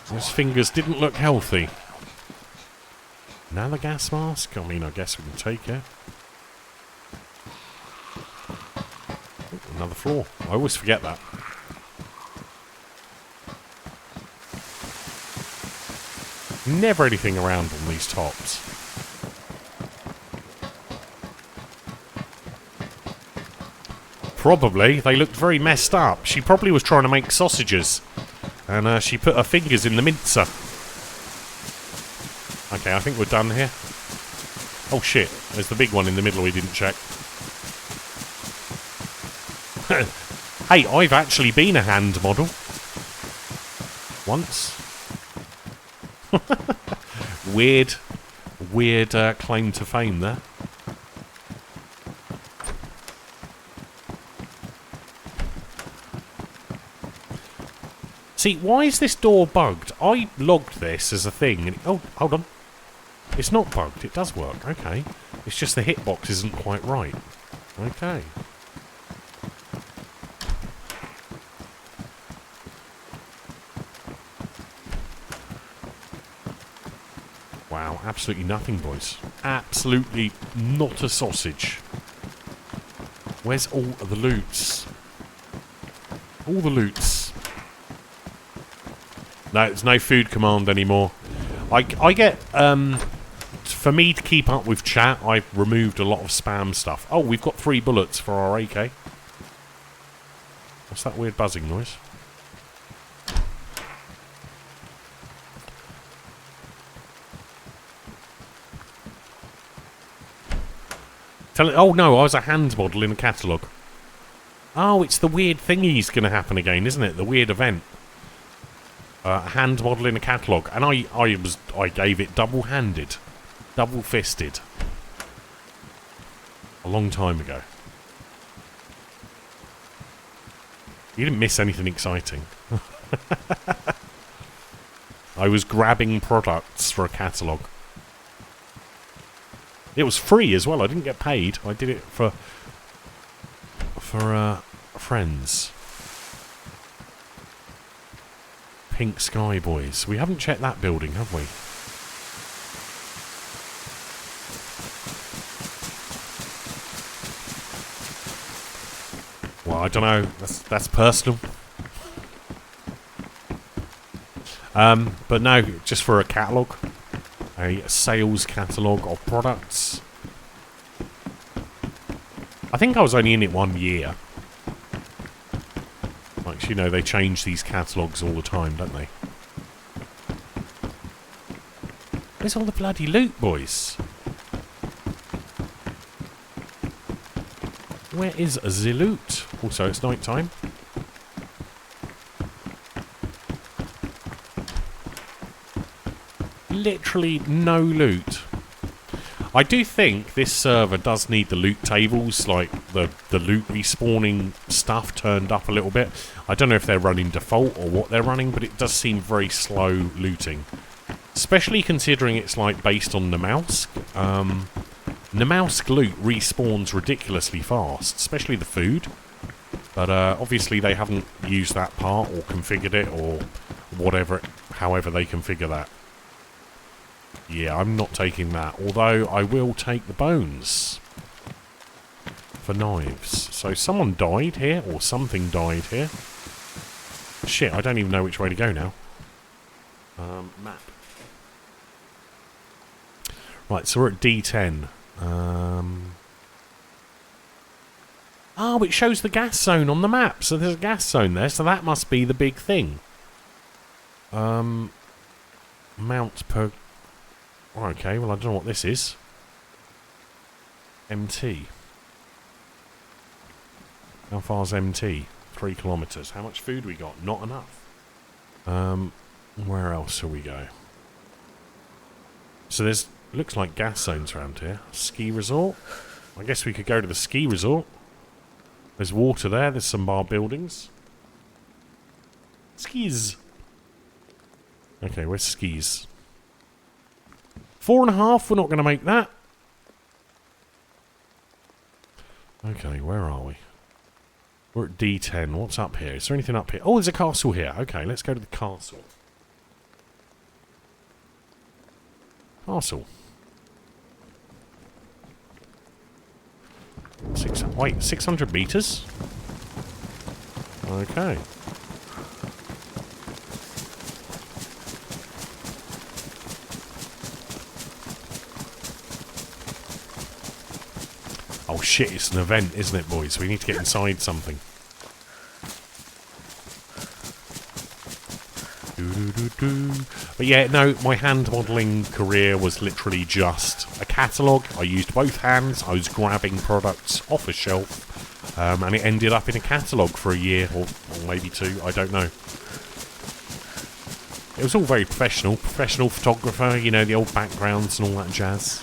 Those fingers didn't look healthy. Now the gas mask? I mean, I guess we can take it. Another floor. I always forget that. Never anything around on these tops. Probably. They looked very messed up. She probably was trying to make sausages. And she put her fingers in the mincer. Okay, I think we're done here. Oh shit. There's the big one in the middle we didn't check. Hey, I've actually been a hand model. Once. Weird claim to fame there. See, why is this door bugged? I logged this as a thing. And oh, hold on. It's not bugged. It does work. Okay. It's just the hitbox isn't quite right. Okay. Wow, absolutely nothing, boys. Absolutely not a sausage. Where's all of the loots? All the loots. No, there's no food command anymore. I get, for me to keep up with chat, I've removed a lot of spam stuff. Oh, we've got 3 bullets for our AK. What's that weird buzzing noise? Oh no, I was a hand model in a catalogue. Oh, it's the weird thingy's going to happen again, isn't it? The weird event. A hand model in a catalogue, and I gave it double-handed, double-fisted. A long time ago. You didn't miss anything exciting. I was grabbing products for a catalogue. It was free as well. I didn't get paid. I did it for friends. Pink Sky Boys. We haven't checked that building, have we? Well, I don't know. That's personal. But no, just for a catalogue. A sales catalogue of products. I think I was only in it 1 year. Like, you know, they change these catalogues all the time, don't they? Where's all the bloody loot, boys? Where is the loot? Also, it's night time. Literally no loot. I do think this server does need the loot tables, like the loot respawning stuff turned up a little bit. I don't know if they're running default or what they're running, but it does seem very slow looting. Especially considering it's like based on Namalsk. Namalsk loot respawns ridiculously fast, especially the food. But obviously they haven't used that part or configured it or whatever, however they configure that. Yeah, I'm not taking that, although I will take the bones for knives. So someone died here, or something died here. Shit, I don't even know which way to go now. Map. Right, so we're at D10. Oh, it shows the gas zone on the map, so there's a gas zone there, so that must be the big thing. Mount per... Okay, well I don't know what this is. MT. How far's MT? 3 kilometres. How much food we got? Not enough. Where else shall we go? So there's... looks like gas zones around here. Ski resort? I guess we could go to the ski resort. There's water there. There's some bar buildings. Skis. Okay, where's skis? 4.5, we're not going to make that. Okay, where are we? We're at D10. What's up here? Is there anything up here? Oh, there's a castle here. Okay, let's go to the castle. Castle. Wait, 600 meters? Okay. Oh shit, it's an event, isn't it, boys? We need to get inside something. But yeah, no, my hand modelling career was literally just a catalogue. I used both hands. I was grabbing products off a shelf. And it ended up in a catalogue for a year, or maybe 2, I don't know. It was all very professional. Professional photographer, you know, the old backgrounds and all that jazz.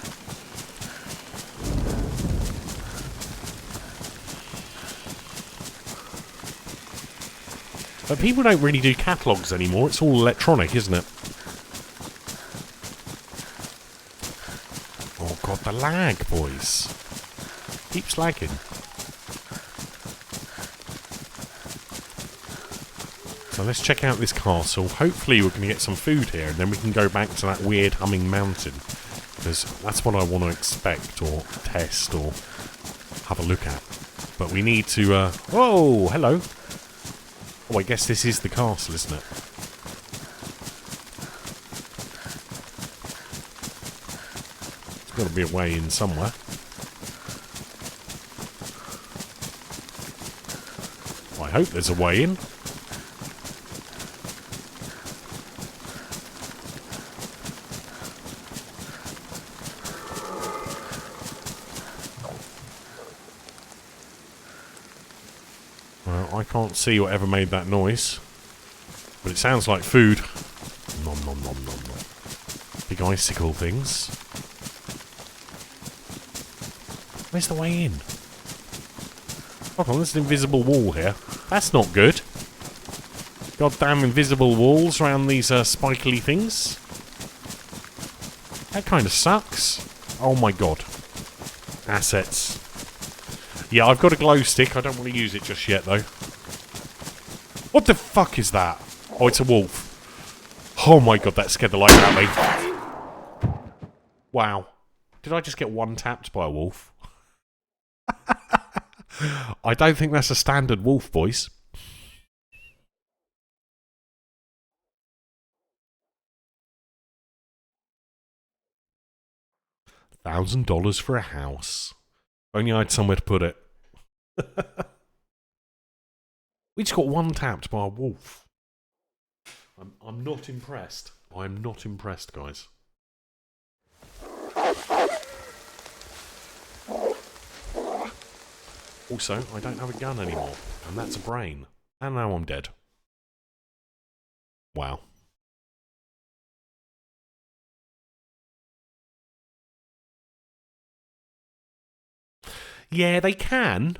But people don't really do catalogues anymore. It's all electronic, isn't it? Oh god, the lag, boys. Keeps lagging. So let's check out this castle. Hopefully we're going to get some food here, and then we can go back to that weird humming mountain. Because that's what I want to expect, or test, or have a look at. But we need to... Whoa, hello. Oh, I guess this is the castle, isn't it? There's got to be a way in somewhere. I hope there's a way in. I can't see whatever made that noise, but it sounds like food. Nom nom nom nom nom. Big icicle things. Where's the way in? Hold on, there's an invisible wall here. That's not good. Goddamn invisible walls around these spikily things. That kind of sucks. Oh my god. Assets. Yeah, I've got a glow stick. I don't want to use it just yet, though. What the fuck is that? Oh, it's a wolf. Oh my god, that scared the life out of me. Wow. Did I just get one-tapped by a wolf? I don't think that's a standard wolf, boys. $1,000 for a house. If only I had somewhere to put it. We just got one-tapped by a wolf. I'm not impressed. I'm not impressed, guys. Also, I don't have a gun anymore. And that's a brain. And now I'm dead. Wow. Yeah, they can,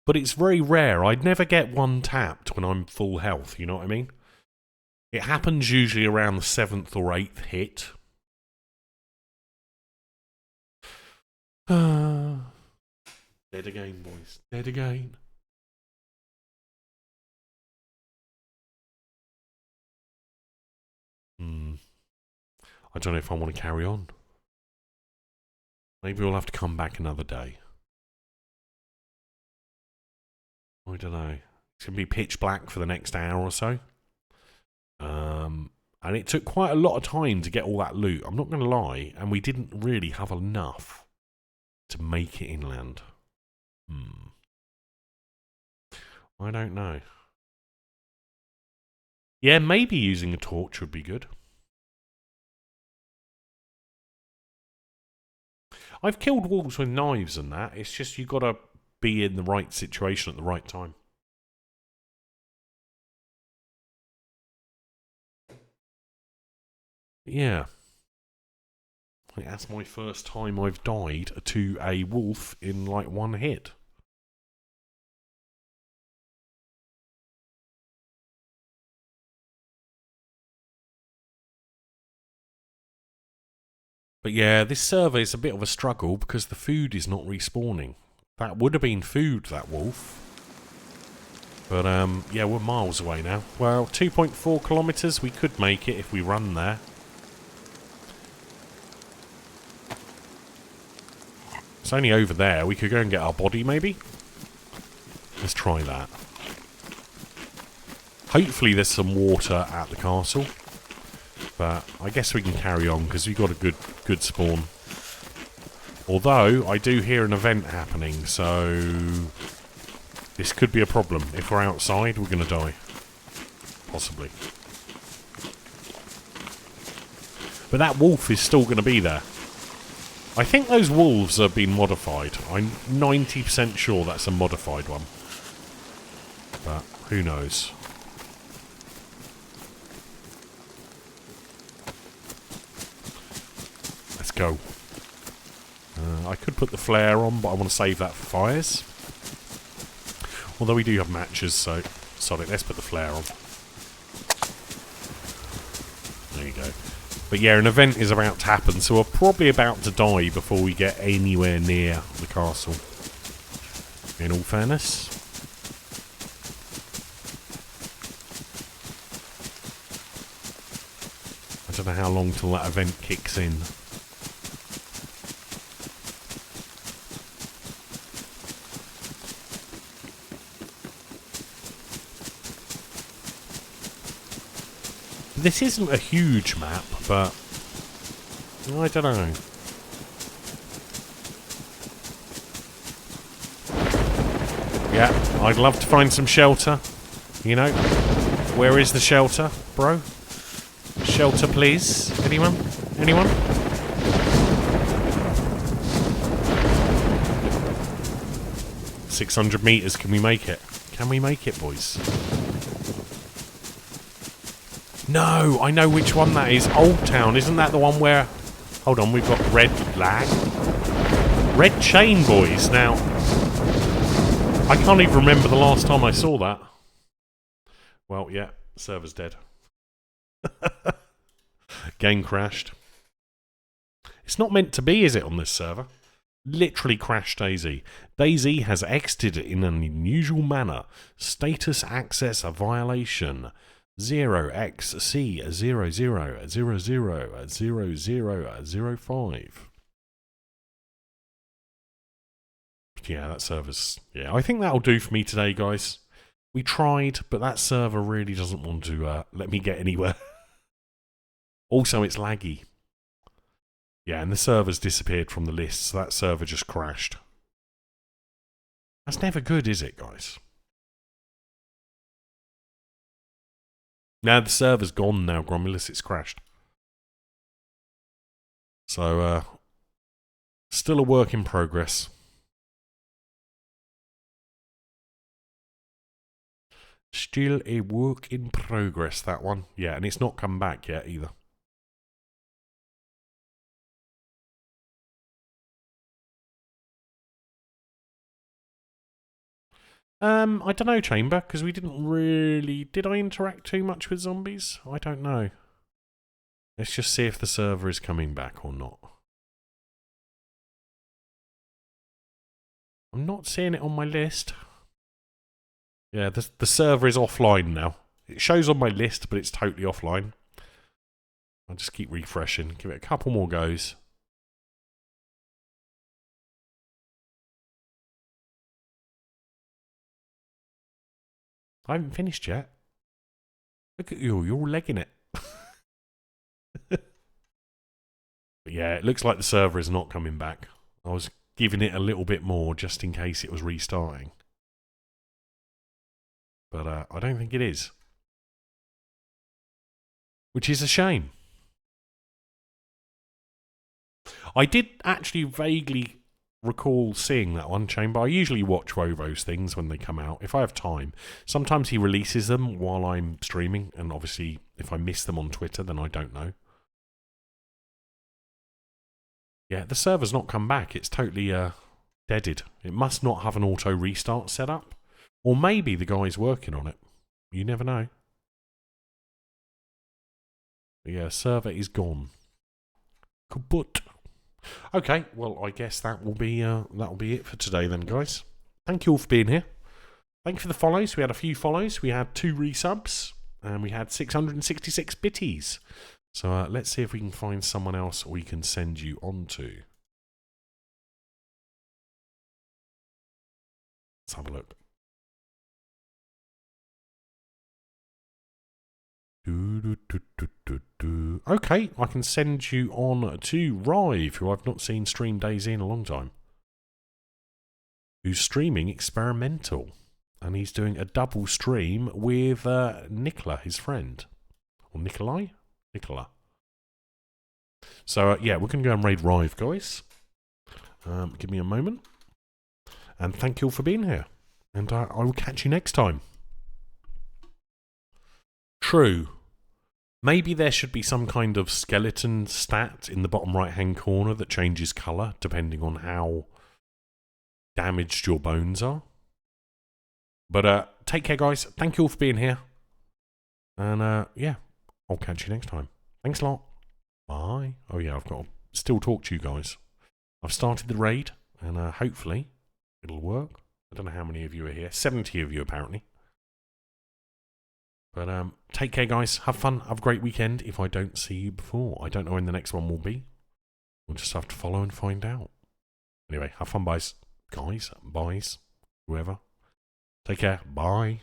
but it's very rare. I'd never get one tapped when I'm full health, you know what I mean? It happens usually around the 7th or 8th hit. Dead again, boys. Dead again. I don't know if I want to carry on. Maybe we'll have to come back another day. I don't know. It's going to be pitch black for the next hour or so. And it took quite a lot of time to get all that loot. I'm not going to lie. And we didn't really have enough to make it inland. I don't know. Yeah, maybe using a torch would be good. I've killed wolves with knives and that. It's just you've got to be in the right situation at the right time. Yeah. That's my first time I've died to a wolf in like one hit. But yeah, this server is a bit of a struggle because the food is not respawning. That would have been food, that wolf. But yeah, we're miles away now. Well, 2.4 kilometres, we could make it if we run there. It's only over there. We could go and get our body, maybe? Let's try that. Hopefully there's some water at the castle. But I guess we can carry on because we've got a good spawn. Although, I do hear an event happening, so this could be a problem. If we're outside, we're going to die. Possibly. But that wolf is still going to be there. I think those wolves have been modified. I'm 90% sure that's a modified one. But who knows? Let's go. I could put the flare on, but I want to save that for fires. Although we do have matches, so sod it. Let's put the flare on. There you go. But yeah, an event is about to happen, so we're probably about to die before we get anywhere near the castle. In all fairness. I don't know how long till that event kicks in. This isn't a huge map, but I don't know. Yeah, I'd love to find some shelter. You know, where is the shelter, bro? Shelter, please. Anyone? Anyone? "600 meters. Can we make it? Can we make it, boys?" No, I know which one that is. Old Town, isn't that the one where... Hold on, we've got red lag. Red chain, boys. Now, I can't even remember the last time I saw that. Well, yeah, server's dead. Game crashed. It's not meant to be, is it, on this server? Literally crashed DayZ. DayZ has exited in an unusual manner. Status access a violation. 0x-C0000000005. Yeah, that server's... Yeah, I think that'll do for me today, guys. We tried, but that server really doesn't want to let me get anywhere. Also, it's laggy. Yeah, and the server's disappeared from the list, so that server just crashed. That's never good, is it, guys? Now the server's gone now, Gromulus. It's crashed. So, still a work in progress. Still a work in progress, that one. Yeah, and it's not come back yet either. I don't know, Chamber, because we didn't really... Did I interact too much with zombies? I don't know. Let's just see if the server is coming back or not. I'm not seeing it on my list. Yeah, the server is offline now. It shows on my list, but it's totally offline. I'll just keep refreshing. Give it a couple more goes. I haven't finished yet. Look at you, you're all legging it. But yeah, it looks like the server is not coming back. I was giving it a little bit more just in case it was restarting. But I don't think it is. Which is a shame. I did actually vaguely recall seeing that one, Chamber. I usually watch Wovo's things when they come out, if I have time. Sometimes he releases them while I'm streaming, and obviously if I miss them on Twitter, then I don't know. Yeah, the server's not come back. It's totally deaded. It must not have an auto restart set up. Or maybe the guy's working on it. You never know. But yeah, server is gone. Kaput. Okay, well, I guess that'll be it for today then, guys. Thank you all for being here. Thank you for the follows. We had a few follows. We had 2 resubs, and we had 666 bitties. So let's see if we can find someone else we can send you on to. Let's have a look. Okay, I can send you on to Rive, who I've not seen stream DayZ in a long time. Who's streaming Experimental. And he's doing a double stream with Nicola, his friend. Or Nikolai? Nicola. So, yeah, we're going to go and raid Rive, guys. Give me a moment. And thank you all for being here. And I will catch you next time. True. Maybe there should be some kind of skeleton stat in the bottom right-hand corner that changes colour depending on how damaged your bones are. But take care, guys. Thank you all for being here. And yeah, I'll catch you next time. Thanks a lot. Bye. Oh yeah, I've got to still talk to you guys. I've started the raid, and hopefully it'll work. I don't know how many of you are here. 70 of you, apparently. But take care, guys. Have fun. Have a great weekend if I don't see you before. I don't know when the next one will be. We'll just have to follow and find out. Anyway, have fun, guys. Guys, boys, whoever. Take care. Bye.